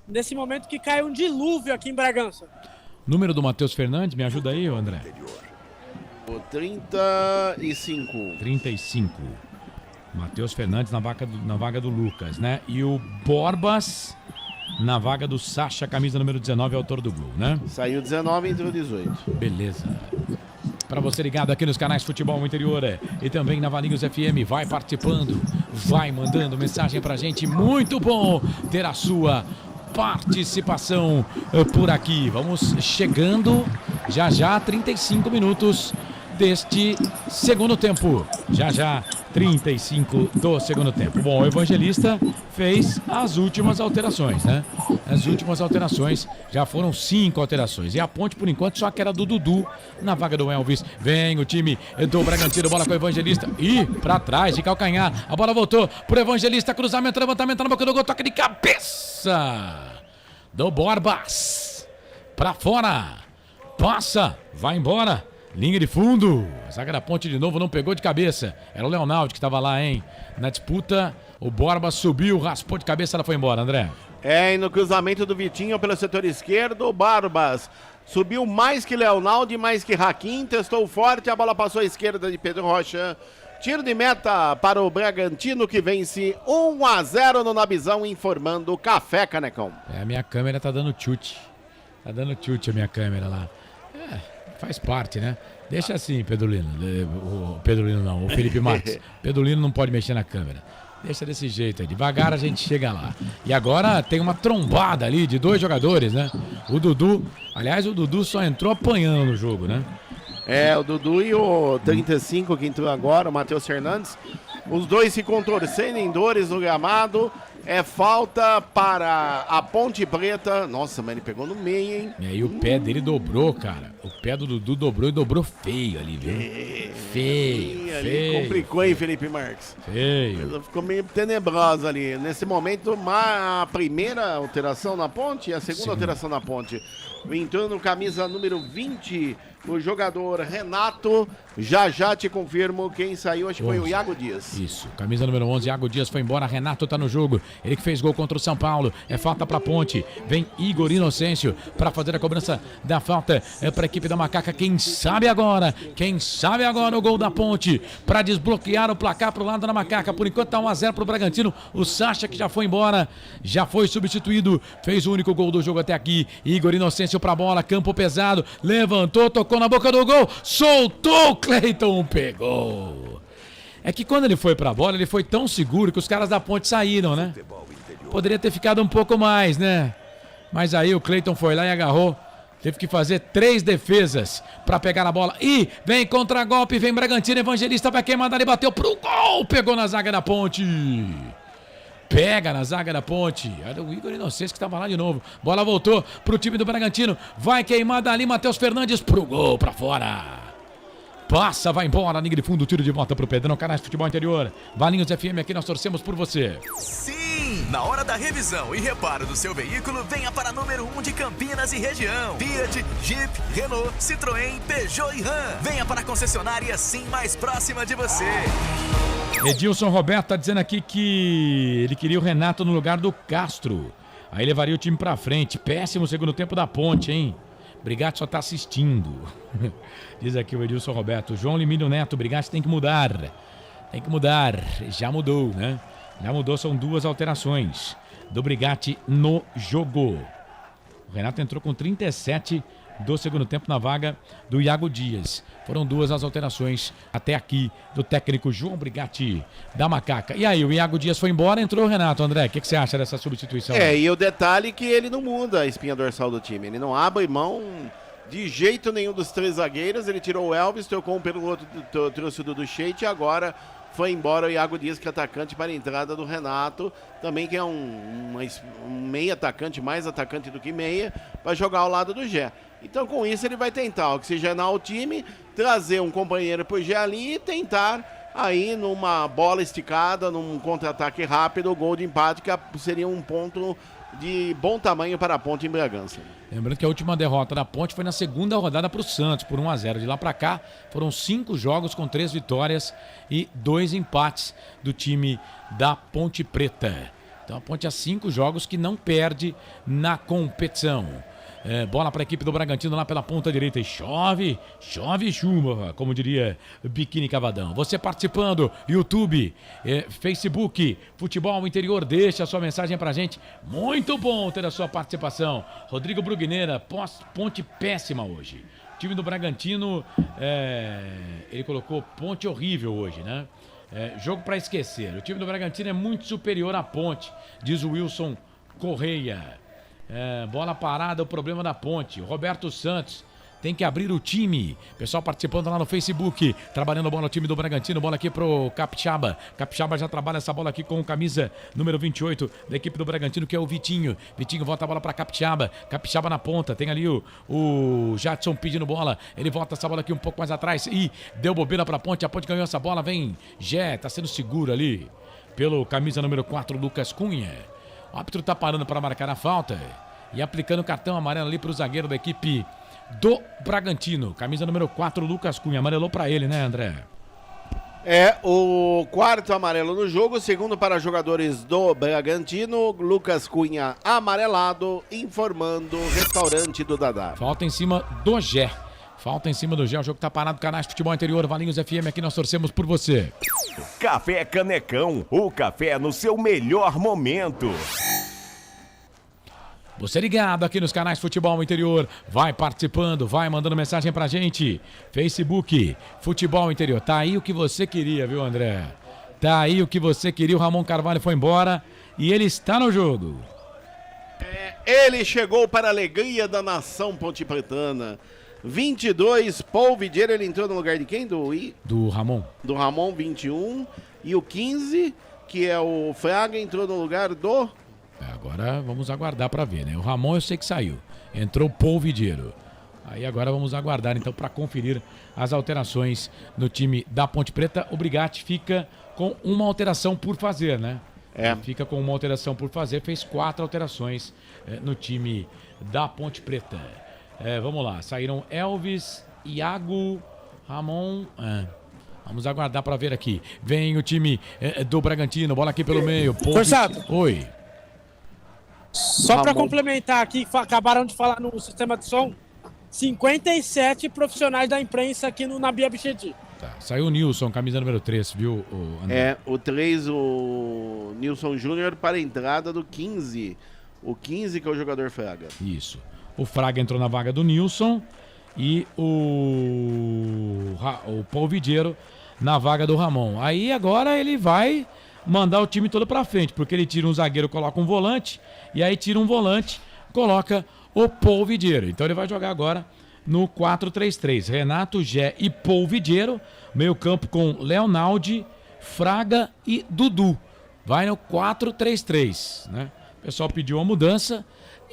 Nesse momento que cai um dilúvio aqui em Bragança. Número do Matheus Fernandes, me ajuda aí, André. O 35. 35. Matheus Fernandes na vaga do Lucas, né? E o Borbas na vaga do Sacha, camisa número 19, autor do gol, né? Saiu 19 e entrou 18. Beleza. Para você ligado aqui nos canais Futebol Interior e também na Valinhos FM, vai participando, vai mandando mensagem pra gente. Muito bom ter a sua participação por aqui. Vamos chegando já 35 minutos deste segundo tempo. Já 35 do segundo tempo. Bom, o Evangelista fez as últimas alterações, né? As últimas alterações, já foram 5 alterações. E a Ponte, por enquanto, só que era do Dudu na vaga do Elvis. Vem o time do Bragantino, bola com o Evangelista. E pra trás, de calcanhar. A bola voltou pro Evangelista, cruzamento, levantamento na boca do gol, toque de cabeça do Borbas. Pra fora. Passa, vai embora. Linha de fundo, a zaga da Ponte de novo não pegou de cabeça. Era o Leonardo que estava lá, hein? Na disputa, o Borba subiu, raspou de cabeça, ela foi embora, André. E no cruzamento do Vitinho pelo setor esquerdo, o Barbas subiu mais que Leonardo e mais que Hakim, testou forte, a bola passou à esquerda de Pedro Rocha. Tiro de meta para o Bragantino, que vence 1-0 no Nabizão, informando Café Canecão. A minha câmera tá dando chute. Tá dando chute a minha câmera lá. Faz parte, né? Deixa assim, Pedrolino. O Pedrolino não, o Felipe Marques. Pedrolino não pode mexer na câmera. Deixa desse jeito aí. Devagar a gente chega lá. E agora tem uma trombada ali de 2 jogadores, né? O Dudu. Aliás, o Dudu só entrou apanhando no jogo, né? O Dudu e o 35 que entrou agora, o Matheus Fernandes. Os dois se contorcendo em dores no gramado. É falta para a Ponte Preta. Nossa, mas ele pegou no meio, hein? E aí o pé dele dobrou, cara. O pé do Dudu dobrou e dobrou feio ali, viu? Feio. Ali complicou, hein, Felipe Marques? Feio. Ficou meio tenebrosa ali. Nesse momento, a primeira alteração na Ponte e a segunda alteração na Ponte. Entrando camisa número 20, o jogador Renato. Já te confirmo quem saiu, acho que foi o Iago Dias. Isso, camisa número 11, Iago Dias foi embora, Renato tá no jogo. Ele que fez gol contra o São Paulo, é falta pra Ponte. Vem Igor Inocêncio pra fazer a cobrança da falta pra equipe da Macaca. Quem sabe agora o gol da Ponte pra desbloquear o placar pro lado da Macaca. Por enquanto tá 1-0 pro Bragantino. O Sacha, que já foi embora, já foi substituído, fez o único gol do jogo até aqui. Igor Inocêncio pra bola, campo pesado, levantou, tocou na boca do gol, soltou, Cleiton pegou. É que quando ele foi pra bola, ele foi tão seguro que os caras da Ponte saíram, né? Poderia ter ficado um pouco mais, né? Mas aí o Cleiton foi lá e agarrou. Teve que fazer 3 defesas pra pegar a bola. E vem contra-golpe, vem Bragantino, Evangelista vai queimar ali, bateu pro gol, pegou na zaga da Ponte. Pega na zaga da Ponte. Olha o Igor Inocêncio que estava lá de novo. Bola voltou pro time do Bragantino. Vai queimar dali, Matheus Fernandes pro gol, pra fora. Passa, vai embora, linha de fundo, tiro de volta pro Pedrão, canais de Futebol Interior. Valinhos FM, aqui nós torcemos por você. Sim! Na hora da revisão e reparo do seu veículo, venha para número 1 de Campinas e região. Fiat, Jeep, Renault, Citroën, Peugeot e Ram. Venha para a concessionária Sim mais próxima de você. Edilson Roberto tá dizendo aqui que ele queria o Renato no lugar do Castro. Aí levaria o time pra frente. Péssimo segundo tempo da Ponte, hein? Brigatti só tá assistindo. Diz aqui o Edilson Roberto. João Limílio Neto, Brigatti tem que mudar. Tem que mudar. Já mudou, né? Já mudou, são 2 alterações do Brigatti no jogo. O Renato entrou com 37 do segundo tempo na vaga do Iago Dias. Foram 2 as alterações até aqui do técnico João Brigatti da Macaca. E aí, o Iago Dias foi embora, entrou o Renato. André, o que você acha dessa substituição? E o detalhe é que ele não muda a espinha dorsal do time. Ele não abre mão de jeito nenhum dos 3 zagueiros. Ele tirou o Elvis, trocou um pelo outro, trouxe o Dudu Sheik e agora foi embora o Iago Dias, que é atacante, para a entrada do Renato, também que é um meia atacante, mais atacante do que meia, para jogar ao lado do Gé. Então com isso ele vai tentar oxigenar o time, trazer um companheiro pro Gé ali e tentar aí numa bola esticada, num contra-ataque rápido, o gol de empate, que seria um ponto de bom tamanho para a Ponte em Bragança. Lembrando que a última derrota da Ponte foi na segunda rodada para o Santos, por 1-0. De lá para cá, foram 5 jogos com 3 vitórias e 2 empates do time da Ponte Preta. Então a Ponte há 5 jogos que não perde na competição. Bola para a equipe do Bragantino lá pela ponta direita e chove chuva, como diria Biquíni Cavadão. Você participando, YouTube, Facebook, Futebol Interior, deixa a sua mensagem pra gente. Muito bom ter a sua participação. Rodrigo Brugneira, Ponte péssima hoje. O time do Bragantino, ele colocou Ponte horrível hoje, né? Jogo para esquecer. O time do Bragantino é muito superior à Ponte, diz o Wilson Correia. Bola parada, o problema da Ponte. O Roberto Santos tem que abrir o time. Pessoal participando lá no Facebook, trabalhando a bola, o time do Bragantino. Bola aqui pro Capixaba. Capixaba já trabalha essa bola aqui com camisa número 28 da equipe do Bragantino, que é o Vitinho. Vitinho volta a bola pra Capixaba. Capixaba na ponta. Tem ali o Jadson pedindo bola. Ele volta essa bola aqui um pouco mais atrás. E deu bobeira pra Ponte. A Ponte ganhou essa bola. Vem Gé, tá sendo seguro ali pelo camisa número 4, Lucas Cunha. O árbitro tá parando para marcar a falta e aplicando o cartão amarelo ali pro zagueiro da equipe do Bragantino. Camisa número 4, Lucas Cunha. Amarelou para ele, né, André? É o 4º amarelo no jogo, segundo para jogadores do Bragantino. Lucas Cunha amarelado, informando o restaurante do Dadá. Falta em cima do Gé. Falta em cima do Gé, o jogo tá parado, Canais Futebol Interior, Valinhos FM, aqui nós torcemos por você. Café Canecão, o café no seu melhor momento. Você ligado aqui nos canais Futebol Interior, vai participando, vai mandando mensagem pra gente. Facebook, Futebol Interior, tá aí o que você queria, viu, André? Tá aí o que você queria, o Ramon Carvalho foi embora e ele está no jogo. Ele chegou para a alegria da nação pontipretana. 22, Paul Vidieiro, ele entrou no lugar de quem? Do Ramon. Do Ramon, 21. E o 15, que é o Fraga, entrou no lugar do... Agora vamos aguardar para ver, né? O Ramon eu sei que saiu. Entrou Paul Vidieiro. Aí agora vamos aguardar então para conferir as alterações no time da Ponte Preta. O Brigatti fica com uma alteração por fazer, né? Fica com uma alteração por fazer. Fez 4 alterações no time da Ponte Preta. Vamos lá, saíram Elvis, Iago, Ramon. Vamos aguardar para ver aqui. Vem o time do Bragantino, bola aqui pelo meio. Forçado. Oi. Só para complementar aqui, acabaram de falar no sistema de som, 57 profissionais da imprensa aqui no Nabi Abichedi. Tá. Saiu o Nilson, camisa número 3, viu, André? O 3, o Nilson Júnior para a entrada do 15. O 15 que é o jogador Fraga. Isso. O Fraga entrou na vaga do Nilson e o Paul Vidieiro na vaga do Ramon. Aí agora ele vai mandar o time todo pra frente, porque ele tira um zagueiro, coloca um volante, e aí tira um volante, coloca o Paul Vidieiro. Então ele vai jogar agora no 4-3-3. Renato, Gé e Paul Vidieiro, meio campo com Leonaldi, Fraga e Dudu. Vai no 4-3-3, né? O pessoal pediu uma mudança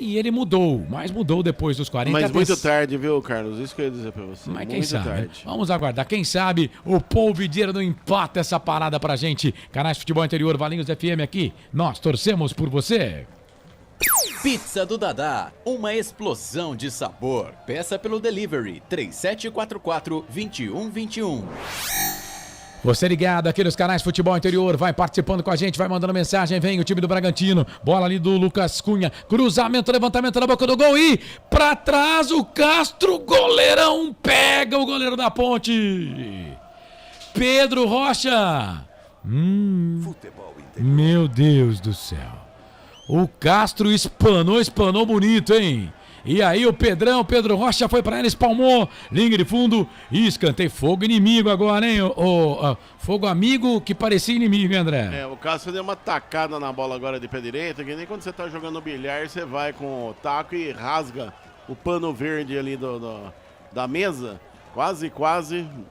e ele mudou, mas mudou depois dos 40. Mas muito tarde, viu, Carlos? Isso que eu ia dizer pra você. Mas muito quem sabe? tarde. Vamos aguardar. Quem sabe o Paul Vidieiro não empata essa parada pra gente. Canais Futebol Interior, Valinhos FM aqui. Nós torcemos por você. Pizza do Dadá, uma explosão de sabor. Peça pelo delivery 3744-2121. Você ligado aqui nos canais Futebol Interior, vai participando com a gente, vai mandando mensagem, vem o time do Bragantino, bola ali do Lucas Cunha, cruzamento, levantamento na boca do gol e pra trás o Castro, goleirão, pega o goleiro da Ponte. Pedro Rocha. Meu Deus do céu. O Castro espanou bonito, hein? E aí o Pedro Rocha foi pra ela, espalmou, linha de fundo e escanteio. Fogo inimigo agora, hein? Fogo amigo que parecia inimigo, hein, André? O Castro deu uma tacada na bola agora de pé direito, que nem quando você tá jogando bilhar, você vai com o taco e rasga o pano verde ali da mesa. Quase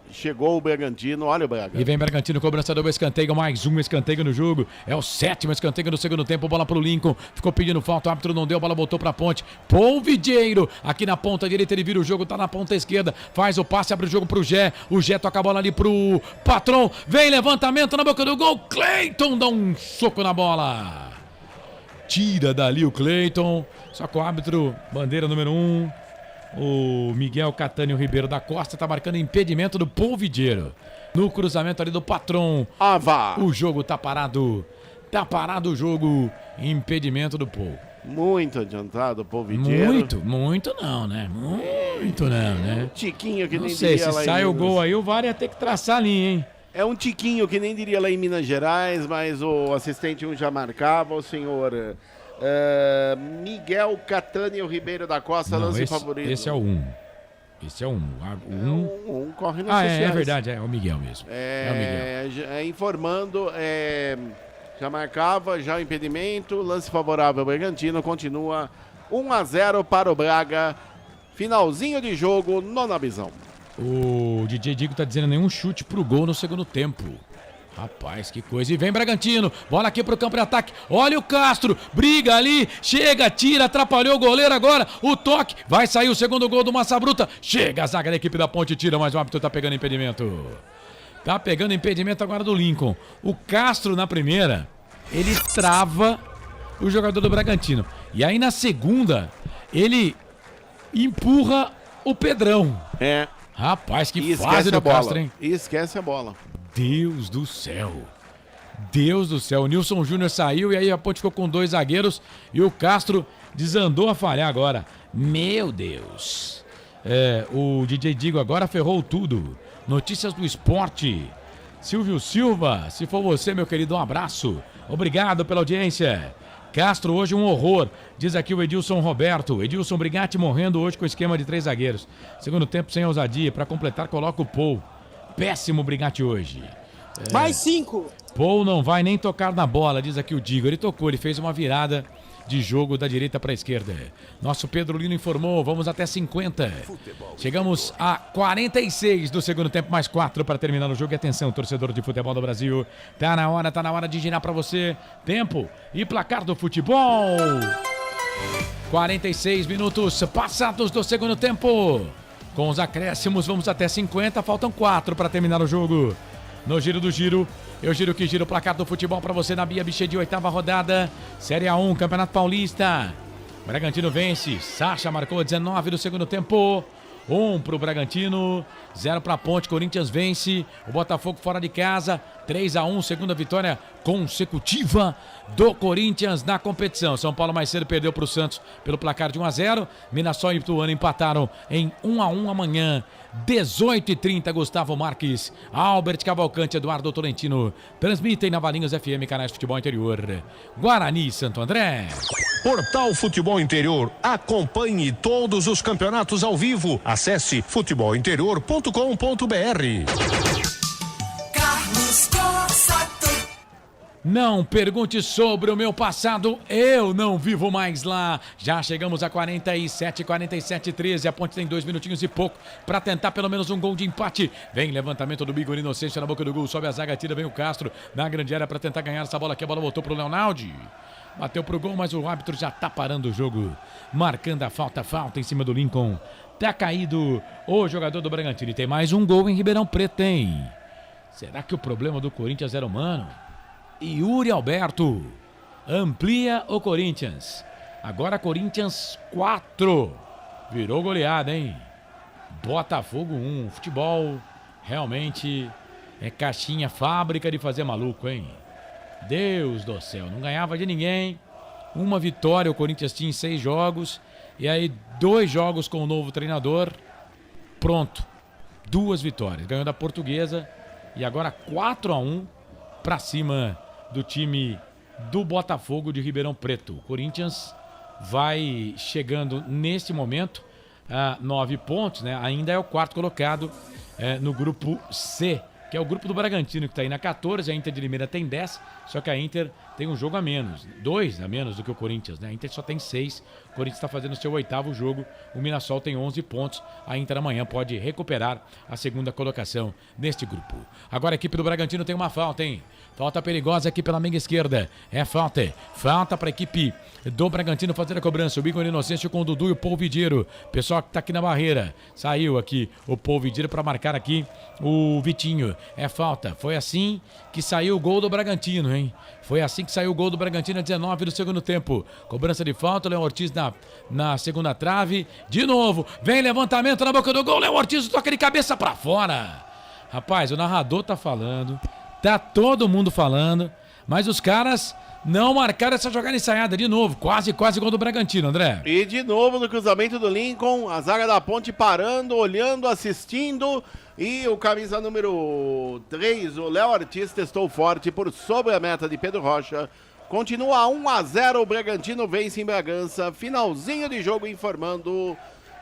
chegou o Bragantino, olha o Bragantino. E vem Bragantino, cobrança do escanteio, mais um escanteio no jogo. É o 7º escanteio no segundo tempo, bola pro Lincoln. Ficou pedindo falta, o árbitro não deu, a bola voltou pra ponte. Polvideiro, aqui na ponta direita, ele vira o jogo, tá na ponta esquerda. Faz o passe, abre o jogo pro Gé. O Gé toca a bola ali pro Patrão. Vem levantamento na boca do gol. Cleiton dá um soco na bola. Tira dali o Cleiton. Só que o árbitro, bandeira número 1. O Miguel Catânio Ribeiro da Costa tá marcando impedimento do Polvideiro. No cruzamento ali do Patrão. O jogo tá parado. Tá parado o jogo. Impedimento do Pol. Muito adiantado o Polvideiro. Muito não, né? Muito não, né? Tiquinho que não nem sei, diria se lá sai em o Minas. gol aí, o VAR ia ter que traçar ali, hein? É um tiquinho que nem diria lá em Minas Gerais, mas o assistente 1 já marcava, o senhor Miguel Catânio Ribeiro da Costa, lance favorito. Esse é o 1. Esse é o 1. O 1 corre nas sociais. É verdade, é o Miguel mesmo. É o Miguel. Informando, já marcava, já o impedimento, lance favorável ao Bragantino, continua 1-0 para o Braga. Finalzinho de jogo, nona visão. O DJ Digo tá dizendo nenhum chute pro gol no segundo tempo. Rapaz, que coisa. E vem Bragantino. Bola aqui pro campo de ataque. Olha o Castro. Briga ali. Chega, tira. Atrapalhou o goleiro agora. O toque. Vai sair o segundo gol do Massa Bruta. Chega a zaga da equipe da Ponte. Tira, mas o árbitro tá pegando impedimento. Tá pegando impedimento agora do Lincoln. O Castro na primeira, ele trava o jogador do Bragantino. E aí na segunda, ele empurra o Pedrão. Rapaz, que fase do Castro, hein? Esquece a bola. Deus do céu. Deus do céu. O Nilson Júnior saiu e aí a Ponte ficou com 2 zagueiros e o Castro desandou a falhar agora. Meu Deus. O DJ Digo agora ferrou tudo. Notícias do esporte. Silvio Silva, se for você, meu querido, um abraço. Obrigado pela audiência. Castro hoje um horror, diz aqui o Edilson Roberto. Edilson Brigatti morrendo hoje com esquema de 3 zagueiros. Segundo tempo sem ousadia, para completar coloca o Paul. Péssimo Brigatti hoje. Mais 5. Paul não vai nem tocar na bola, diz aqui o Digo. Ele tocou, ele fez uma virada de jogo da direita para a esquerda. Nosso Pedro Lino informou, vamos até 50. Chegamos a 46 do segundo tempo, mais 4 para terminar o jogo. E atenção, torcedor de futebol do Brasil. Tá na hora de girar para você. Tempo e placar do futebol. 46 minutos passados do segundo tempo. Com os acréscimos, vamos até 50. Faltam 4 para terminar o jogo. No giro do giro, eu giro que giro o placar do futebol para você na Bia Bichedi, 8ª rodada. Série A1, Campeonato Paulista. Bragantino vence. Sacha marcou 19 do segundo tempo. 1 pro Bragantino, 0 pra Ponte. Corinthians vence. O Botafogo fora de casa. 3-1, segunda vitória consecutiva do Corinthians na competição. São Paulo mais cedo perdeu pro Santos pelo placar de 1-0. Mirassol e Ituano empataram em 1-1 amanhã. 18h30, Gustavo Marques, Albert Cavalcante, Eduardo Tolentino transmitem na Valinhos FM, canais de futebol interior. Guarani, Santo André. Portal Futebol Interior. Acompanhe todos os campeonatos ao vivo. Acesse futebolinterior.com.br. Carlos Costa. Não pergunte sobre o meu passado, eu não vivo mais lá. Já chegamos a 47, 13. A Ponte tem 2 minutinhos e pouco para tentar pelo menos um gol de empate. Vem levantamento do Bigor Inocêncio na boca do gol, sobe a zaga, tira, vem o Castro na grande área para tentar ganhar essa bola aqui. A bola voltou pro Leonaldi. Bateu pro gol, mas o árbitro já tá parando o jogo. Marcando a falta em cima do Lincoln. Tá caído o jogador do Bragantino. E tem mais um gol em Ribeirão Preto, hein? Será que o problema do Corinthians era humano? Yuri Alberto amplia o Corinthians. Agora Corinthians 4. Virou goleada, hein? Botafogo 1. Futebol realmente é caixinha, fábrica de fazer maluco, hein? Deus do céu, não ganhava de ninguém. Uma vitória o Corinthians tinha em 6 jogos. E aí 2 jogos com o novo treinador. Pronto. 2 vitórias. Ganhou da Portuguesa. E agora 4-1 para cima do time do Botafogo de Ribeirão Preto. O Corinthians vai chegando nesse momento a 9 pontos, né? Ainda é o 4º colocado no grupo C que é o grupo do Bragantino, que está aí na 14, a Inter de Limeira tem 10, só que a Inter tem um jogo a menos, 2 a menos do que o Corinthians, né? A Inter só tem 6, o Corinthians está fazendo o seu 8º jogo, o Mirassol tem 11 pontos, a Inter amanhã pode recuperar a segunda colocação neste grupo. Agora a equipe do Bragantino tem uma falta, hein? Falta perigosa aqui pela meia esquerda, é falta para a equipe do Bragantino fazer a cobrança, o Igor Inocêncio com o Dudu e o Polvidiero, pessoal que está aqui na barreira, saiu aqui o Polvidiero para marcar aqui o Vitinho, é falta, foi assim que saiu o gol do Bragantino, hein? Foi assim que saiu o gol do Bragantino, a 19 do segundo tempo. Cobrança de falta, Léo Ortiz na segunda trave. De novo, vem levantamento na boca do gol. Léo Ortiz toca de cabeça pra fora. Rapaz, o narrador tá falando, tá todo mundo falando, mas os caras não marcaram essa jogada ensaiada. De novo, quase gol do Bragantino, André. E de novo no cruzamento do Lincoln, a zaga da Ponte parando, olhando, assistindo. E o camisa número 3, o Léo Ortiz, testou forte por sobre a meta de Pedro Rocha. Continua 1-0, o Bragantino vence em Bragança. Finalzinho de jogo informando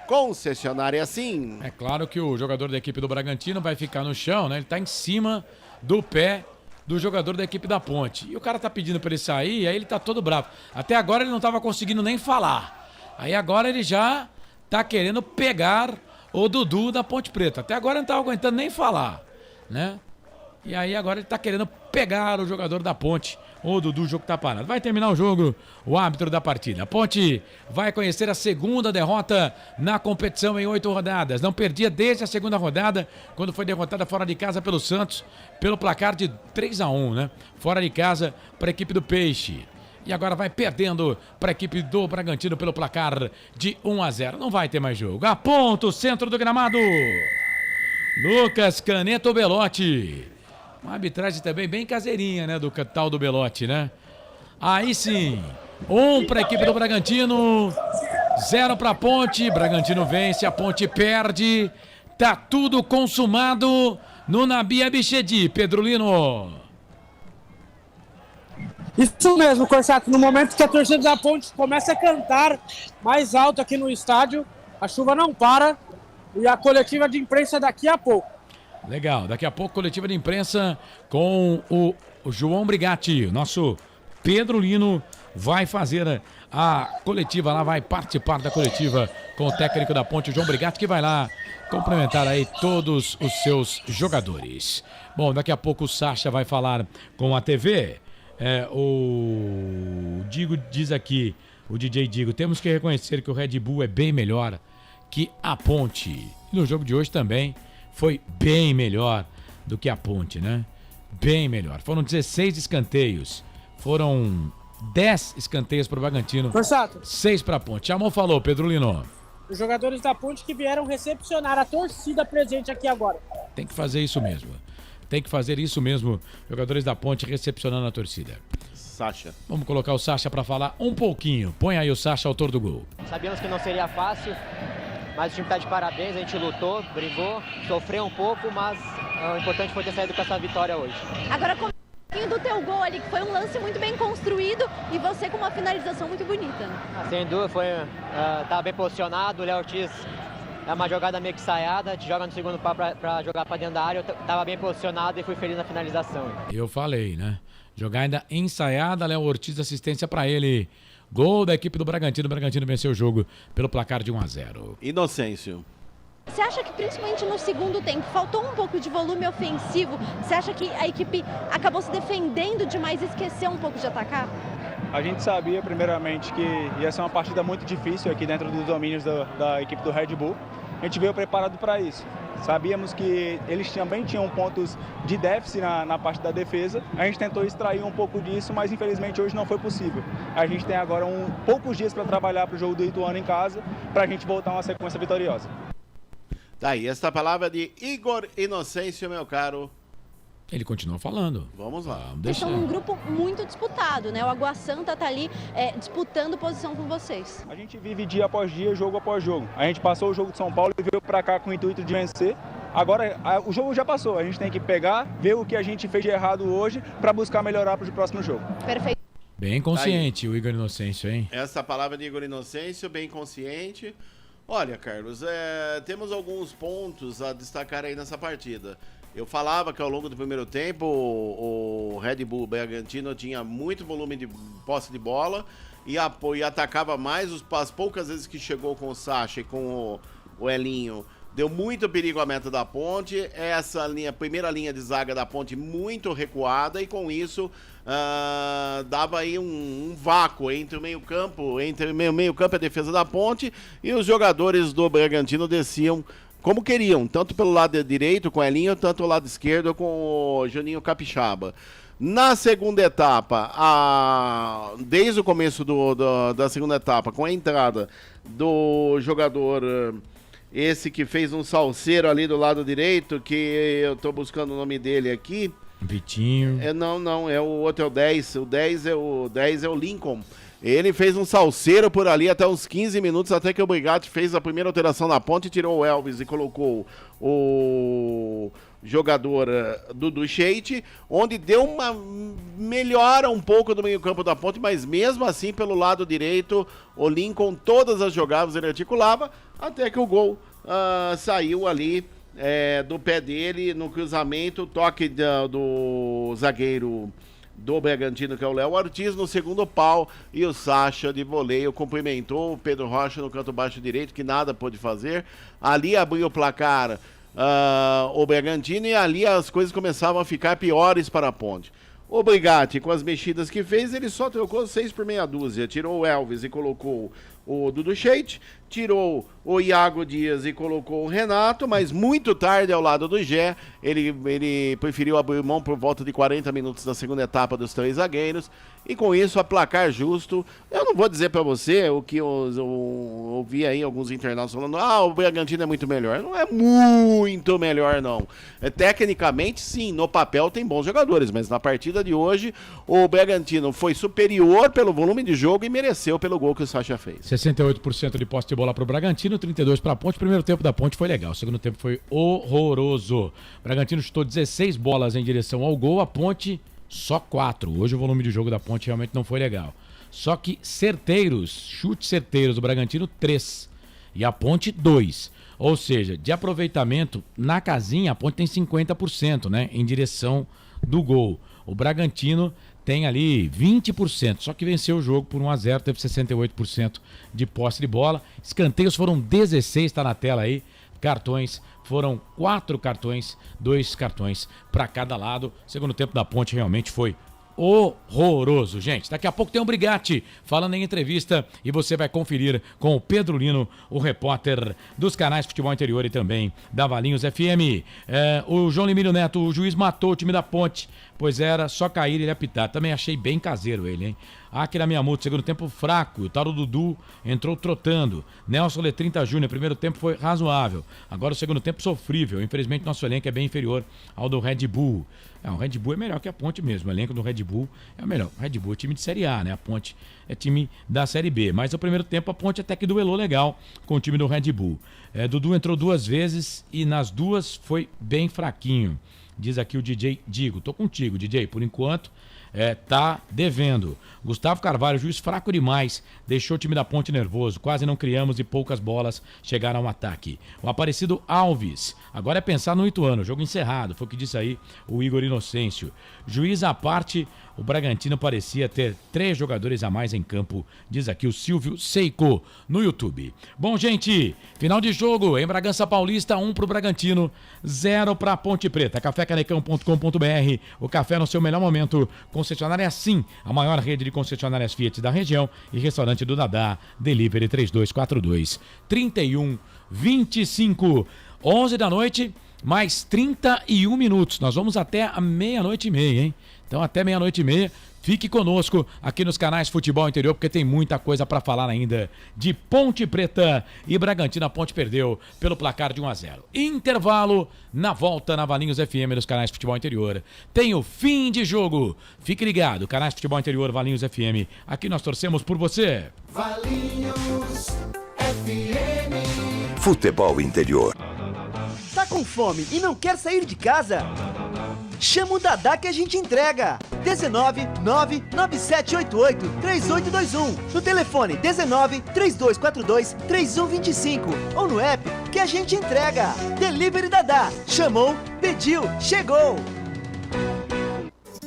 concessionária sim. É claro que o jogador da equipe do Bragantino vai ficar no chão, né? Ele tá em cima do pé do jogador da equipe da Ponte. E o cara tá pedindo pra ele sair, aí ele tá todo bravo. Até agora ele não tava conseguindo nem falar. Aí agora ele já tá querendo pegar o Dudu da Ponte Preta. Até agora ele não tava aguentando nem falar, né? E aí agora ele tá querendo pegar o jogador da Ponte. O Dudu, o jogo tá parado. Vai terminar o jogo, o árbitro da partida. A Ponte vai conhecer a segunda derrota na competição em 8 rodadas. Não perdia desde a segunda rodada, quando foi derrotada fora de casa pelo Santos, pelo placar de 3-1, né? Fora de casa para a equipe do Peixe. E agora vai perdendo para a equipe do Bragantino pelo placar de 1-0. Não vai ter mais jogo. Aponta o centro do gramado. Lucas Caneto Belotti. Uma arbitragem também bem caseirinha, né? Do tal do Belotti, né? Aí sim. 1 para a equipe do Bragantino. 0 para a Ponte. Bragantino vence, a Ponte perde. Tá tudo consumado no Nabi Abichedi. Pedro Lino. Isso mesmo, Corsato. No momento que a torcida da Ponte começa a cantar mais alto aqui no estádio, a chuva não para e a coletiva de imprensa daqui a pouco. Legal, daqui a pouco coletiva de imprensa com o João Brigatti. O nosso Pedro Lino vai fazer a coletiva lá, vai participar da coletiva com o técnico da Ponte, o João Brigatti, que vai lá cumprimentar aí todos os seus jogadores. Bom, daqui a pouco o Sacha vai falar com a TV. O Digo diz aqui, o DJ Digo, temos que reconhecer que o Red Bull é bem melhor que a Ponte. E no jogo de hoje também foi bem melhor do que a Ponte, né? Bem melhor. Foram 16 escanteios. Foram 10 escanteios para o Bragantino. Corsato. 6 para a Ponte. Chamou, falou, Pedro Lino. Os jogadores da Ponte que vieram recepcionar a torcida presente aqui agora. Tem que fazer isso mesmo. Tem que fazer isso mesmo, jogadores da Ponte recepcionando a torcida. Sacha. Vamos colocar o Sacha para falar um pouquinho. Põe aí o Sacha, autor do gol. Sabíamos que não seria fácil, mas o time está de parabéns, a gente lutou, brigou, sofreu um pouco, mas o importante foi ter saído com essa vitória hoje. Agora, com um pouquinho do teu gol ali, que foi um lance muito bem construído e você com uma finalização muito bonita. Sem dúvida, estava bem posicionado, o Léo Ortiz é uma jogada meio que ensaiada, a gente joga no segundo pau para jogar para dentro da área, eu estava bem posicionado e fui feliz na finalização. Eu falei, né? Jogada ensaiada, Léo Ortiz, assistência para ele. Gol da equipe do Bragantino. O Bragantino venceu o jogo pelo placar de 1-0. Inocêncio. Você acha que principalmente no segundo tempo faltou um pouco de volume ofensivo? Você acha que a equipe acabou se defendendo demais e esqueceu um pouco de atacar? A gente sabia primeiramente que ia ser uma partida muito difícil aqui dentro dos domínios da equipe do Red Bull. A gente veio preparado para isso. Sabíamos que eles também tinham pontos de déficit na parte da defesa. A gente tentou extrair um pouco disso, mas infelizmente hoje não foi possível. A gente tem agora poucos dias para trabalhar para o jogo do Ituano em casa, para a gente voltar a uma sequência vitoriosa. Daí, esta palavra de Igor Inocêncio, meu caro. Ele continua falando. Vamos lá. Vocês são um grupo muito disputado, né? O Água Santa tá ali disputando posição com vocês. A gente vive dia após dia, jogo após jogo. A gente passou o jogo de São Paulo e veio para cá com o intuito de vencer. Agora, o jogo já passou. A gente tem que pegar, ver o que a gente fez de errado hoje para buscar melhorar para o próximo jogo. Perfeito. Bem consciente o Igor Inocêncio, hein? Essa palavra de Igor Inocêncio, bem consciente. Olha, Carlos, temos alguns pontos a destacar aí nessa partida. Eu falava que ao longo do primeiro tempo o Red Bull Bragantino tinha muito volume de posse de bola e atacava mais as poucas vezes que chegou com o Sacha e com o Elinho. Deu muito perigo à meta da Ponte, primeira linha de zaga da Ponte muito recuada e com isso dava aí um vácuo entre o meio-campo, e a defesa da Ponte e os jogadores do Bragantino desciam como queriam, tanto pelo lado direito com o Elinho, tanto pelo lado esquerdo com o Juninho Capixaba. Na segunda etapa, desde o começo da segunda etapa, com a entrada do jogador... Esse que fez um salseiro ali do lado direito, que eu tô buscando o nome dele aqui. Vitinho. Não, é o outro, é o 10. O 10 é o Lincoln. Ele fez um salseiro por ali até uns 15 minutos, até que o Brigatti fez a primeira alteração na ponte, tirou o Elvis e colocou o jogador Dudu Sheik, onde deu uma melhora um pouco do meio campo da Ponte, mas mesmo assim pelo lado direito o Lincoln todas as jogadas ele articulava, até que o gol saiu ali do pé dele no cruzamento, toque do zagueiro do Bragantino, que é o Léo Ortiz, no segundo pau, e o Sacha de voleio cumprimentou o Pedro Rocha no canto baixo direito, que nada pôde fazer. Ali abriu o placar o Bragantino e ali as coisas começavam a ficar piores para a Ponte. O Brigatti, com as mexidas que fez, ele só trocou 6 por meia dúzia. Tirou o Elvis e colocou o Dudu Sheik, tirou o Iago Dias e colocou o Renato, mas muito tarde ao lado do Gé, ele preferiu abrir mão por volta de 40 minutos da segunda etapa dos 3 zagueiros, e com isso a placar justo. Eu não vou dizer para você o que eu ouvi aí alguns internautas falando, o Bragantino é muito melhor. Não é muito melhor, não. Tecnicamente, sim, no papel tem bons jogadores, mas na partida de hoje, o Bragantino foi superior pelo volume de jogo e mereceu pelo gol que o Sacha fez. 68% de posse de bola para o Bragantino, 32% para a Ponte. O primeiro tempo da Ponte foi legal, o segundo tempo foi horroroso. O Bragantino chutou 16 bolas em direção ao gol, a Ponte só 4. Hoje o volume de jogo da Ponte realmente não foi legal. Só que chutes certeiros do Bragantino 3 e a Ponte 2. Ou seja, de aproveitamento na casinha, a Ponte tem 50%, né, em direção do gol. O Bragantino tem ali 20%, só que venceu o jogo por 1-0, teve 68% de posse de bola. Escanteios foram 16, tá na tela aí. Cartões, foram 4 cartões, 2 cartões para cada lado. O segundo tempo da Ponte realmente foi horroroso, gente. Daqui a pouco tem um Brigatti falando em entrevista e você vai conferir com o Pedro Lino, o repórter dos canais Futebol Interior e também da Valinhos FM. O João Limílio Neto, o juiz matou o time da Ponte, pois era só cair e ele apitar. Também achei bem caseiro ele, hein? Akira Miyamoto, segundo tempo fraco. O Taro Dudu entrou trotando. Nelson Letrinta Júnior, primeiro tempo foi razoável. Agora o segundo tempo sofrível. Infelizmente nosso elenco é bem inferior ao do Red Bull. O Red Bull é melhor que a Ponte mesmo. O elenco do Red Bull é o melhor. O Red Bull é time de Série A, né? A Ponte é time da Série B. Mas no primeiro tempo a Ponte até que duelou legal com o time do Red Bull. Dudu entrou 2 vezes e nas 2 foi bem fraquinho. Diz aqui o DJ Digo. Tô contigo, DJ, por enquanto. Tá devendo. Gustavo Carvalho, juiz fraco demais, deixou o time da Ponte nervoso, quase não criamos e poucas bolas chegaram ao ataque. O Aparecido Alves, agora é pensar no Ituano, jogo encerrado, foi o que disse aí o Igor Inocêncio. Juiz à parte, o Bragantino parecia ter 3 jogadores a mais em campo, diz aqui o Silvio Seiko no YouTube. Bom, gente, final de jogo em Bragança Paulista, 1 pro Bragantino, 0 pra Ponte Preta. Cafécanecão.com.br, o café no seu melhor momento. Concessionária Sim, a maior rede de concessionárias Fiat da região, e restaurante do Dadá, delivery 3242-3125. 11 da noite, mais 31 minutos. Nós vamos até a 00:30, hein? Então até 00:30, fique conosco aqui nos canais Futebol Interior, porque tem muita coisa para falar ainda de Ponte Preta e Bragantino. A Ponte perdeu pelo placar de 1-0. Intervalo, na volta na Valinhos FM nos canais Futebol Interior. Tem o fim de jogo. Fique ligado, canais Futebol Interior, Valinhos FM. Aqui nós torcemos por você. Valinhos FM. Futebol Interior. Tá com fome e não quer sair de casa? Chama o Dadá que a gente entrega. 19997883821. No telefone 1932423125 ou no app que a gente entrega. Delivery Dadá. Chamou, pediu, chegou.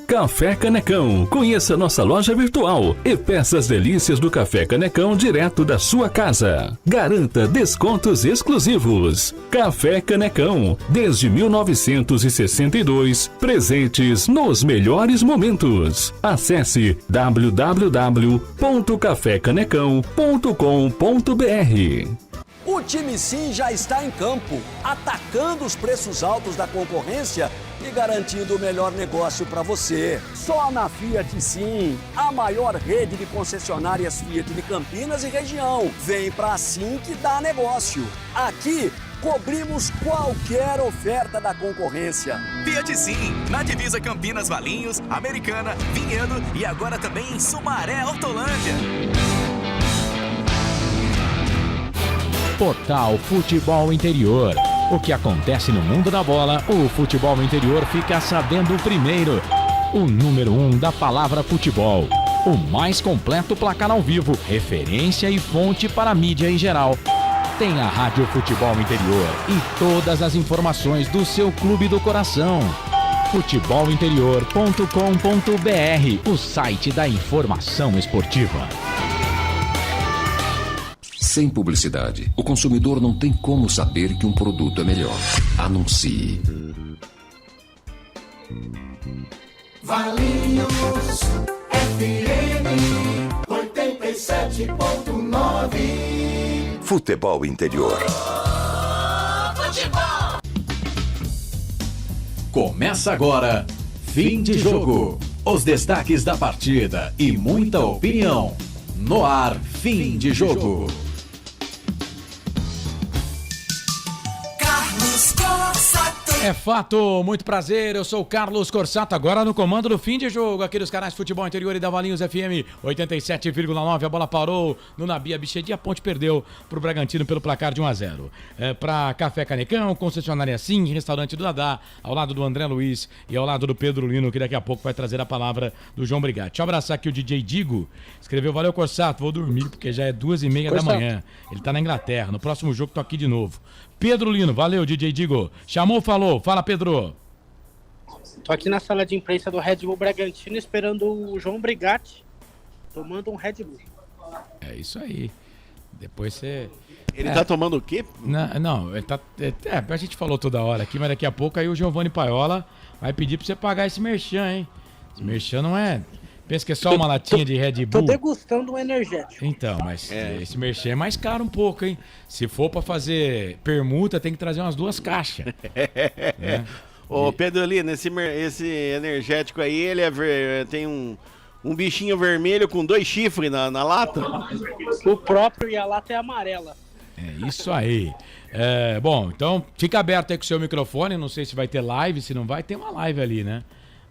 Café Canecão. Conheça nossa loja virtual e peça as delícias do Café Canecão direto da sua casa. Garanta descontos exclusivos. Café Canecão, desde 1962, presentes nos melhores momentos. Acesse www.cafecanecão.com.br. O time Sim já está em campo, atacando os preços altos da concorrência e garantindo o melhor negócio para você. Só na Fiat Sim, a maior rede de concessionárias Fiat de Campinas e região. Vem pra Sim que dá negócio. Aqui cobrimos qualquer oferta da concorrência. Fiat Sim, na divisa Campinas, Valinhos, Americana, Vinhedo e agora também em Sumaré, Hortolândia. Portal Futebol Interior. O que acontece no mundo da bola, o Futebol Interior fica sabendo primeiro. O número 1 da palavra futebol. O mais completo placar ao vivo, referência e fonte para a mídia em geral. Tem a Rádio Futebol Interior e todas as informações do seu clube do coração. futebolinterior.com.br, o site da informação esportiva. Sem publicidade, o consumidor não tem como saber que um produto é melhor. Anuncie. Valinhos FM 87.9. Futebol Interior. Futebol. Começa agora, fim de jogo. Os destaques da partida e muita opinião. No ar, fim de jogo. É fato, muito prazer, eu sou o Carlos Corsato, agora no comando do fim de jogo, aqui dos canais Futebol Interior e da Valinhos FM 87,9, a bola parou no Nabi Abichedi, a Ponte perdeu pro Bragantino pelo placar de 1-0. Pra Café Canecão, concessionária Sim, restaurante do Dadá, ao lado do André Luiz e ao lado do Pedro Lino, que daqui a pouco vai trazer a palavra do João Brigatti. Deixa eu abraçar aqui o DJ Digo, escreveu: valeu Corsato, vou dormir porque já é 2h30 da manhã, ele tá na Inglaterra, no próximo jogo tô aqui de novo. Pedro Lino, valeu DJ Digo, chamou, falou, fala Pedro. Tô aqui na sala de imprensa do Red Bull Bragantino esperando o João Brigatti tomando um Red Bull. É isso aí, depois você... Ele tá tomando o quê? Não, ele tá... a gente falou toda hora aqui, mas daqui a pouco aí o Giovanni Paiola vai pedir pra você pagar esse merchan, hein? Esse merchan não é... Pensa que é só uma latinha de Red Bull? Tô degustando um energético. Então, mas esse merchan é mais caro um pouco, hein? Se for pra fazer permuta, tem que trazer umas 2 caixas. Né? Ô, Pedro Lino, esse energético aí, ele tem um bichinho vermelho com 2 chifres na lata? O próprio, e a lata é amarela. É isso aí. Bom, então fica aberto aí com o seu microfone, não sei se vai ter live, se não vai, tem uma live ali, né?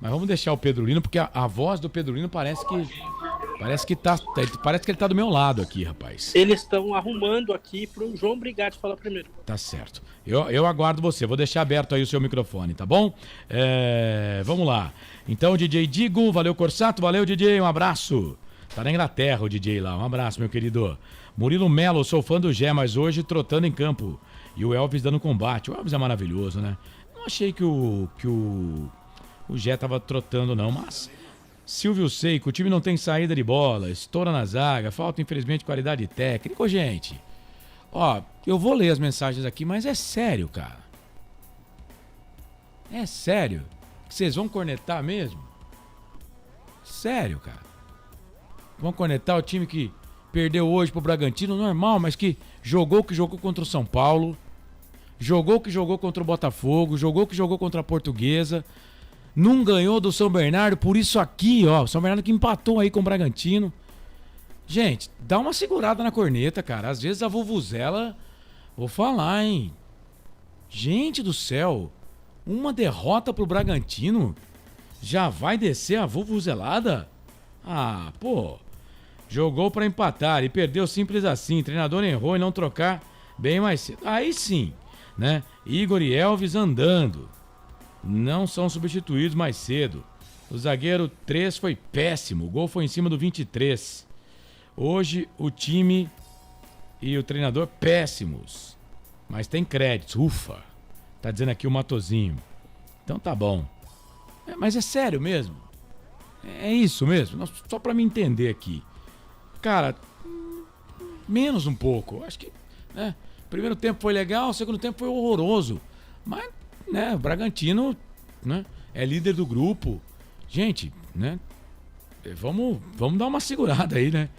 Mas vamos deixar o Pedro Lino, porque a voz do Pedro Lino parece que ele tá do meu lado aqui, rapaz. Eles estão arrumando aqui pro João Brigatti falar primeiro. Tá certo. Eu aguardo você. Vou deixar aberto aí o seu microfone, tá bom? Vamos lá. Então, DJ Digo, valeu Corsato, valeu DJ, um abraço. Tá na Inglaterra o DJ lá, um abraço, meu querido. Murilo Melo, sou fã do Gé, mas hoje trotando em campo. E o Elvis dando combate. O Elvis é maravilhoso, né? Não achei que o Gé tava trotando não, mas Silvio Seiko, o time não tem saída de bola, estoura na zaga, falta infelizmente qualidade técnica. Ô, gente, ó, eu vou ler as mensagens aqui, mas é sério, cara. É sério? Vocês vão cornetar mesmo? Sério, cara. Vão cornetar o time que perdeu hoje pro Bragantino, normal, mas que jogou contra o São Paulo, jogou contra o Botafogo, jogou contra a Portuguesa, não ganhou do São Bernardo, por isso aqui, ó, São Bernardo que empatou aí com o Bragantino. Gente, dá uma segurada na corneta, cara. Às vezes a vuvuzela, vou falar, hein. Gente do céu, uma derrota pro Bragantino, já vai descer a vuvuzelada? Ah, pô, jogou pra empatar e perdeu simples assim. Treinador errou em não trocar bem mais cedo. Aí sim, né? Igor e Elvis andando. não são substituídos mais cedo. O zagueiro 3 foi péssimo, o gol foi em cima do 23. Hoje o time e o treinador péssimos, mas tem créditos, ufa, tá dizendo aqui o Matozinho. Então tá bom. Mas é sério mesmo? É isso mesmo? Só pra me entender aqui. Cara, menos um pouco. Acho que, né? Primeiro tempo foi legal, o segundo tempo foi horroroso. Mas, né, o Bragantino, né, é líder do grupo. Gente, né? Vamos dar uma segurada aí, né?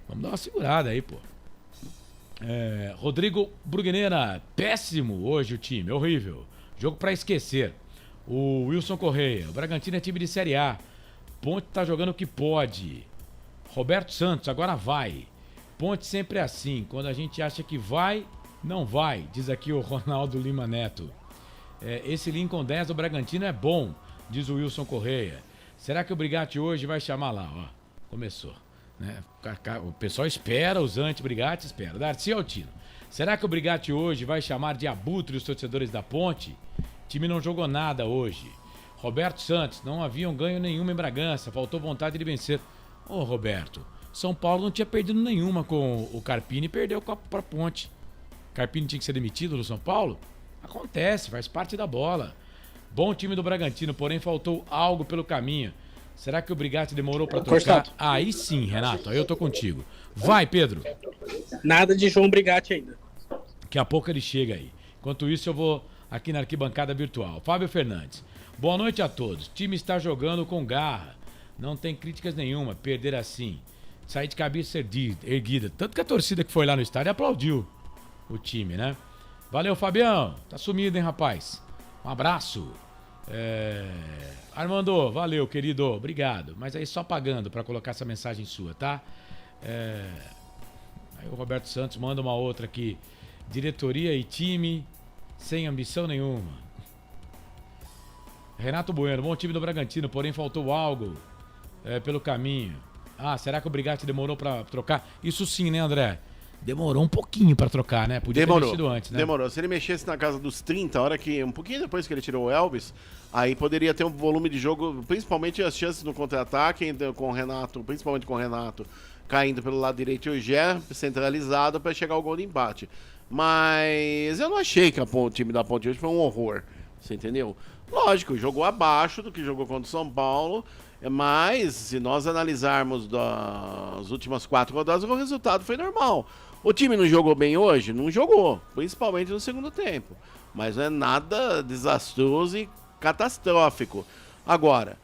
Vamos dar uma segurada aí, pô. Rodrigo Bruguneira, péssimo hoje o time, horrível. Jogo pra esquecer. O Wilson Correia, o Bragantino é time de Série A. Ponte tá jogando o que pode. Roberto Santos, agora vai. Ponte sempre é assim, quando a gente acha que vai, não vai, diz aqui o Ronaldo Lima Neto. Esse Lincoln 10 do Bragantino é bom, diz o Wilson Correia. Será que o Brigatti hoje vai chamar lá? Ó, começou. Né? O pessoal espera, os anti-Brigatti esperam. Darcy Altino, será que o Brigatti hoje vai chamar de abutre os torcedores da Ponte? O time não jogou nada hoje. Roberto Santos, não haviam ganho nenhuma em Bragança, faltou vontade de vencer. Ô Roberto, São Paulo não tinha perdido nenhuma com o Carpini e perdeu para a Ponte. Carpini tinha que ser demitido no São Paulo? Acontece, faz parte da bola. Bom time do Bragantino, porém faltou algo pelo caminho. Será que o Brigatti demorou para trocar? Aí sim, Renato, aí eu tô contigo. Vai, Pedro. Nada de João Brigatti ainda. Daqui a pouco ele chega aí. Enquanto isso, eu vou aqui na arquibancada virtual. Fábio Fernandes. Boa noite a todos. O time está jogando com garra. Não tem críticas nenhuma. Perder assim. Sair de cabeça erguida. Tanto que a torcida que foi lá no estádio aplaudiu o time, né? Valeu, Fabião. Tá sumido, hein, rapaz? Um abraço. Armando, valeu, querido. Obrigado. Mas aí só pagando para colocar essa mensagem sua, tá? Aí o Roberto Santos manda uma outra aqui. Diretoria e time sem ambição nenhuma. Renato Bueno, bom time do Bragantino, porém faltou algo pelo caminho. Será que o Brigatti demorou pra trocar? Isso sim, né, André? Demorou um pouquinho pra trocar, né? Podia ter mexido antes, né? Demorou. Se ele mexesse na casa dos 30, a hora que, um pouquinho depois que ele tirou o Elvis, aí poderia ter um volume de jogo, principalmente as chances no contra-ataque, com o Renato, principalmente com o Renato caindo pelo lado direito e o Gé centralizado pra chegar ao gol de empate. Mas eu não achei que o time da Ponte hoje foi um horror, você entendeu? Lógico, jogou abaixo do que jogou contra o São Paulo, mas se nós analisarmos das últimas 4 rodadas, o resultado foi normal. O time não jogou bem hoje? Não jogou, principalmente no segundo tempo. Mas não é nada desastroso e catastrófico. Agora,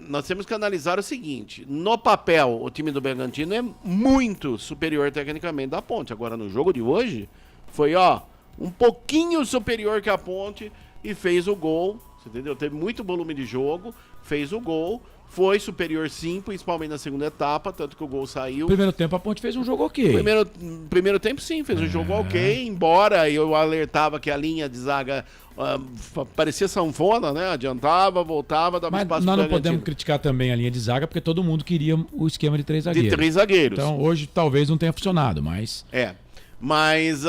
nós temos que analisar o seguinte. No papel, o time do Bragantino é muito superior tecnicamente da Ponte. Agora, no jogo de hoje, foi um pouquinho superior que a Ponte e fez o gol. Você entendeu? Teve muito volume de jogo, fez o gol. Foi superior sim, principalmente na segunda etapa, tanto que o gol saiu. Primeiro tempo a Ponte fez um jogo ok. Primeiro tempo sim, fez um jogo ok, embora eu alertava que a linha de zaga parecia sanfona, né? Adiantava, voltava, dava espaço para o Bragantino. Mas nós não podemos criticar também a linha de zaga, porque todo mundo queria o esquema de 3 zagueiros. De 3 zagueiros. Então hoje talvez não tenha funcionado, mas... Mas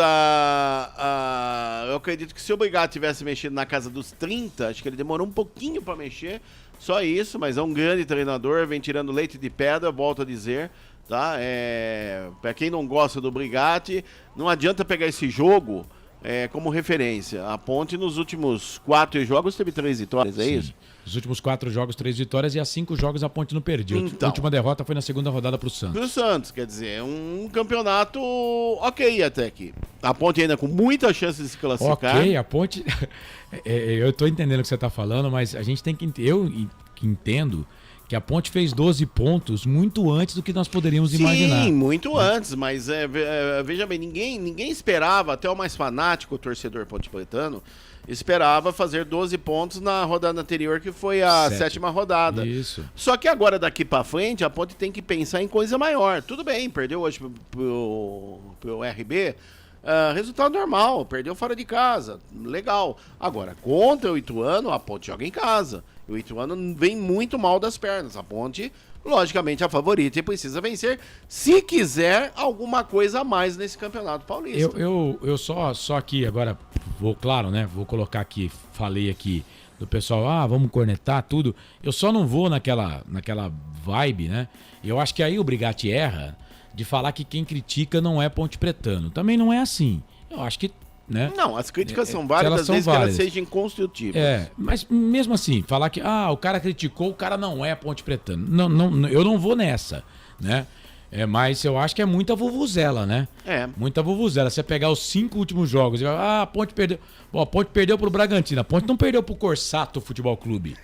eu acredito que se o Brigatti tivesse mexido na casa dos 30, acho que ele demorou um pouquinho para mexer, só isso, mas é um grande treinador, vem tirando leite de pedra, volto a dizer, tá? Para quem não gosta do Brigatti, não adianta pegar esse jogo como referência. A Ponte nos últimos 4 jogos teve 3 vitórias, é isso? Os últimos 4 jogos, 3 vitórias e há 5 jogos a Ponte não perdeu. A última derrota foi na segunda rodada pro Santos. Pro Santos, quer dizer, um campeonato ok até aqui. A Ponte ainda com muita chance de se classificar. Ok, a Ponte... eu tô entendendo o que você tá falando, mas a gente tem que... Eu entendo que a Ponte fez 12 pontos muito antes do que nós poderíamos imaginar. Sim, muito antes, mas veja bem, ninguém esperava, até o mais fanático, o torcedor ponte-pretano, esperava fazer 12 pontos na rodada anterior, que foi a 7ª rodada. Isso. Só que agora, daqui pra frente, a Ponte tem que pensar em coisa maior. Tudo bem, perdeu hoje pro RB, resultado normal, perdeu fora de casa, legal. Agora, contra o Ituano, a Ponte joga em casa. O Ituano vem muito mal das pernas. A Ponte, logicamente, a favorita e precisa vencer se quiser alguma coisa a mais nesse Campeonato Paulista. Eu só aqui agora, vou colocar aqui, falei aqui do pessoal, vamos cornetar tudo. Eu só não vou naquela vibe, né? Eu acho que aí o Brigatti erra de falar que quem critica não é Ponte Pretano. Também não é assim. Eu acho que, né? Não, as críticas são válidas desde que elas sejam construtivas. Mas mesmo assim, falar que o cara criticou, o cara não é Ponte Pretano. Não, eu não vou nessa, né? Mas eu acho que é muita vuvuzela, né? Muita vuvuzela. Você pegar os 5 últimos jogos e a Ponte perdeu. A Ponte perdeu pro Bragantino. A Ponte não perdeu pro Corsato Futebol Clube.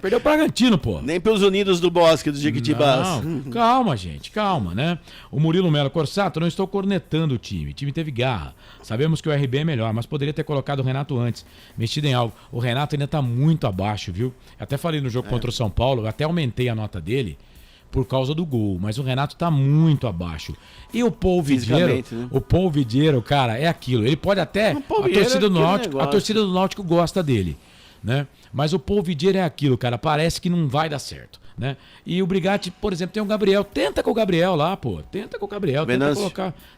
Perdeu pro Bragantino, pô. Nem pelos Unidos do Bosque, dos Jequitibás. Não, calma, gente, calma, né? O Murilo Melo, Corsato, não estou cornetando o time. O time teve garra. Sabemos que o RB é melhor, mas poderia ter colocado o Renato antes, mexido em algo. O Renato ainda tá muito abaixo, viu? Até falei no jogo contra o São Paulo, até aumentei a nota dele por causa do gol, mas o Renato tá muito abaixo. E o Paul Vidieiro, né? O Paul Vidieiro, cara, é aquilo. Ele pode até... A torcida do Náutico gosta dele, né? Mas o Paul Vidieiro é aquilo, cara. Parece que não vai dar certo, né? E o Brigatti, por exemplo, tem o Gabriel. Tenta com o Gabriel lá, pô. Tenta com o Gabriel.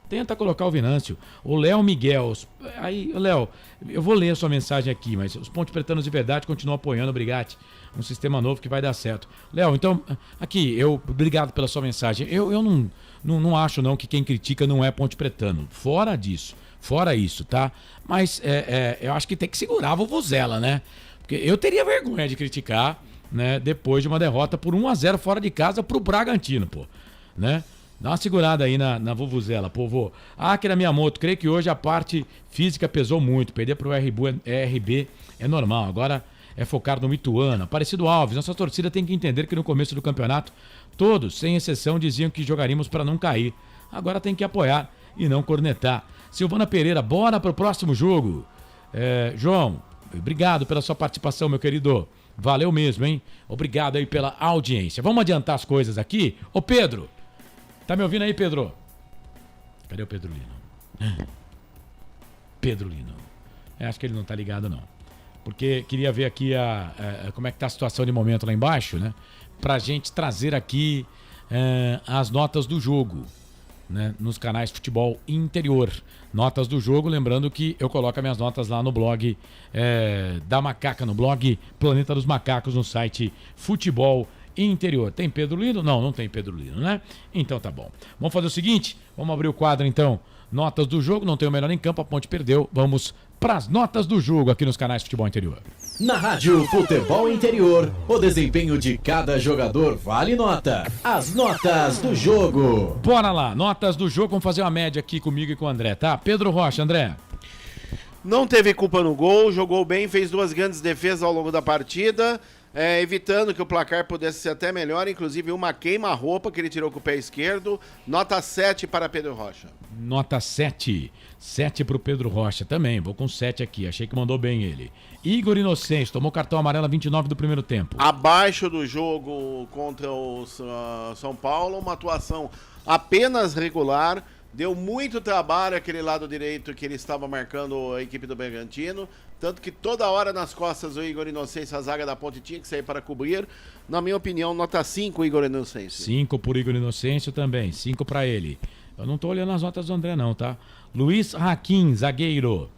Tenta colocar o Venâncio. O Léo Miguel. Aí, Léo, eu vou ler a sua mensagem aqui, mas os Ponte Pretanos de verdade continuam apoiando o Brigatti. Um sistema novo que vai dar certo. Léo, então, aqui, obrigado pela sua mensagem. Eu não acho, não, que quem critica não é Ponte Pretano. Fora isso, tá? Mas eu acho que tem que segurar a vuvuzela, né? Porque eu teria vergonha de criticar, né? Depois de uma derrota por 1-0 fora de casa pro Bragantino, pô. Né? Dá uma segurada aí na vuvuzela, povo. Akira Miyamoto, creio que hoje a parte física pesou muito. Perder pro RB é normal. Agora é focar no Ituano. Aparecido Alves, nossa torcida tem que entender que no começo do campeonato, todos, sem exceção, diziam que jogaríamos para não cair. Agora tem que apoiar e não cornetar. Silvana Pereira, bora pro próximo jogo. João, obrigado pela sua participação, meu querido. Valeu mesmo, hein? Obrigado aí pela audiência. Vamos adiantar as coisas aqui? Ô, Pedro, tá me ouvindo aí, Pedro? Cadê o Pedro Lino? Pedro Lino. Acho que ele não tá ligado, não. Porque queria ver aqui como é que tá a situação de momento lá embaixo, né? Pra gente trazer aqui as notas do jogo, né? Nos canais Futebol Interior. Notas do jogo, lembrando que eu coloco as minhas notas lá no blog da Macaca, no blog Planeta dos Macacos, no site Futebol Interior. Tem Pedro Lino? Não tem Pedro Lino, né? Então tá bom. Vamos fazer o seguinte, vamos abrir o quadro então. Notas do jogo, não tem o melhor em campo, a Ponte perdeu. Vamos para as notas do jogo aqui nos canais Futebol Interior. Na Rádio Futebol Interior, o desempenho de cada jogador vale nota. As notas do jogo. Bora lá, notas do jogo, vamos fazer uma média aqui comigo e com o André, tá? Pedro Rocha, André. Não teve culpa no gol, jogou bem, fez 2 grandes defesas ao longo da partida, evitando que o placar pudesse ser até melhor, inclusive uma queima-roupa que ele tirou com o pé esquerdo. Nota 7 para Pedro Rocha. Nota 7. 7 para o Pedro Rocha também, vou com 7 aqui, achei que mandou bem ele. Igor Inocêncio, tomou cartão amarelo 29 do primeiro tempo. Abaixo do jogo contra o São Paulo, uma atuação apenas regular. Deu muito trabalho aquele lado direito que ele estava marcando a equipe do Bragantino. Tanto que toda hora nas costas o Igor Inocêncio, a zaga da Ponte tinha que sair para cobrir. Na minha opinião, nota 5, Igor Inocêncio. 5 por Igor Inocêncio também, 5 para ele. Eu não tô olhando as notas do André não, tá? Luiz Raquim, zagueiro.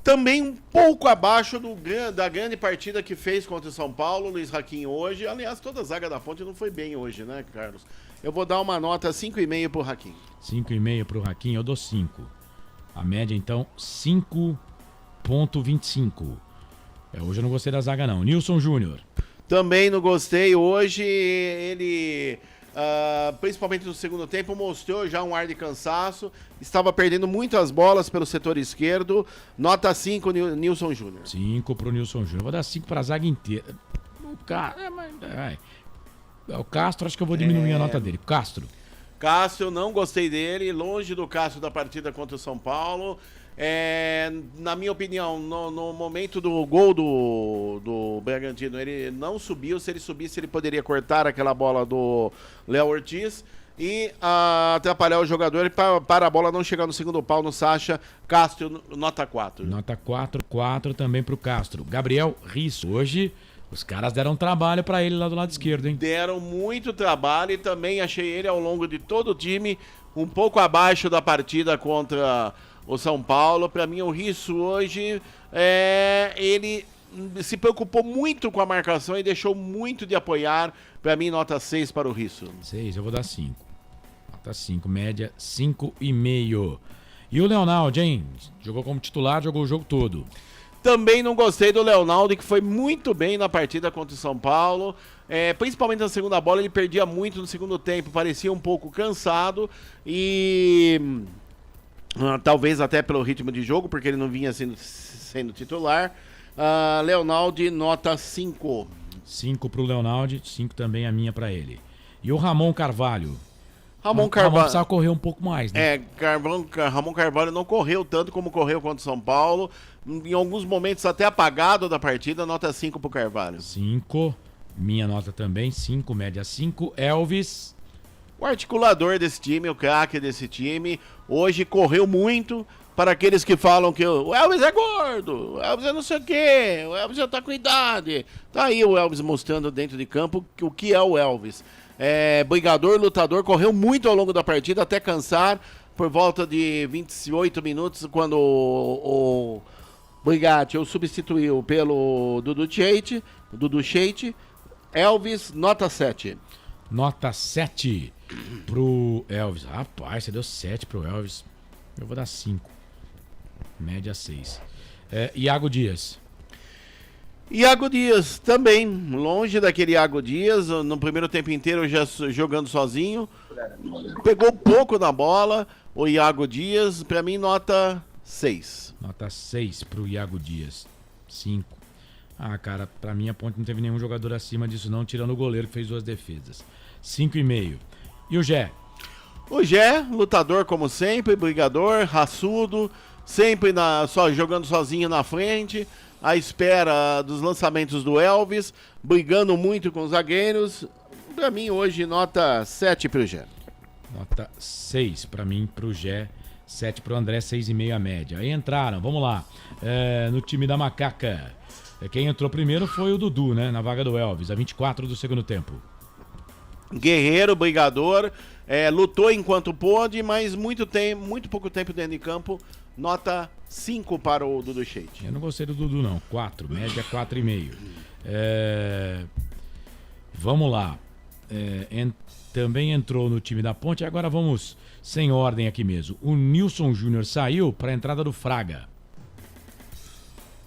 Também um pouco abaixo da grande partida que fez contra o São Paulo, Luiz Raquim hoje. Aliás, toda a zaga da Ponte não foi bem hoje, né, Carlos? Eu vou dar uma nota 5,5 pro Raquim. 5,5 pro Raquim, eu dou 5. A média, então, 5,25. Hoje eu não gostei da zaga, não. Nilson Júnior. Também não gostei. Hoje ele, principalmente no segundo tempo, mostrou já um ar de cansaço. Estava perdendo muitas bolas pelo setor esquerdo. Nota 5, Nilson Júnior. 5 pro Nilson Júnior. Vou dar 5 pra zaga inteira. O Castro, acho que eu vou diminuir a nota dele. Castro, eu não gostei dele. Longe do Castro da partida contra o São Paulo. Na minha opinião, no momento do gol do Bragantino, ele não subiu. Se ele subisse, ele poderia cortar aquela bola do Léo Ortiz. e atrapalhar o jogador para a bola não chegar no segundo pau no Sacha. Castro, nota 4. Nota 4 também pro Castro. Gabriel Risso. Hoje os caras deram trabalho para ele lá do lado esquerdo, hein? Deram muito trabalho e também achei ele ao longo de todo o time um pouco abaixo da partida contra o São Paulo. Para mim o Risso hoje, ele se preocupou muito com a marcação e deixou muito de apoiar. Para mim, nota 6 para o Risso. 6, eu vou dar 5. Nota 5, média 5,5. E o Leonaldo, hein? Jogou como titular, jogou o jogo todo. Também não gostei do Leonaldo, que foi muito bem na partida contra o São Paulo. Principalmente na segunda bola, ele perdia muito no segundo tempo, parecia um pouco cansado e talvez até pelo ritmo de jogo, porque ele não vinha sendo titular. Leonaldo, nota 5. 5 pro Leonaldo, 5 também a minha pra ele. E o Ramon Carvalho? Ramon Carvalho precisava correr um pouco mais, né? Ramon Carvalho não correu tanto como correu contra o São Paulo. Em alguns momentos até apagado da partida, nota 5 pro Carvalho. 5, minha nota também, 5, média 5. Elvis? O articulador desse time, o craque desse time, hoje correu muito. Para aqueles que falam que o Elvis é gordo, o Elvis é não sei o quê, o Elvis já tá com idade. Tá aí o Elvis mostrando dentro de campo o que é o Elvis. Brigador, lutador, correu muito ao longo da partida até cansar, por volta de 28 minutos, quando o Brigatti o substituiu pelo Dudu Cheite. Elvis, nota 7. Nota 7 pro Elvis. Rapaz, você deu 7 pro Elvis. Eu vou dar 5. Média 6. Iago Dias. Iago Dias também, longe daquele Iago Dias, no primeiro tempo inteiro já jogando sozinho. Pegou pouco na bola, o Iago Dias, pra mim nota 6. Nota 6 pro Iago Dias. 5. Cara, pra mim a Ponte não teve nenhum jogador acima disso não, tirando o goleiro que fez 2 defesas. 5,5. E o Gé? O Gé, lutador como sempre, brigador, raçudo, sempre só jogando sozinho na frente, à espera dos lançamentos do Elvis, brigando muito com os zagueiros. Pra mim hoje, nota 7 pro Gé. Nota 6 pra mim pro Gé, 7 pro André, 6,5 a média. Aí entraram, vamos lá, no time da Macaca. Quem entrou primeiro foi o Dudu, né, na vaga do Elvis, a 24 do segundo tempo. Guerreiro, brigador, lutou enquanto pôde, mas muito pouco tempo dentro de campo. Nota 5 para o Dudu Cheite. Eu não gostei do Dudu não, 4, média 4,5. Vamos lá. Também entrou no time da Ponte, agora vamos sem ordem aqui mesmo. O Nilson Júnior saiu para a entrada do Fraga.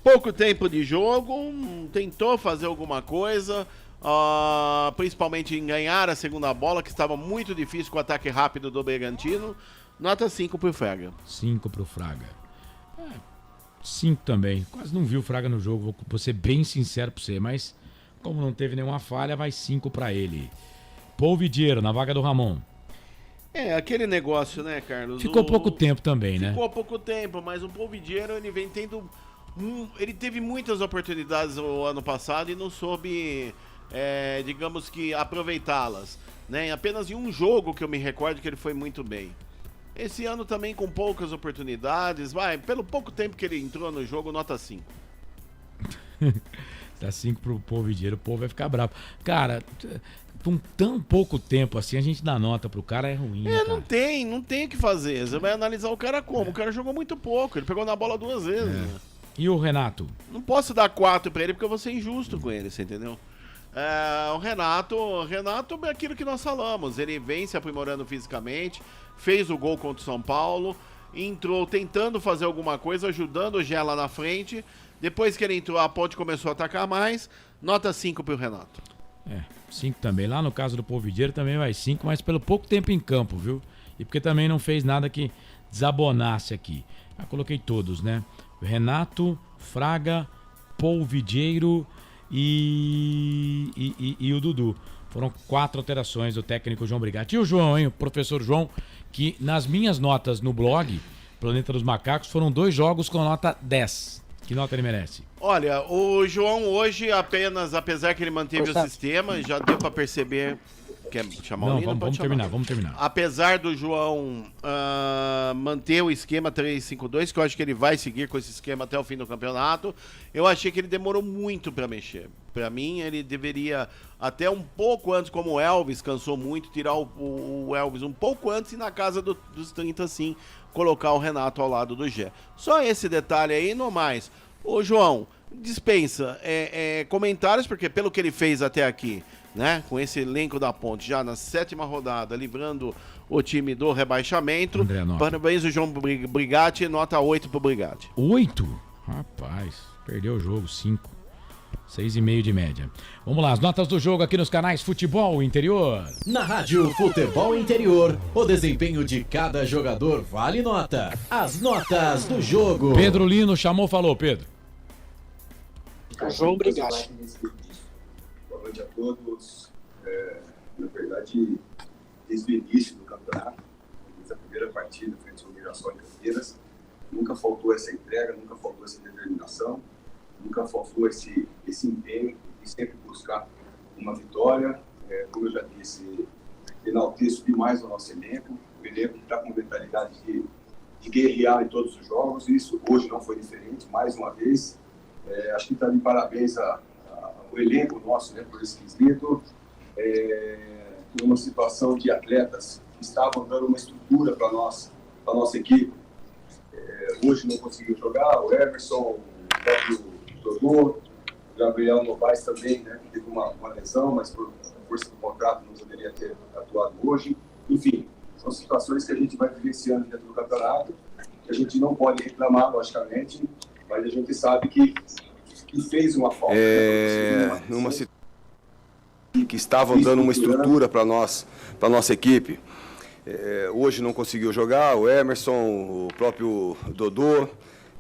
Pouco tempo de jogo, tentou fazer alguma coisa, principalmente em ganhar a segunda bola, que estava muito difícil com o ataque rápido do Bragantino. Nota 5 pro Fraga. 5 pro Fraga. 5 também. Quase não vi o Fraga no jogo, vou ser bem sincero pra você, mas como não teve nenhuma falha, vai 5 pra ele. Paul Vidiero, na vaga do Ramon. Aquele negócio, né, Carlos? Ficou pouco tempo também, né? Ficou pouco tempo, mas o Paul Vidiero, ele vem tendo... Ele teve muitas oportunidades o ano passado e não soube, digamos que, aproveitá-las. Né? Apenas em um jogo que eu me recordo que ele foi muito bem. Esse ano também com poucas oportunidades, pelo pouco tempo que ele entrou no jogo, nota 5. Dá 5 pro Paul Vidiero, o povo vai ficar bravo. Cara, com tão pouco tempo assim, a gente dá nota pro cara, é ruim, né, cara? Não tem o que fazer. Você vai analisar o cara como? O cara jogou muito pouco, ele pegou na bola 2 vezes. Né? E o Renato? Não posso dar 4 pra ele porque eu vou ser injusto com ele, você entendeu? O Renato é aquilo que nós falamos. Ele vem se aprimorando fisicamente, fez o gol contra o São Paulo, entrou tentando fazer alguma coisa, ajudando o Gé lá na frente. Depois que ele entrou, a Ponte começou a atacar mais. Nota 5 pro Renato. 5 também. Lá no caso do Paul Vidiero também vai 5, mas pelo pouco tempo em campo, viu? E porque também não fez nada que desabonasse aqui. Coloquei todos, né? Renato, Fraga, Paul Vidiero e o Dudu. Foram 4 alterações do técnico João Brigatti. E o João, hein? O professor João, que nas minhas notas no blog, Planeta dos Macacos, foram 2 jogos com nota 10. Que nota ele merece? Olha, o João hoje apenas, apesar que ele manteve o sistema, já deu pra perceber quer chamar Não, o Lino? vamos terminar. Apesar do João manter o esquema 3-5-2, que eu acho que ele vai seguir com esse esquema até o fim do campeonato, eu achei que ele demorou muito para mexer. Para mim, ele deveria, até um pouco antes, como o Elvis cansou muito, tirar o Elvis um pouco antes e na casa dos 30, assim, colocar o Renato ao lado do Gé. Só esse detalhe aí, não mais. Ô, João, dispensa comentários, porque pelo que ele fez até aqui, né, com esse elenco da Ponte, já na 7ª rodada, livrando o time do rebaixamento. Parabéns, o João Brigatti, nota 8 pro Brigatti. 8? Rapaz, perdeu o jogo, 5. 6,5 de média. Vamos lá, as notas do jogo aqui nos canais Futebol Interior. Na Rádio Futebol Interior, o desempenho de cada jogador vale nota. As notas do jogo. Pedro Lino chamou, falou, Pedro. João Brigatti. Boa noite a todos. Na verdade, desde o início do campeonato, desde a primeira partida frente ao Mirassol em Campinas, nunca faltou essa entrega, nunca faltou essa determinação, nunca faltou esse empenho de sempre buscar uma vitória. Como eu já disse, enalteço demais o nosso elenco, o elenco que está com mentalidade de guerrear em todos os jogos. Isso hoje não foi diferente, mais uma vez. Acho que está de parabéns ao elenco nosso, né, por esse quesito. Numa situação de atletas que estavam dando uma estrutura para a nossa equipe. Hoje não conseguiu jogar, o Emerson, o próprio Dodô, o Gabriel Novaes também, né, que teve uma lesão, mas por força do contrato não poderia ter atuado hoje. Enfim, são situações que a gente vai vivenciando dentro do campeonato, que a gente não pode reclamar, logicamente, mas a gente sabe que fez uma falta. Numa situação que estavam dando uma estrutura para nossa equipe. Hoje não conseguiu jogar, o Emerson, o próprio Dodô,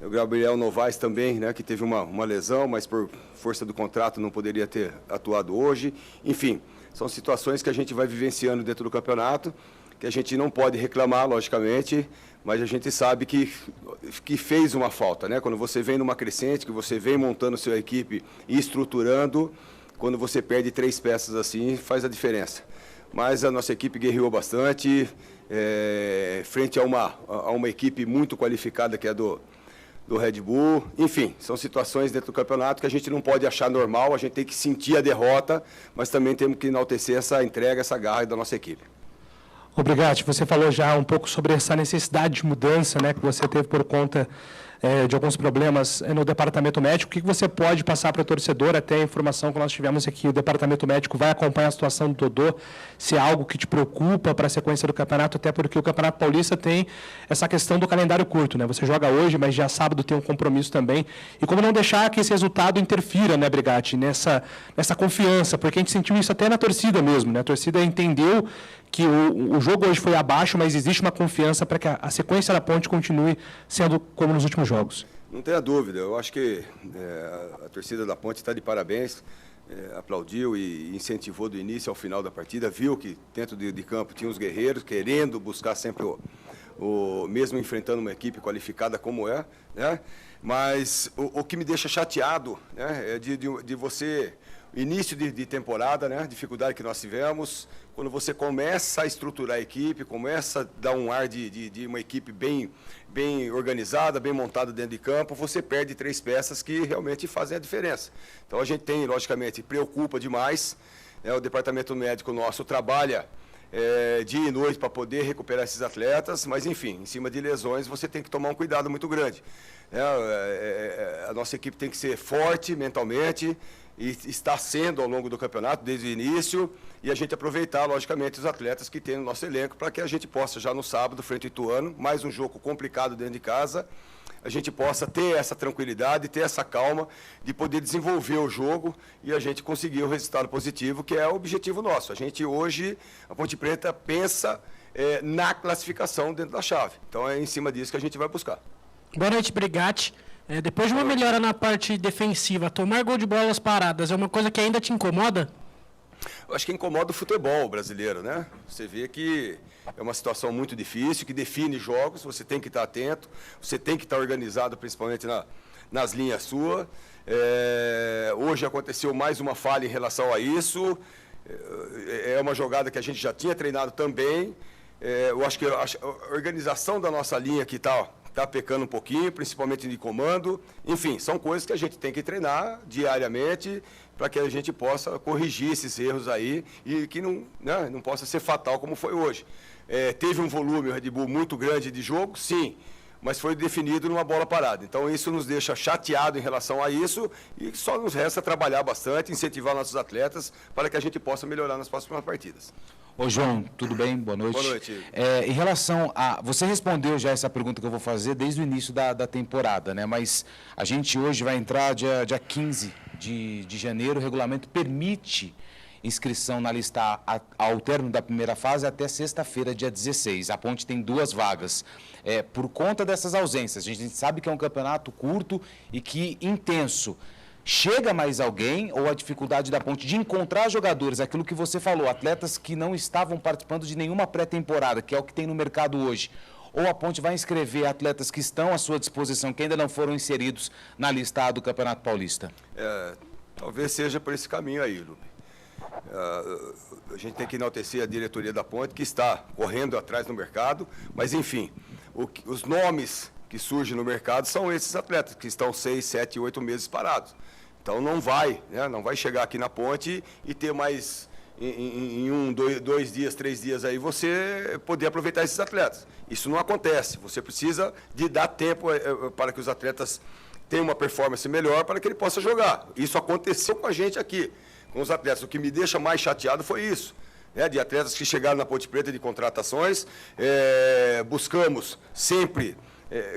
o Gabriel Novaes também, né, que teve uma lesão, mas por força do contrato não poderia ter atuado hoje. Enfim, são situações que a gente vai vivenciando dentro do campeonato, que a gente não pode reclamar, logicamente, mas a gente sabe que fez uma falta, né? Quando você vem numa crescente, que você vem montando sua equipe e estruturando, quando você perde 3 peças assim, faz a diferença. Mas a nossa equipe guerreou bastante, frente a uma equipe muito qualificada, que é do Red Bull. Enfim, são situações dentro do campeonato que a gente não pode achar normal, a gente tem que sentir a derrota, mas também temos que enaltecer essa entrega, essa garra da nossa equipe. Obrigado. Você falou já um pouco sobre essa necessidade de mudança, né, que você teve por conta de alguns problemas no departamento médico. O que você pode passar para o torcedor, até a informação que nós tivemos aqui, o departamento médico vai acompanhar a situação do Dodô, se é algo que te preocupa para a sequência do campeonato, até porque o Campeonato Paulista tem essa questão do calendário curto, né? Você joga hoje, mas já sábado tem um compromisso também. E como não deixar que esse resultado interfira, né, Brigatti, nessa confiança, porque a gente sentiu isso até na torcida mesmo, né? A torcida entendeu que o jogo hoje foi abaixo, mas existe uma confiança para que a sequência da Ponte continue sendo como nos últimos jogos. Não tenha dúvida, eu acho que a torcida da Ponte está de parabéns, aplaudiu e incentivou do início ao final da partida, viu que dentro de campo tinha os guerreiros querendo buscar sempre mesmo enfrentando uma equipe qualificada como né? Mas o que me deixa chateado, né, é de você, início de temporada, né, dificuldade que nós tivemos, quando você começa a estruturar a equipe, começa a dar um ar de uma equipe bem organizada, bem montada dentro de campo, você perde 3 peças que realmente fazem a diferença. Então a gente tem, logicamente, preocupa demais, né, o departamento médico nosso trabalha dia e noite para poder recuperar esses atletas, mas enfim, em cima de lesões você tem que tomar um cuidado muito grande. A nossa equipe tem que ser forte mentalmente, e está sendo ao longo do campeonato, desde o início, e a gente aproveitar, logicamente, os atletas que tem no nosso elenco, para que a gente possa, já no sábado, frente ao Ituano, mais um jogo complicado dentro de casa, a gente possa ter essa tranquilidade, ter essa calma de poder desenvolver o jogo e a gente conseguir o resultado positivo, que é o objetivo nosso. A gente hoje, a Ponte Preta, pensa na classificação dentro da chave. Então é em cima disso que a gente vai buscar. Boa noite, Brigatti. Depois de uma melhora na parte defensiva, tomar gol de bolas paradas é uma coisa que ainda te incomoda? Eu acho que incomoda o futebol brasileiro, né? Você vê que é uma situação muito difícil, que define jogos, você tem que estar atento, você tem que estar organizado, principalmente nas linhas suas. Hoje aconteceu mais uma falha em relação a isso. é uma jogada que a gente já tinha treinado também. Eu acho que a organização da nossa linha aqui está pecando um pouquinho, principalmente de comando. Enfim, são coisas que a gente tem que treinar diariamente para que a gente possa corrigir esses erros aí e que não possa ser fatal como foi hoje. Teve um volume, o Red Bull, muito grande de jogo, sim, mas foi definido numa bola parada. Então isso nos deixa chateado em relação a isso e só nos resta trabalhar bastante, incentivar nossos atletas para que a gente possa melhorar nas próximas partidas. Ô João, tudo bem? Boa noite. Boa noite. Em relação a... Você respondeu já essa pergunta que eu vou fazer desde o início da temporada, né? Mas a gente hoje vai entrar dia 15 de janeiro, o regulamento permite inscrição na lista ao término da primeira fase até sexta-feira, dia 16. A Ponte tem 2 vagas. Por conta dessas ausências, a gente sabe que é um campeonato curto e que intenso. Chega mais alguém ou a dificuldade da Ponte de encontrar jogadores, aquilo que você falou, atletas que não estavam participando de nenhuma pré-temporada, que é o que tem no mercado hoje, ou a Ponte vai inscrever atletas que estão à sua disposição, que ainda não foram inseridos na lista A do Campeonato Paulista? Talvez seja por esse caminho aí, Lupe. A gente tem que enaltecer a diretoria da Ponte, que está correndo atrás no mercado, mas enfim, os nomes que surgem no mercado são esses atletas, que estão 6, 7, 8 meses parados. Então não vai chegar aqui na Ponte e ter mais em 2 dias, 3 dias aí você poder aproveitar esses atletas. Isso não acontece. Você precisa de dar tempo para que os atletas tenham uma performance melhor para que ele possa jogar. Isso aconteceu com a gente aqui, com os atletas. O que me deixa mais chateado foi isso. De atletas que chegaram na Ponte Preta de contratações, buscamos sempre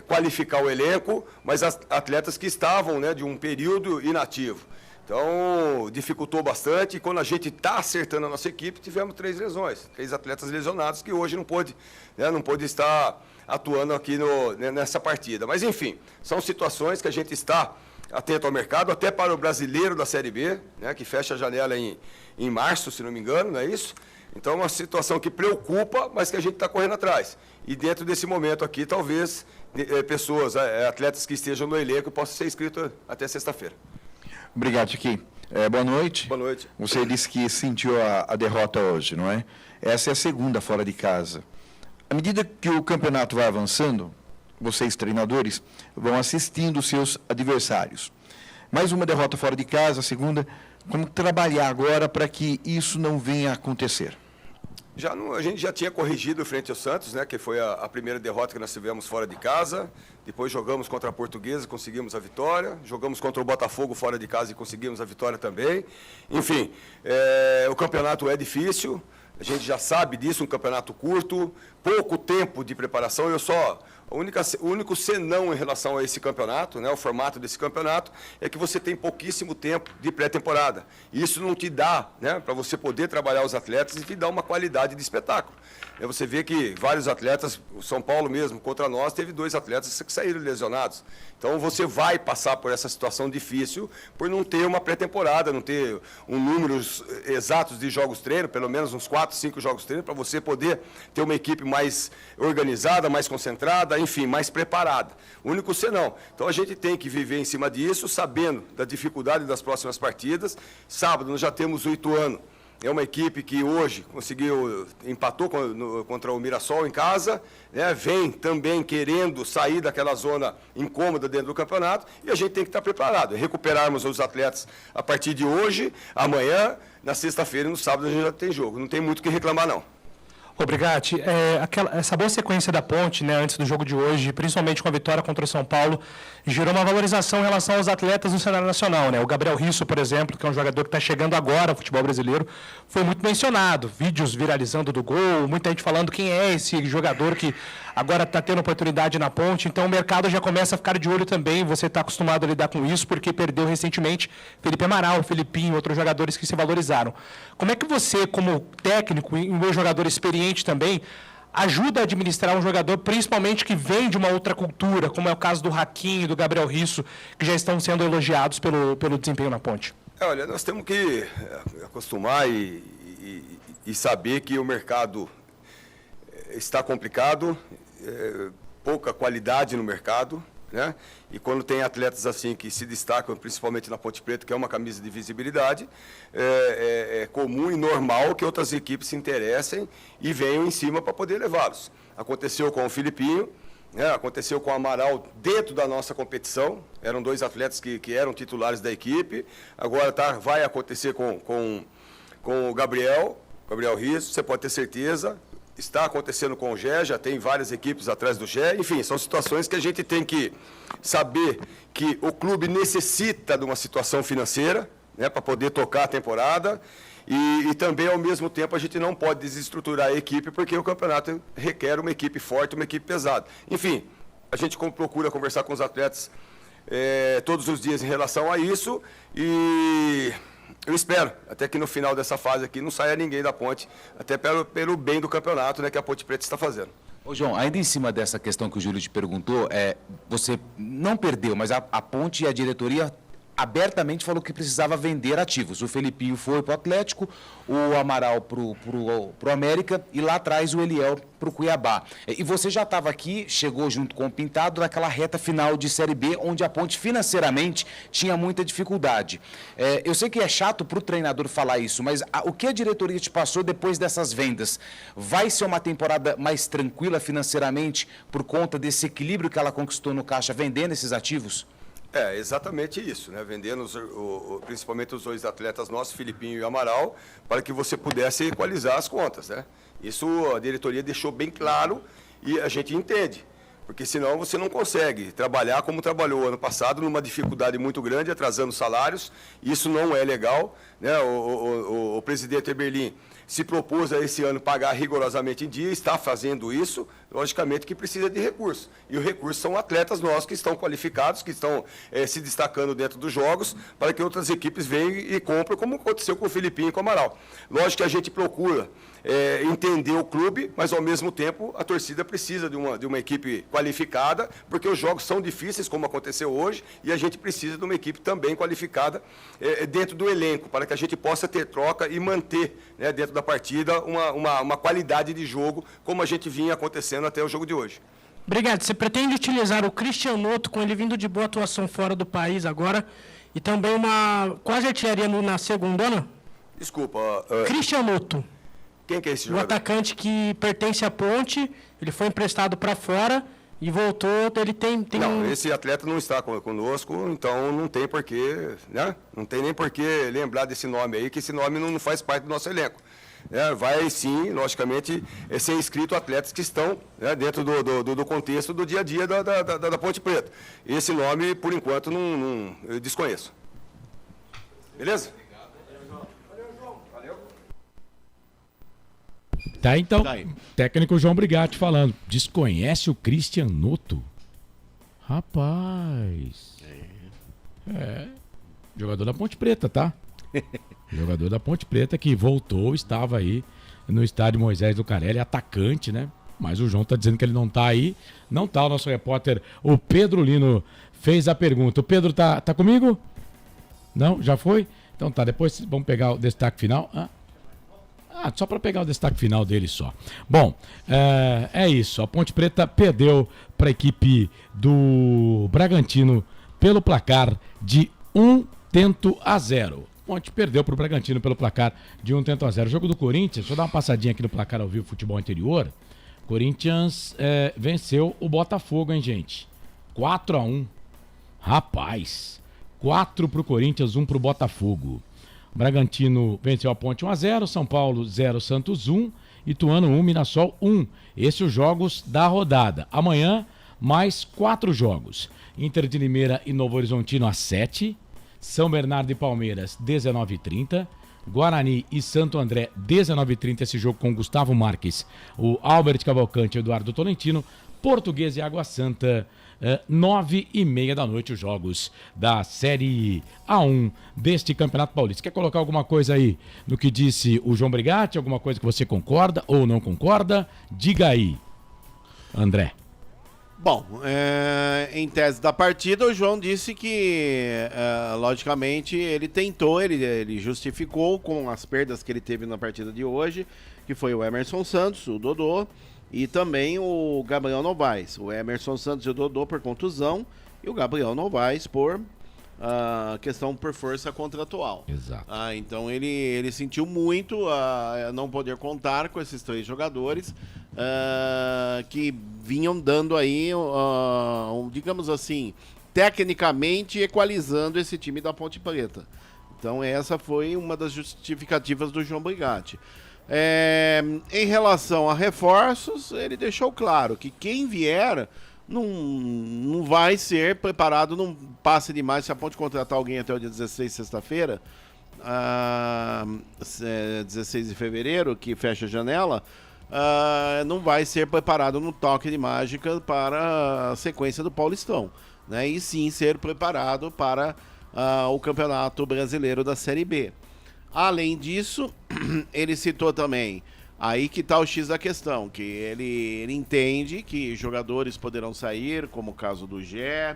qualificar o elenco, mas atletas que estavam de um período inativo. Então, dificultou bastante e quando a gente está acertando a nossa equipe, tivemos 3 lesões, 3 atletas lesionados que hoje não pôde estar atuando aqui nessa partida. Mas, enfim, são situações que a gente está atento ao mercado, até para o brasileiro da Série B, que fecha a janela em março, se não me engano, não é isso? Então, é uma situação que preocupa, mas que a gente está correndo atrás. E dentro desse momento aqui, talvez pessoas, atletas que estejam no elenco, possam ser inscritos até sexta-feira. Obrigado, Chiqui. Boa noite. Boa noite. Você disse que sentiu a derrota hoje, não é? Essa é a segunda fora de casa. À medida que o campeonato vai avançando, vocês, treinadores, vão assistindo os seus adversários. Mais uma derrota fora de casa, a segunda. Como trabalhar agora para que isso não venha a acontecer? A gente já tinha corrigido frente ao Santos, que foi a primeira derrota que nós tivemos fora de casa. Depois jogamos contra a Portuguesa, conseguimos a vitória. Jogamos contra o Botafogo fora de casa e conseguimos a vitória também. Enfim, o campeonato é difícil, a gente já sabe disso, um campeonato curto, pouco tempo de preparação. O único senão em relação a esse campeonato, o formato desse campeonato, é que você tem pouquíssimo tempo de pré-temporada. E isso não te dá, para você poder trabalhar os atletas e te dar uma qualidade de espetáculo. Você vê que vários atletas, o São Paulo mesmo, contra nós, teve 2 atletas que saíram lesionados. Então você vai passar por essa situação difícil por não ter uma pré-temporada, não ter um número exatos de jogos-treino, pelo menos uns 4, 5 jogos-treino, para você poder ter uma equipe mais organizada, mais concentrada, enfim, mais preparada. O único senão. Então a gente tem que viver em cima disso, sabendo da dificuldade das próximas partidas. Sábado nós já temos o Ituano. É uma equipe que hoje empatou contra o Mirassol em casa, vem também querendo sair daquela zona incômoda dentro do campeonato e a gente tem que estar preparado. Recuperarmos os atletas a partir de hoje, amanhã, na sexta-feira e no sábado a gente já tem jogo. Não tem muito o que reclamar, não. Obrigado. Essa boa sequência da Ponte, antes do jogo de hoje, principalmente com a vitória contra o São Paulo, gerou uma valorização em relação aos atletas no cenário nacional. O Gabriel Risso, por exemplo, que é um jogador que está chegando agora ao futebol brasileiro, foi muito mencionado. Vídeos viralizando do gol, muita gente falando quem é esse jogador que agora está tendo oportunidade na Ponte. Então o mercado já começa a ficar de olho também. Você está acostumado a lidar com isso, porque perdeu recentemente Felipe Amaral, Felipinho, outros jogadores que se valorizaram. Como é que você, como técnico e um jogador experiente também, ajuda a administrar um jogador, principalmente que vem de uma outra cultura, como é o caso do Raquinho e do Gabriel Risso, que já estão sendo elogiados pelo desempenho na Ponte? Olha, nós temos que acostumar e saber que o mercado está complicado, pouca qualidade no mercado, né? E quando tem atletas assim que se destacam, principalmente na Ponte Preta, que é uma camisa de visibilidade, é comum e normal que outras equipes se interessem e venham em cima para poder levá-los. Aconteceu com o Filipinho, né? Aconteceu com o Amaral dentro da nossa competição, eram 2 atletas que eram titulares da equipe, agora vai acontecer com o Gabriel Riso, você pode ter certeza. Está acontecendo com o Gé, já tem várias equipes atrás do Gé. Enfim, são situações que a gente tem que saber que o clube necessita de uma situação financeira, né, para poder tocar a temporada. E também, ao mesmo tempo, a gente não pode desestruturar a equipe, porque o campeonato requer uma equipe forte, uma equipe pesada. Enfim, a gente procura conversar com os atletas todos os dias em relação a isso e... eu espero, até que no final dessa fase aqui não saia ninguém da Ponte, até pelo bem do campeonato, né, que a Ponte Preta está fazendo. Ô João, ainda em cima dessa questão que o Júlio te perguntou, você não perdeu, mas a Ponte e a diretoria abertamente falou que precisava vender ativos. O Felipinho foi para o Atlético, o Amaral para o América e lá atrás o Eliel para o Cuiabá. E você já estava aqui, chegou junto com o Pintado naquela reta final de Série B, onde a Ponte financeiramente tinha muita dificuldade. Eu sei que é chato para o treinador falar isso, mas o que a diretoria te passou depois dessas vendas? Vai ser uma temporada mais tranquila financeiramente por conta desse equilíbrio que ela conquistou no caixa vendendo esses ativos? É exatamente isso, né? Vendendo principalmente os 2 atletas nossos, Filipinho e Amaral, para que você pudesse equalizar as contas, né? Isso a diretoria deixou bem claro e a gente entende, porque senão você não consegue trabalhar como trabalhou ano passado, numa dificuldade muito grande, atrasando salários. Isso não é legal, né? O presidente Eberlin se propôs a esse ano pagar rigorosamente em dia, está fazendo isso, logicamente que precisa de recursos. E o recurso são atletas nossos que estão qualificados, que estão se destacando dentro dos jogos, para que outras equipes venham e comprem, como aconteceu com o Filipinho e com o Amaral. Lógico que a gente procura entender o clube, mas ao mesmo tempo a torcida precisa de uma equipe qualificada, porque os jogos são difíceis, como aconteceu hoje, e a gente precisa de uma equipe também qualificada dentro do elenco, para que a gente possa ter troca e manter, né, dentro da partida uma qualidade de jogo, como a gente vinha acontecendo até o jogo de hoje. Obrigado. Você pretende utilizar o Cristianoto, com ele vindo de boa atuação fora do país agora, e também uma quase artilharia na segundona? Desculpa. Cristianoto. Quem que é esse O jogador? atacante que pertence à Ponte, ele foi emprestado para fora e voltou, ele tem... Não, esse atleta não está conosco, então não tem porquê, né? Não tem nem porquê lembrar desse nome aí, que esse nome não faz parte do nosso elenco. Vai sim, logicamente, ser inscrito atletas que estão, né, dentro do contexto do dia a dia da Ponte Preta. Esse nome, por enquanto, eu desconheço. Beleza? Tá, então, técnico João Brigatti falando. Desconhece o Cristianoto? Rapaz. Jogador da Ponte Preta, tá? Jogador da Ponte Preta que voltou, estava aí no estádio Moisés Lucarelli, atacante, né? Mas o João tá dizendo que ele não tá aí. Não tá, o nosso repórter, o Pedro Lino, fez a pergunta. O Pedro tá comigo? Não? Já foi? Então tá, depois vamos pegar o destaque final. Só para pegar o destaque final dele só. Bom, é isso. A Ponte Preta perdeu para a equipe do Bragantino pelo placar de 1-0. Ponte perdeu para o Bragantino pelo placar de 1-0. O jogo do Corinthians, deixa eu dar uma passadinha aqui no placar ao vivo futebol anterior. Corinthians venceu o Botafogo, hein, gente? 4-1. Rapaz, 4 para o Corinthians, 1 para o Botafogo. Bragantino venceu a Ponte 1-0, São Paulo 0, Santos 1, Ituano 1, Mirassol 1. Esses os jogos da rodada. Amanhã, mais 4 jogos. Inter de Limeira e Novo Horizontino às 7. São Bernardo e Palmeiras, 19h30. Guarani e Santo André, 19h30. Esse jogo com Gustavo Marques, o Albert Cavalcante e o Eduardo Tolentino. Português e Água Santa, 9h30 da noite, os jogos da Série A1 deste Campeonato Paulista. Quer colocar alguma coisa aí no que disse o João Brigatti? Alguma coisa que você concorda ou não concorda? Diga aí, André. Bom, em tese da partida, o João disse que, logicamente, ele tentou, ele justificou com as perdas que ele teve na partida de hoje, que foi o Emerson Santos, o Dodô, e também o Gabriel Novaes. O Emerson Santos e o Dodô por contusão e o Gabriel Novaes por questão por força contratual. Exato. Então ele sentiu muito não poder contar com esses 3 jogadores que vinham dando aí, digamos assim, tecnicamente equalizando esse time da Ponte Preta. Então essa foi uma das justificativas do João Brigatti. Em relação a reforços, ele deixou claro que quem vier não vai ser preparado, não passe demais. Se a Ponte contratar alguém até o dia 16, sexta-feira, 16 de fevereiro, que fecha a janela, não vai ser preparado no toque de mágica para a sequência do Paulistão, né? E sim ser preparado para o Campeonato Brasileiro da Série B. Além disso, ele citou também, aí que está o X da questão, que ele entende que jogadores poderão sair, como o caso do Gé,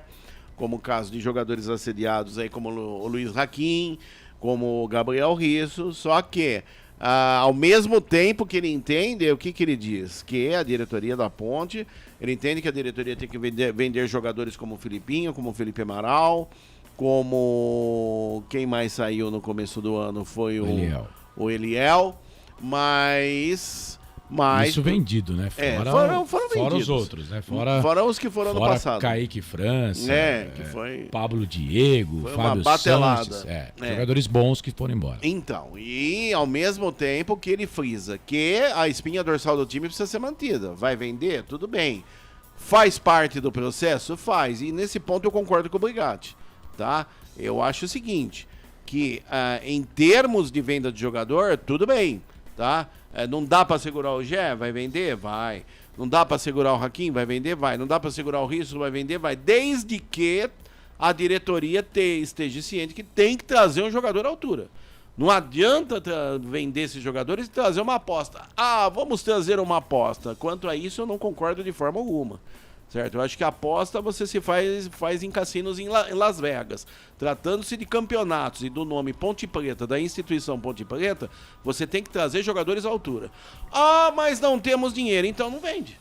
como o caso de jogadores assediados aí, como o Luiz Raquim, como o Gabriel Risso, só que ao mesmo tempo que ele entende, o que ele diz? Que a diretoria da Ponte, ele entende que a diretoria tem que vender jogadores como o Filipinho, como o Felipe Amaral, como quem mais saiu no começo do ano foi o Eliel, mas isso vendido, né? Foram fora vendidos. Os outros, né? Fora os que foram no passado. Kaique França, que foi Pablo Diego, foi Fábio Santos, jogadores bons que foram embora. Então, e ao mesmo tempo que ele frisa que a espinha dorsal do time precisa ser mantida. Vai vender? Tudo bem. Faz parte do processo? Faz. E nesse ponto eu concordo com o Brigatti, tá? Eu acho o seguinte, que em termos de venda de jogador, tudo bem, tá? Não dá para segurar o Gé? Vai vender? Vai. Não dá para segurar o Raquim? Vai vender? Vai. Não dá para segurar o Risso? Vai vender? Vai. Desde que a diretoria esteja ciente que tem que trazer um jogador à altura. Não adianta vender esses jogadores e trazer uma aposta. Vamos trazer uma aposta. Quanto a isso, eu não concordo de forma alguma. Certo? Eu acho que a aposta você se faz em cassinos em Las Vegas. Tratando-se de campeonatos e do nome Ponte Preta, da instituição Ponte Preta, você tem que trazer jogadores à altura. Mas não temos dinheiro, então não vende.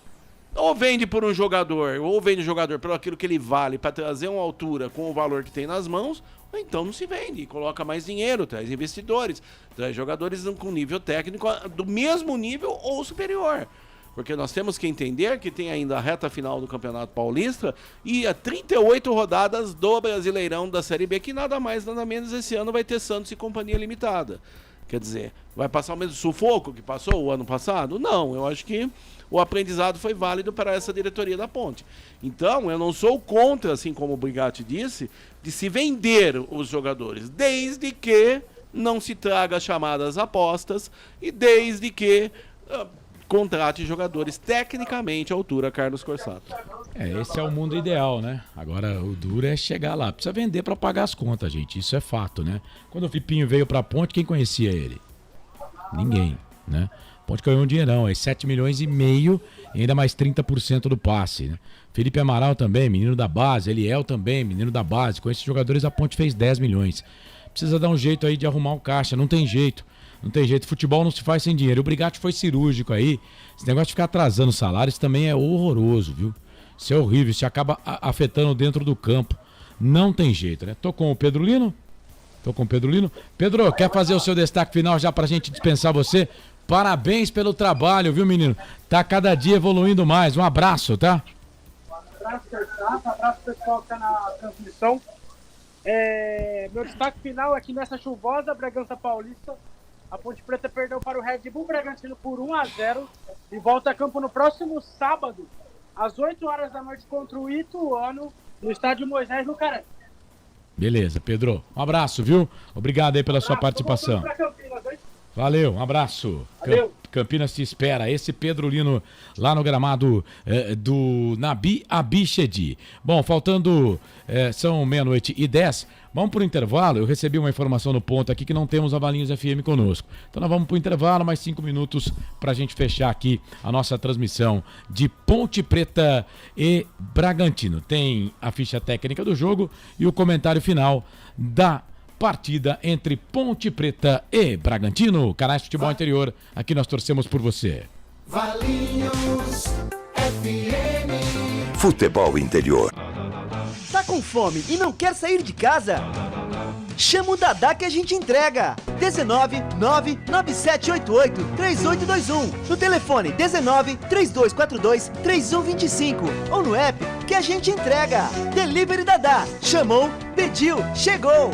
Ou vende por um jogador, ou vende o jogador pelo aquilo que ele vale para trazer uma altura com o valor que tem nas mãos, ou então não se vende. Coloca mais dinheiro, traz investidores, traz jogadores com nível técnico do mesmo nível ou superior. Porque nós temos que entender que tem ainda a reta final do Campeonato Paulista e 38 rodadas do Brasileirão da Série B, que nada mais, nada menos esse ano vai ter Santos e Companhia Limitada. Quer dizer, vai passar o mesmo sufoco que passou o ano passado? Não, eu acho que o aprendizado foi válido para essa diretoria da Ponte. Então, eu não sou contra, assim como o Brigatti disse, de se vender os jogadores, desde que não se traga chamadas apostas e desde que contrate jogadores tecnicamente à altura Carlos Corsato. Esse é o mundo ideal, né? Agora, o duro é chegar lá. Precisa vender para pagar as contas, gente. Isso é fato, né? Quando o Filipinho veio pra Ponte, quem conhecia ele? Ninguém, né? Ponte ganhou um dinheirão, 7,5 milhões e ainda mais 30% do passe, né? Felipe Amaral também, menino da base. Eliel também, menino da base. Com esses jogadores, a Ponte fez 10 milhões. Precisa dar um jeito aí de arrumar um caixa, não tem jeito. Não tem jeito, futebol não se faz sem dinheiro. O Brigatti foi cirúrgico aí. Esse negócio de ficar atrasando o salário, isso também é horroroso, viu? Isso é horrível, isso acaba afetando dentro do campo. Não tem jeito, né? Tô com o Pedro Lino. Pedro, quer fazer o seu destaque final já pra gente dispensar você? Parabéns pelo trabalho, viu, menino? Tá cada dia evoluindo mais. Um abraço, tá? Um abraço pessoal que tá na transmissão. Meu destaque final aqui nessa chuvosa Bragança Paulista. A Ponte Preta perdeu para o Red Bull Bragantino por 1-0 e volta a campo no próximo sábado, às 8 horas da noite, contra o Ituano, no estádio Moisés Lucaré. Beleza, Pedro. Um abraço, viu? Obrigado aí pela sua participação. Valeu, um abraço. Valeu. Campinas te espera. Esse Pedro Lino lá no gramado do Nabi Abichedi. Bom, faltando, são 12:10. Vamos para o intervalo. Eu recebi uma informação no ponto aqui que não temos a Valinhos FM conosco. Então nós vamos para o intervalo, mais 5 minutos para a gente fechar aqui a nossa transmissão de Ponte Preta e Bragantino. Tem a ficha técnica do jogo e o comentário final da partida entre Ponte Preta e Bragantino. Canais de Futebol Interior, aqui nós torcemos por você. Valinhos. Futebol Interior. Tá com fome e não quer sair de casa? Chama o Dadá que a gente entrega. 19997883821. No telefone 1932423125 ou no app que a gente entrega. Delivery Dadá. Chamou, pediu, chegou.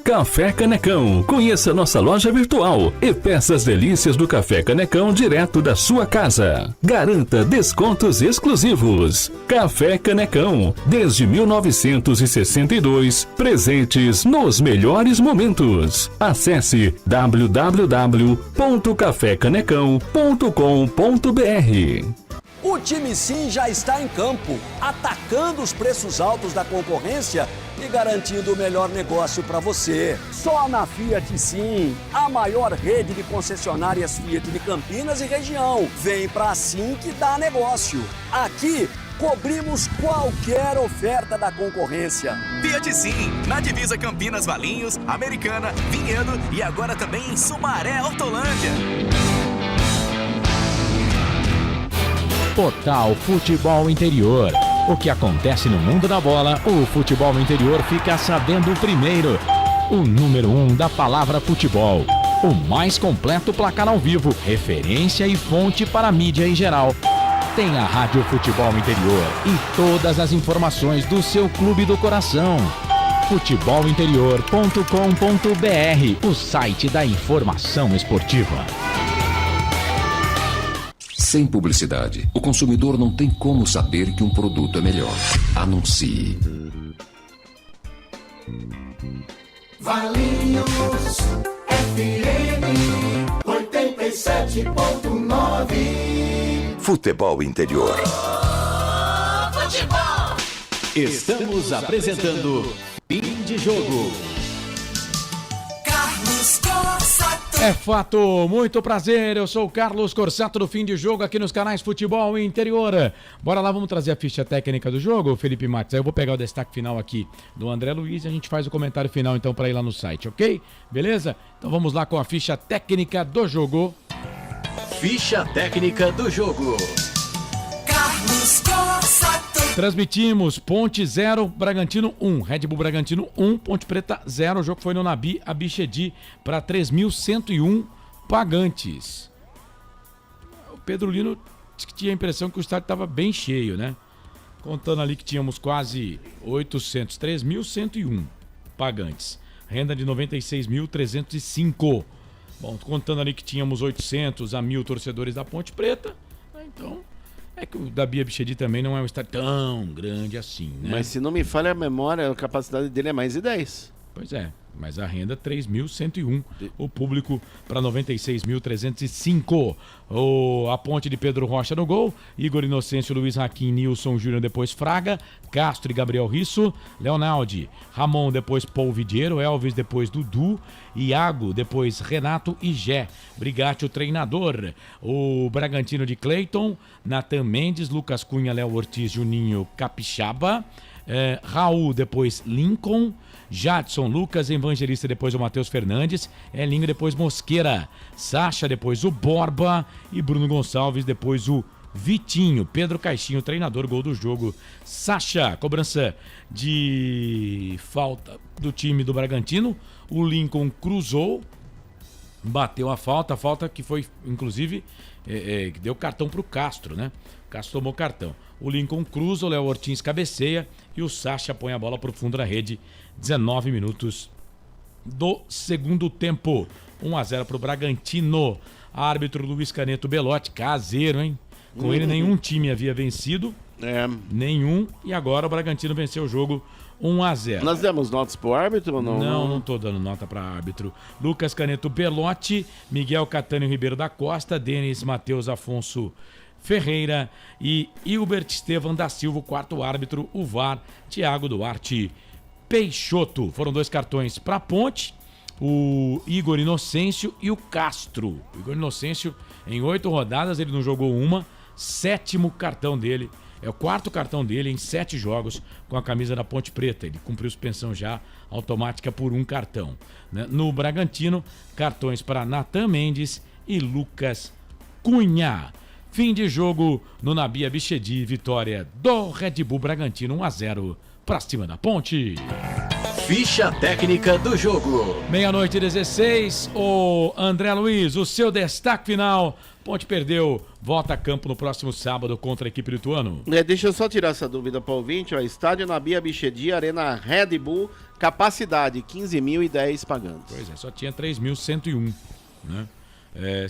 Café Canecão. Conheça nossa loja virtual e peça as delícias do Café Canecão direto da sua casa. Garanta descontos exclusivos. Café Canecão, desde 1962, presentes nos melhores momentos. Acesse www.cafecanecão.com.br. O time Sim já está em campo, atacando os preços altos da concorrência e garantindo o melhor negócio para você. Só na Fiat Sim, a maior rede de concessionárias Fiat de Campinas e região. Vem pra Sim que dá negócio. Aqui cobrimos qualquer oferta da concorrência. Fiat Sim, na divisa Campinas, Valinhos, Americana, Vinhedo e agora também em Sumaré, Hortolândia. Portal Futebol Interior. O que acontece no mundo da bola, o Futebol Interior fica sabendo primeiro. O número 1 da palavra futebol. O mais completo placar ao vivo, referência e fonte para a mídia em geral. Tem a Rádio Futebol Interior e todas as informações do seu clube do coração. futebolinterior.com.br, o site da informação esportiva. Sem publicidade, o consumidor não tem como saber que um produto é melhor. Anuncie. Valinhos FM 87.9. Futebol Interior. Futebol. Estamos apresentando Fim de Jogo. Carlos Corsato. É fato, muito prazer, eu sou o Carlos Corsato do Fim de Jogo aqui nos canais Futebol Interior. Bora lá, vamos trazer a ficha técnica do jogo, Felipe Matos. Aí eu vou pegar o destaque final aqui do André Luiz e a gente faz o comentário final então para ir lá no site, ok? Beleza? Então vamos lá com a ficha técnica do jogo. Ficha técnica do jogo. Carlos Corsato. Transmitimos Ponte 0, Bragantino 1, Red Bull Bragantino 1, Ponte Preta 0. O jogo foi no Nabi Abichedi para 3.101 pagantes. O Pedro Lino disse que tinha a impressão que o estádio estava bem cheio, né? Contando ali que tínhamos quase 800, 3.101 pagantes. Renda de 96.305. Bom, contando ali que tínhamos 800 a 1.000 torcedores da Ponte Preta, então... É que o Dabi Abichedi também não é um estádio tão grande assim, né? Mas se não me falha a memória, a capacidade dele é mais de 10. Pois é, mas a renda 3.101, o público para 96.305. A ponte de Pedro Rocha no gol, Igor Inocêncio, Luiz Raquim, Nilson Júnior, depois Fraga, Castro e Gabriel Risso, Leonaldi, Ramon, depois Polvidiero, Elvis, depois Dudu, Iago, depois Renato e Gé. Brigatti, o treinador. O Bragantino de Cleiton, Natan Mendes, Lucas Cunha, Léo Ortiz, Juninho Capixaba, Raul, depois Lincoln, Jadson, Lucas, Evangelista, depois o Matheus Fernandes, Elinho, depois Mosqueira, Sacha, depois o Borba e Bruno Gonçalves, depois o Vitinho. Pedro Caixinho, treinador, gol do jogo. Sacha, cobrança de falta do time do Bragantino. O Lincoln cruzou, bateu a falta que foi, inclusive, que deu cartão pro Castro, né? O Castro tomou cartão. O Lincoln cruza, o Léo Ortiz cabeceia e o Sacha põe a bola pro fundo da rede. 19 minutos do segundo tempo. 1-0 pro Bragantino. Árbitro Luiz Caneto Belotti, caseiro, hein? Com ele nenhum time havia vencido. Nenhum. E agora o Bragantino venceu o jogo 1-0. Nós demos notas pro árbitro ou não? Não tô dando nota para árbitro. Lucas Caneto Belotti, Miguel Catânio Ribeiro da Costa, Denis Matheus Afonso Ferreira e Hilbert Estevam da Silva, o quarto árbitro, o VAR, Thiago Duarte Peixoto. Foram 2 cartões para Ponte, o Igor Inocêncio e o Castro. O Igor Inocêncio, em 8 rodadas, ele não jogou uma, 7º cartão dele. É o 4º cartão dele em 7 jogos com a camisa da Ponte Preta. Ele cumpriu suspensão já automática por 1 cartão. No Bragantino, cartões para Natan Mendes e Lucas Cunha. Fim de jogo no Nabi Abichedi, vitória do Red Bull Bragantino 1-0 pra cima da Ponte. Ficha técnica do jogo. 00:16, o André Luiz, o seu destaque final. Ponte perdeu, volta a campo no próximo sábado contra a equipe do Ituano. Deixa eu só tirar essa dúvida para o ouvinte. Estádio Nabi Abichedi, Arena Red Bull, capacidade 15.010 pagantes. Pois é, só tinha 3.101, né?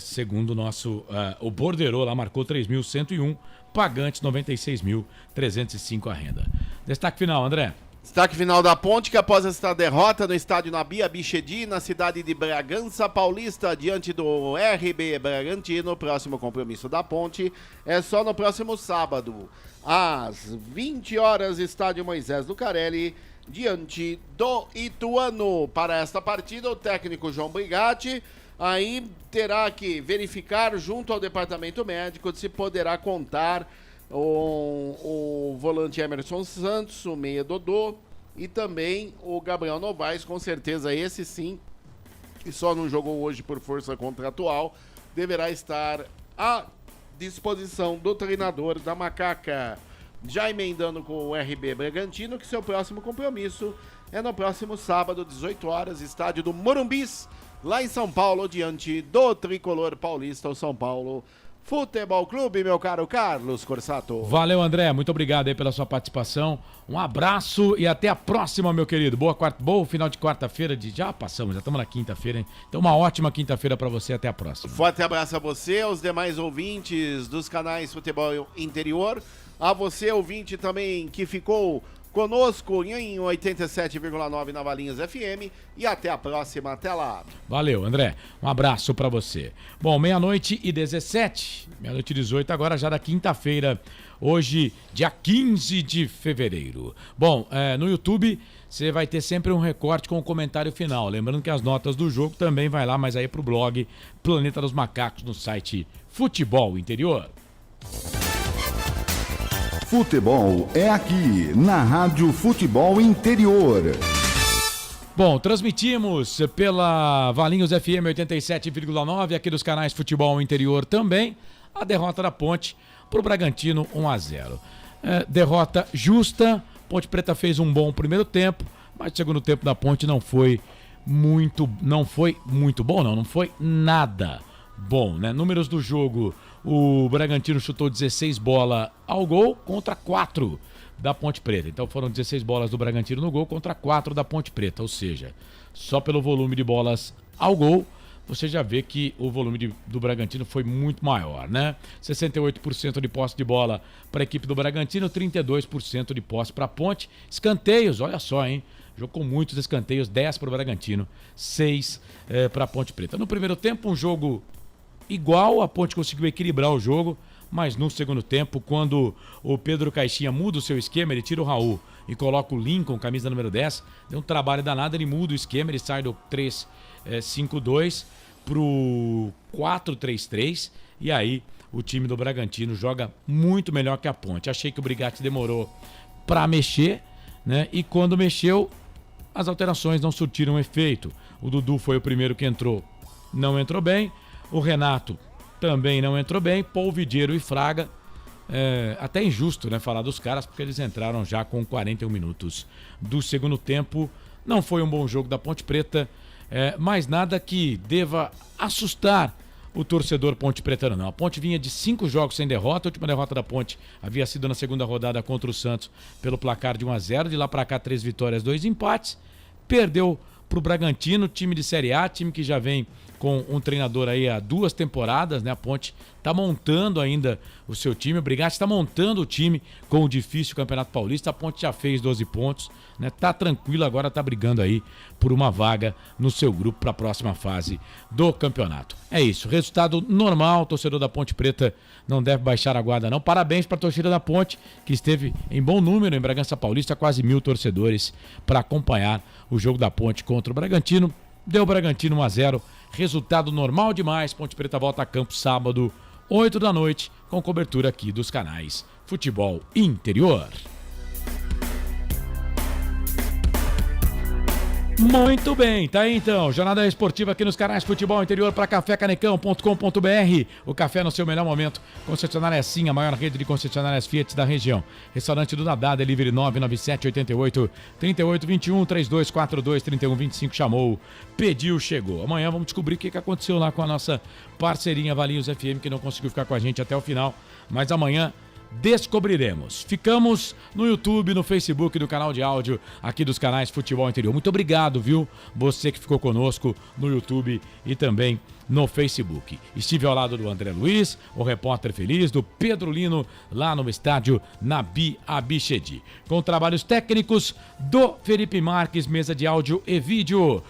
Segundo o nosso, o borderô lá marcou 3.101, pagantes 96.305 a renda. Destaque final, André. Destaque final da Ponte, que após esta derrota no estádio Nabi Abichedi, na cidade de Bragança Paulista, diante do RB Bragantino, próximo compromisso da Ponte é só no próximo sábado, às 20 horas, estádio Moisés Lucarelli, diante do Ituano. Para esta partida, o técnico João Brigatti aí terá que verificar junto ao departamento médico se poderá contar o volante Emerson Santos, o meia Dodô e também o Gabriel Novaes, com certeza esse sim, que só não jogou hoje por força contratual, deverá estar à disposição do treinador da Macaca. Já emendando com o RB Bragantino, que seu próximo compromisso é no próximo sábado, 18 horas, estádio do Morumbis, lá em São Paulo, diante do tricolor paulista, o São Paulo Futebol Clube, meu caro Carlos Corsato. Valeu, André, muito obrigado aí pela sua participação. Um abraço e até a próxima, meu querido. Bom final de quarta-feira, já passamos, já estamos na quinta-feira, hein? Então uma ótima quinta-feira para você, até a próxima. Forte abraço a você, aos demais ouvintes dos canais Futebol Interior, a você, ouvinte também que ficou conosco em 87,9 na Valinhos FM, e até a próxima, até lá. Valeu, André, um abraço pra você. Bom, 00:17, 00:18 agora já da quinta-feira, hoje dia 15 de fevereiro. Bom, no YouTube você vai ter sempre um recorte com o comentário final, lembrando que as notas do jogo também vai lá, mas aí pro blog Planeta dos Macacos no site Futebol Interior. Futebol é aqui, na Rádio Futebol Interior. Bom, transmitimos pela Valinhos FM 87,9, aqui dos canais Futebol Interior também, a derrota da Ponte pro Bragantino 1-0. Derrota justa, Ponte Preta fez um bom primeiro tempo, mas o segundo tempo da Ponte não foi muito bom, não foi nada bom, né? Números do jogo: o Bragantino chutou 16 bolas ao gol contra 4 da Ponte Preta. Então foram 16 bolas do Bragantino no gol contra 4 da Ponte Preta. Ou seja, só pelo volume de bolas ao gol, você já vê que o volume do Bragantino foi muito maior, né? 68% de posse de bola para a equipe do Bragantino, 32% de posse para a Ponte. Escanteios, olha só, hein? Jogo com muitos escanteios, 10 para o Bragantino, 6 para a Ponte Preta. No primeiro tempo, um jogo igual, a Ponte conseguiu equilibrar o jogo, mas no segundo tempo, quando o Pedro Caixinha muda o seu esquema, ele tira o Raul e coloca o Lincoln, camisa número 10, deu um trabalho danado, ele muda o esquema, ele sai do 3-5-2 pro 4-3-3, e aí o time do Bragantino joga muito melhor que a Ponte. Achei que o Brigatti demorou para mexer, né? E quando mexeu, as alterações não surtiram efeito. O Dudu foi o primeiro que entrou, não entrou bem. O Renato também não entrou bem. Polvidiero e Fraga, até injusto, né, falar dos caras, porque eles entraram já com 41 minutos do segundo tempo. Não foi um bom jogo da Ponte Preta, mas nada que deva assustar o torcedor ponte pretano, não. A Ponte vinha de 5 jogos sem derrota. A última derrota da Ponte havia sido na segunda rodada contra o Santos pelo placar de 1-0. De lá para cá, 3 vitórias, 2 empates. Perdeu pro Bragantino, time de Série A, time que já vem com um treinador aí há 2 temporadas, né? A Ponte tá montando ainda o seu time, o Brigatti está montando o time com o difícil Campeonato Paulista. A Ponte já fez 12 pontos, né? Tá tranquilo, agora tá brigando aí por uma vaga no seu grupo para a próxima fase do campeonato. É isso, resultado normal, o torcedor da Ponte Preta não deve baixar a guarda não. Parabéns para a torcida da Ponte, que esteve em bom número em Bragança Paulista, quase 1.000 torcedores para acompanhar o jogo da Ponte contra o Bragantino. Deu o Bragantino 1-0, resultado normal demais. Ponte Preta volta a campo sábado, 8 da noite, com cobertura aqui dos canais Futebol Interior. Muito bem, tá aí então, jornada esportiva aqui nos canais Futebol Interior para cafécanecão.com.br. O café no seu melhor momento. Concessionária Sim, a maior rede de concessionárias Fiat da região. Restaurante do Dadá, delivery 99788-3821, 3242-3125, chamou, pediu, chegou. Amanhã vamos descobrir o que aconteceu lá com a nossa parceirinha Valinhos FM, que não conseguiu ficar com a gente até o final, mas amanhã descobriremos. Ficamos no YouTube, no Facebook, no canal de áudio aqui dos canais Futebol Interior. Muito obrigado, viu? Você que ficou conosco no YouTube e também no Facebook. Estive ao lado do André Luiz, o repórter feliz, do Pedro Lino, lá no estádio Nabi Abichedi. Com trabalhos técnicos do Felipe Marques, mesa de áudio e vídeo.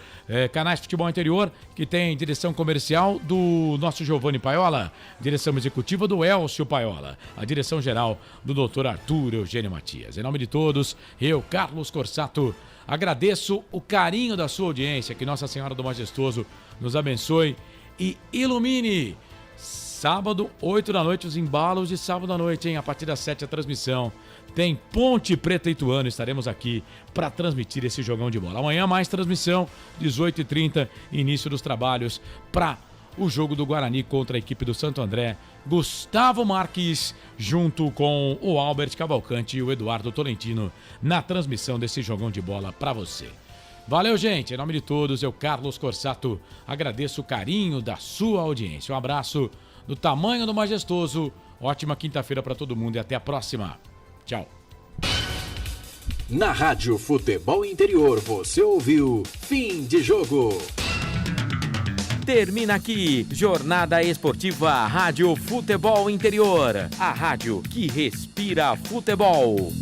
Canais Futebol Interior, que tem direção comercial do nosso Giovanni Paiola, direção executiva do Elcio Paiola, a direção geral do Dr. Arthur Eugênio Matias. Em nome de todos, eu, Carlos Corsato, agradeço o carinho da sua audiência, que Nossa Senhora do Majestoso nos abençoe e ilumine. Sábado, 8 da noite, os embalos de sábado à noite, hein? A partir das 7 a transmissão. Tem Ponte Preta e Ituano, estaremos aqui para transmitir esse jogão de bola. Amanhã mais transmissão, 18h30, início dos trabalhos para o jogo do Guarani contra a equipe do Santo André. Gustavo Marques junto com o Albert Cavalcante e o Eduardo Tolentino na transmissão desse jogão de bola para você. Valeu, gente. Em nome de todos, eu, Carlos Corsato, agradeço o carinho da sua audiência. Um abraço do tamanho do majestoso. Ótima quinta-feira para todo mundo e até a próxima. Tchau. Na Rádio Futebol Interior, você ouviu Fim de Jogo. Termina aqui, Jornada Esportiva Rádio Futebol Interior. A rádio que respira futebol.